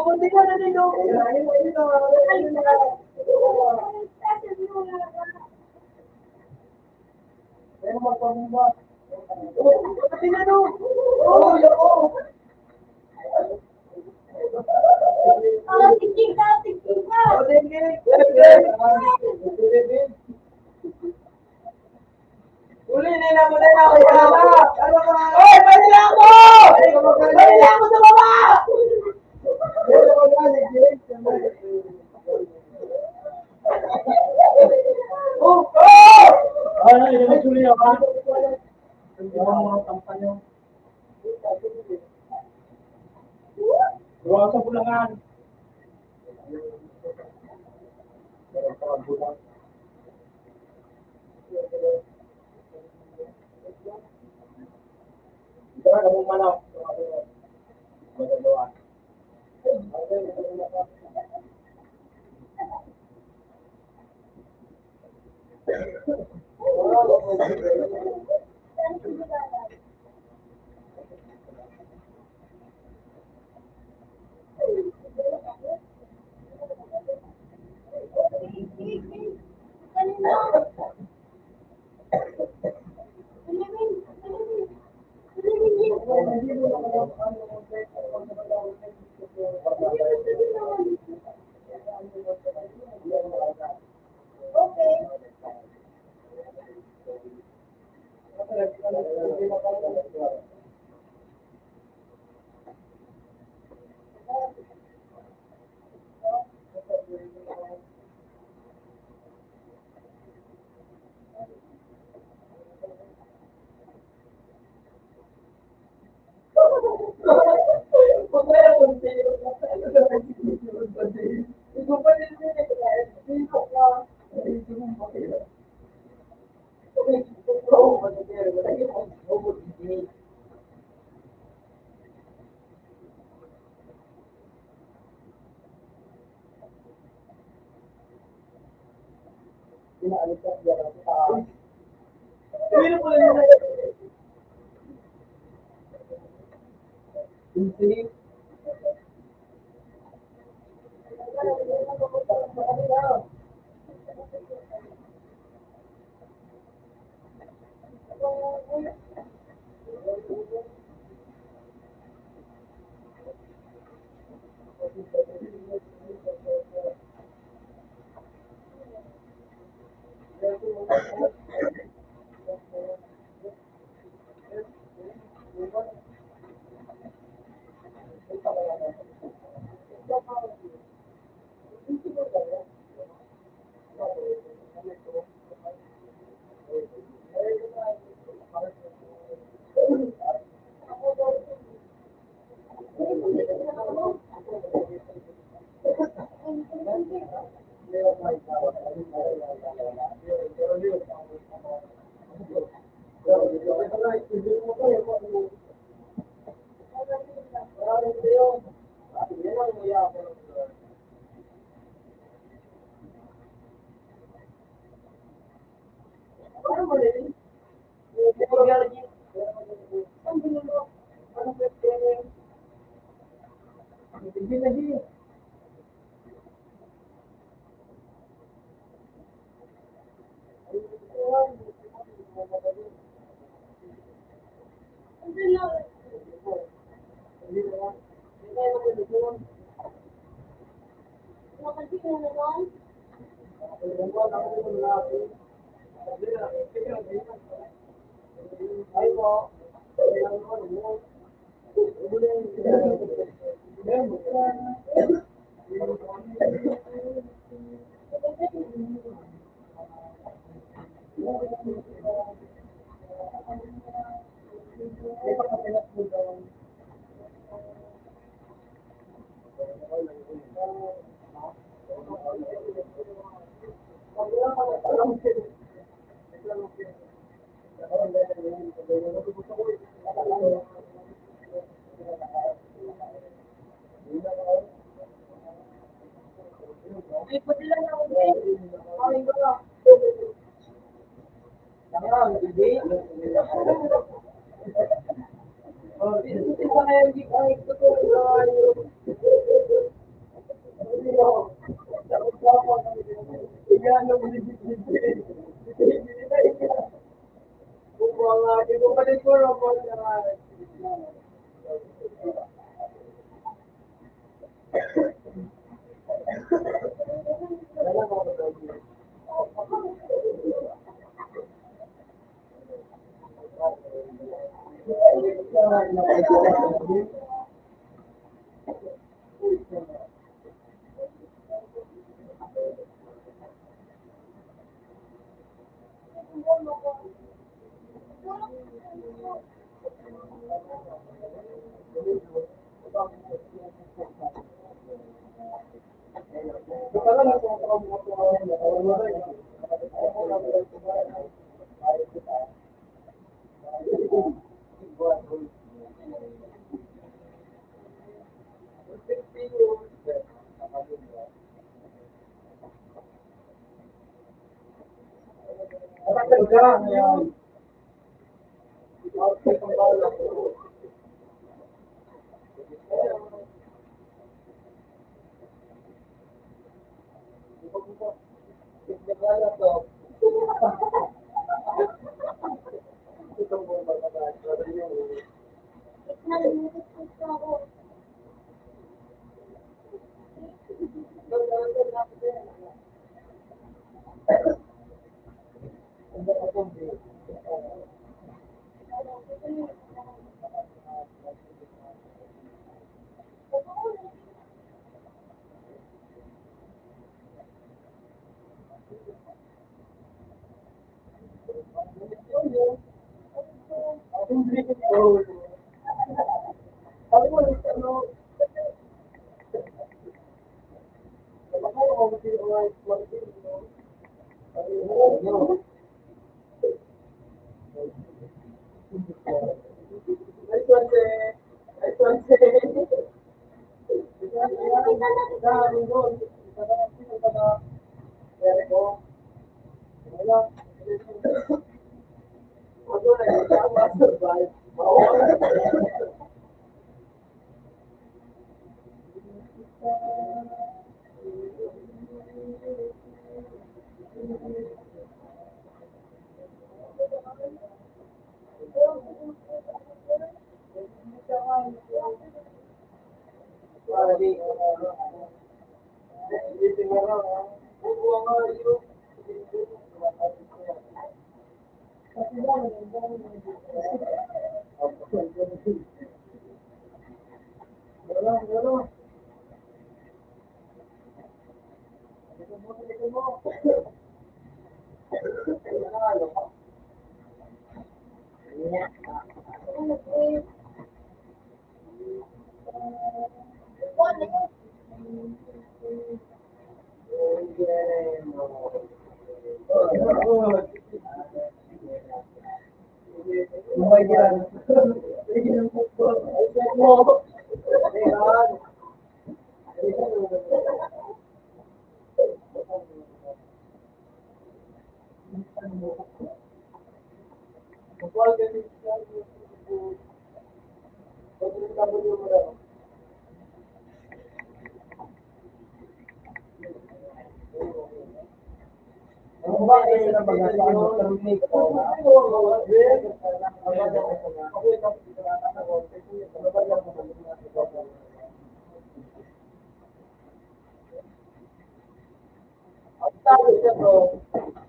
Hindi ka na din ako. Meron ba ako bumba? Pati na doon. Oo, ako. Tingin ka. Uli, nila mo na ako sama. Oy, bali lang ako! Bali lang ako sa baba! Oh! Ano, hindi mo suli ako. Hindi mo mga tampan yun. Luwa sa bulangan. Ito na mong manok. Magagawa.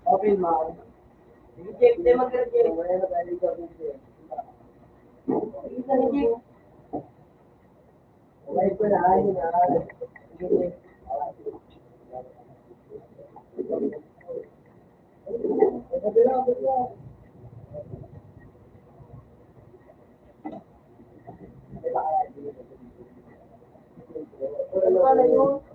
Open mouth. Reject, di mag-reject. Reject. Wala ko na, ayun na. Reject. Ano pala yun?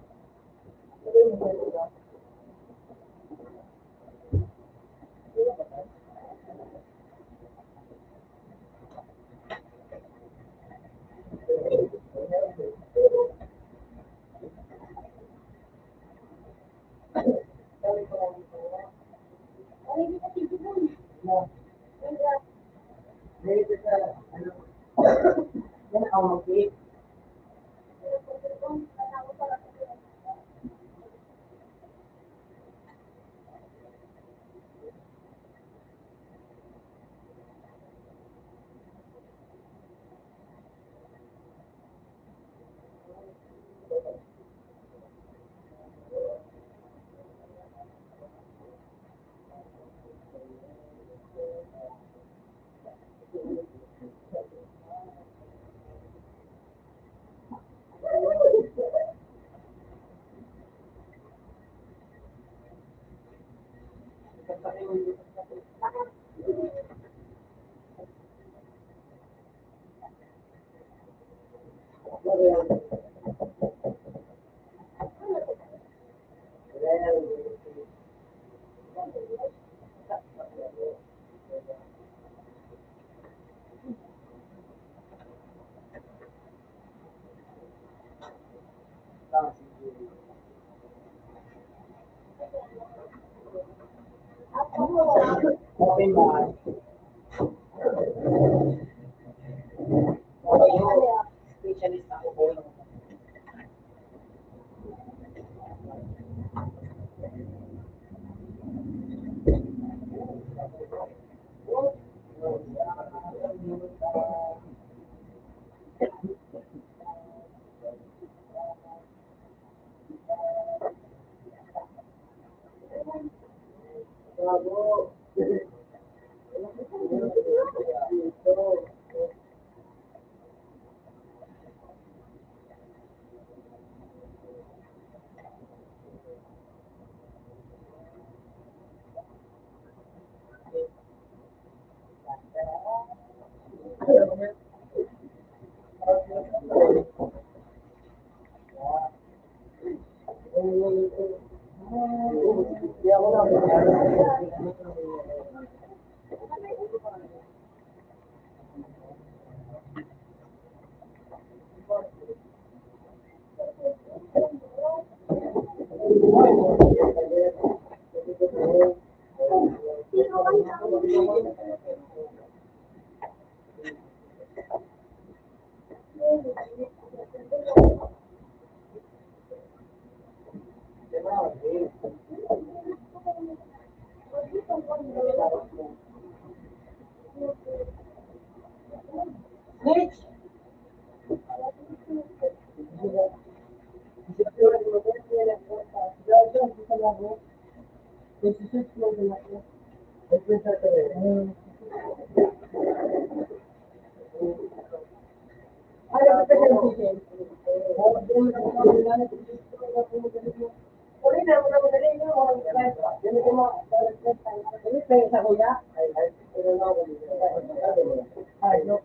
Yan ang mag-i. Open mouth. Okay, yung specialist ako po. Snitch! ako. Nagsisearch lang din ako. Nagsisearch ako. Ay, ako pa siya chicken. Oo, hindi naman ako naglalala. Uli na, muna madali nyo. Yan ito mga. Ulit na yung sa kuya. Ay, no.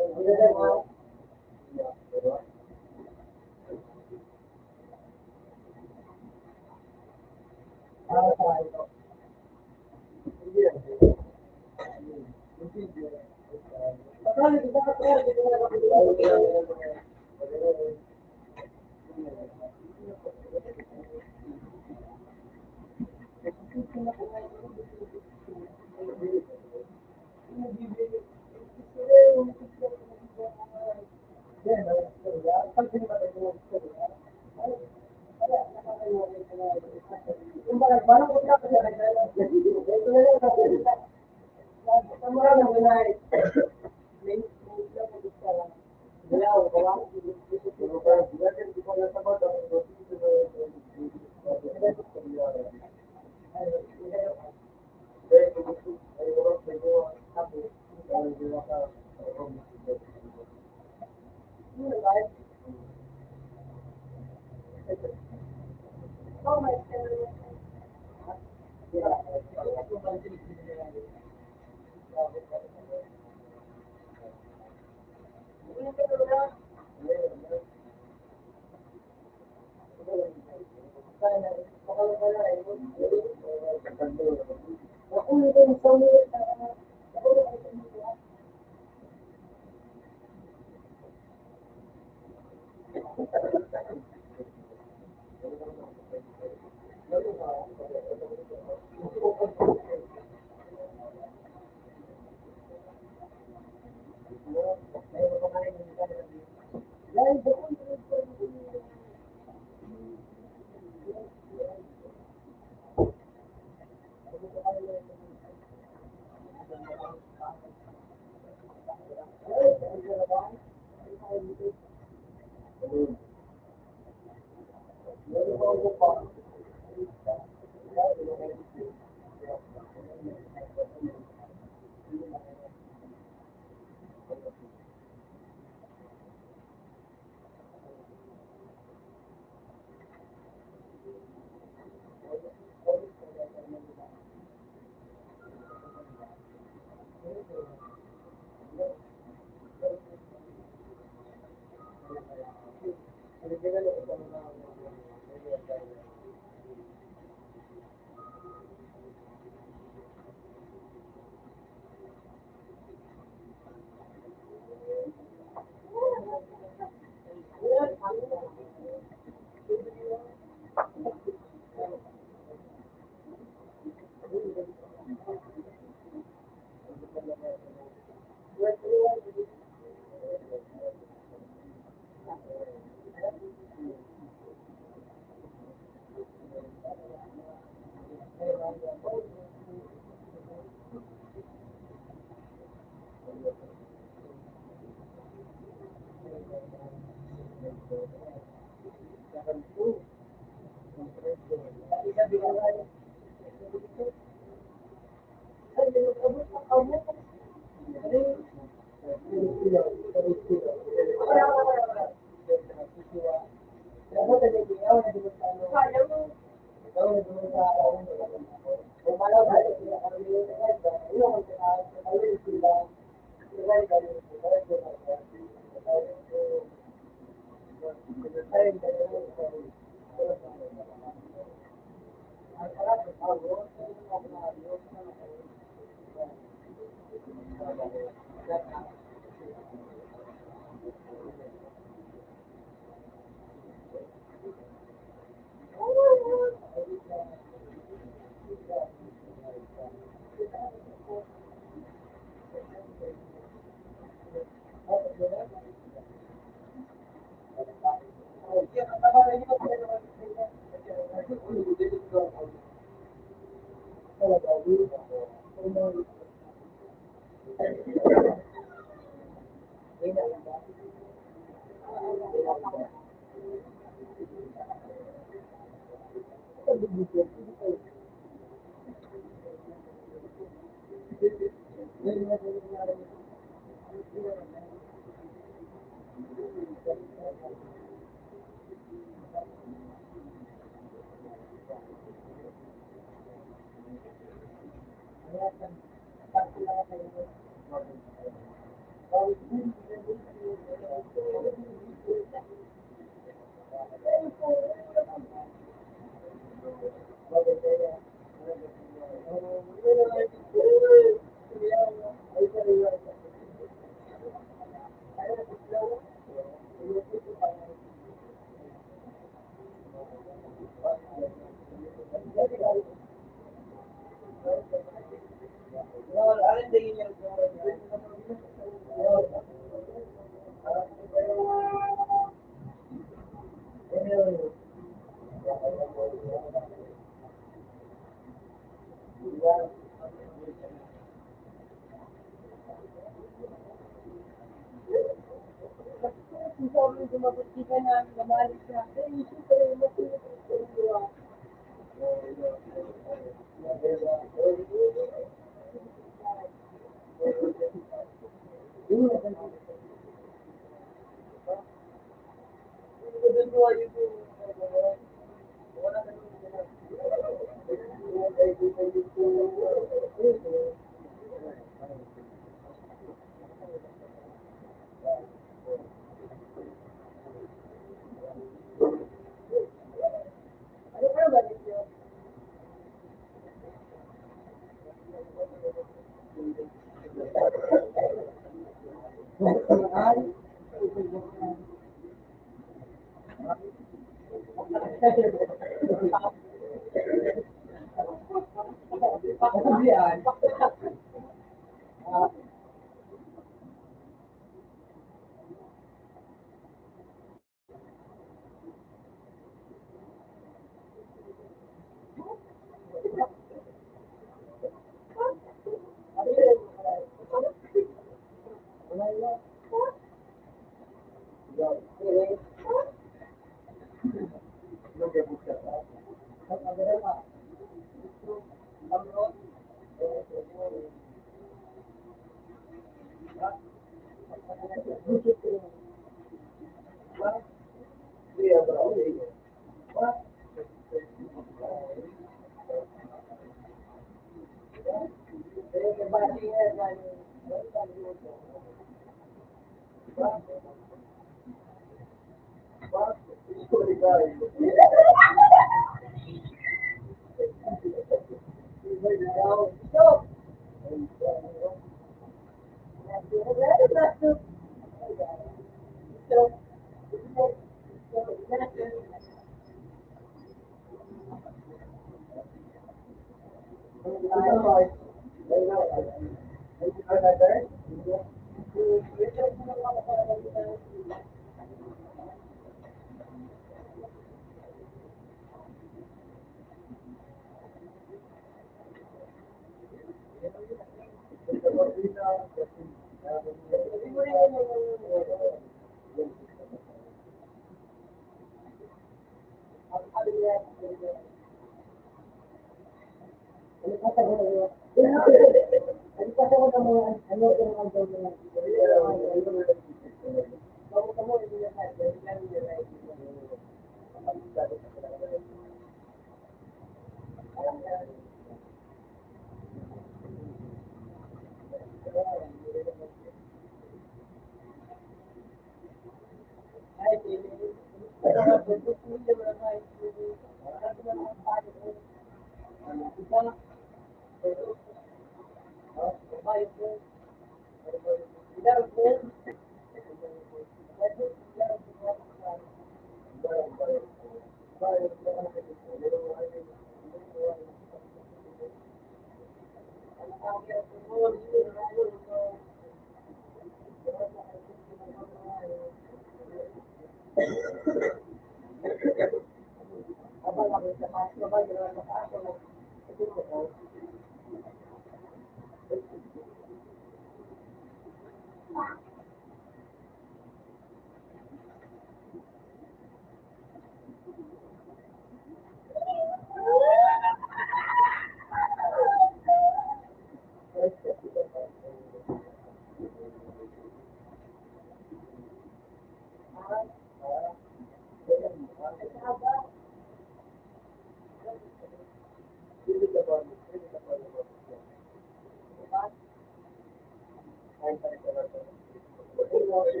Hindi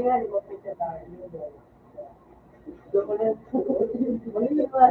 nga, di ba pizza tayo? Doon ko na. Mali yung mga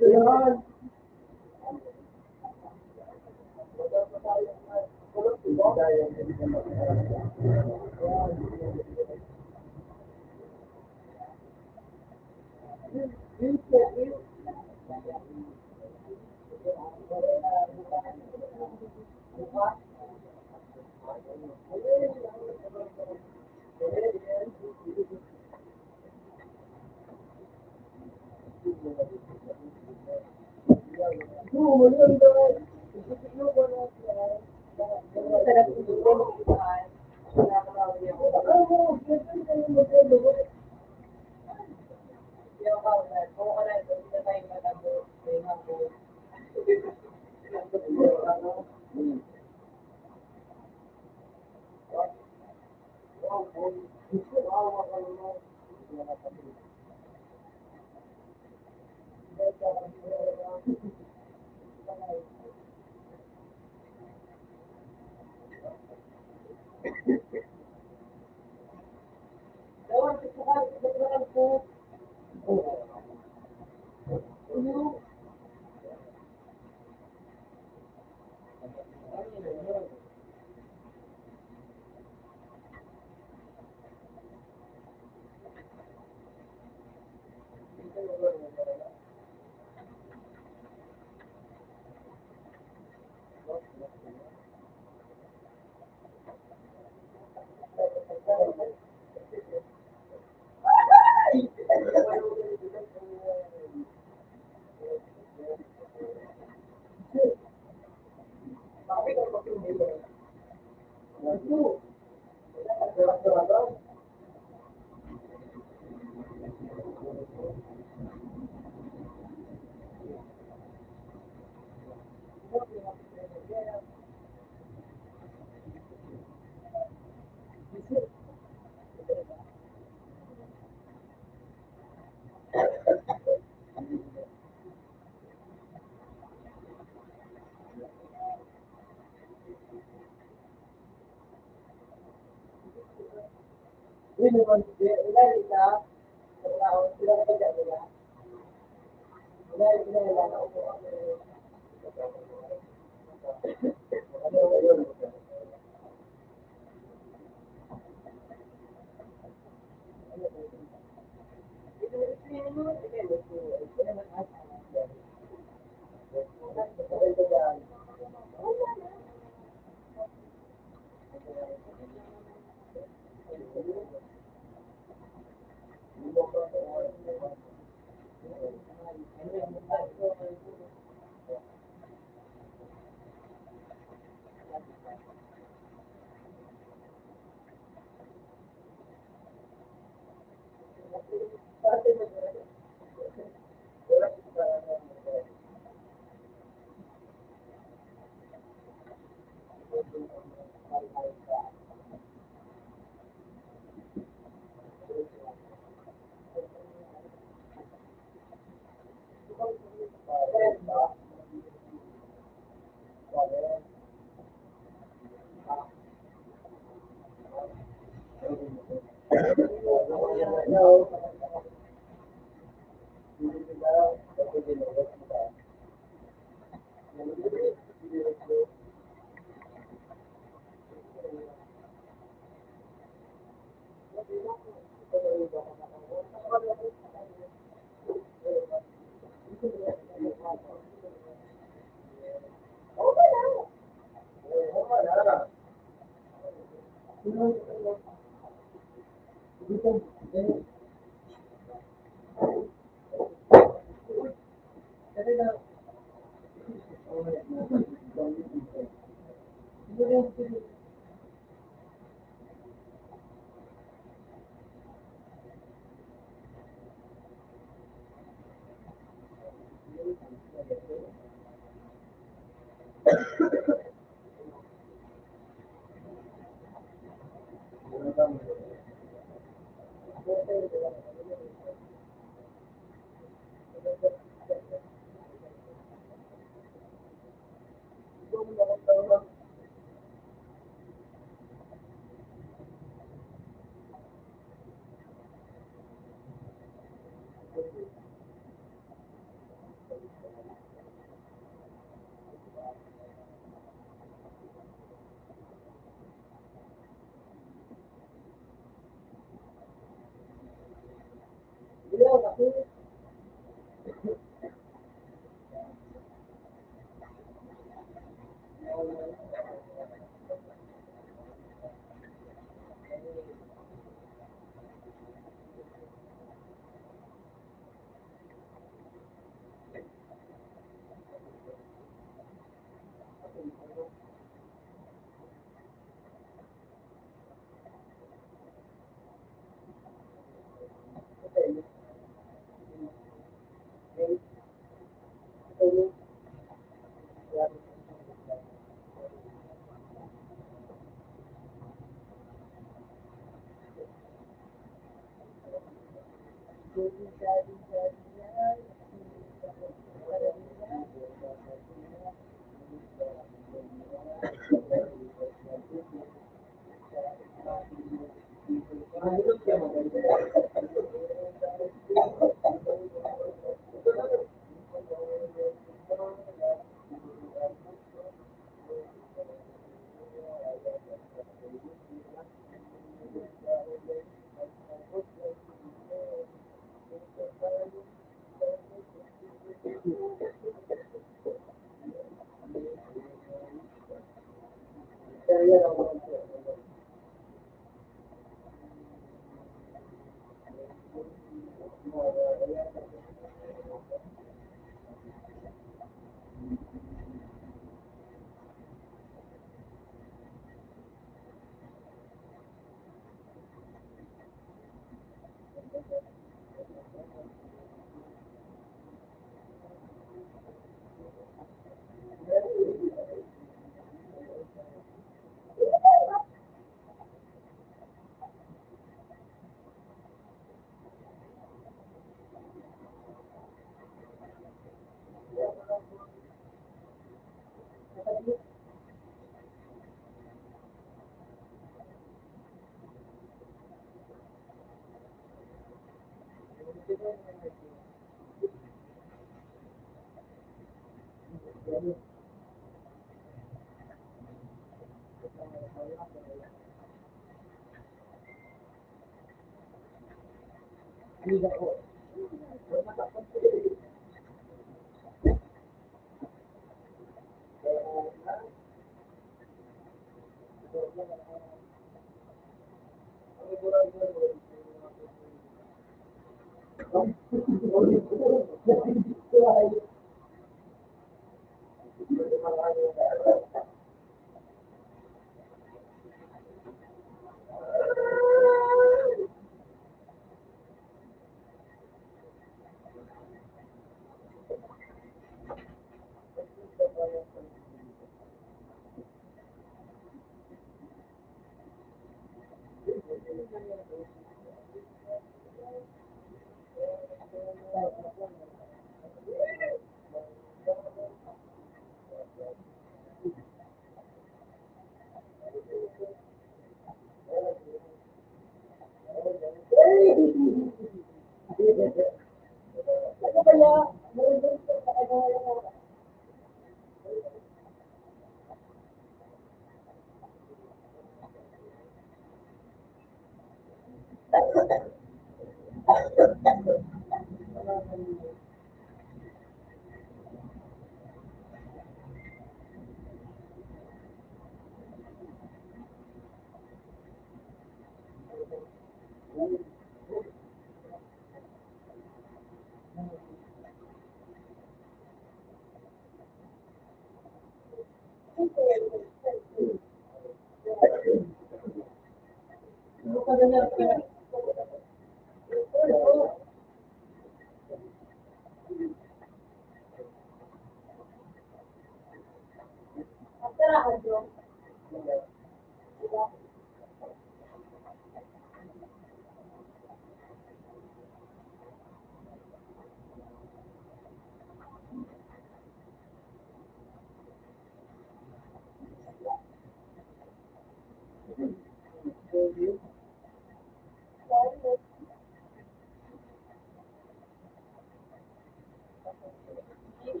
Hindi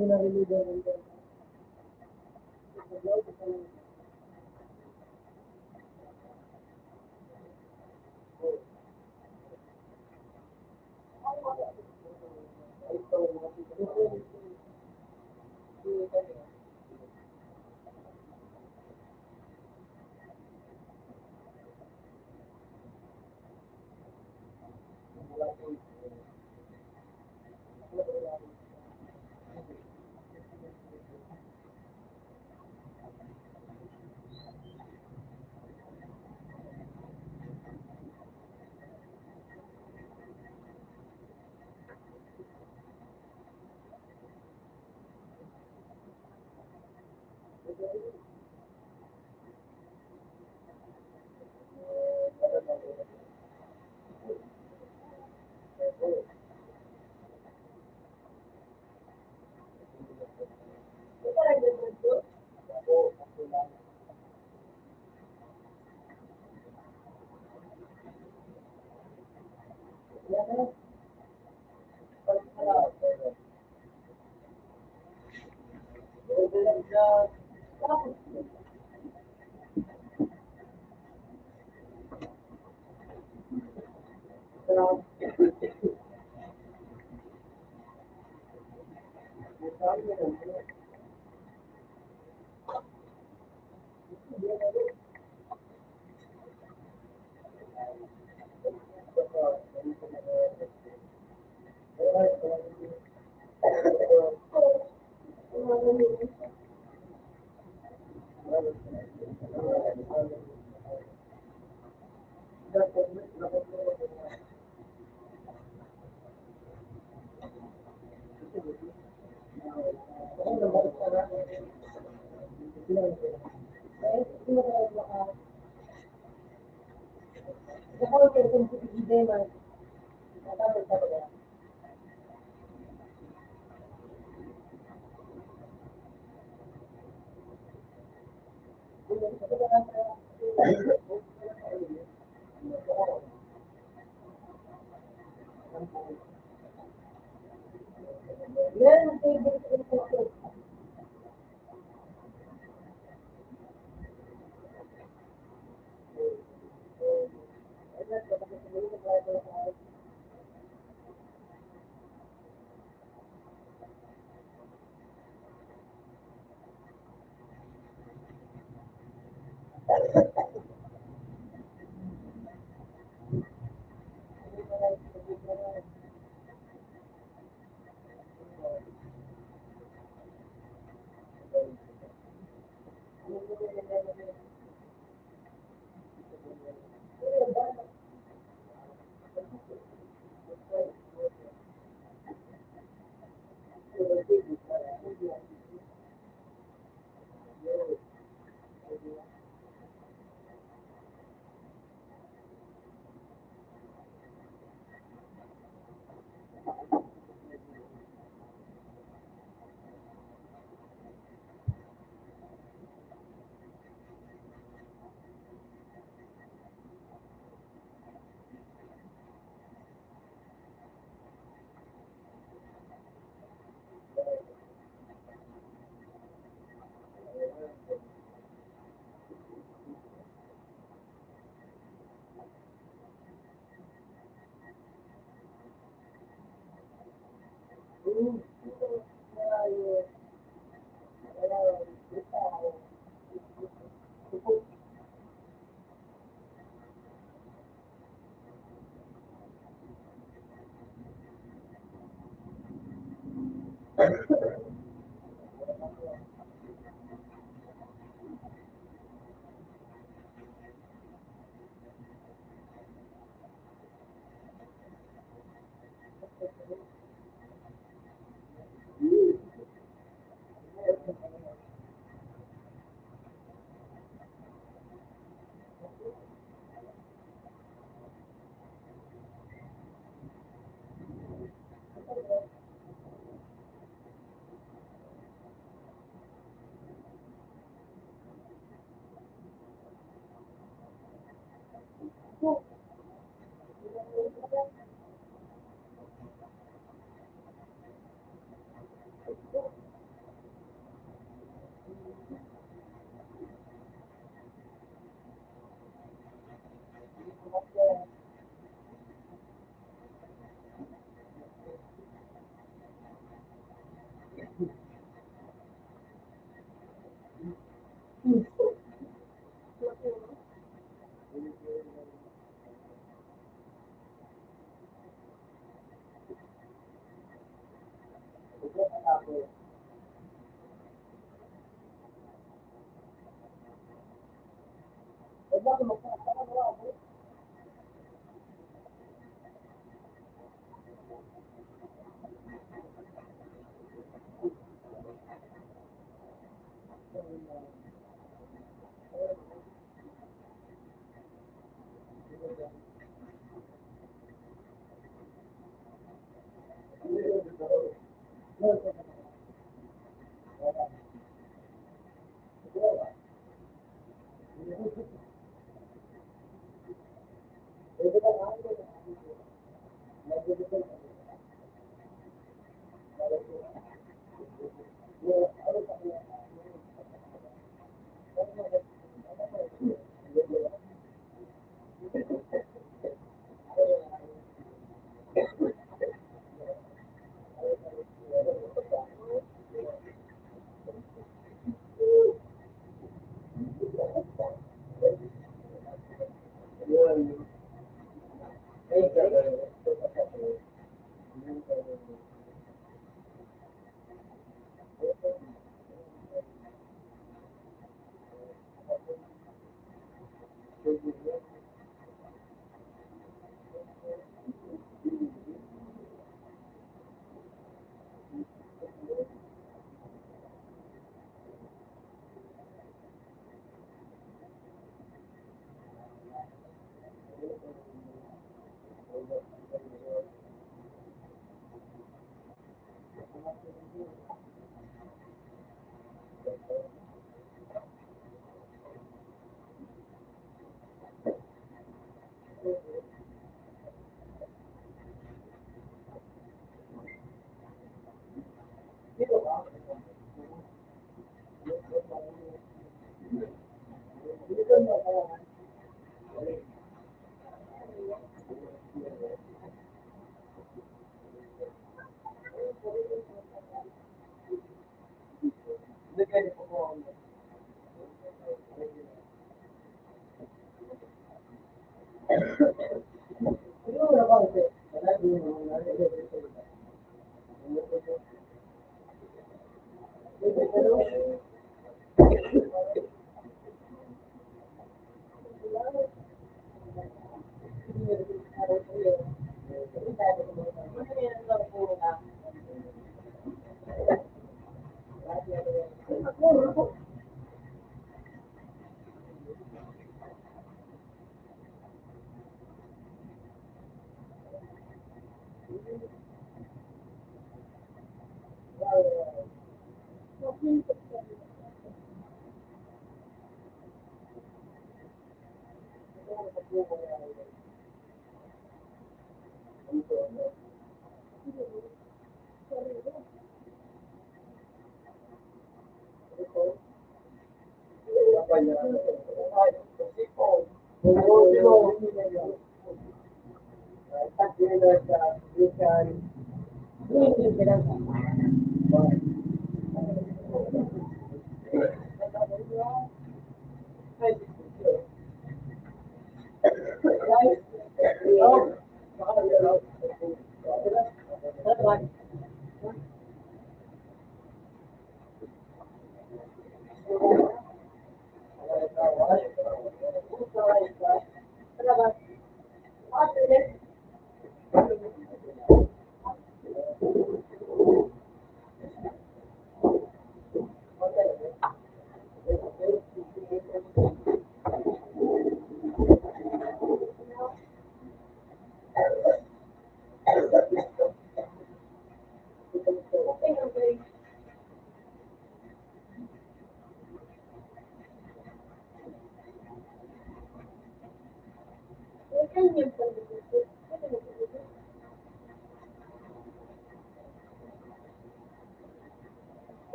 mo narinig ang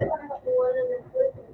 Para nakuha na ng first.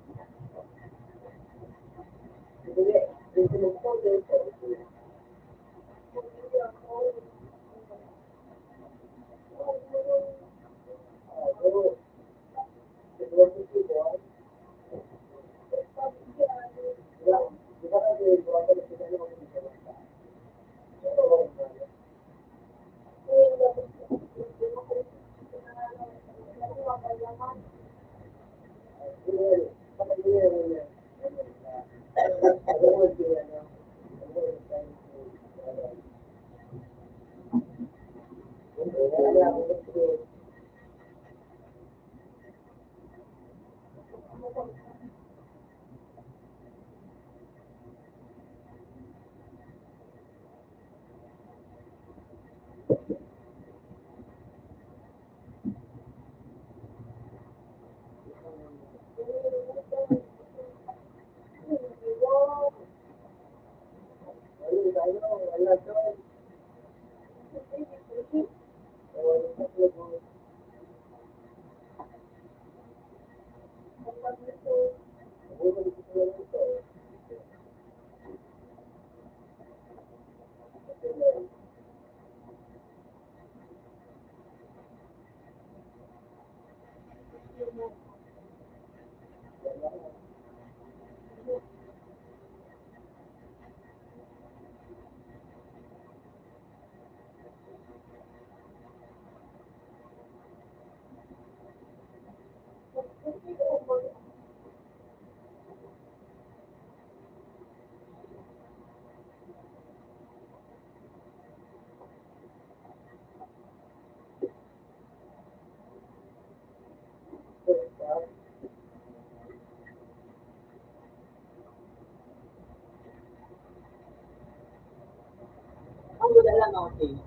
Ang wala lang ako sa iyo.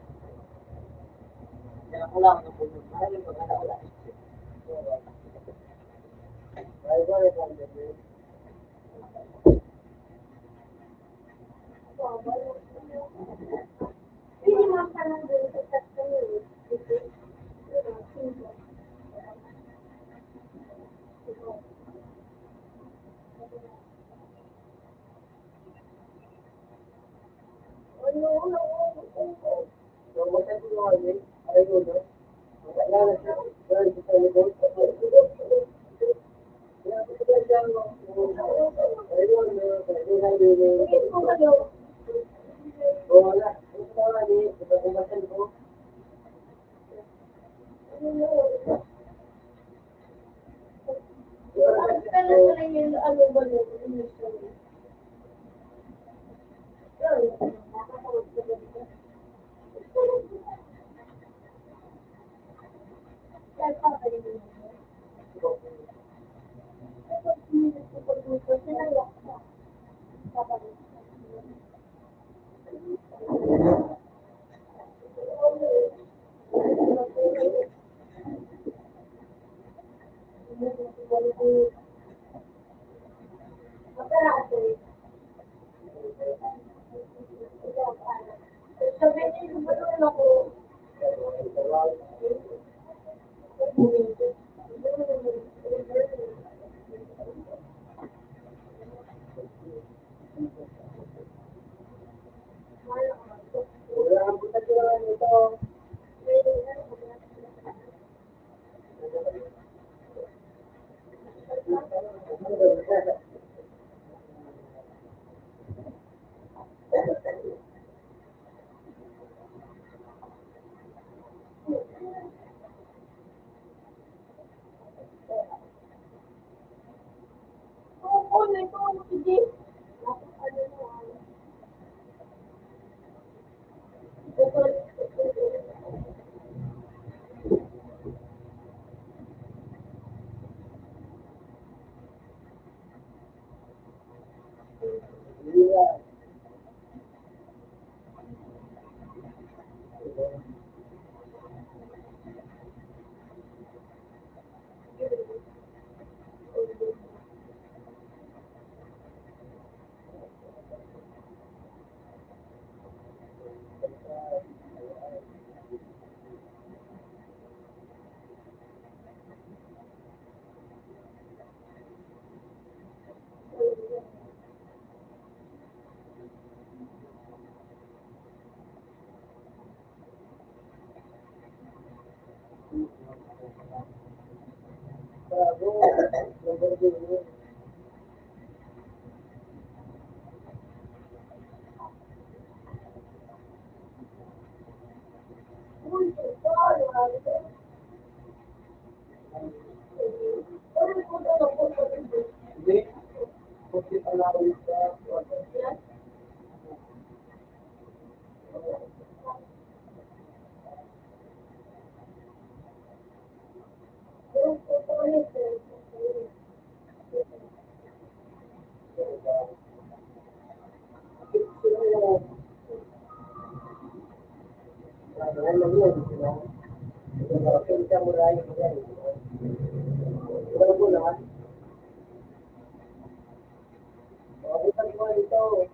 Kaya wala ako ng puno. Marami ko na wala. Hindi mo pa lang doon sa tatlo. Bago, number two. Hindi, kasi palawin sa sila yung ano lang yun, sila. Kung ka mo rin yan. Wala mo na, mabutan mo ito.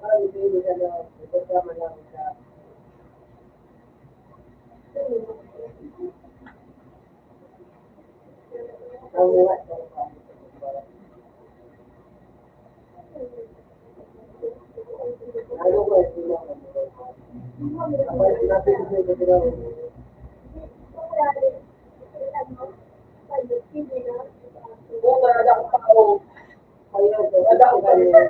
hindi na lang, kasama lang sa ang mga ano ko, sila kapag sinabi ko sila, kung wala akong tao, ayun, wala akong kanina.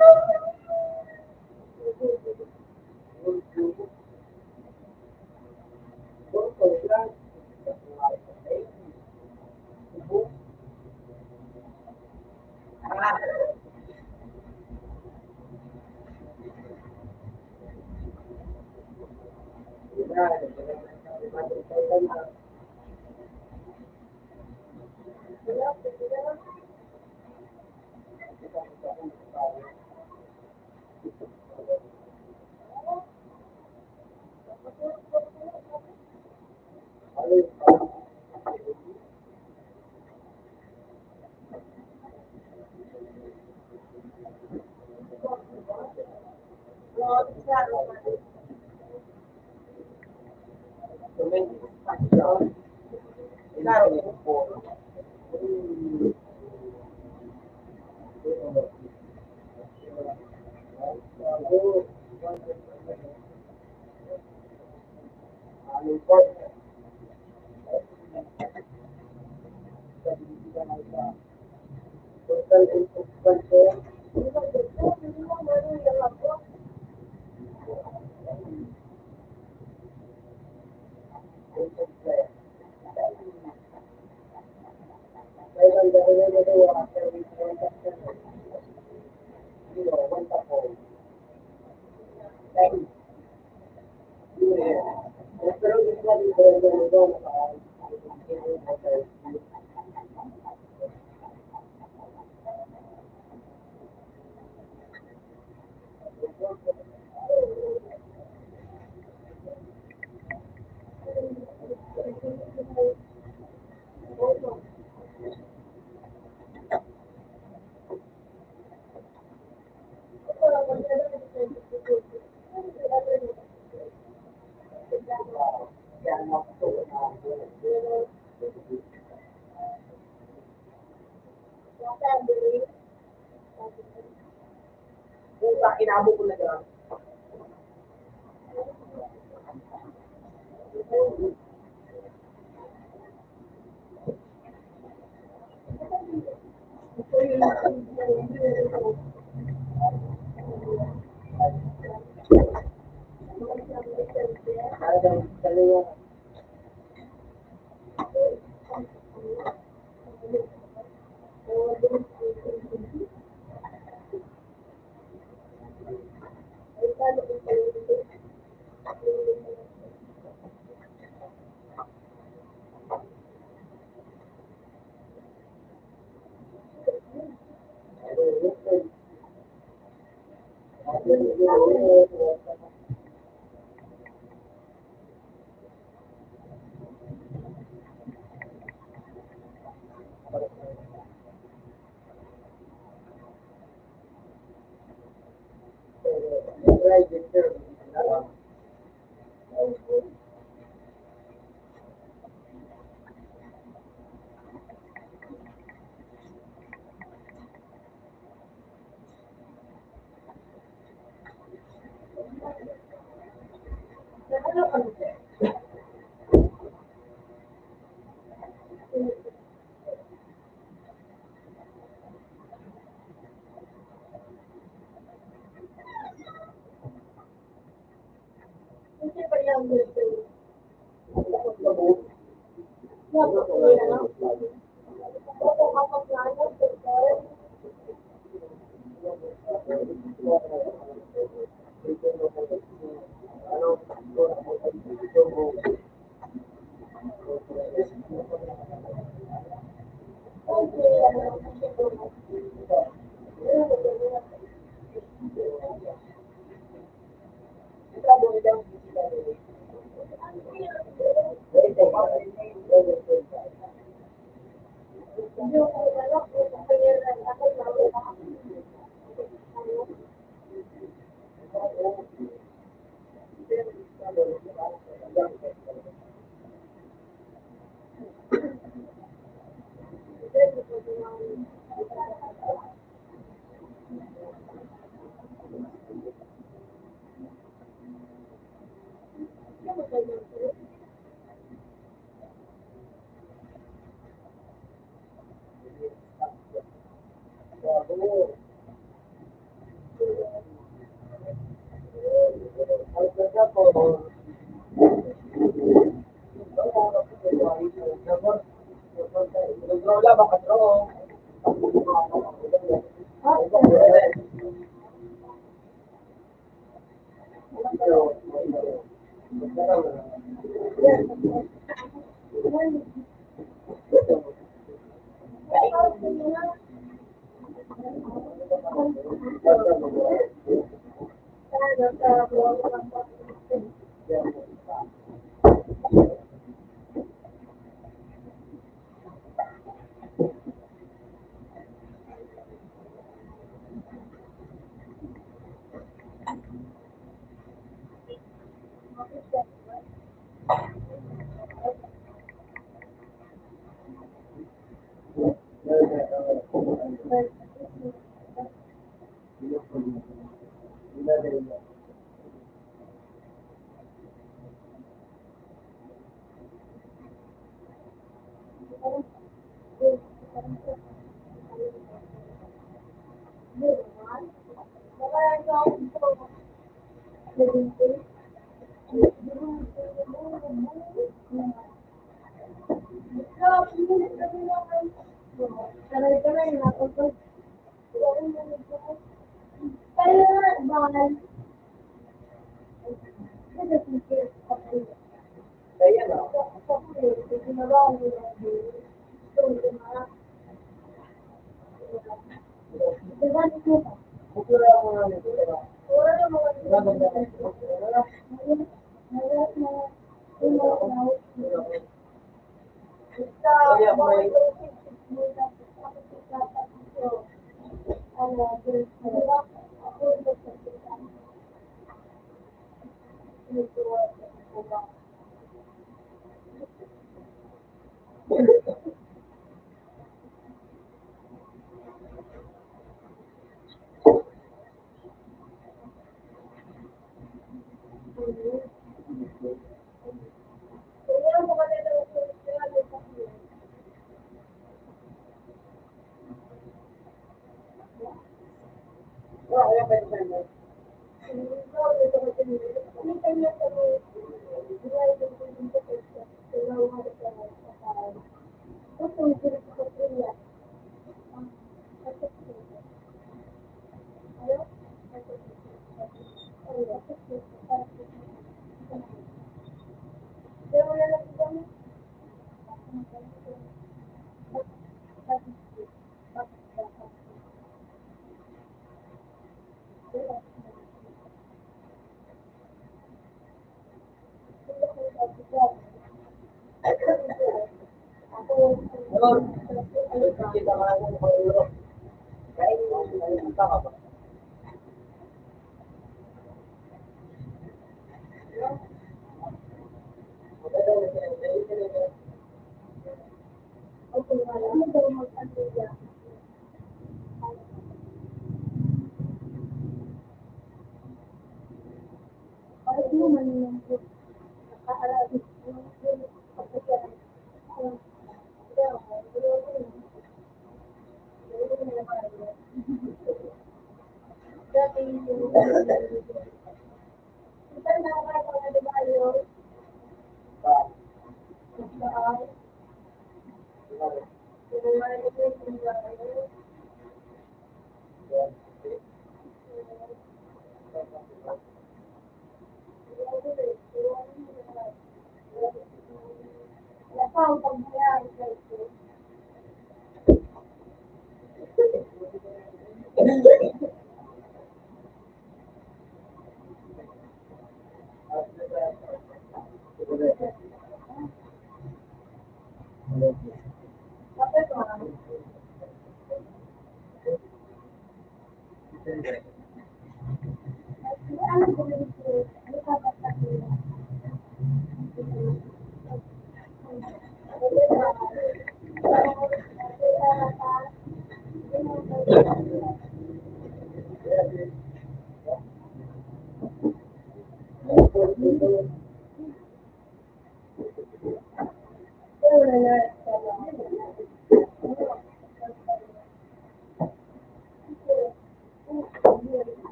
Inabo ko na gano'n.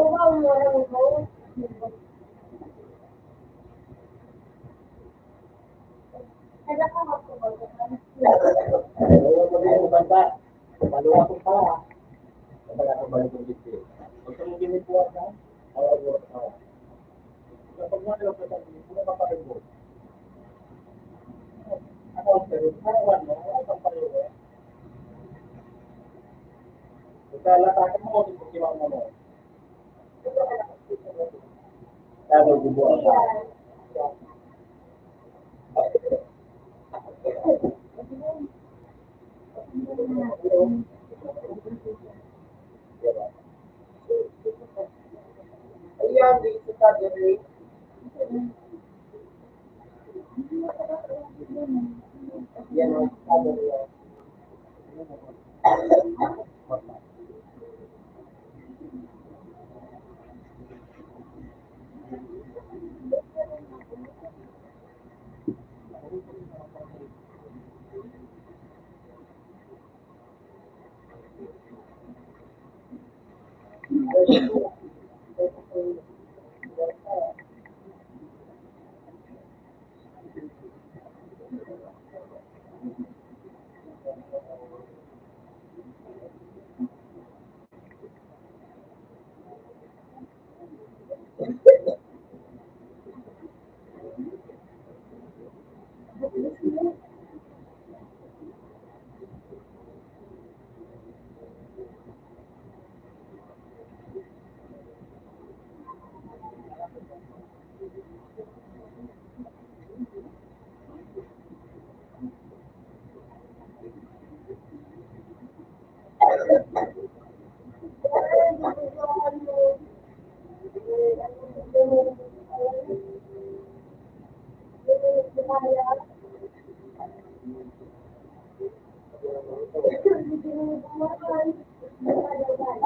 wow, walang go. Kaya ka magpapagod. Ayaw mo din yung banta. Maluwa ko pa. Kapag ako balik yung dito. Gusto mo ginipuan ka? Ayaw mo. Kapag mo nila pa sa dito, mo paparin mo. Ako, pero karawan mo, ayaw kang parin mo. Kaya latakin mo kung kikiwang mo mo. Kaya gubuan ka. Ayan, dito sa dere. Yan ang ano yan.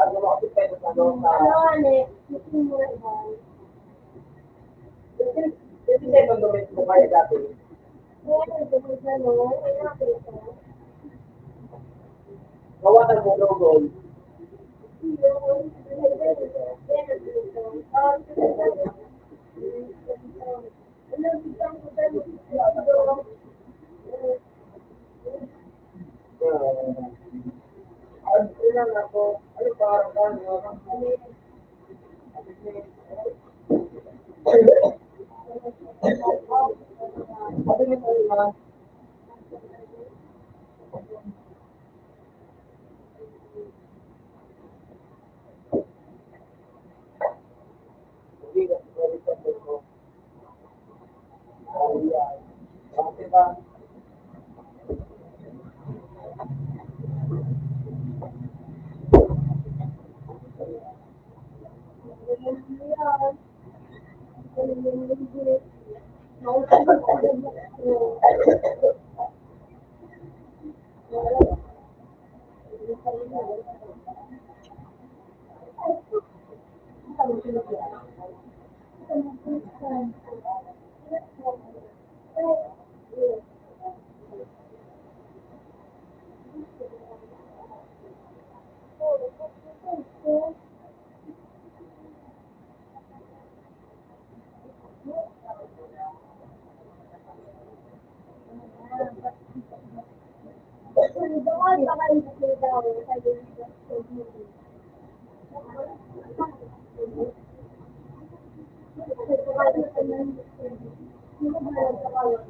Ano mo kasi pwede sa ano sa... Hindi tayo mag-dumit mo kaya dati. Gawasan mo logo. Ano lang ako, ano parang sabi mo na, hindi ka pwede sa mo. Ayan. Bakit ba?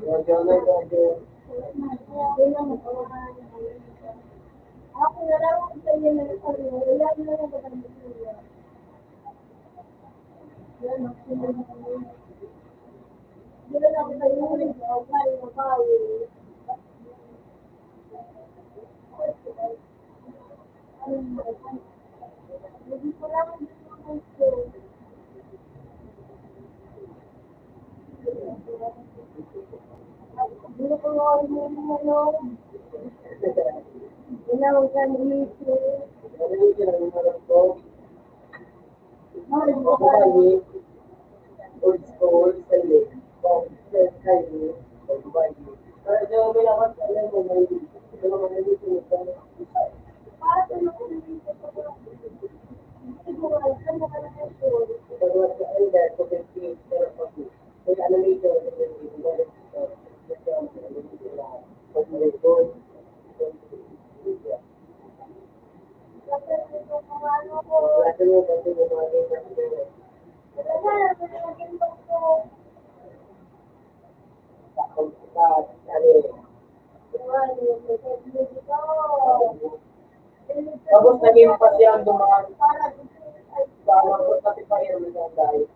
Medyo na medyo. Ako na lang ako sa inyo na sabi mo, wala na lang ba kami siya? Yan, maximum na kami. Hindi na ako sa inyo, ako kaya na kaya. Hindi ko lang ang gusto. Hindi ko lang ano. Inawag ka ni Ito. Narinig ka ng mga ko. Mahal mo Ako ka. kayo, old school, sali. Pag kayo, pag-bayi. Pero di mo bilawan sa alam mo, may ito naman na dito. Para sa mga dito ko. Siguro, alam mo ka na ano ko. Klase mo, kasi mo mga ganyan. Wala, naging ko. Tapos ka, ano, tapos naging pasyang dumaan. Tapos pati pa yun ang dahil.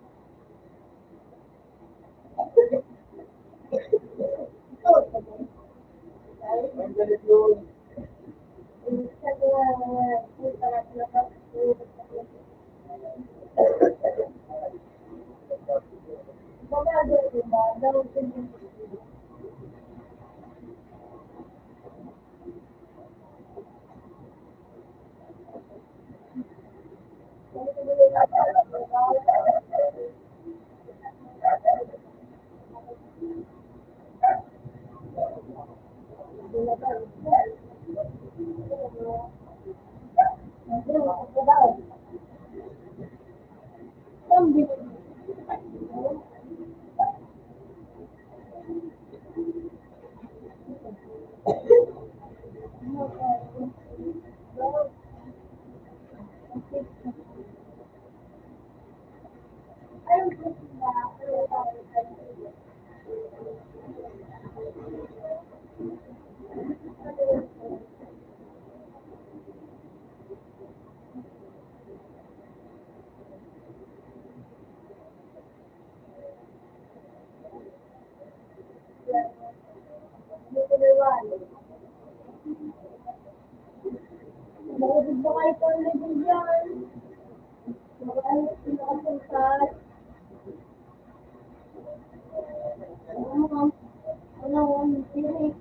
Ang galit yun. Nakabig ba kayo po na din dyan? Nakapuntas. Ano, tinik.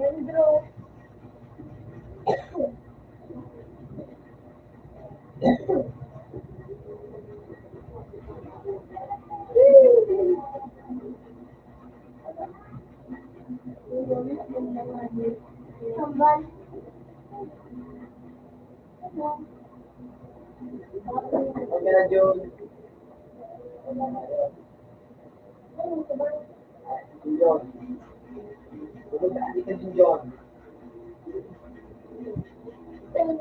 Pedro. Sambal. Okay na, Jun. John. Pumunta ka dito si John. John.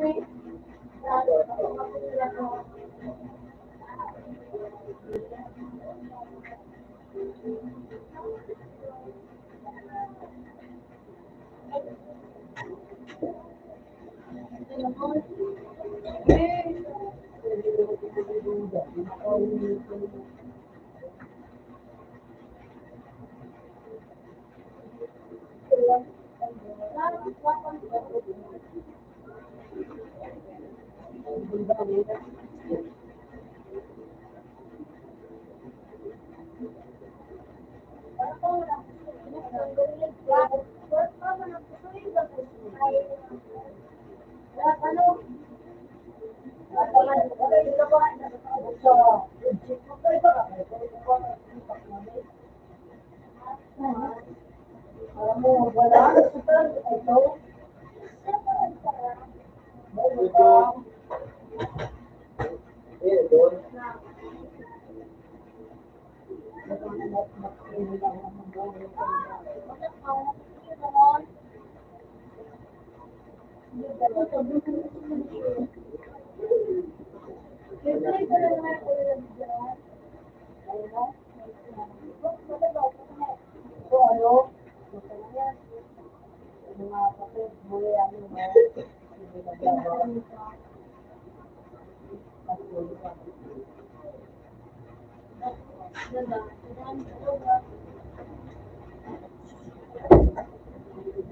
Eh, John.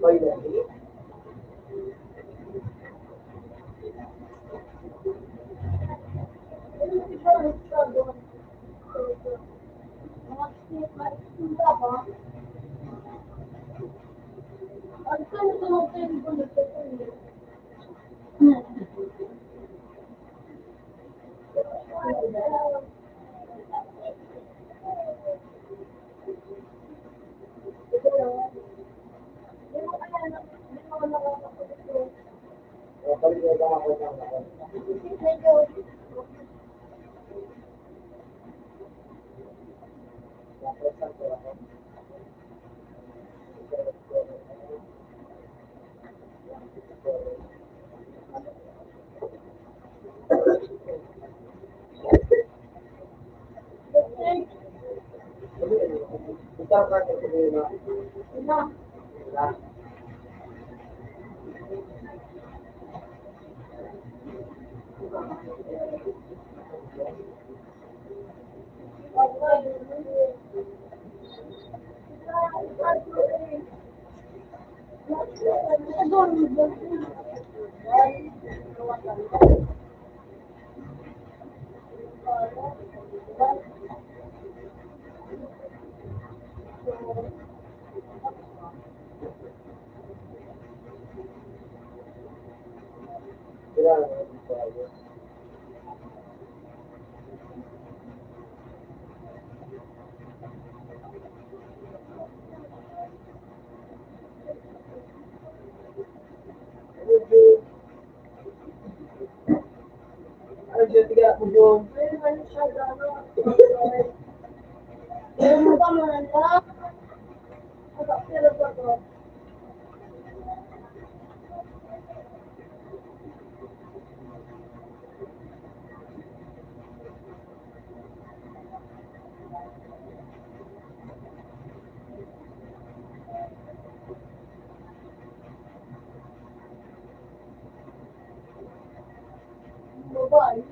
Finally. ako ng ako. Medyo, Tapos ako ako. Ikaw ka sa problema. na. Wala. Wala. Ano dyan, tiga ako dyan. Bye.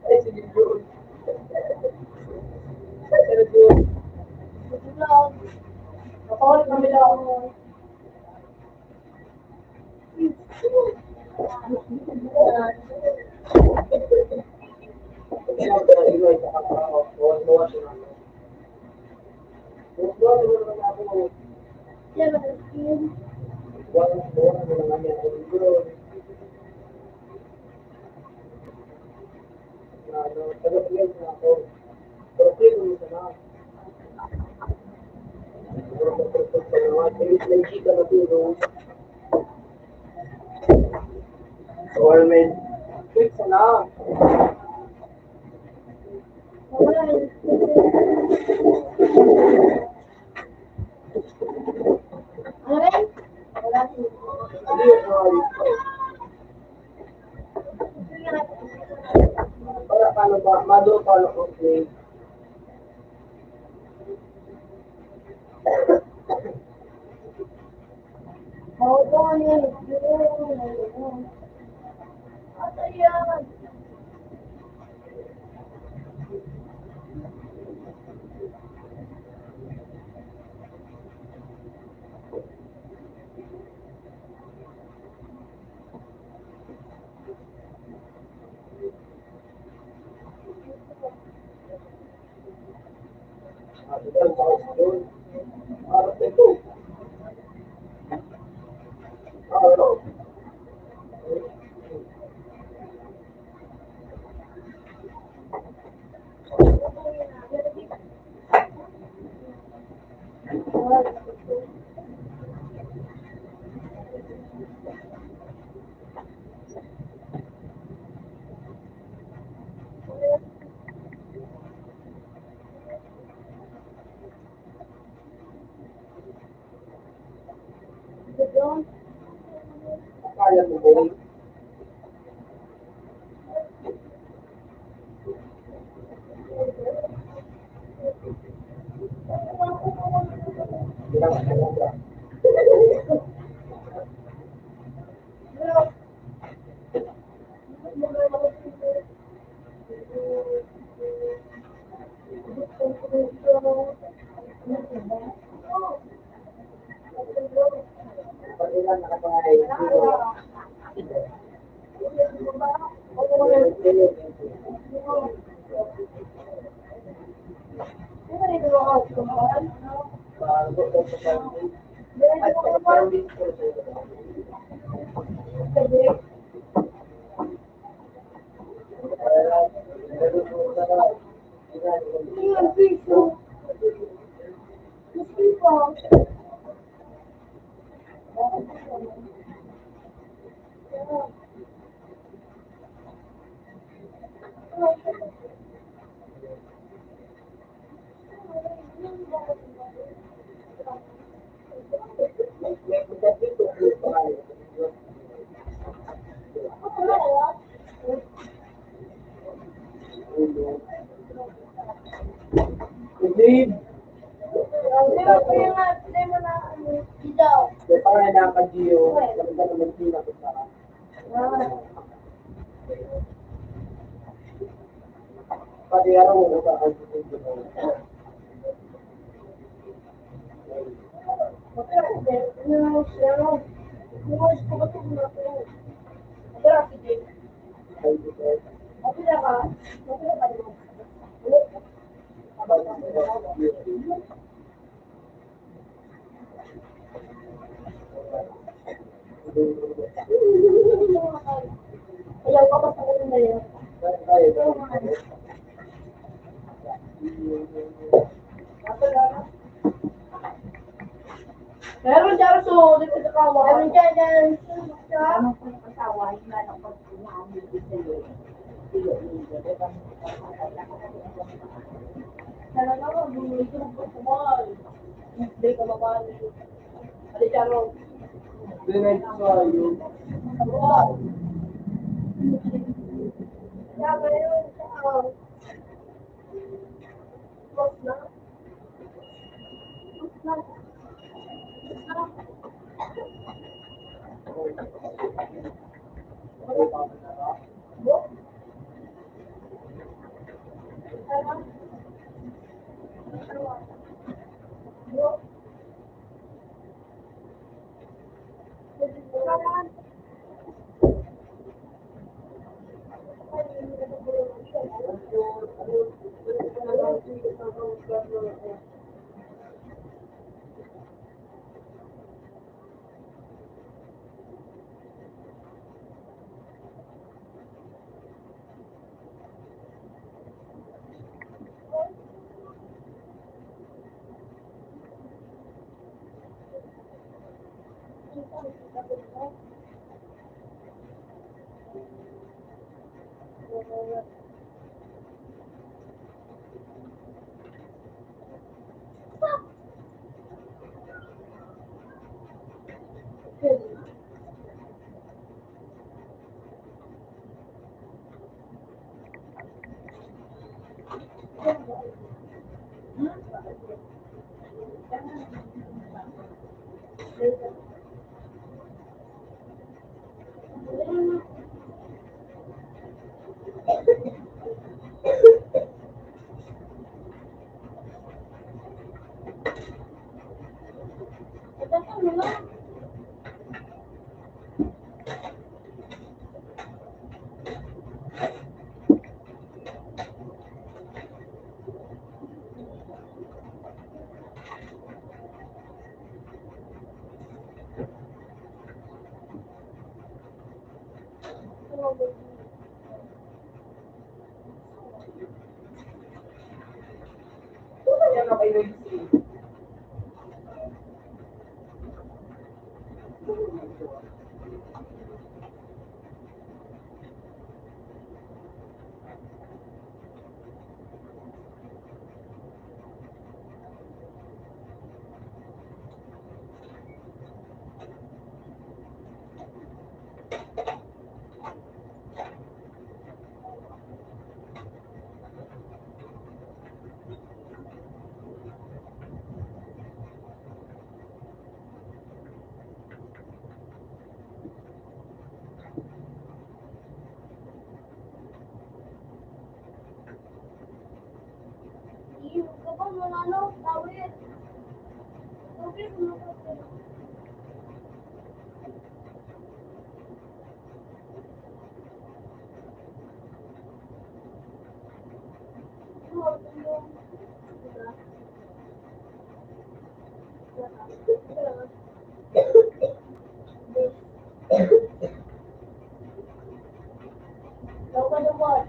Ay, sige dyan. Ano dyan? Nakawal kami lang. Kailangan ko na iwan sa kapatao. Bawas-bawas yun ako. Bawas-bawas yun naman ako. Bawas-bawas yun naman yan. Ano yun? Taga-play na ako. Pero play mo na. Pero pagpagpag pa naman. May chika na tulong. Or may fix na. Hindi yun, para paano ba? Mado paano ko play? Total bounce doon. Para ito. Ano? Kaya mo ba? Bilang talaga. Pag ilan nakapangahay, zero. Bago ko sa family. Ay, parang dito ko sa ito. Yung piso. Gusto ko. Dave, Kaya nga, play mo na dito. kaya pa nga nakaka-Gio, maganda naman sila ko sa pati araw mo ba ang Ayaw ko pa sa na yun. Meron siya so, dito sa kawa. Meron dyan sa Ano po yung asawa, yung anak ko, inaamil ko sa iyo. Talaga ko, bumili ko ng pagkamal. Hindi ka mamali. Alicharo. Dinay sa iyo. Kaya ngayon, boss na. Yan ang kayo yung Yung kapag manalo, tawid. Tawid mo. Ikaw ka naman.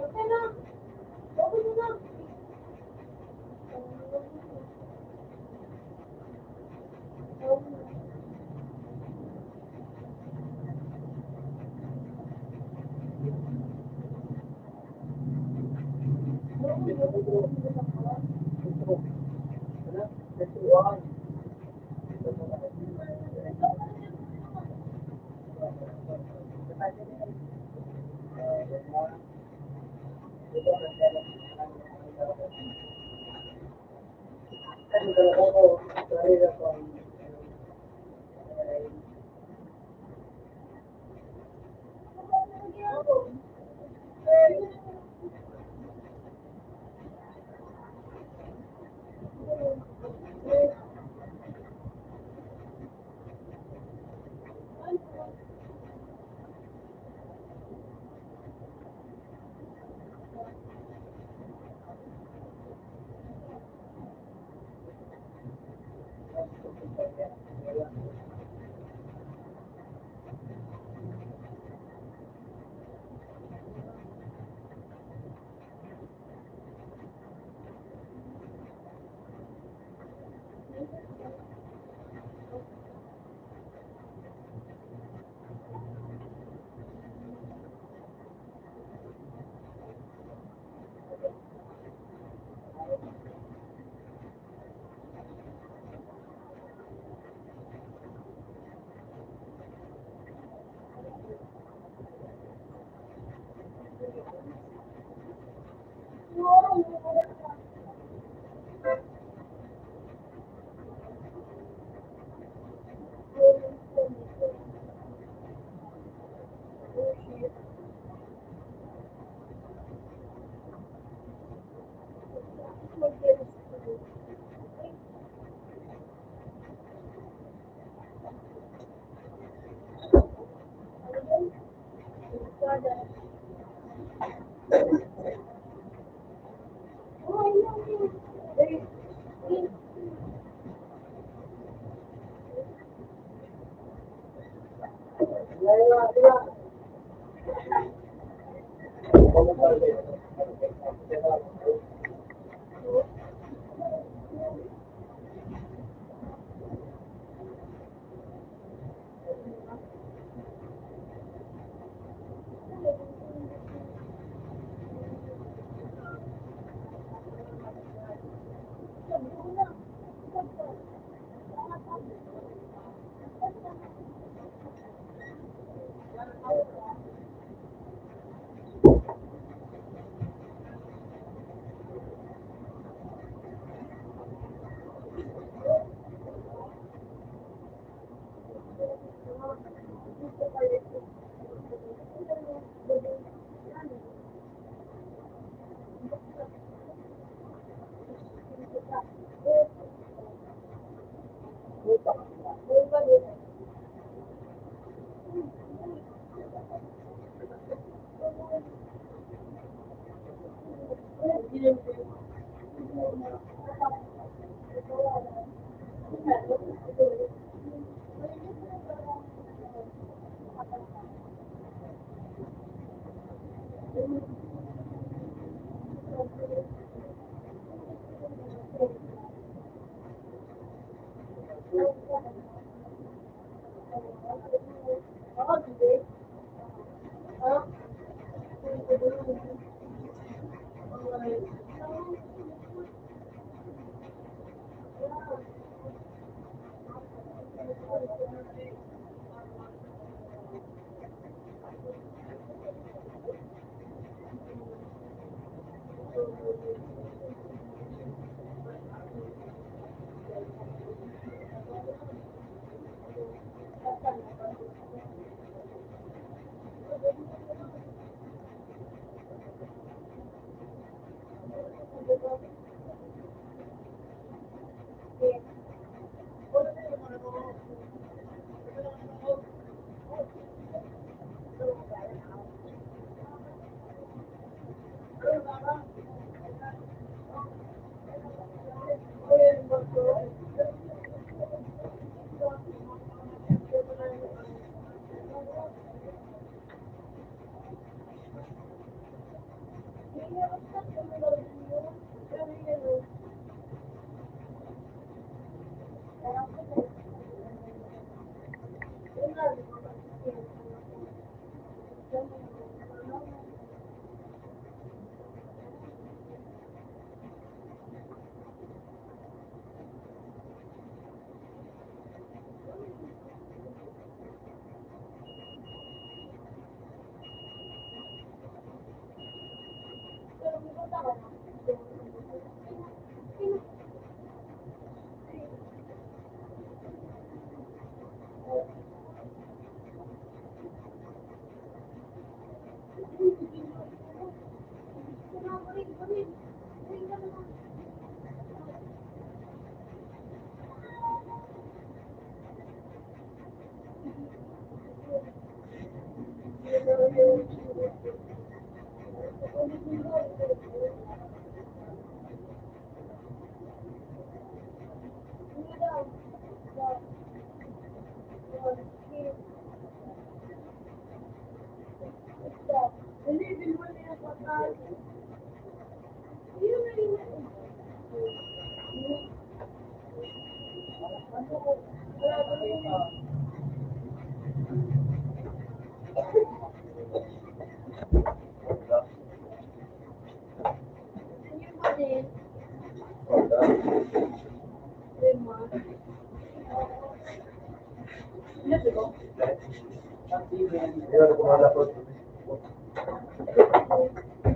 Okay na. Okay na.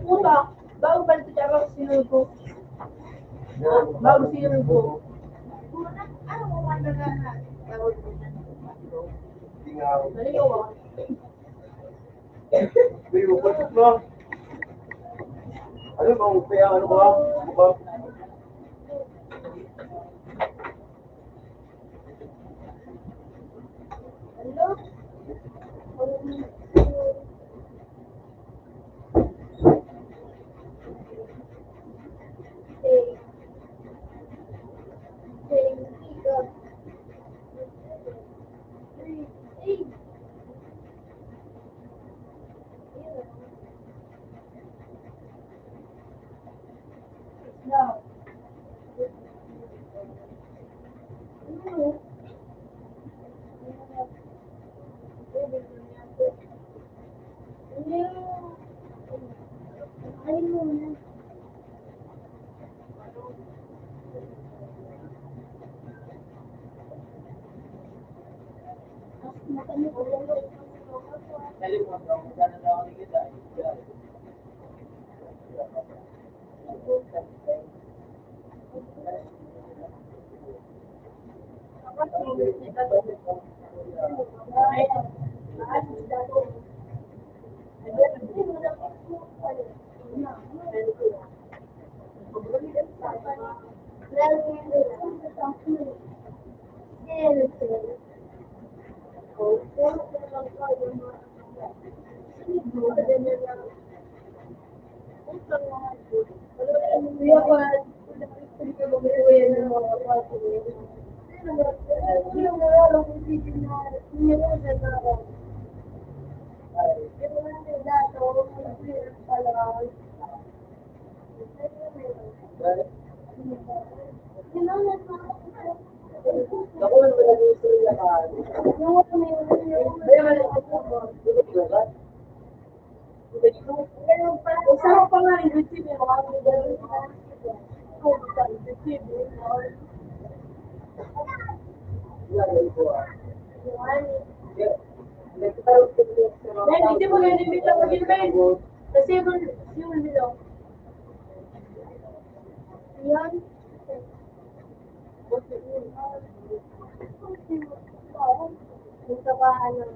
Puta, bago ba ito siya bago sinunod ko? Bago sinunod ko. Ano mo man na naligaw ako. Ano bang kaya ano ba? Ba? Hello? No. Hindi mo ganyan bilang mag-invade. Kasi yung bilang. Yan. Yung kabahan ng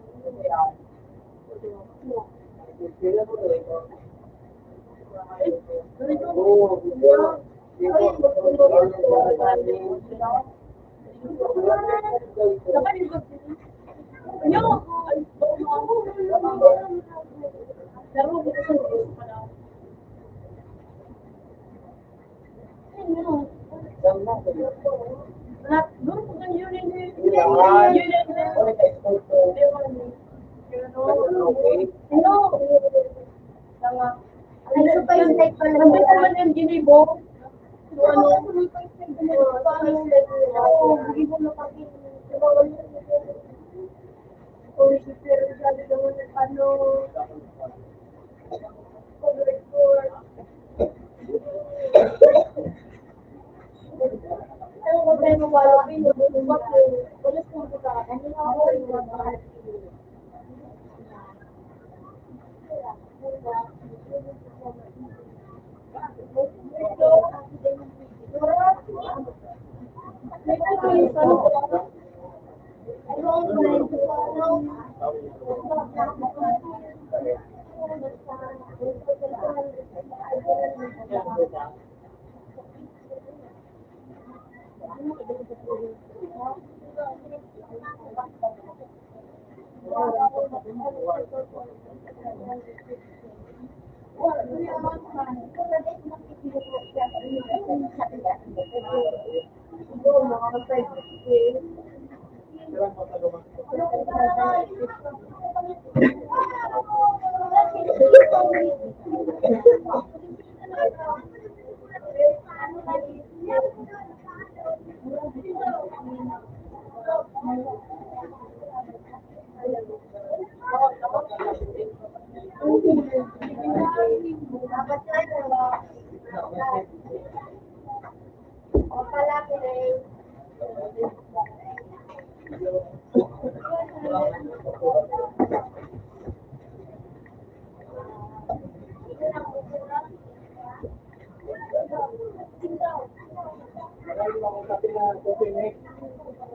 Magaling ako sabi na coffee mix.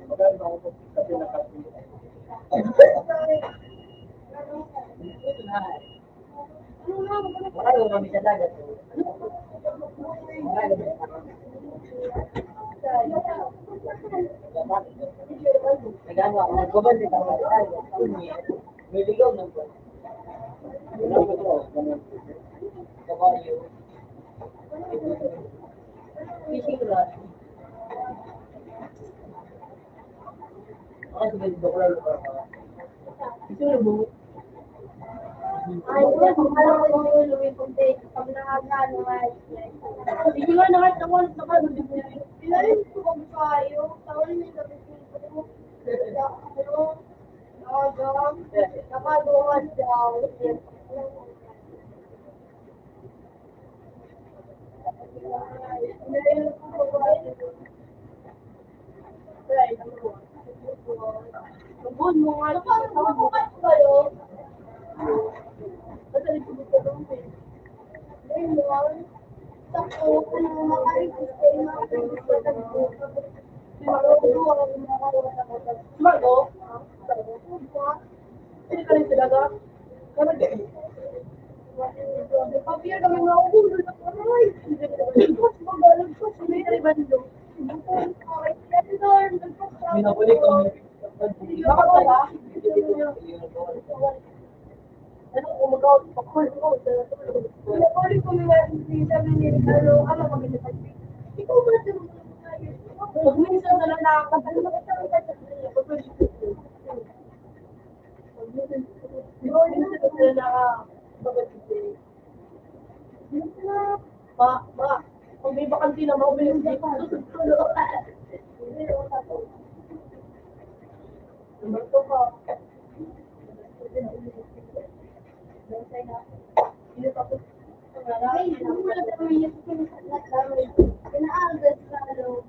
Magaling ako sabi na coffee. Marami kami sa dagat. Nagano ako, nagbabalik ako sa dagat. May ligaw na po. Kabayo. Fishing rod. Ako sa ganito ko lalo para ito na mo. Ay, alam ko yung lumipunti. Pag nakagano ay. Hindi nga nakatawa na ka. Ilalim ko kung kayo. Tawalin yung gabi ko. Ano? Nakagam. Nakagawa daw. Ilalim ko kung kayo. Tubod mo nga. Ano kayo? Kasi ito dito lang eh. Ayun. Tako, ano mga sistema ko Margo? Hindi ka rin talaga? Papiya kami nga ako, wala ka rin. Lagpas, magalagpas, may ribando. Minabalik kami. Bakit pala? Ano kung mag-out? Pakul ko. Pinapuli ko nga sabi ni ano maganda sa ikaw ba ito? Pag minsan na lang nakakabalo na kita ng kanya. Ikaw din sa Kasi nakakabalo. Kung may bakanti na maubilis dito, tutulog. Ito ka. Ay, wala kami yung pinaagas sa ano.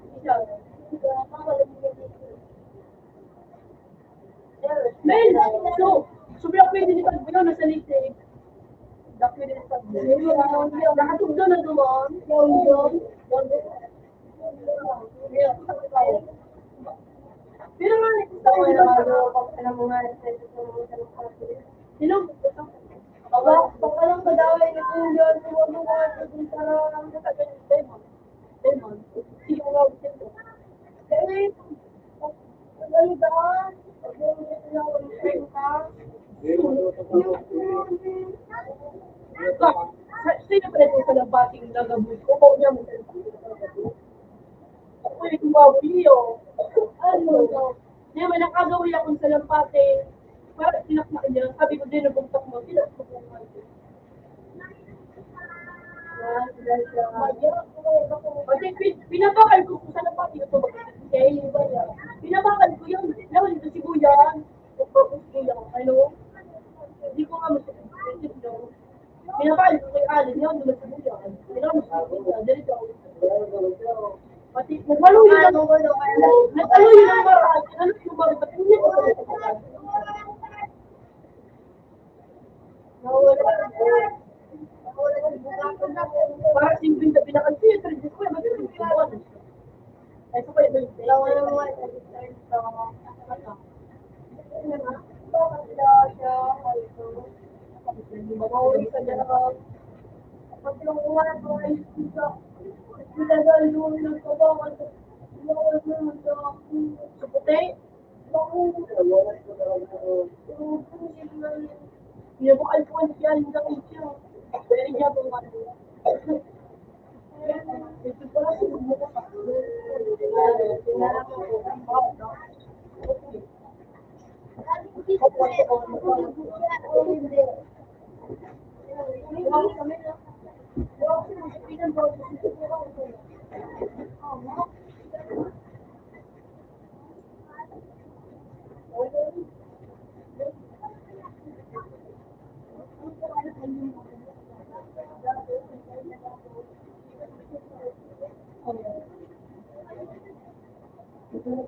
Mel! So Black pwede ni Tagbo yun, nasa lisig. Black pwede ni Tagbo. Nakatugdo na doon. Pero nga, nakita ko Sino? Pagkalang kadaway ni Kuya, tuwag-tuwag sa sarang Demon. Sino nga dito? Kaya, ano daan? Sino pala ito sa labating nagabuhay ko? Kung niya mo sa ako yung kumabuyo. Ano? Hindi, may nakagawi akong sa lampating. Parang sinakmak niya. Sabi ko din, nabuntak mo. Sinakmak mo. Kasi pinabakal ko kung saan pa pinabakal ko. Pinabakal ko yun. Lawal ito si Kuya. Pagpapos Kuya. Ano? Hindi ko nga masakit no. Pinabakal ko kay Alin. Yun, naman si Kuya. Pinabakal ko si Kuya. Dito. Pati, nagmaluhin lang. Nagmaluhin lang maraan. Ano yung maraan? Pati hindi ko sa para simpleng na pinakansi, yung tradis ko, maganda yung pinawan. Ay, so kayo,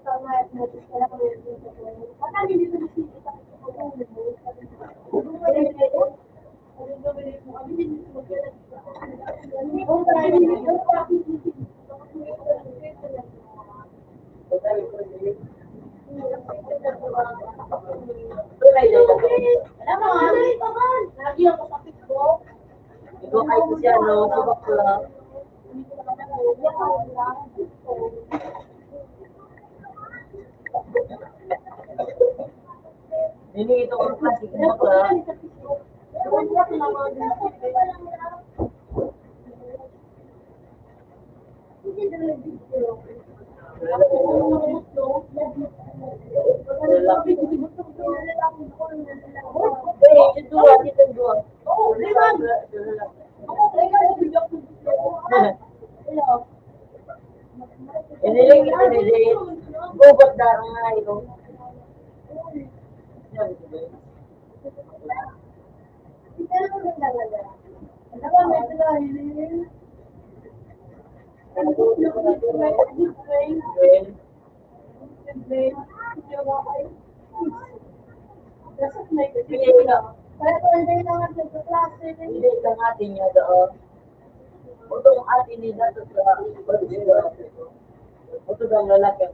Tama. Ikaw kahit kasi ano, subak ko lang. Hindi ito ang klase ko ba? Ito dua, ito dua. Iniling ito ni Jay. Gubat darang nga ito. Hindi ka nga din niya doon. Utong atin nila sa ito daw lalaki.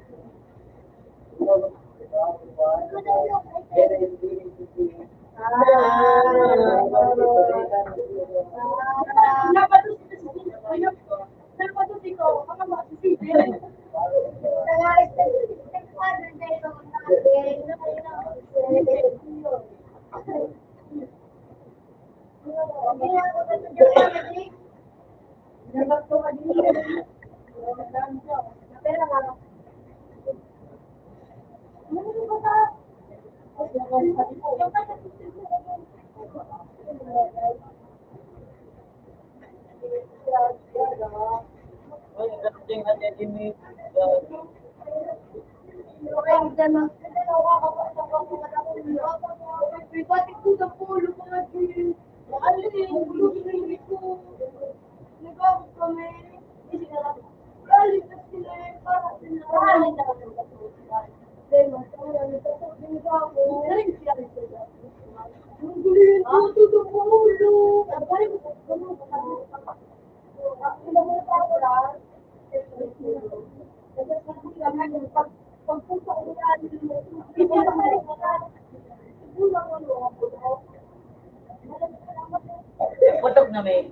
Putok na may.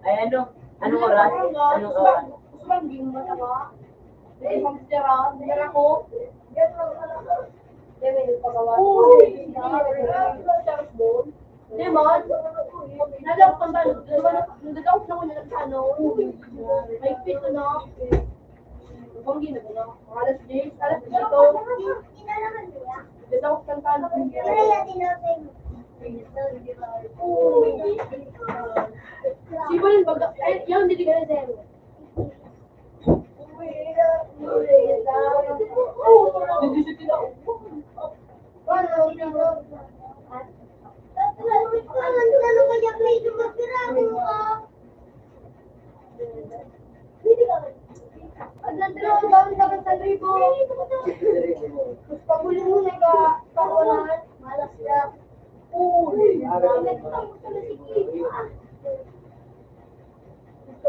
Ay ano? Anong oras? Anong oras?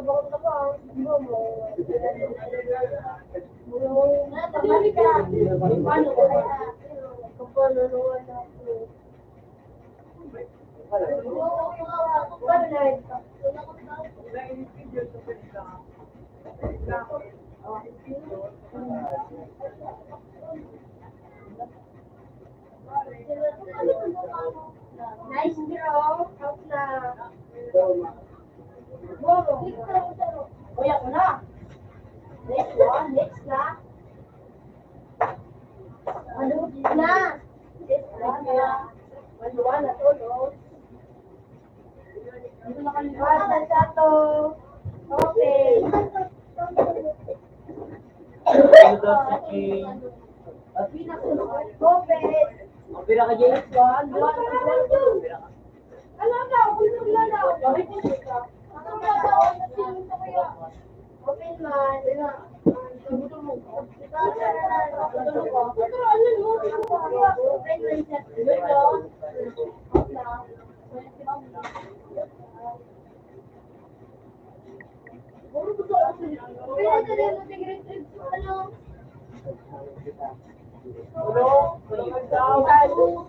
tabang-tabang. Ano mo? Tabang ka. Paano ko kaya? Kapag nanuwan ako. Nice girl. Out na. Uy, ako na. Next one. Next na. Ano na? Next na. One na to, no? Dito na kalimutan sa to. Okay. Open. Ang pira ka, James. Alam na, wala na. Open man. Open man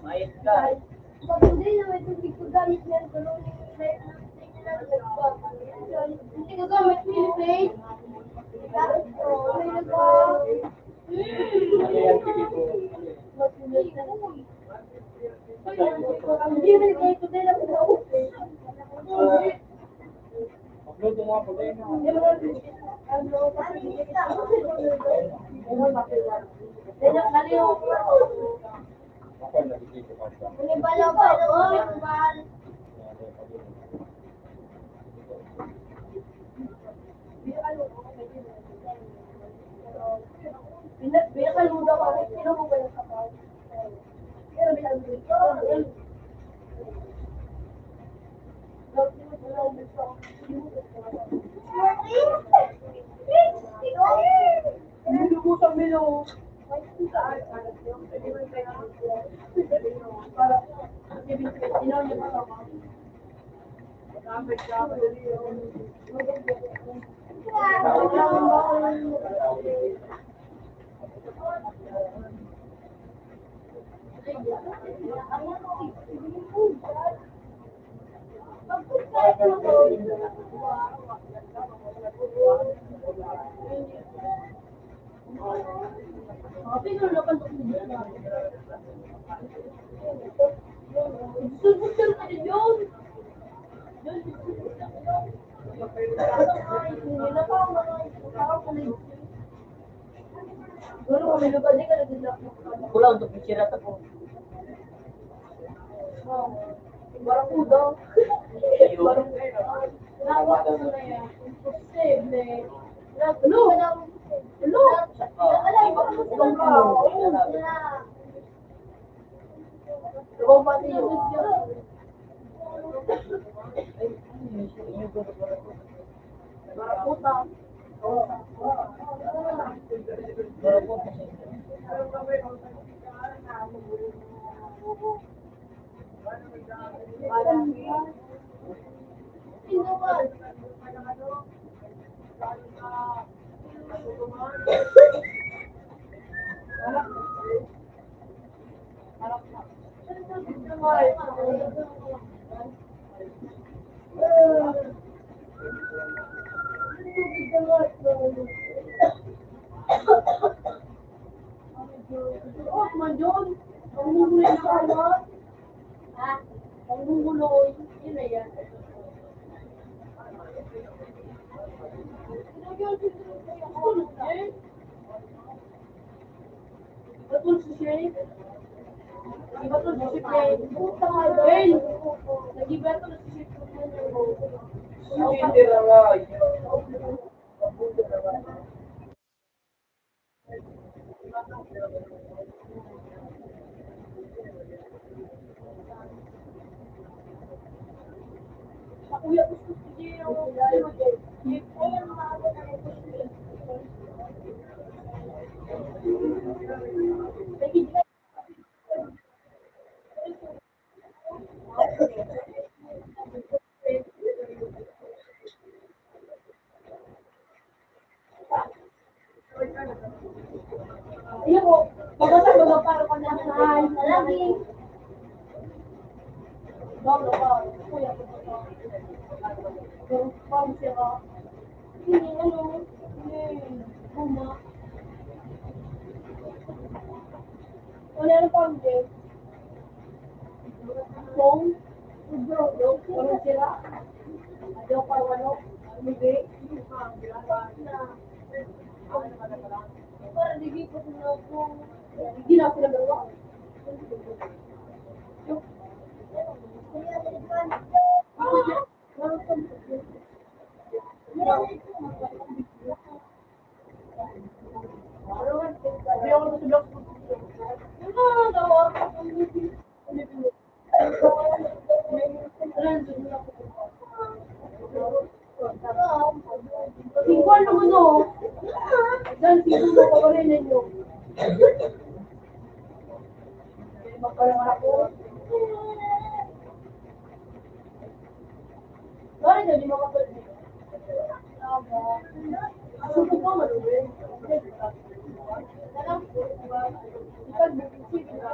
Mayit ka. pag hindi naman ito, hindi ko gamit yan. Hindi ko gamit Philippines. Bakit ko? May nagpa... Hindi mo nagay ko din ako na Magluto mo ako din. Ako nagigito ka siya. Pinakaluda ko ako, sino mo ba yung kapal? Pero binaluda ko. Nilubusan mo yung Kulang untuk bicara tepung. Barakuda. hindi na nga. Ayun po, pagkasa magpaparo ka na ay Lagi. bago ka. Kuya ko pa. Pag siya ka. Hindi, ano? Hindi. Buma. Wala na pang day. Phone. Walang sila. Ayaw pa walo. Hindi. Para lagi ko na ako. Hindi na sila dalawa. Kaya naman. Hindi ako sa blog. Ano daw? Tingkuan naman o. Dan, tingkuan ko pa rin ninyo. Magpalang ako. Bakit hindi mo kapag suko ko maluwi. Ipag bukit ka.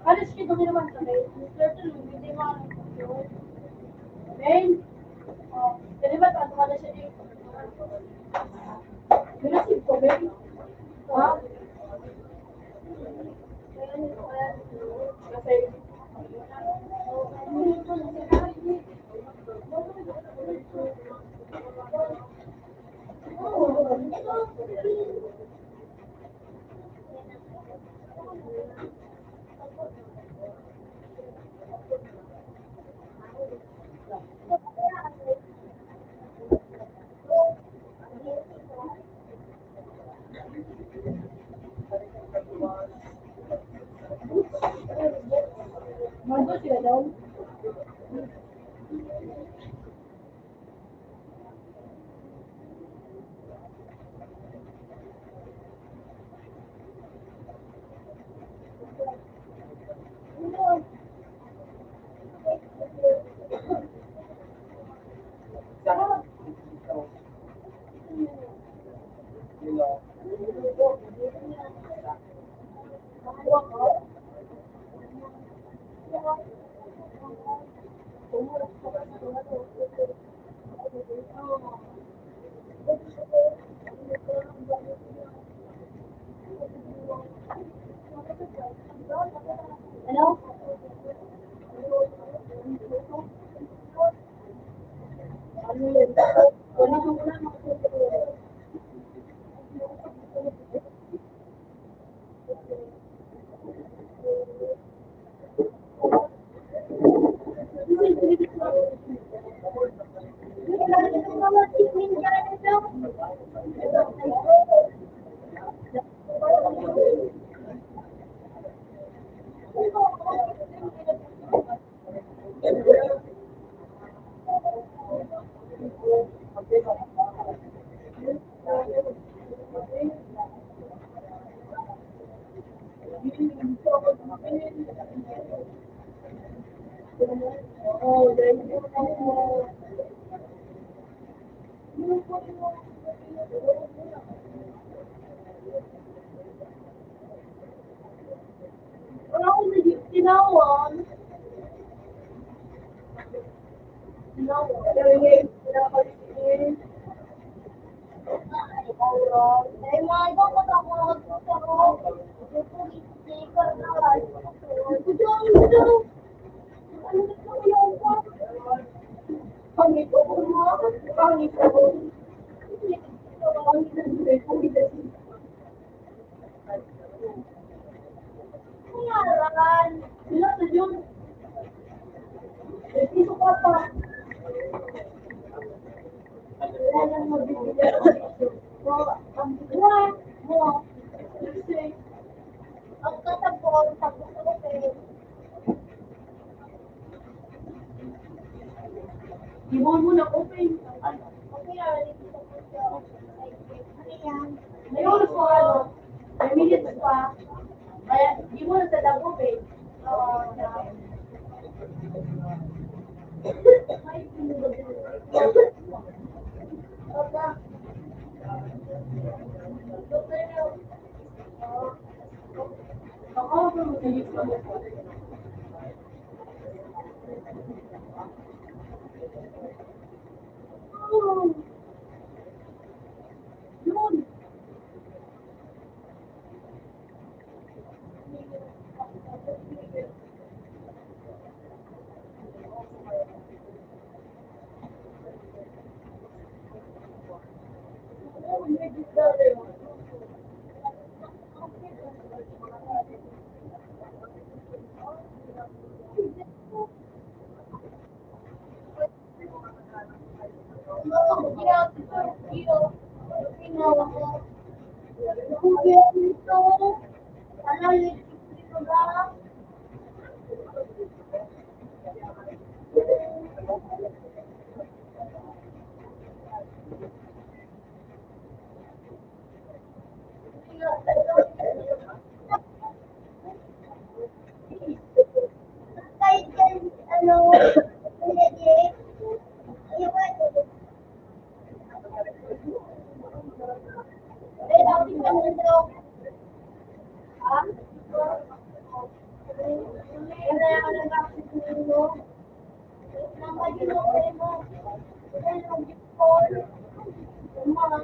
Alis kita naman sa kayo. Turtle, hindi mo Ben, jadi ba tato ka na siya dito? Minasip ko, Ben. Ha? Kasi, mando sila daw. Ano? Ano yun? Wala ko na makakita. Oh, dahil wala akong tinawan. Ay, mga ibang matapos ko sa room. Yung sticker na lang. Pangit ko. Ngaran. Sila sa yun. Dito ka pa. Wala nang mabibigyan ng picture. So, ang buwan mo, Kasi, ang tatapon, tapos ako kayo. iwan mo na open. Okay, dito sa picture. Ano yan? May oras pa ano? May minutes pa. Kaya, di mo na sa dabo, eh. Oo, na. Ay, pinulog. Opa. Ako, ako, mag-ayos ka mo. Oh. Yun. Oh, may discover. Kahit yan, ano, hindi, iwan. Pero ako din naman daw. Ha? Kaya ako nag-accident mo. Nakaginopay mo. Kaya nag-call. Naman.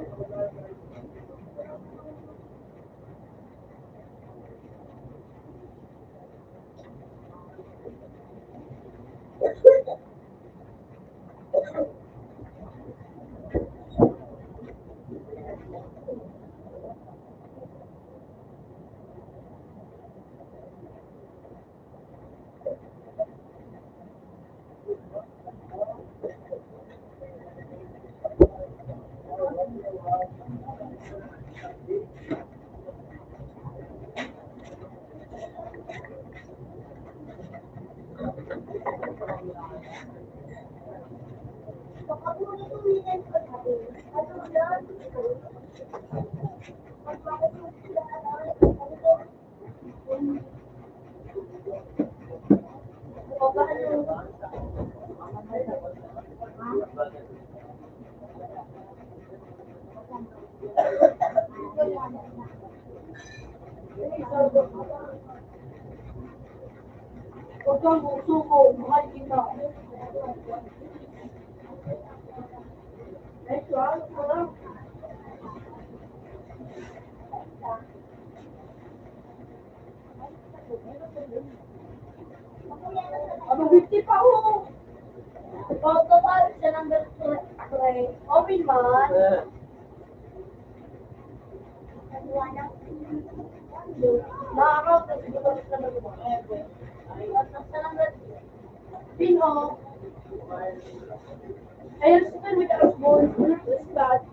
Baka po na tuminan ko natin. Ano yan? Huwag kang suko, mahal kita. Ano, 50 pa ako. Pagkabalik siya ng Open man. Nakakaw, tapos bumalik naman yung mga Pino. Ayun, sila may karasbon. Start.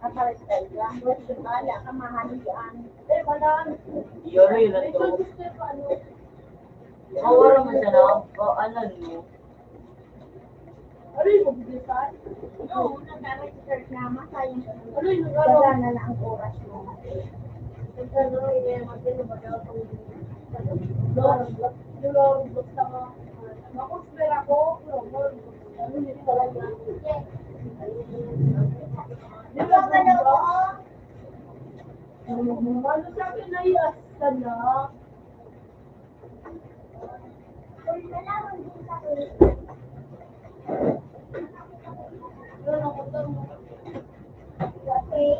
Nakarestel lang. Wala ka mahalian. Eh, malang. Yun, yun May lang to. gusto pa ano. Mawara man siya na, alam mo. Ano yung mag-design? Oo, nag-register na masayang Ano yung nag-aro? Gagana na ang oras mo. Ano yung magdala ba daw kung Lord, basta ka. Makuspera ko. Ano yung talaga? Di ba Ano ba? ko? Ano sa akin na iasa na? Kung nalaman din sa akin. Yun ako doon. Okay.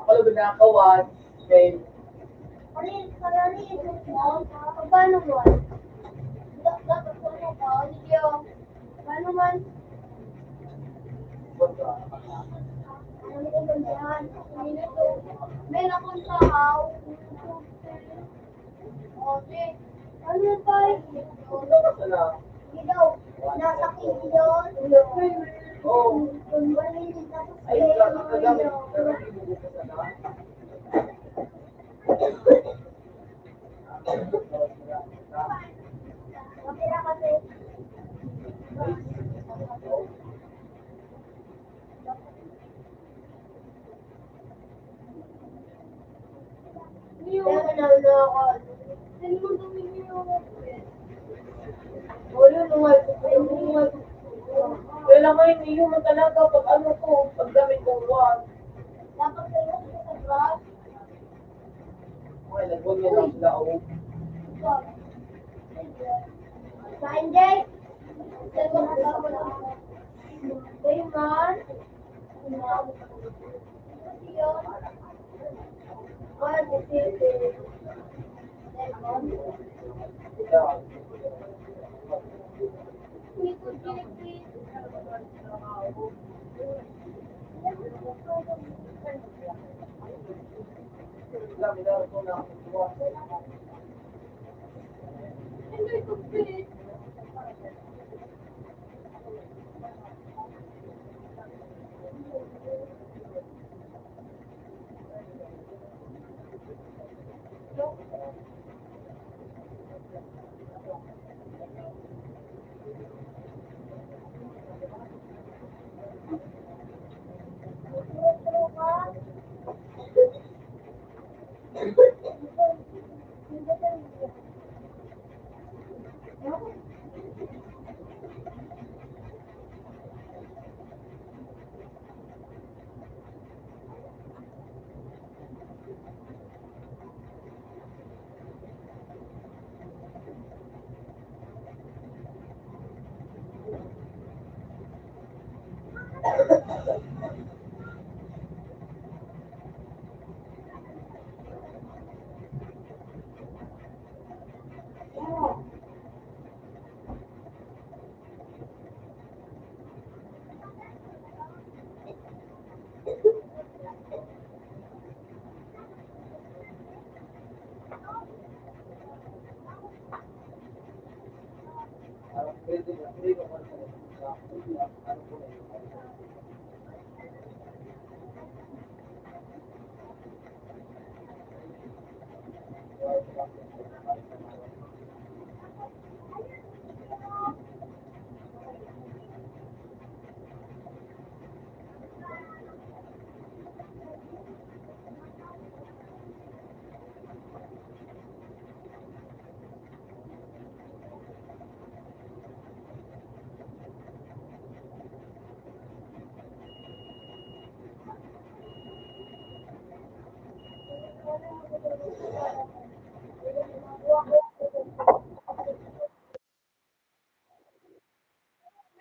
Ako lang binakawan. Then, Paano man? Dapat ko ano ka? Video. Paano man? Ano ko ba yan? Minuto. May nakon sa how. Okay. Ano yun tayo? ano? Ilaw. Nasa yun. Oo. Kung malinis na sa Ay, gagamit. Gagamit mo bukas na. Kapira kasi. Kaya na ako. Sino mo gawin yung... Wala naman. Wala naman. Kailangan hindi mo talaga pag ano ko, pag gamit ko one. Dapat kayo sa truck. Okay, nagwag niya lang sila ako. Kain, Jay. Saan mo kasama na ako? Kayo, man. Kasi yun. Kasi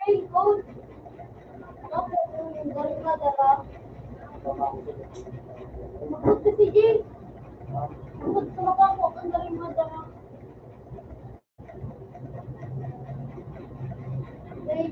Hey, coach. Bakit yung galing na dala? Bakit si Jay? Bakit sa makako ang galing na dala? Jay.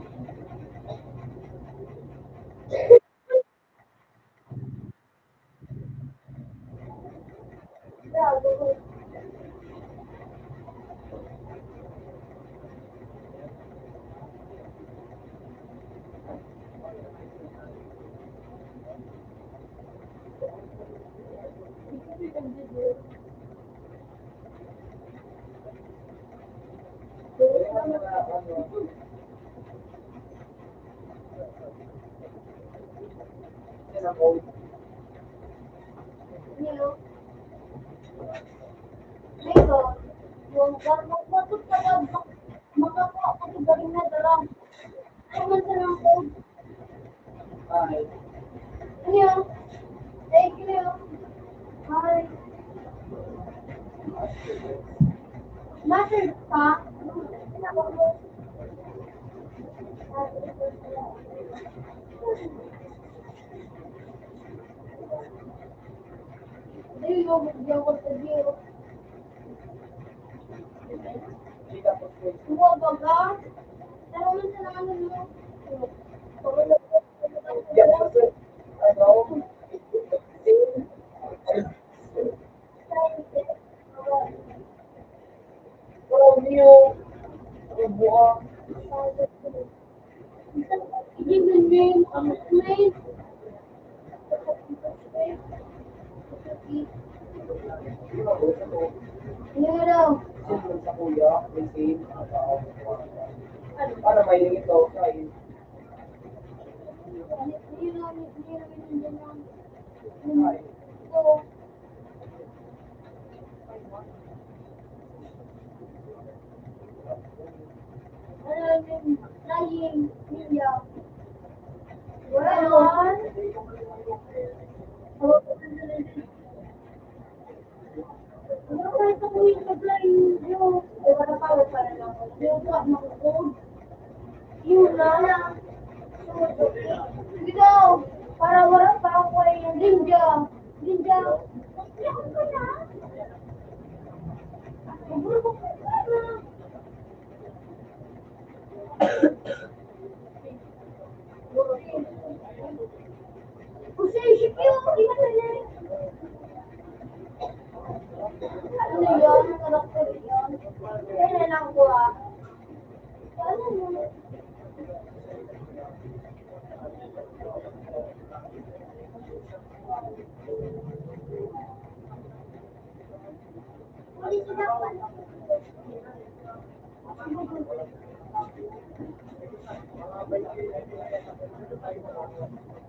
Gago. Nilo. Nilo. Yung magmatut ka na makako ang galing na dala. Ay, man sa lang code. Ano yun? Thank you. Bye. Master pa? Hindi mo bigyan ko sa zero. Huwag ba ka? Pero man sa ano mo? Yan kasi, ano, Romeo, Buha, Given name of slave. Ano nga daw? sino sa kuya, may same, para may ito, kain. So, flying ninja. Ganon. Ano kayo sa kuya sa flying ninja? Ay, wala pa, wala pa lang. Yung pa, makukod. Yun na lang. Sige daw. Para wala pa ako ay ninja. Ninja. Ako ka na. Mabulok ko na. Kasi isip yun. Iyan na lang. Ano yun? Karakter yun. Kaya lang ko ah. Ano yun? Hindi sila pa.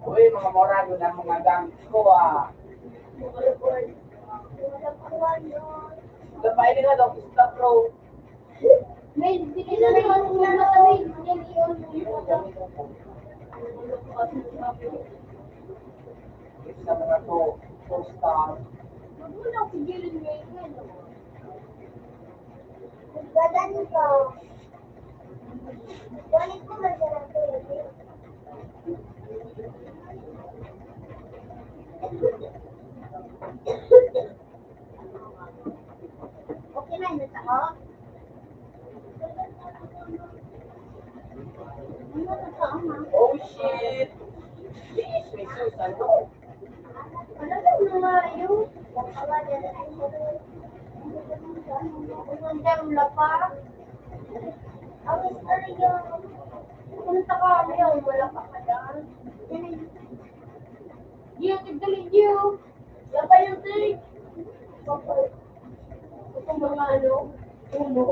Uy, mga morado na mga gamit ko ah. Gabay nila daw, stop bro. May pinilalaman mo na kami. Yan yun. Isa mga to, stop. Huwag mo na pigilin ngayon. Gadan ka. Ganit ko na siya ng okay na yun sa ako? Ano na sa ama? Oh shit! Yes, may susan to. Ano ba mga yun? Ang dami pa. Ang story yung punta ka ngayon, wala pa ka dyan. Gio, tigdali Gio. Yan pa yung tig. Ito mga ano, ulo.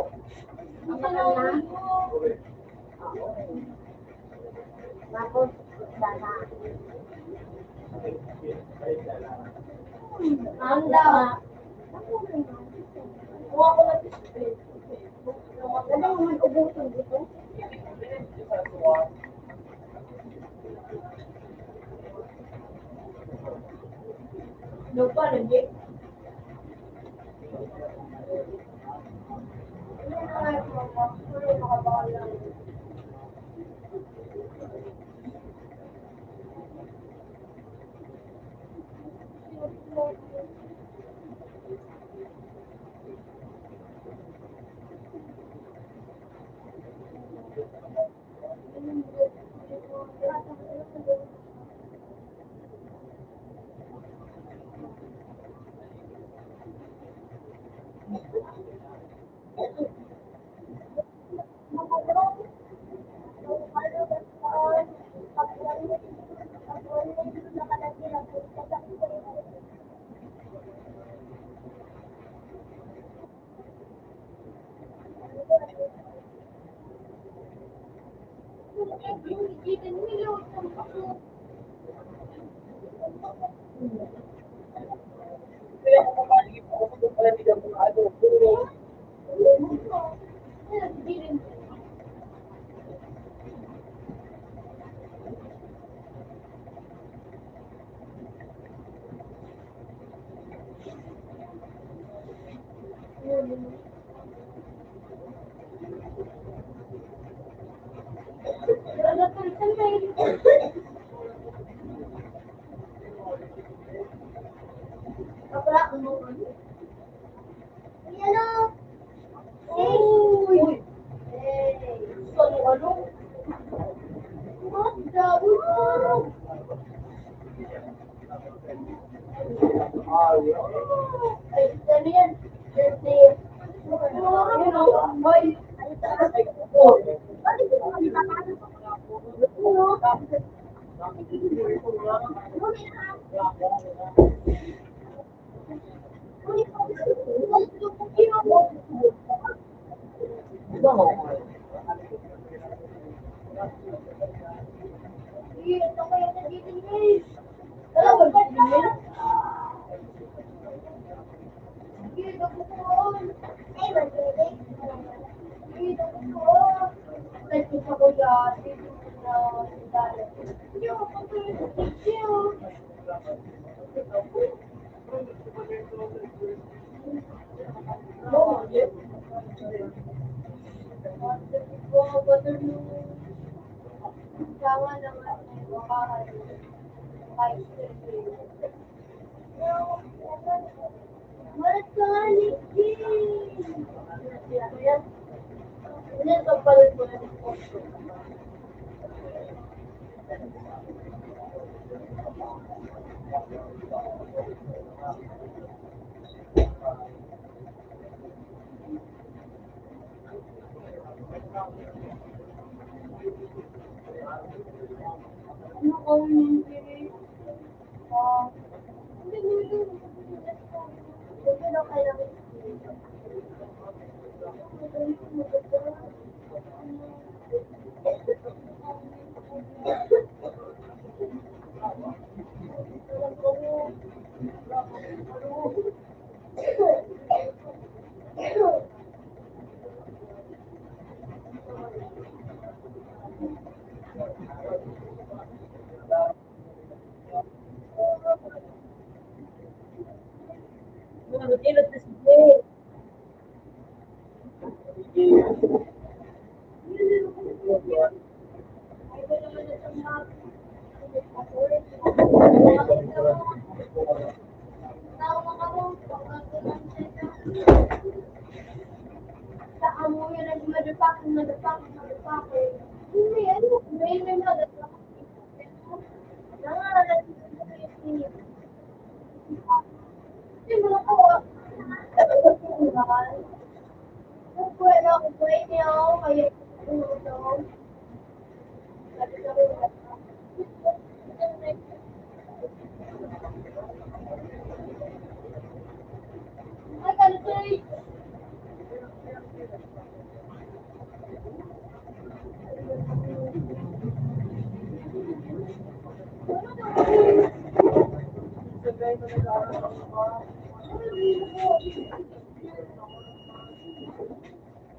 Ang mga tapos, dana. Anda. Kuha ko lang display. Ano mo man ubusin dito? No pa, hindi. Kaya ako kumaligid ako sa pala nila mga ano. Hoy, ano talaga ko? Bakit hindi mo kami papano? Diba mo? Sige, ito kayo nandito guys. Dalawa ba siya? Sige, nakukuhan. Ay, mag-ready. Sige, nakukuhan. Like, isa ko yan. Dito mo na dali. Hindi ako patuloy sa picture. Tama naman ay makahan. Kahit Marat ka nga, Nikki! Ano ito pala mo na ano ko hindi hindi na kailangan Ilot na si Jay.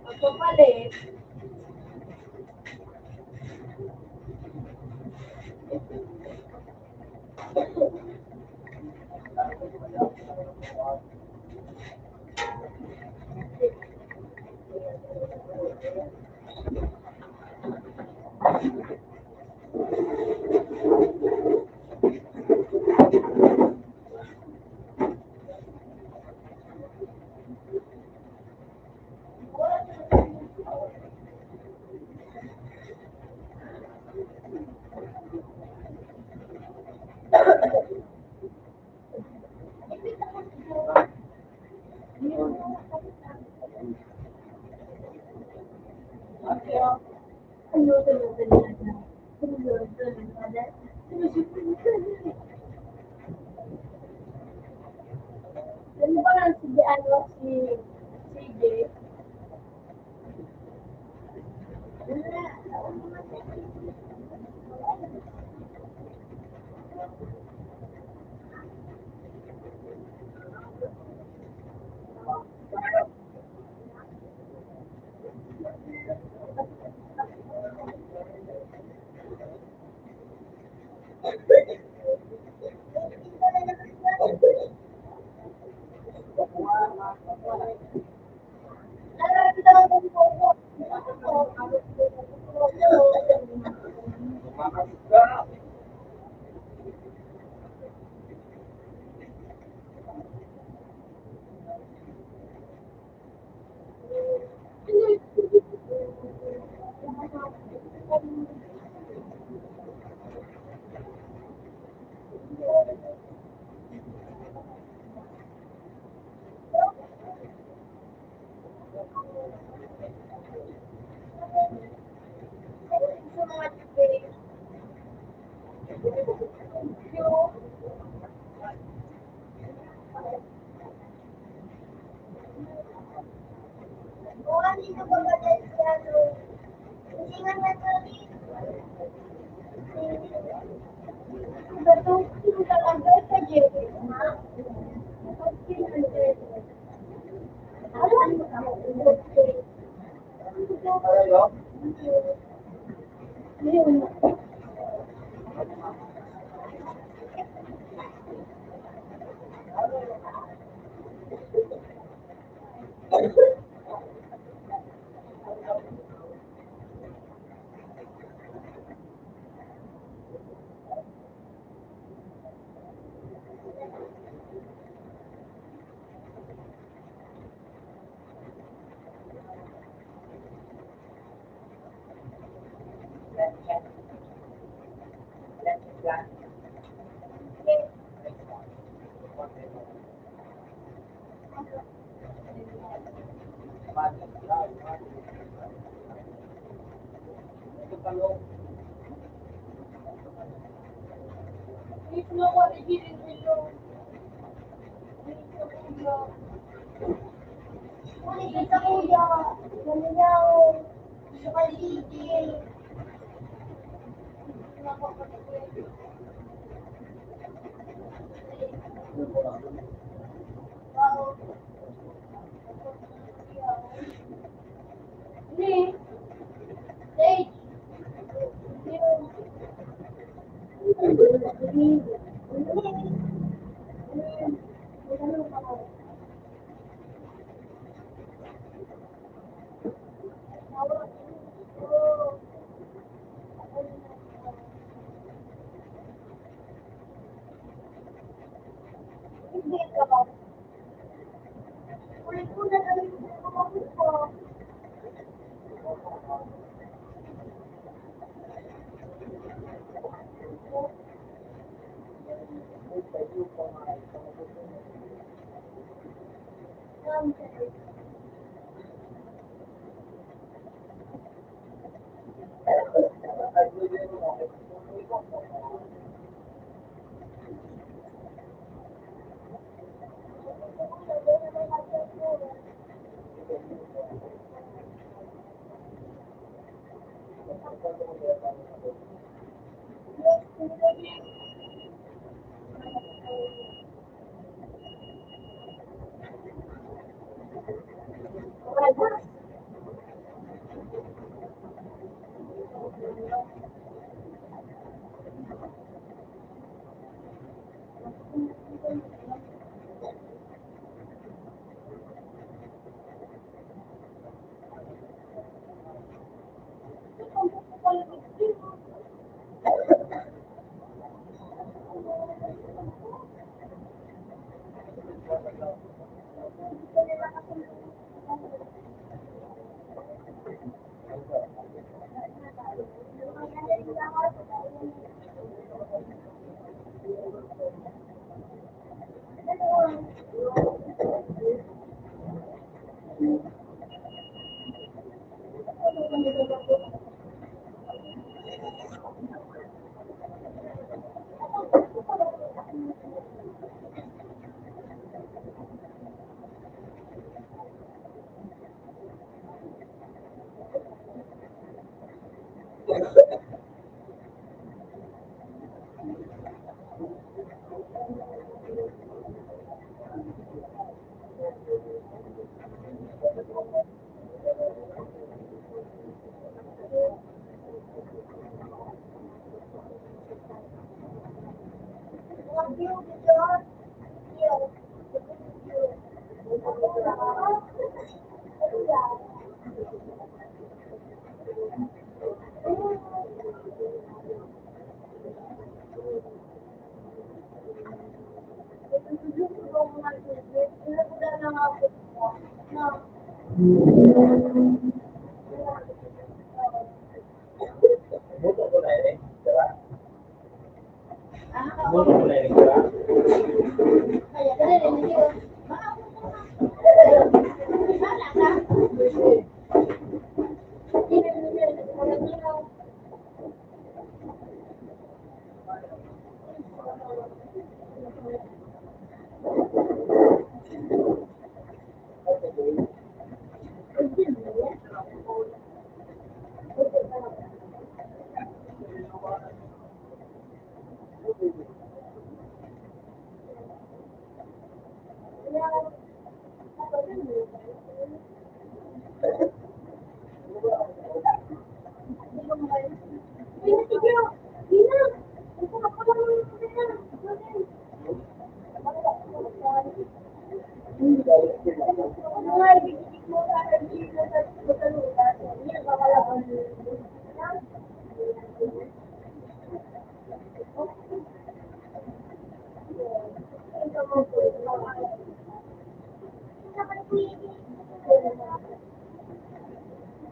Pagpapalit, Ano ba lang si ano si Jay? Sa mga tubig. Yung kung ano dito ba ba dahil si ano, hindi nga natuloy. Bato, yung talaga sa Jerry. Ano? Dito na ko nagiging dito. Dito sa kuya. Ganayaw. Sa paligid. Wow. Ni. Stage. Buto ko na yun, di ba? Buto ko na yun, di ba? Kaya, dali, dali, dali.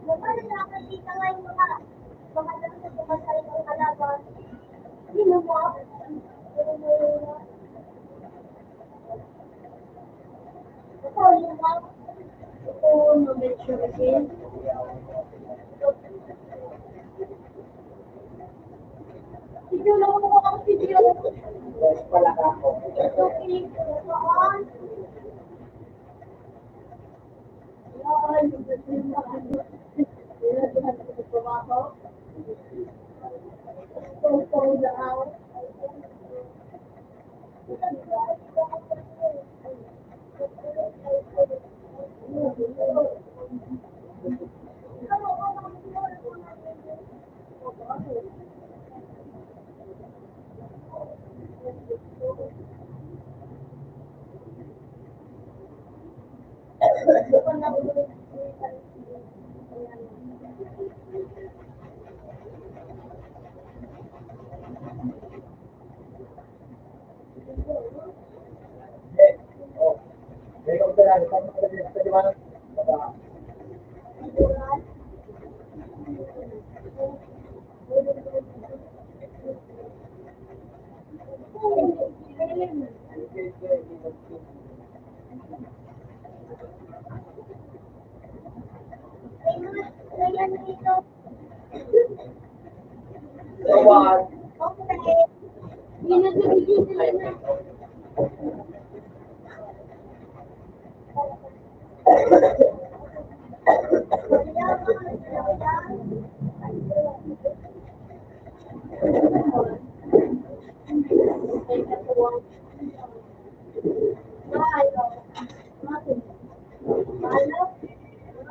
Paano nakakita nga yung mga lang sa pumasal ng kalaban? Hindi mo ba? Ito, yung ba? Ito, maturity. Video lang ako ang video. Wala ka ako. Ito, click. Ito, on. Yan, yung ganyan na ano. Yan, yan, ito, pumasok. Ito, lang. May kumpilan, sa di ba?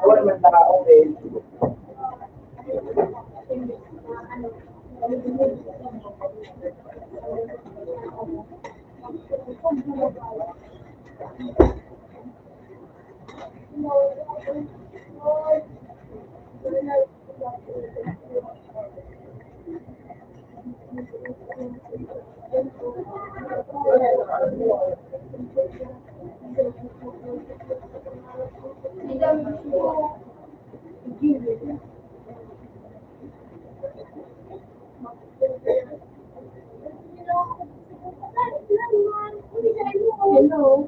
Wala man tao eh. Hello.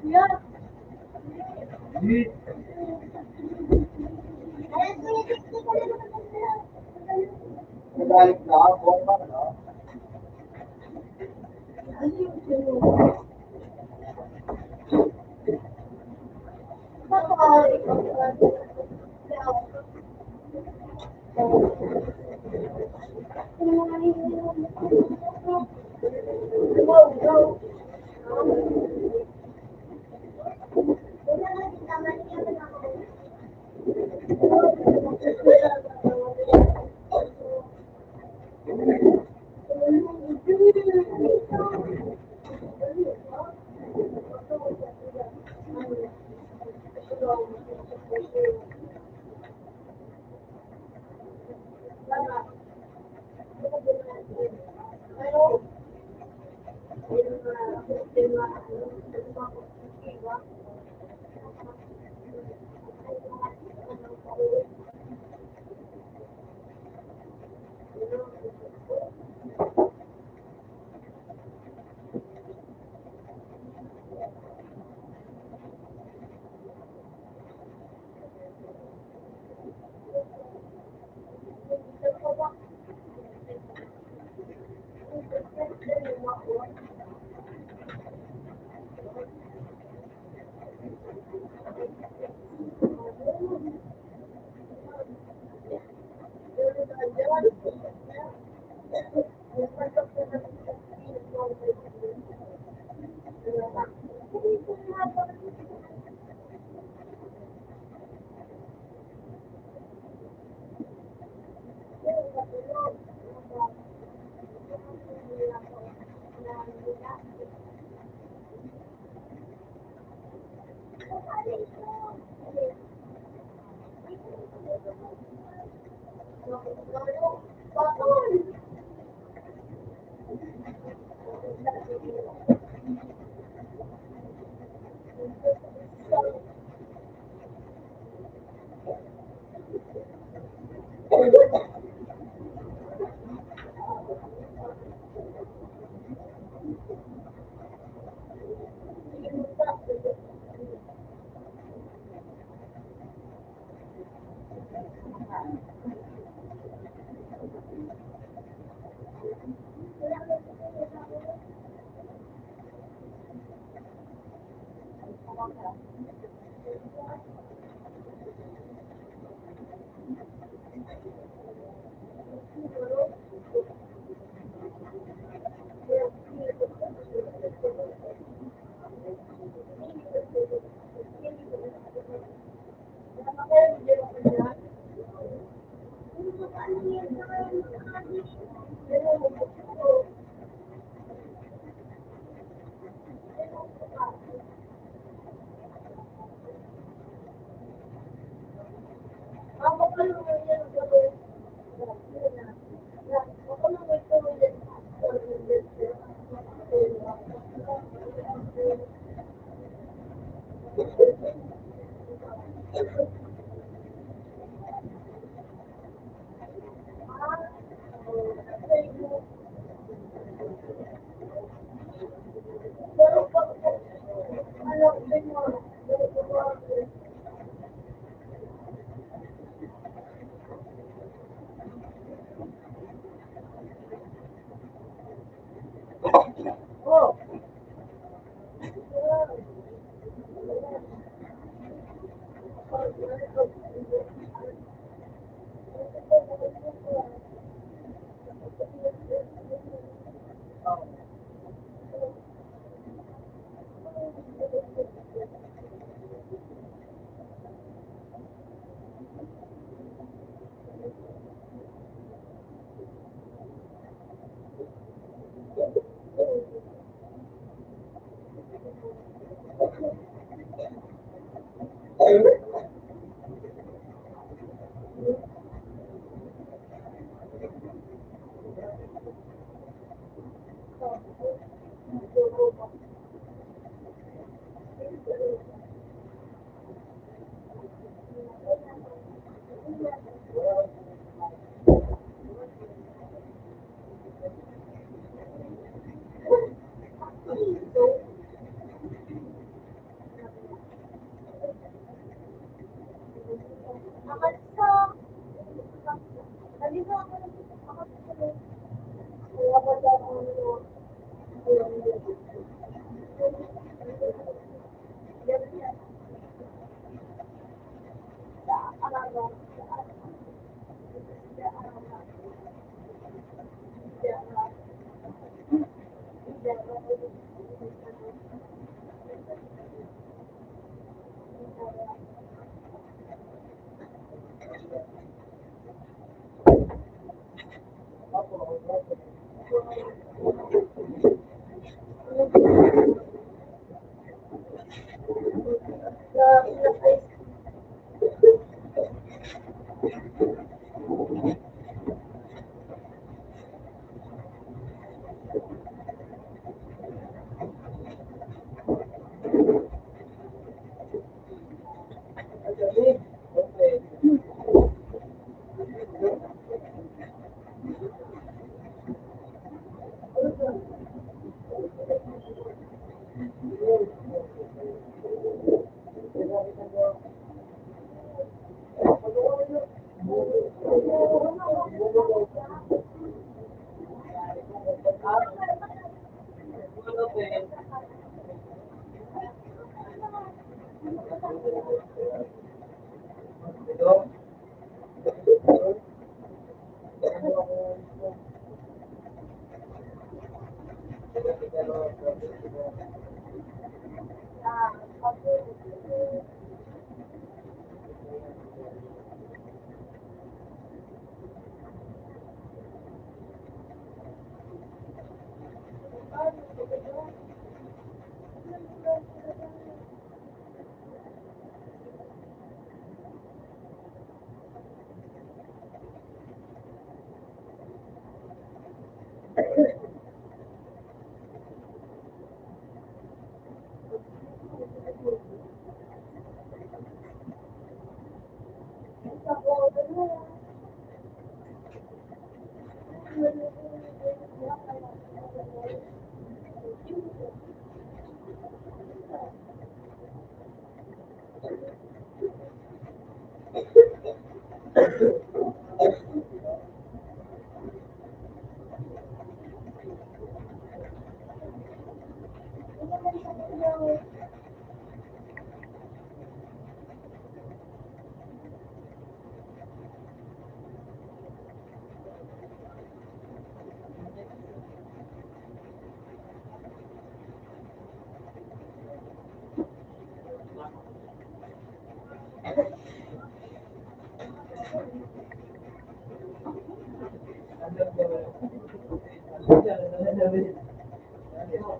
Yeah. Nagalit na ako, ano?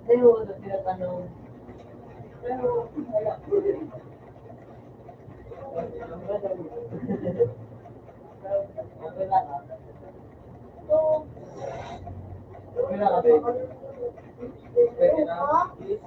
Hindi mo ito tinatanong. Pero wala. Okay lang ah. Okay lang ah, babe. Pwede na. Please.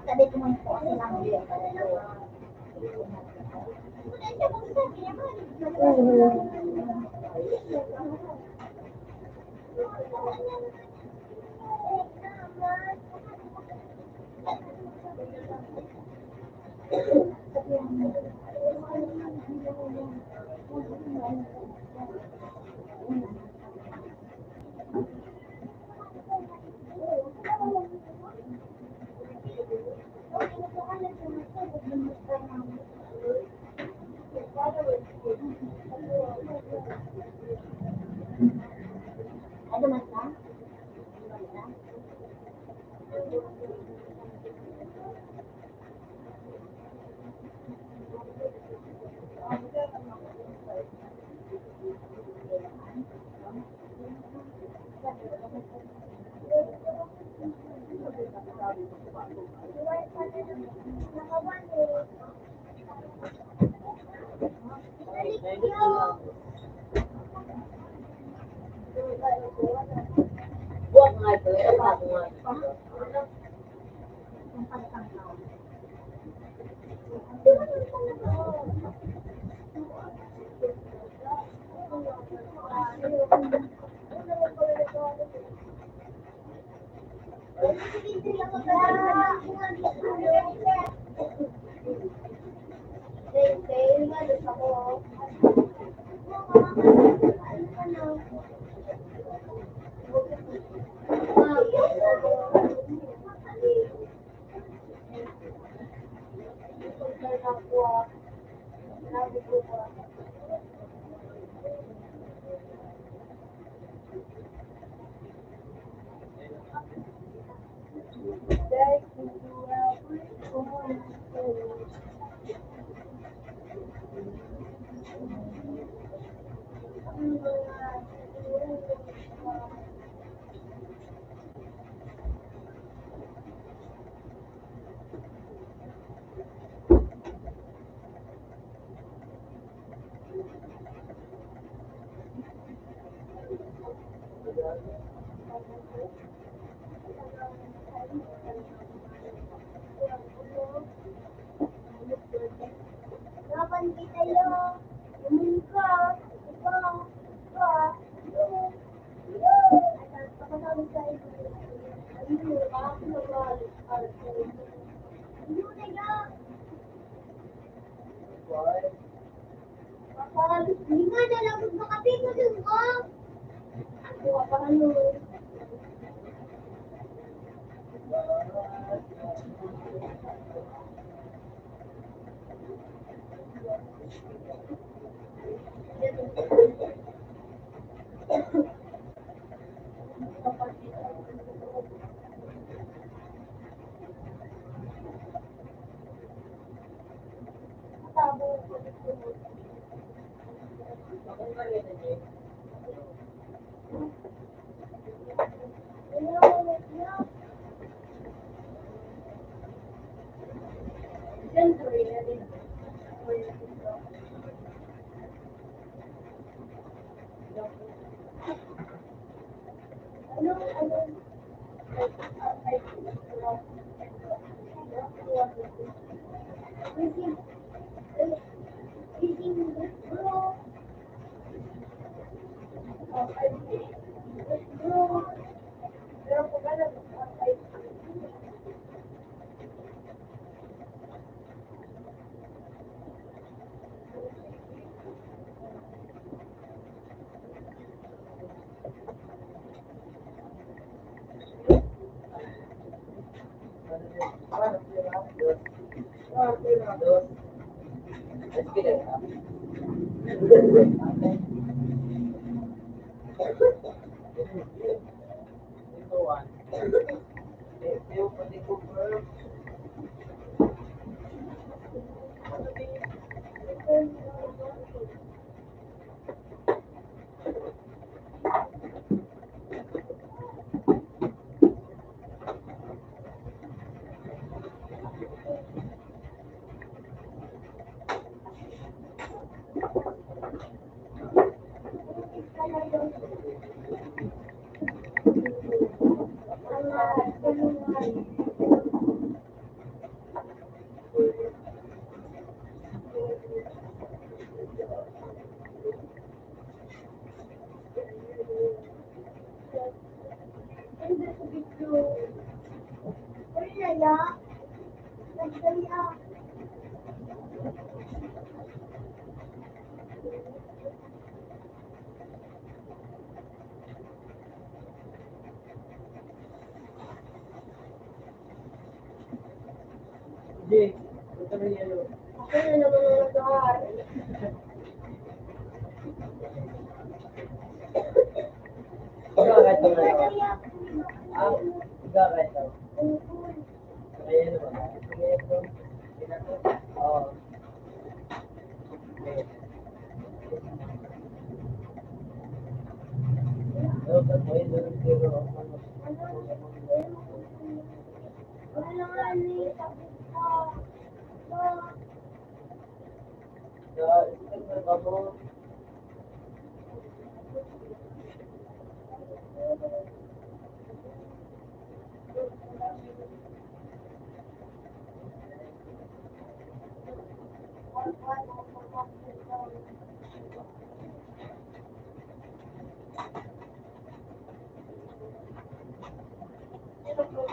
Sabi ko man po, kailangan din. Ada masalah? Buwak nga ito. Ito ako nga. Diba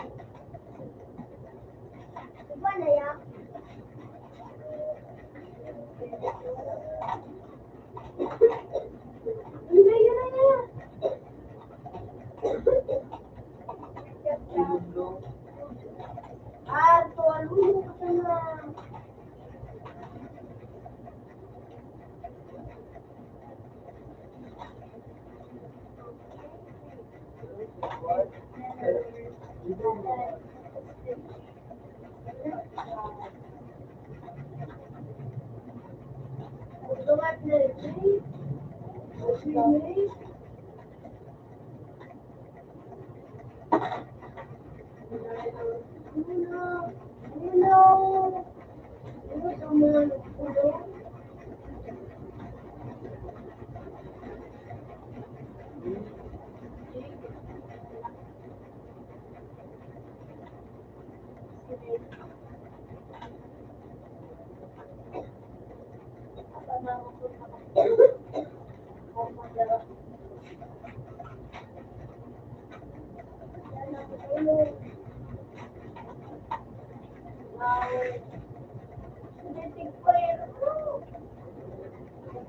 na yan? Yun na, yun na, yun na. Ah, tuwalun mo ka na. Lumat na rin. Okay.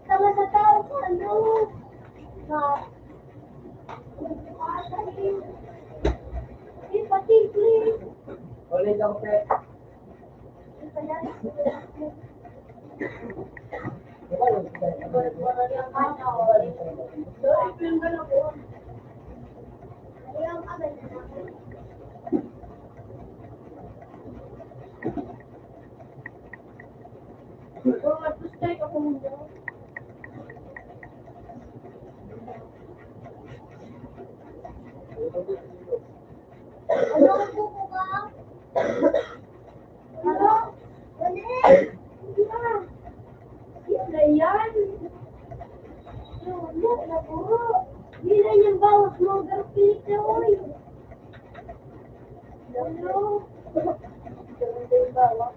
Sama sa tao ko, ano? Pati, please. Ulit ako, pre. Ano ang buko ka? Ano? Wala. Yan na yan. Wala na po. Hindi na yung bawas mo. Garpit na oy. Ano? Ganda yung bawas.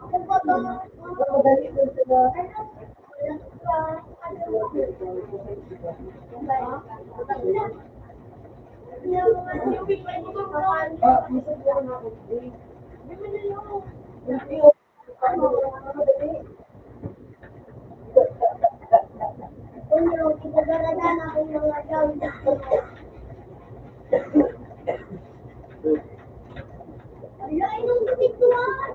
Ako pa ba? Madali ko sila. Gusto ko na ako. Ala, inong bituan.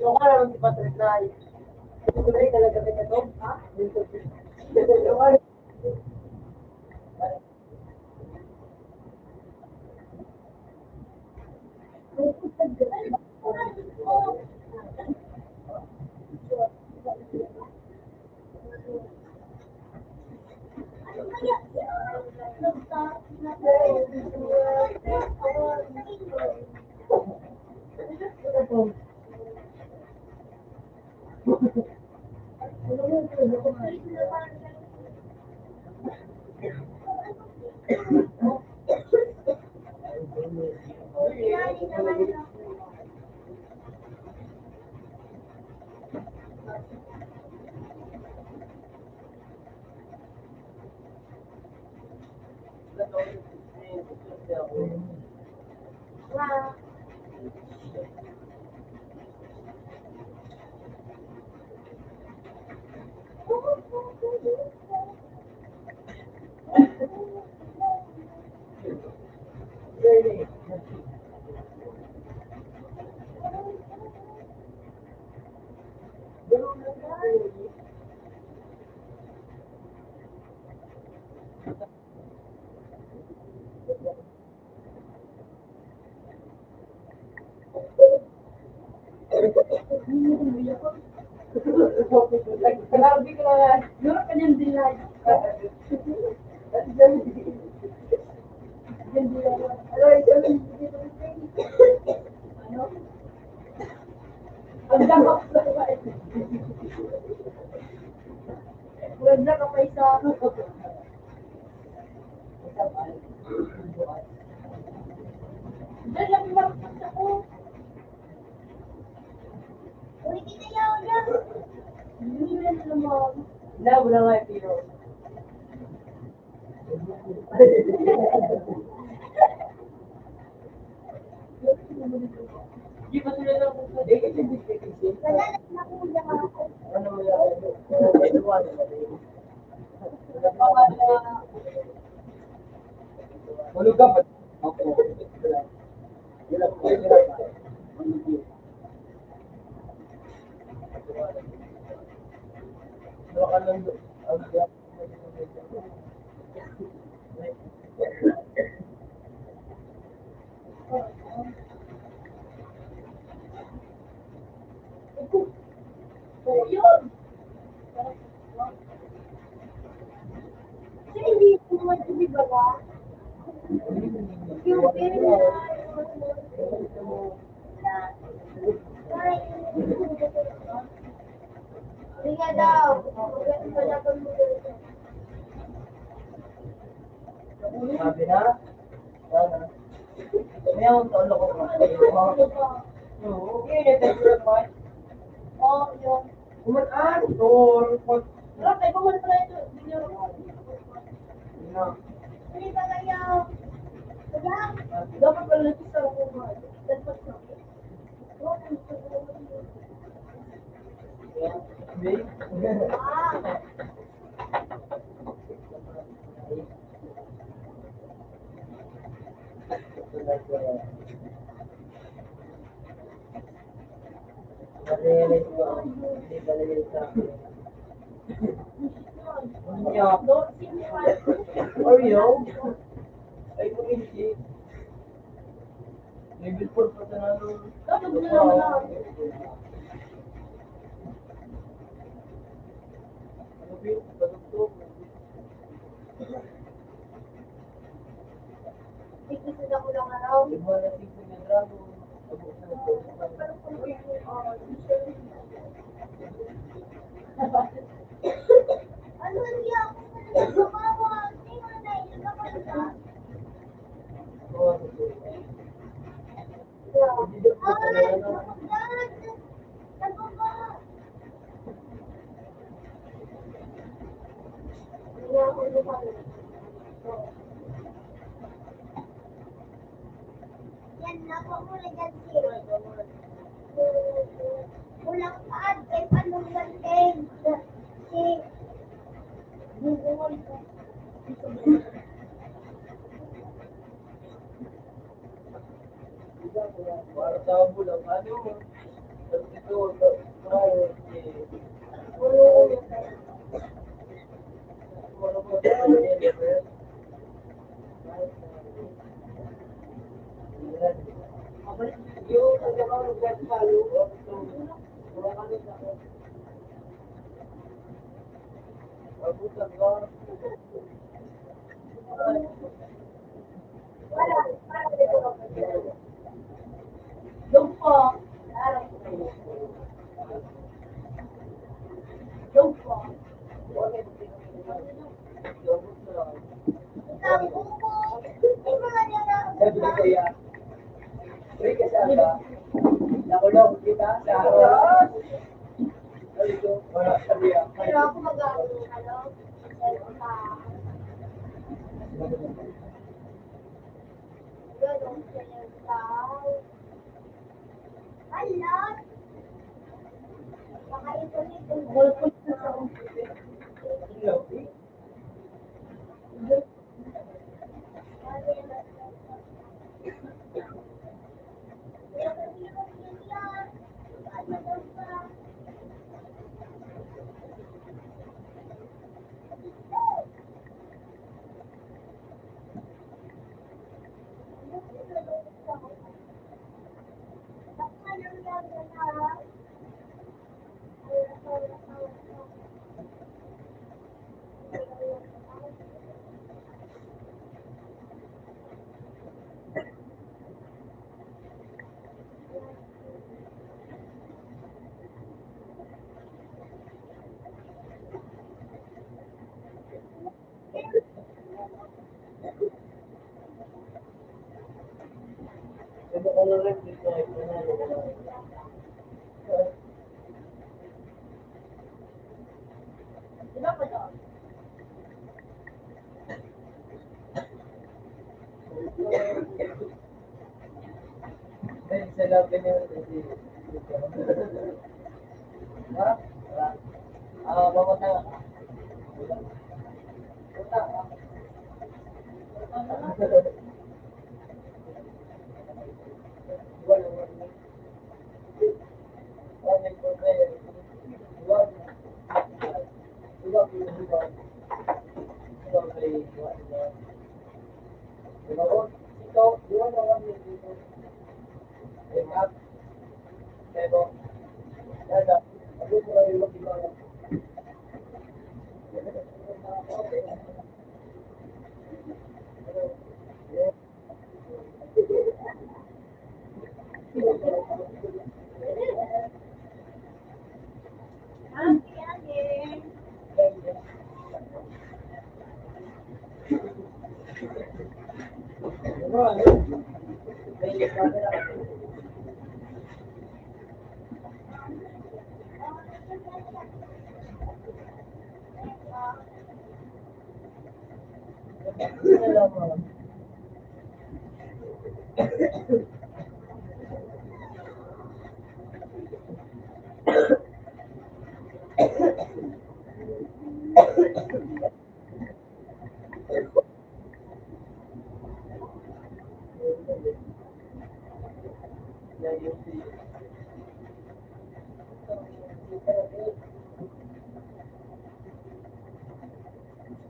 Yung ka naman si Patrick na ito rin talaga ka to, ha? Yung ka Kinain naman ako. Wow. Grabe ka na. Yun ka niyang dilay. Ano? Ang dakap sa babae. Wala ka pa isa. Diyan lang marapos ako. Uy, kita yaw yan. Hindi na naman. Wala nga yung pino. Di ba sila lang kung hindi kasi hindi kasi. Wala na kuya ako. Ano mo yan? Tulog ka ba? Ako. Wala ko kayo nila. Baka lang Oo, yun. Kasi hindi ko naman tumibaga. Yung pera. Sige daw. Wala kang mulo. sabi na. Sana. May akong tolo ko. Oo. Hindi, nag-test ko. Oo, yun. Kumataan. Or, Pero tayo mo na pala ito. Video. Hindi ba kayo? Wala. Dapat pala natin sa mga. Dapat na. Ah. Oreo? Ay, kumisi. May billboard pa sa nalo. Dapat mo na naman na. Ano ba yun? Patugtog. Tignan ko lang araw. Iba na tingin ng dragon. Abot na ito. Ano hindi ako nagkakawa? Hindi mo na ilagay. Ay, dad! Ano ba? Hindi ako ilagay. Yan, nakuha mo na dyan si Ulang paad kay Panungganteng. Si Bugol. Para sa bulang, ano? Ito, tayo. Yung pagkakang nagkakalo, abutan ka. Wala. Yung po. Yung po. Sabi ko, hindi mo nga niya na. Sabi ko kaya, break ka siya. Nakulong kita sa araw. Sabi ko, wala sabi yan. Pero ako mag-ano, ganun, sinagsaw. Alat! Baka ito. Walpot na sa Sabi ko na rin dito. Diba pa daw? Then, sa labi niya, ha? Bawat na.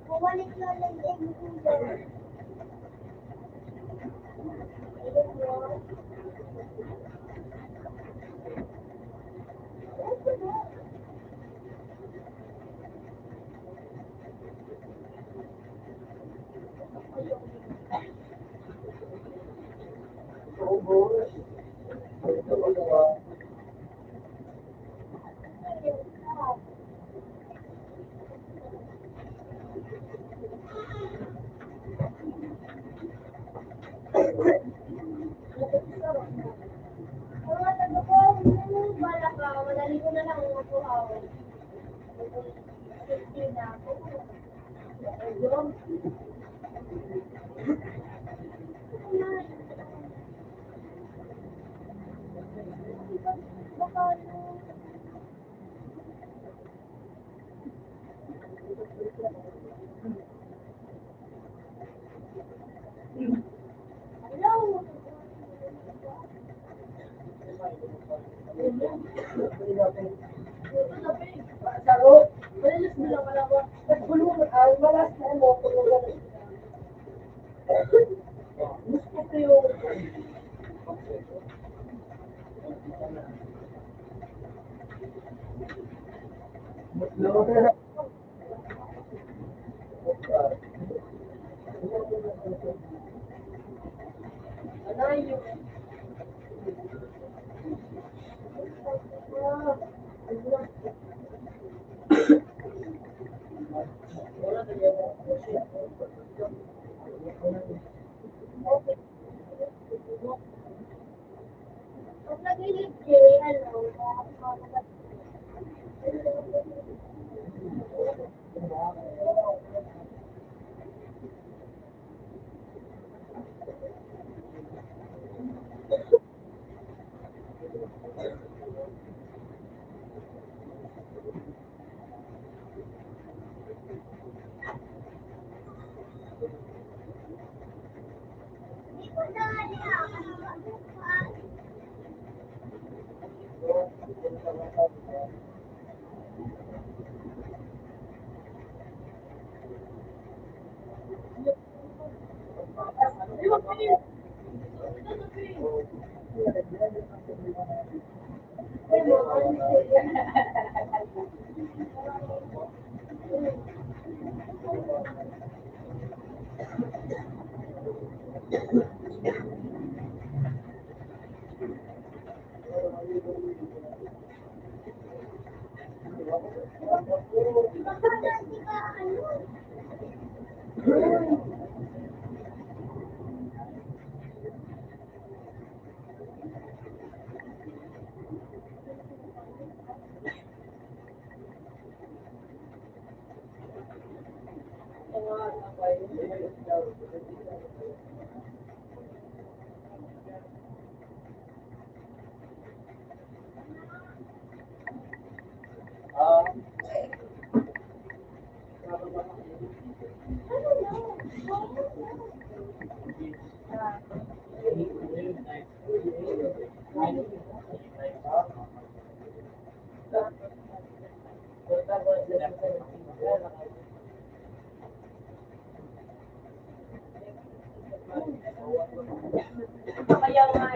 Bumalik na lang din ko. Mga taga ko, bala ka, madali ko na lang makuha. Safety na ako. Baka ano. Hello. Saro, malinis mo lang alam ko. At bulungan, malas na ano, bulungan. Gusto ko yung... Ano yung... Pag nag-libre, ano, Kaya nga,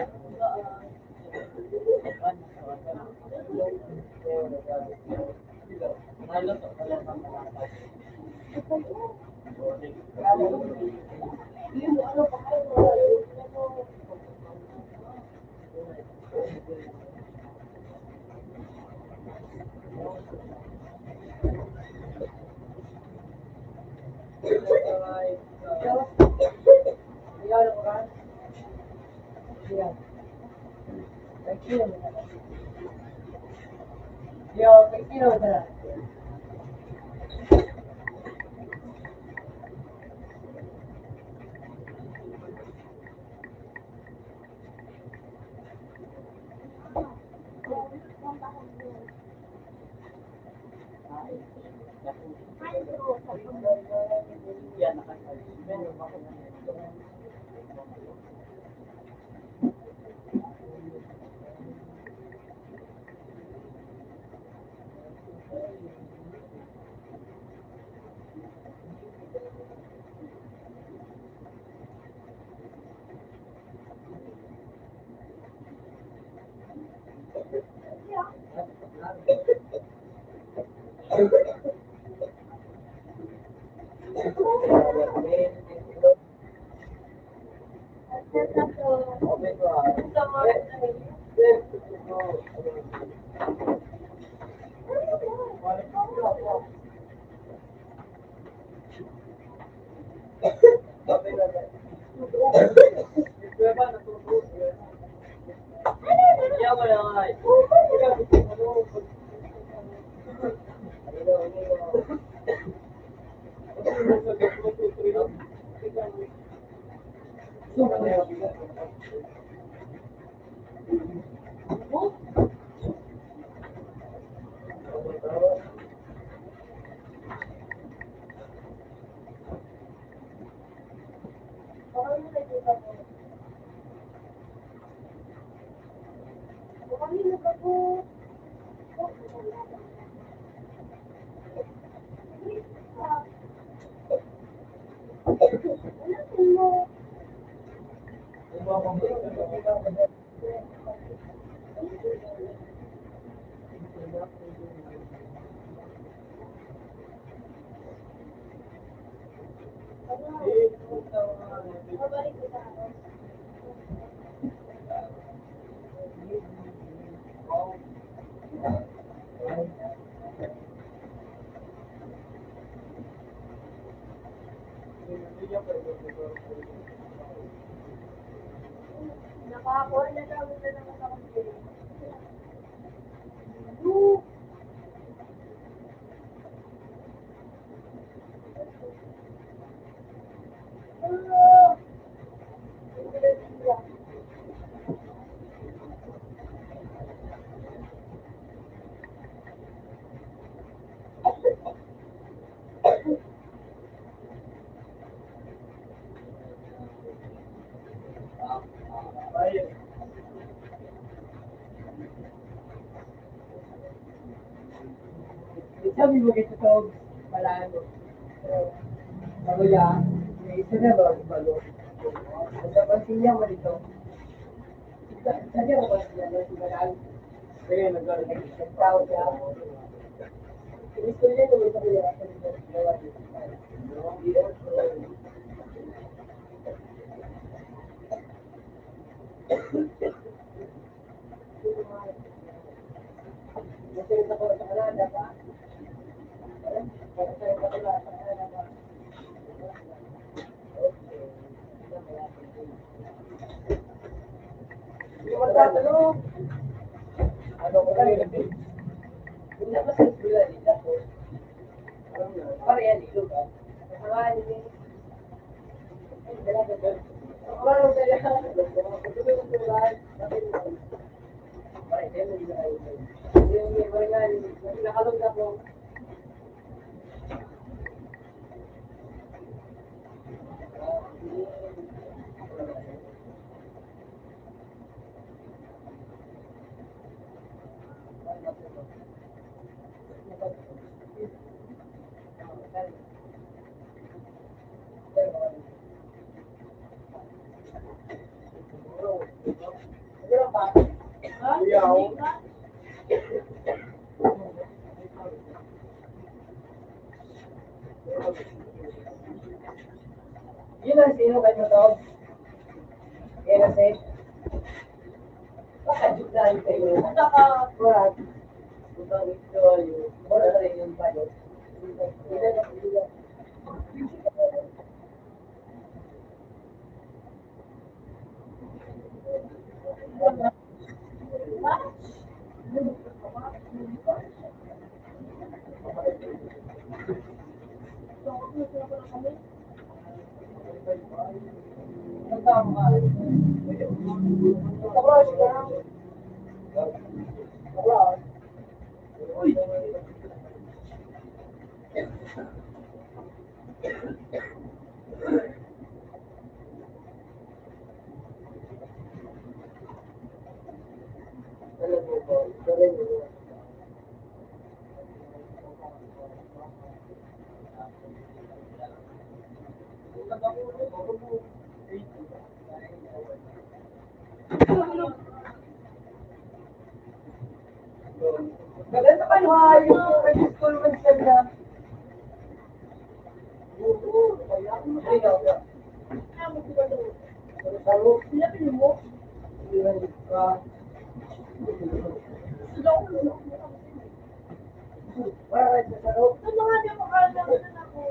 Nakakuha na namin na naman ako din. Sabi mo kito to, malano. Ako ya, may isa na bago. Sa pansin niya mo dito. Sabi ako ba siya na si Maral? Kaya nagtao siya. Gusto niya naman sa kanya kasi gawa dito. Kasi sa Canada pa. Ano ko rin? Hindi pa sa eskwela nila po. Para yan, ilo ba? Marami din. Marami kaya. Nakalog na po. Yun ang sino kayo to? Kaya kasi, pakadyo lang kayo. Saka, Wala. Utang ito, wala na rin yung payo. Ang tama ka. Tapos ka. Tapos. Uy. Maganda ka yung ayos yung school man sila. pinapili mo. Sa mga di mo alam na ako.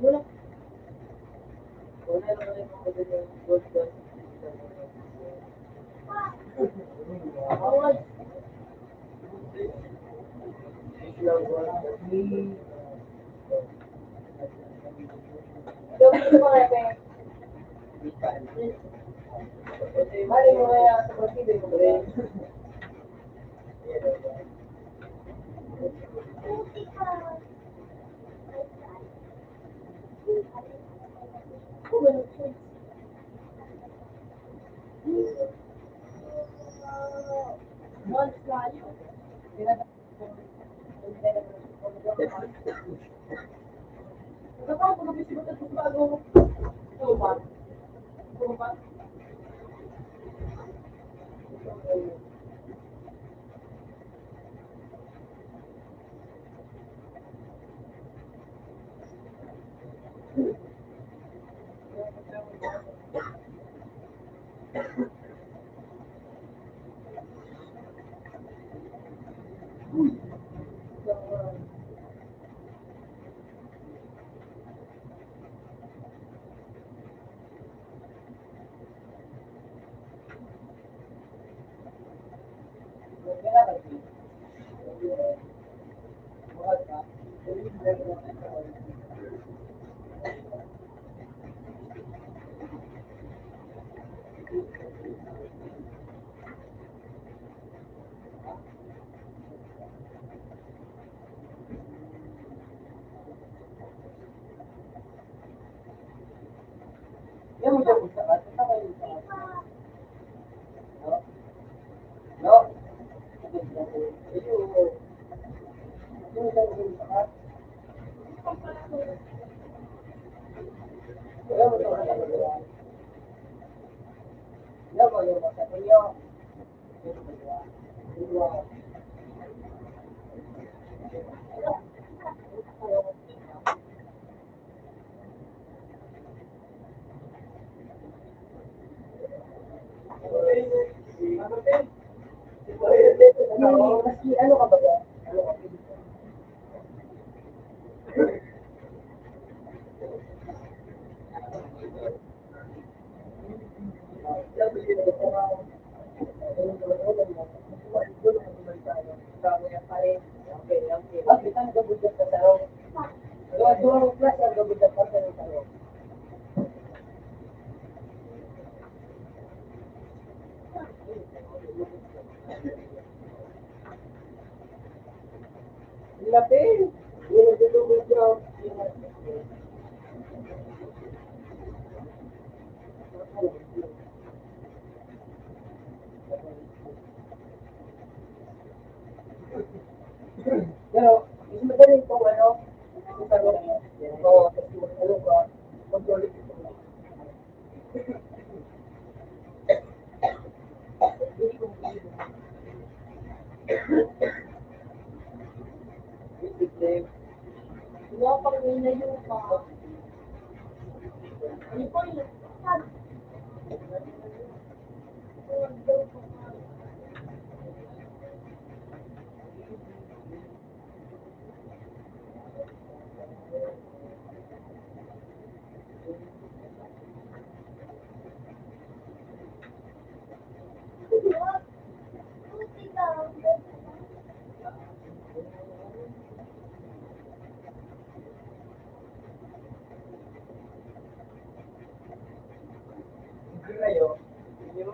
Wala. Wala naman yung mga ganyan yung gold gun. Bawal. Lang wala. Gawin mo rin, eh. Mali mo kaya sa pag-ibig mo rin. Ako ba yung choice? Once tayo. Kapag mag-isip ko sa bago, tumat. Tumat. Yan mo siya kung saan. Saan kayo sa akin? No? Ano ka ba ba? Ano ka ba? Lapin! Yung nagdulugod siya. Pero, mas magaling po ano, yung tanong, oo, kasi ano ka, mag-ulit ito. Wala pang ninayo pa. Ano pa yun? kayo, yung